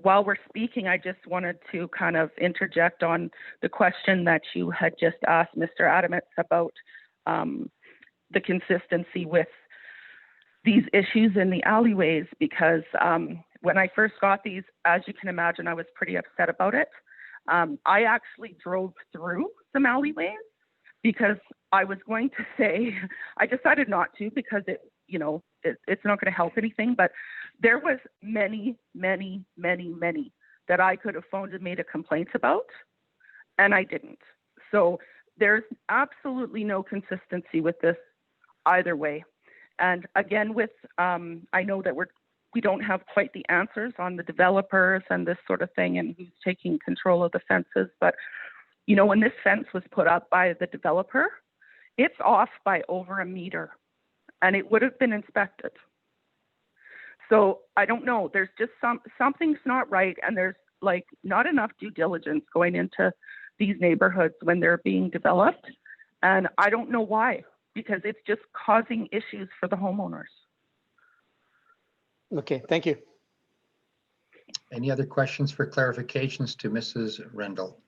while we're speaking, I just wanted to kind of interject on the question that you had just asked Mr. Adamits about the consistency with these issues in the alleyways, because when I first got these, as you can imagine, I was pretty upset about it. I actually drove through some alleyways because I was going to say, I decided not to because it's not going to help anything, but there was many that I could have phoned and made a complaint about, and I didn't. So there's absolutely no consistency with this either way. And again, with I know that we don't have quite the answers on the developers and this sort of thing and who's taking control of the fences, but when this fence was put up by the developer, it's off by over a meter and it would have been inspected. So I don't know, there's just something's not right, and there's like not enough due diligence going into these neighborhoods when they're being developed. And I don't know why, because it's just causing issues for the homeowners. Okay, thank you. Any other questions for clarifications to Mrs. Rendell?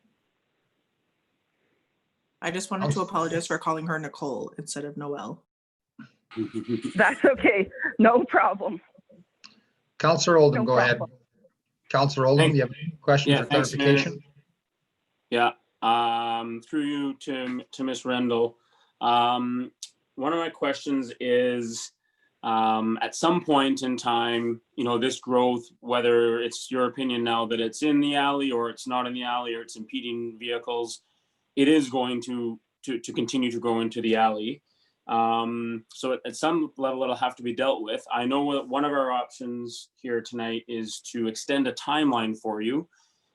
I just wanted to apologize for calling her Nicole instead of Noel. That's okay, no problem. Councillor Oldham, No go ahead. problem. Councillor Oldham, you have a question for thanks, Mayor. clarification? Through you to Ms. Rendell. One of my questions is, at some point in time, this growth, whether it's your opinion now that it's in the alley or it's not in the alley or it's impeding vehicles, it is going to continue to go into the alley. So at some level, it'll have to be dealt with. I know that one of our options here tonight is to extend a timeline for you.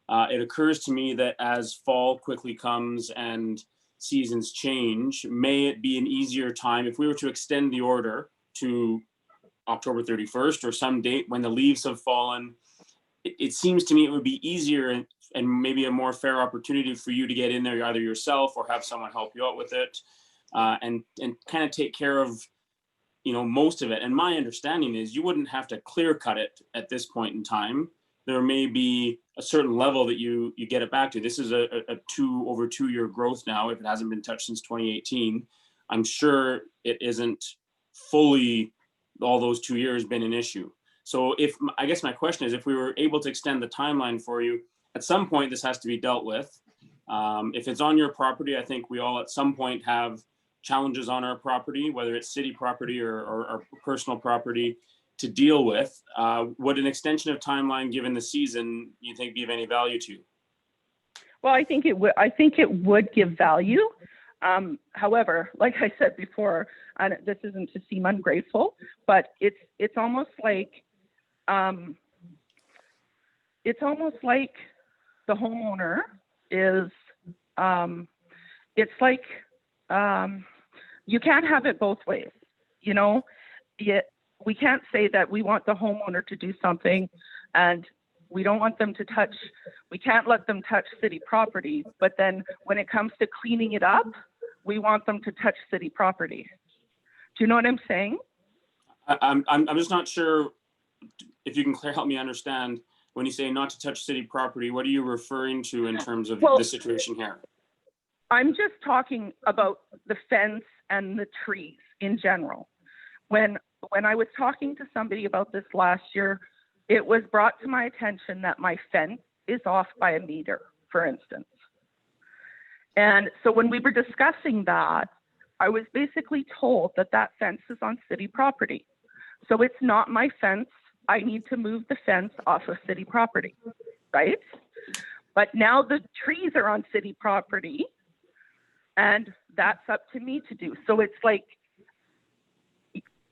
It occurs to me that as fall quickly comes and seasons change, may it be an easier time if we were to extend the order to October 31st or some date when the leaves have fallen. It seems to me it would be easier and maybe a more fair opportunity for you to get in there either yourself or have someone help you out with it, and kind of take care of most of it. And my understanding is you wouldn't have to clear cut it at this point in time. There may be a certain level that you get it back to. This is a over 2 year growth now. If it hasn't been touched since 2018, I'm sure it isn't fully all those 2 years been an issue. So I guess my question is, if we were able to extend the timeline for you, at some point this has to be dealt with. If it's on your property, I think we all at some point have challenges on our property, whether it's city property or personal property, to deal with. Would an extension of timeline given the season, you think, be of any value to you? Well, I think it would. I think it would give value. However, like I said before, and this isn't to seem ungrateful, but it's almost like it's almost like the homeowner is, it's like, you can't have it both ways, you know? We can't say that we want the homeowner to do something and we don't want them to touch, we can't let them touch city property, but then when it comes to cleaning it up, we want them to touch city property. Do you know what I'm saying? I'm just not sure if you can help me understand when you say not to touch city property, what are you referring to in terms of the situation here? I'm just talking about the fence and the trees in general. When I was talking to somebody about this last year, it was brought to my attention that my fence is off by 1 meter, for instance. And so when we were discussing that, I was basically told that that fence is on city property. So it's not my fence. I need to move the fence off of city property, right? But now the trees are on city property and that's up to me to do. So it's like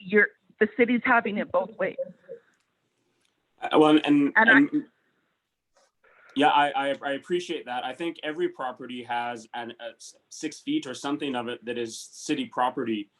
the city's having it both ways. Well, yeah, I appreciate that. I think every property has a 6 feet or something of it that is city property,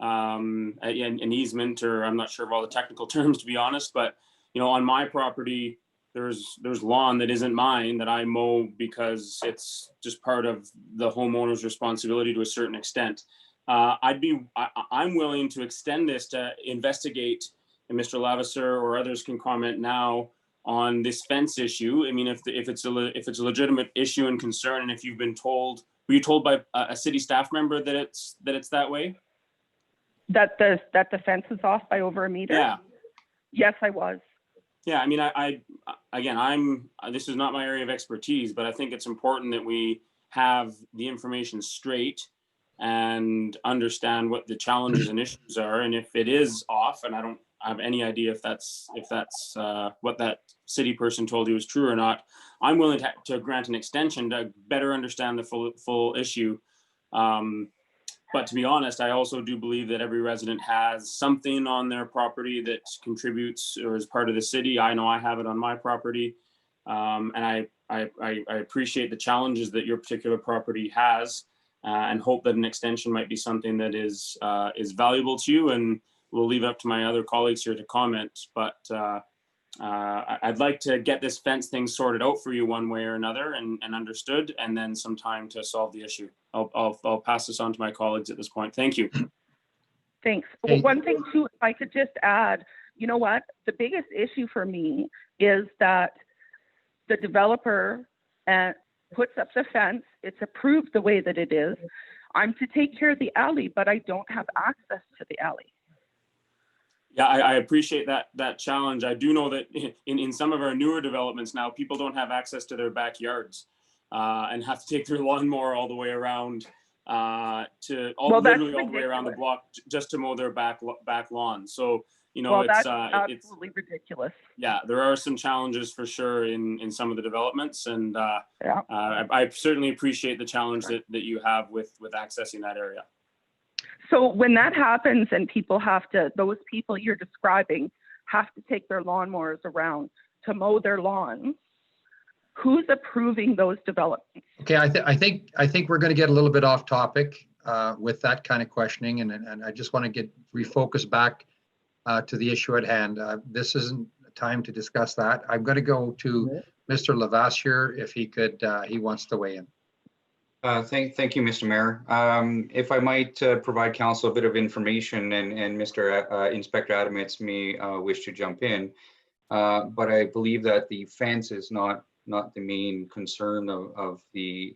an easement, or I'm not sure of all the technical terms, to be honest. But you know, on my property, there's lawn that isn't mine that I mow because it's just part of the homeowner's responsibility to a certain extent. I'm willing to extend this to investigate, and Mr. Lavaseur or others can comment now on this fence issue. I mean, if it's a legitimate issue and concern, and if you've been told, were you told by a city staff member that it's that way? That the fence is off by over 1 meter? Yeah. Yes, I was. Yeah, I mean, this is not my area of expertise, but I think it's important that we have the information straight and understand what the challenges and issues are. And if it is off, and I don't have any idea if that's what that city person told you is true or not, I'm willing to grant an extension to better understand the full issue. But to be honest, I also do believe that every resident has something on their property that contributes or is part of the city. I know I have it on my property. And I appreciate the challenges that your particular property has, and hope that an extension might be something that is valuable to you. And we'll leave it up to my other colleagues here to comment. But I'd like to get this fence thing sorted out for you one way or another and understood, and then some time to solve the issue. I'll pass this on to my colleagues at this point. Thank you. Thanks. Well, one thing too, if I could just add, you know what? The biggest issue for me is that the developer puts up the fence. It's approved the way that it is. I'm to take care of the alley, but I don't have access to the alley. Yeah, I appreciate that challenge. I do know that in some of our newer developments now, people don't have access to their backyards and have to take their lawnmower all the way around literally all the way around the block just to mow their back lawn. So, you know, that's absolutely ridiculous. Yeah, there are some challenges for sure in some of the developments, and I certainly appreciate the challenge that you have with accessing that area. So when that happens and those people you're describing have to take their lawnmowers around to mow their lawns, who's approving those developments? Okay, I think we're going to get a little bit off topic with that kind of questioning, and I just want to refocus back to the issue at hand. This isn't time to discuss that. I'm going to go to Mr. Lavaseur if he wants to weigh in. Thank you, Mr. Mayor. If I might provide council a bit of information, and Mr. Inspector Adamits may wish to jump in, but I believe that the fence is not the main concern of the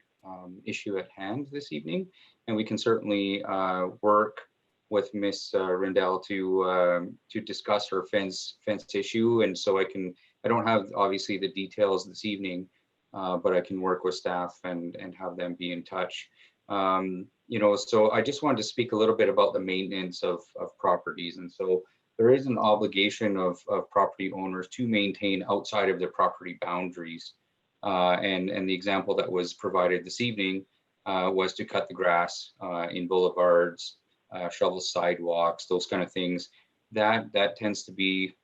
issue at hand this evening, and we can certainly work with Ms. Rendell to discuss her fence issue. And so I don't have obviously the details this evening, but I can work with staff and have them be in touch. You know, so I just wanted to speak a little bit about the maintenance of properties. And so there is an obligation of property owners to maintain outside of their property boundaries. And the example that was provided this evening was to cut the grass in boulevards, shovel sidewalks, those kind of things. That tends to be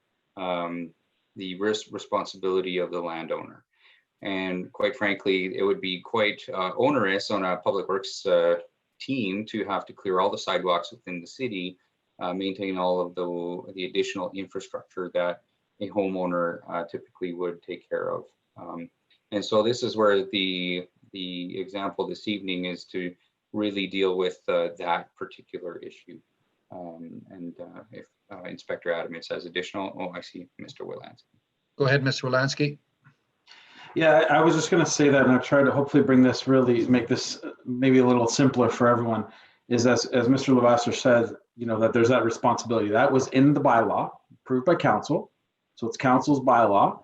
the responsibility of the landowner. And quite frankly, it would be quite onerous on a public works team to have to clear all the sidewalks within the city, maintain all of the additional infrastructure that a homeowner typically would take care of. And so this is where the example this evening is to really deal with that particular issue. If Inspector Adamits has additional, oh, I see Mr. Wilansky. Go ahead, Mr. Wilansky. Yeah, I was just going to say that, and I've tried to hopefully bring this, really make this maybe a little simpler for everyone, is as Mr. Levasseur said, you know, that there's that responsibility. That was in the bylaw, approved by council. So it's council's bylaw.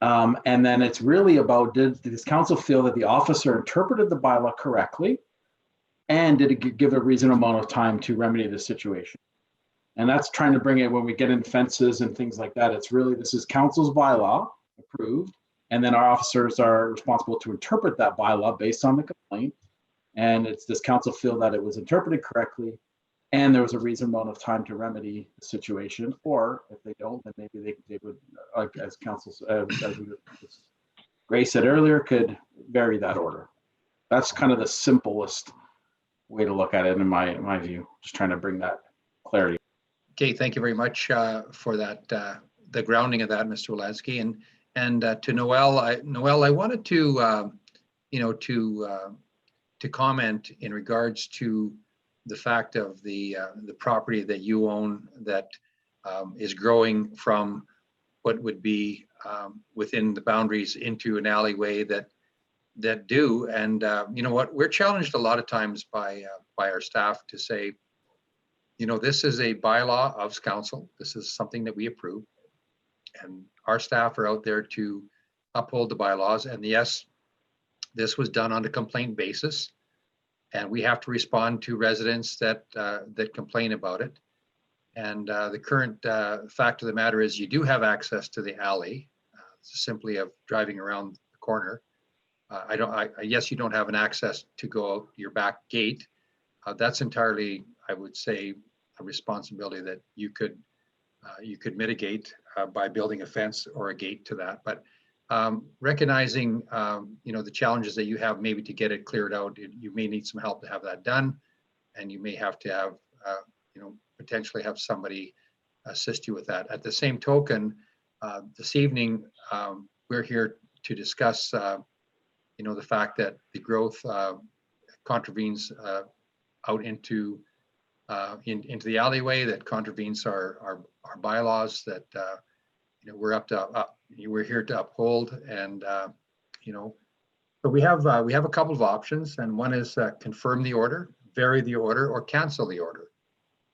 And then it's really about, did this council feel that the officer interpreted the bylaw correctly? And did it give a reasonable amount of time to remedy the situation? And that's trying to bring it when we get in fences and things like that. It's really, this is council's bylaw approved. And then our officers are responsible to interpret that bylaw based on the complaint. And it's, does council feel that it was interpreted correctly and there was a reasonable amount of time to remedy the situation? Or if they don't, then maybe they would, like as council, as Grace said earlier, could vary that order. That's kind of the simplest way to look at it in my view, just trying to bring that clarity. Okay, thank you very much for that, the grounding of that, Mr. Wilansky. And to Noel, I wanted to, you know, to comment in regards to the fact of the property that you own that is growing from what would be within the boundaries into an alleyway that do. And you know what, we're challenged a lot of times by our staff to say, you know, this is a bylaw of council. This is something that we approve. And our staff are out there to uphold the bylaws. And yes, this was done on a complaint basis. And we have to respond to residents that complain about it. And the current fact of the matter is you do have access to the alley, simply of driving around the corner. Yes, you don't have an access to go out your back gate. That's entirely, I would say, a responsibility that you could mitigate by building a fence or a gate to that. But recognizing, you know, the challenges that you have maybe to get it cleared out, you may need some help to have that done, and you may have to have, you know, potentially have somebody assist you with that. At the same token, this evening, we're here to discuss, you know, the fact that the growth contravenes out into the alleyway, that contravenes our bylaws, that you know, we're here to uphold. And you know, but we have a couple of options, and one is confirm the order, vary the order, or cancel the order.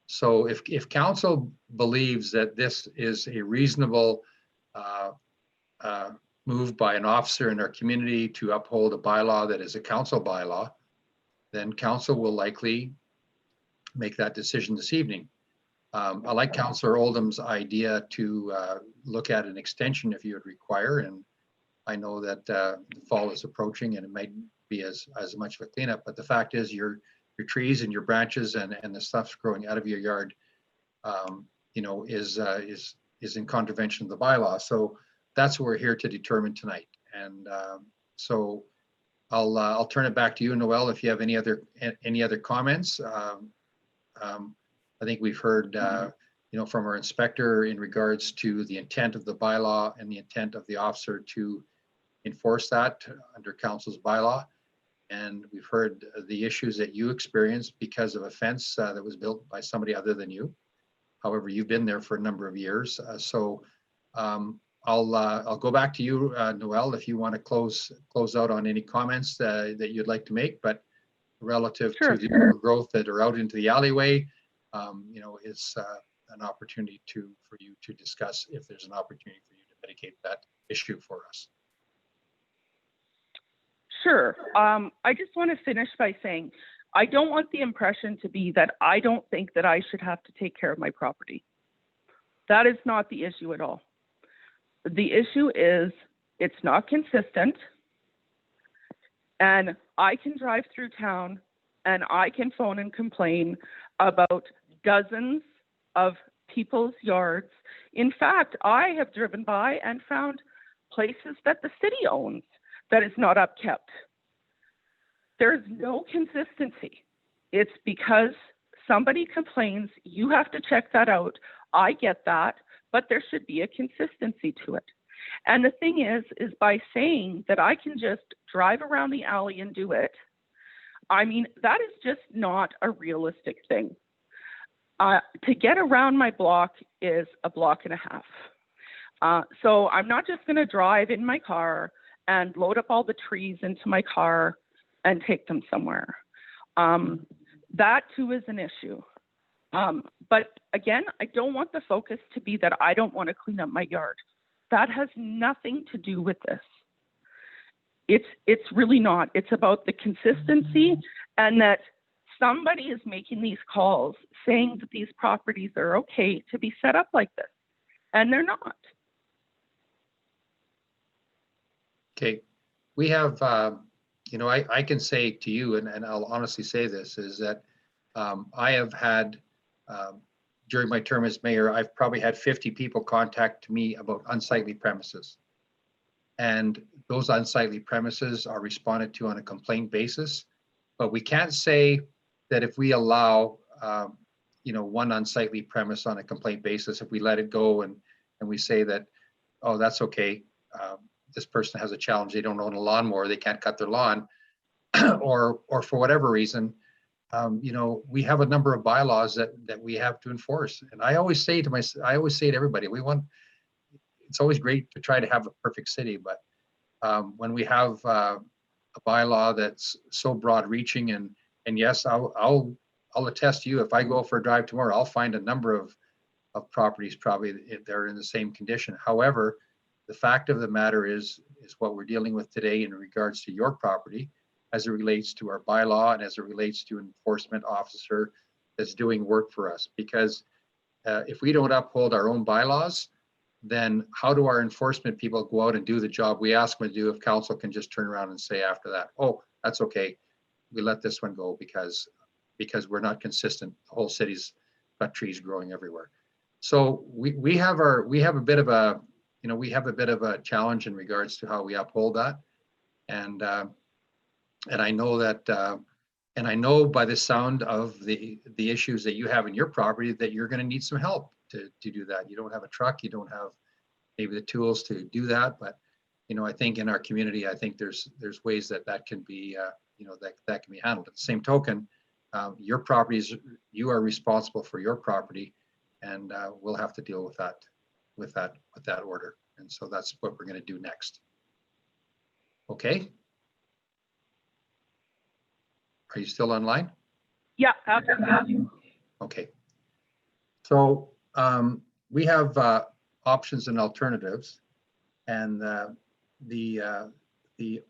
So if council believes that this is a reasonable move by an officer in our community to uphold a bylaw that is a council bylaw, then council will likely make that decision this evening. I like Councillor Oldham's idea to look at an extension if you would require, and I know that the fall is approaching and it might be as much of a cleanup, but the fact is your trees and your branches and the stuff's growing out of your yard, you know, is in contravention of the bylaw. So that's what we're here to determine tonight. And so I'll turn it back to you, Noel, if you have any other comments. I think we've heard, you know, from our inspector in regards to the intent of the bylaw and the intent of the officer to enforce that under council's bylaw. And we've heard the issues that you experienced because of a fence that was built by somebody other than you. However, you've been there for a number of years. So I'll go back to you, Noel, if you want to close out on any comments that you'd like to make, but relative to the growth that are out into the alleyway, you know, it's an opportunity for you to discuss if there's an opportunity for you to mitigate that issue for us. Sure. I just want to finish by saying, I don't want the impression to be that I don't think that I should have to take care of my property. That is not the issue at all. The issue is it's not consistent, and I can drive through town and I can phone and complain about dozens of people's yards. In fact, I have driven by and found places that the city owns that is not upkept. There's no consistency. It's because somebody complains, you have to check that out. I get that, but there should be a consistency to it. And the thing is by saying that I can just drive around the alley and do it, I mean, that is just not a realistic thing. To get around my block is a block and a half. So I'm not just going to drive in my car and load up all the trees into my car and take them somewhere. That too is an issue. But again, I don't want the focus to be that I don't want to clean up my yard. That has nothing to do with this. It's really not. It's about the consistency, and that somebody is making these calls saying that these properties are okay to be set up like this, and they're not. Okay, we have, you know, I can say to you, and I'll honestly say this, is that I have had, during my term as mayor, I've probably had 50 people contact me about unsightly premises. And those unsightly premises are responded to on a complaint basis. But we can't say that if we allow, you know, one unsightly premise on a complaint basis, if we let it go and we say that, oh, that's okay, this person has a challenge, they don't own a lawnmower, they can't cut their lawn, or for whatever reason, you know, we have a number of bylaws that we have to enforce. And I always say to everybody, it's always great to try to have a perfect city, but when we have a bylaw that's so broad reaching, and yes, I'll attest to you, if I go for a drive tomorrow, I'll find a number of properties probably they're in the same condition. However, the fact of the matter is what we're dealing with today in regards to your property, as it relates to our bylaw and as it relates to an enforcement officer that's doing work for us. Because if we don't uphold our own bylaws, then how do our enforcement people go out and do the job we ask them to do if council can just turn around and say after that, oh, that's okay, we let this one go because we're not consistent. The whole city's got trees growing everywhere. So we have a bit of a, you know, we have a bit of a challenge in regards to how we uphold that. And I know that, and I know by the sound of the issues that you have in your property that you're going to need some help to do that. You don't have a truck, you don't have maybe the tools to do that, but you know, I think in our community, I think there's ways that can be, you know, that can be handled. At the same token, your properties, you are responsible for your property, and we'll have to deal with that order. And so that's what we're going to do next. Okay. Are you still online? Yeah, absolutely. Okay. So we have options and alternatives, and the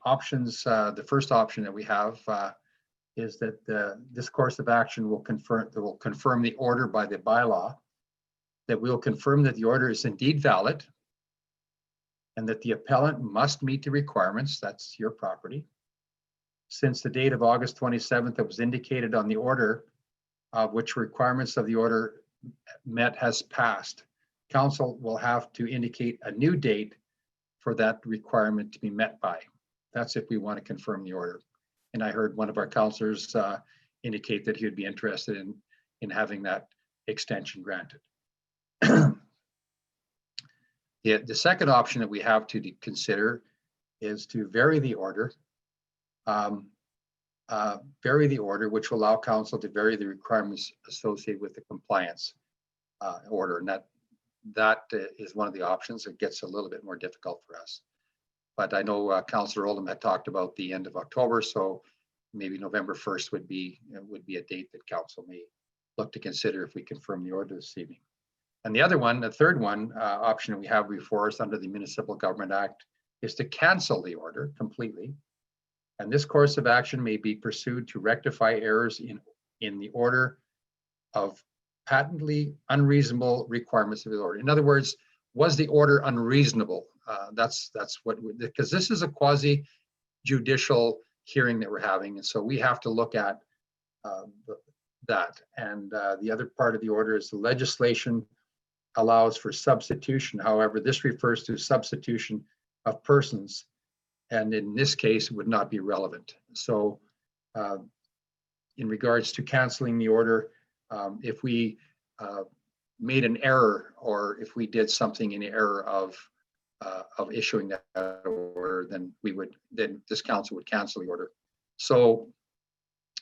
options. The first option that we have is that this course of action will confirm the order by the bylaw. That we'll confirm that the order is indeed valid, and that the appellant must meet the requirements. That's your property. Since the date of August 27th that was indicated on the order, which requirements of the order met has passed, council will have to indicate a new date for that requirement to be met by. That's if we want to confirm the order. And I heard one of our councillors indicate that he would be interested in having that extension granted. The second option that we have to consider is to vary the order. Vary the order, which will allow council to vary the requirements associated with the compliance order. And that is one of the options. It gets a little bit more difficult for us. But I know Councillor Oldham had talked about the end of October, so maybe November 1st would be a date that council may look to consider if we confirm the order this evening. And the other one, the third one, option we have before us under the Municipal Government Act is to cancel the order completely. And this course of action may be pursued to rectify errors in the order of patently unreasonable requirements of the order. In other words, was the order unreasonable? That's what, because this is a quasi judicial hearing that we're having. And so we have to look at that. And the other part of the order is the legislation allows for substitution. However, this refers to substitution of persons, and in this case, it would not be relevant. So in regards to canceling the order, if we made an error, or if we did something in error of issuing that order, then this council would cancel the order. So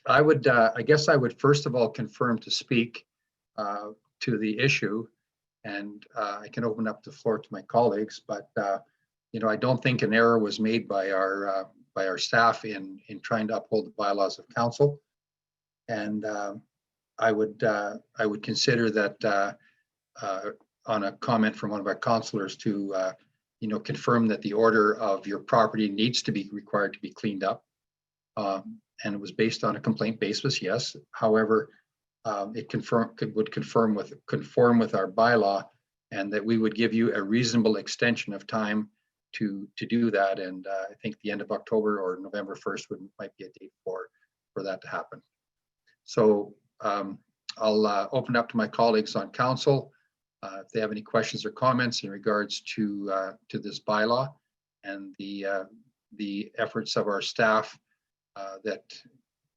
I would, I guess I would first of all confirm to speak to the issue, and I can open up the floor to my colleagues, but you know, I don't think an error was made by our staff in trying to uphold the bylaws of council. And I would consider that on a comment from one of our councillors to you know, confirm that the order of your property needs to be required to be cleaned up, and it was based on a complaint basis. Yes, however, it would conform with our bylaw, and that we would give you a reasonable extension of time to do that. And I think the end of October or November 1st might be a date for that to happen. So I'll open up to my colleagues on council if they have any questions or comments in regards to this bylaw and the efforts of our staff that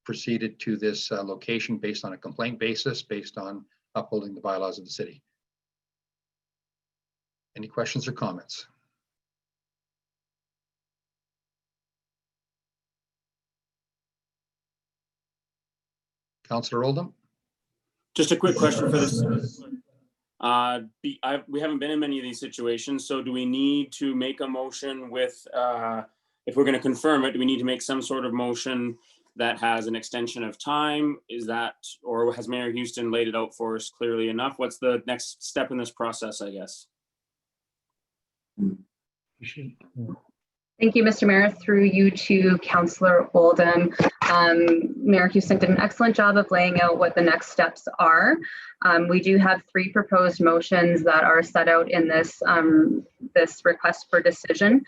proceeded to this location based on a complaint basis, based on upholding the bylaws of the city. Any questions or comments? Councillor Oldham? Just a quick question for this. We haven't been in many of these situations, so do we need to make a motion with, if we're going to confirm it, do we need to make some sort of motion that has an extension of time? Is that, or has Mayor Houston laid it out for us clearly enough? What's the next step in this process, I guess? Thank you, Mr. Mayor. Through you to Councillor Oldham. Mayor Houston did an excellent job of laying out what the next steps are. We do have 3 proposed motions that are set out in this, this request for decision.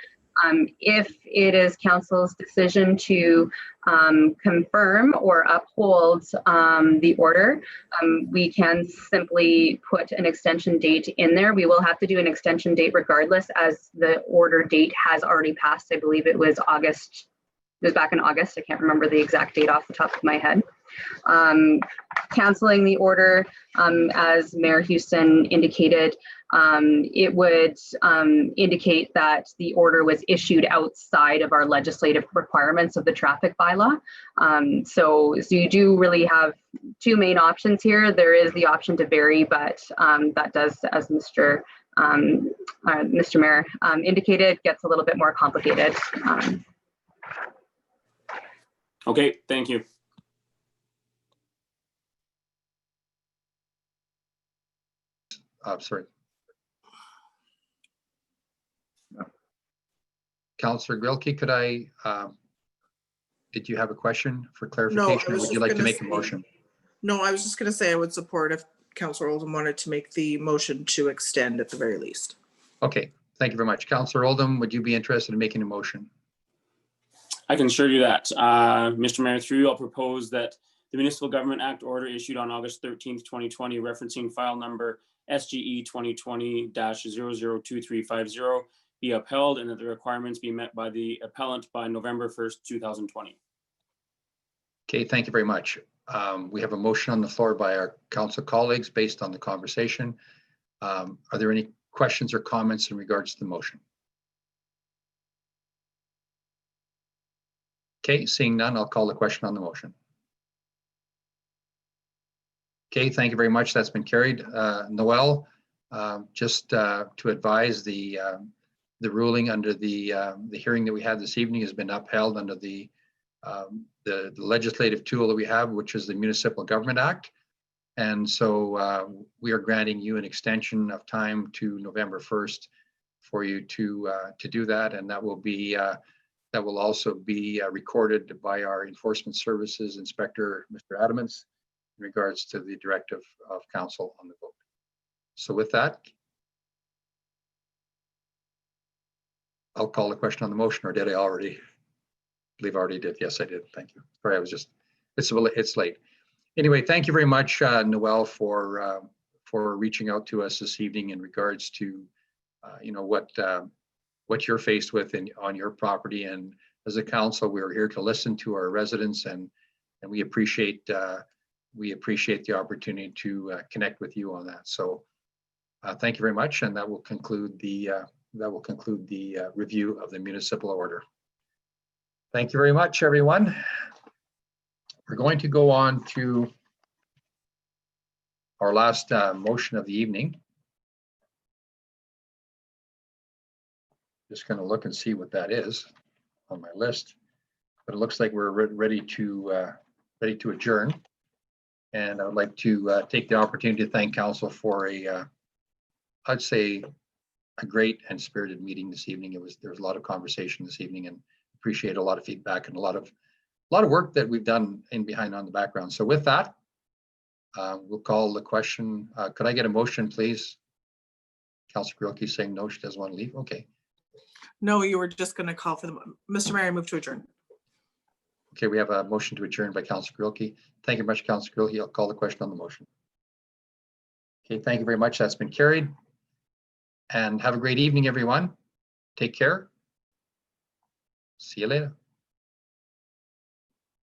If it is council's decision to confirm or uphold the order, we can simply put an extension date in there. We will have to do an extension date regardless, as the order date has already passed. I believe it was August. It was back in August. I can't remember the exact date off the top of my head. Canceling the order, as Mayor Houston indicated, it would indicate that the order was issued outside of our legislative requirements of the traffic bylaw. So you do really have 2 main options here. There is the option to vary, but that does, as Mr. Mayor indicated, gets a little bit more complicated. Okay, thank you. Sorry. Councillor Grilke, could I, did you have a question for clarification, or would you like to make a motion? No, I was just going to say I would support if Councillor Oldham wanted to make the motion to extend at the very least. Okay, thank you very much. Councillor Oldham, would you be interested in making a motion? I can sure do that. Mr. Mayor, through you, I'll propose that the Municipal Government Act order issued on August 13th, 2020, referencing file number SGE 2020-002350 be upheld, and that the requirements be met by the appellant by November 1st, 2020. Okay, thank you very much. We have a motion on the floor by our council colleagues based on the conversation. Are there any questions or comments in regards to the motion? Okay, seeing none, I'll call the question on the motion. Okay, thank you very much. That's been carried. Noel, just to advise, the ruling under the hearing that we had this evening has been upheld under the legislative tool that we have, which is the Municipal Government Act. And so we are granting you an extension of time to November 1st for you to do that, and that will be that will also be recorded by our Enforcement Services Inspector, Mr. Adamants, in regards to the directive of council on the vote. So with that, I'll call the question on the motion, or did I already? I believe I already did. Yes, I did. Thank you. Sorry, I was just, it's late. Anyway, thank you very much, Noel, for for reaching out to us this evening in regards to, what you're faced with on your property. And as a council, we're here to listen to our residents, and we appreciate the opportunity to connect with you on that. So thank you very much, and that will conclude the review of the municipal order. Thank you very much, everyone. We're going to go on to our last motion of the evening. Just going to look and see what that is on my list, but it looks like we're ready to adjourn. And I would like to take the opportunity to thank council for I'd say a great and spirited meeting this evening. There was a lot of conversation this evening, and appreciate a lot of feedback and a lot of work that we've done in behind on the background. So with that, we'll call the question. Could I get a motion, please? Councilor Grilke saying no, she doesn't want to leave. Okay. No, you were just going to call for the, Mr. Mayor, I move to adjourn. Okay, we have a motion to adjourn by Councilor Grilke. Thank you very much, Councilor Grilke. I'll call the question on the motion. Okay, thank you very much. That's been carried. And have a great evening, everyone. Take care. See you later.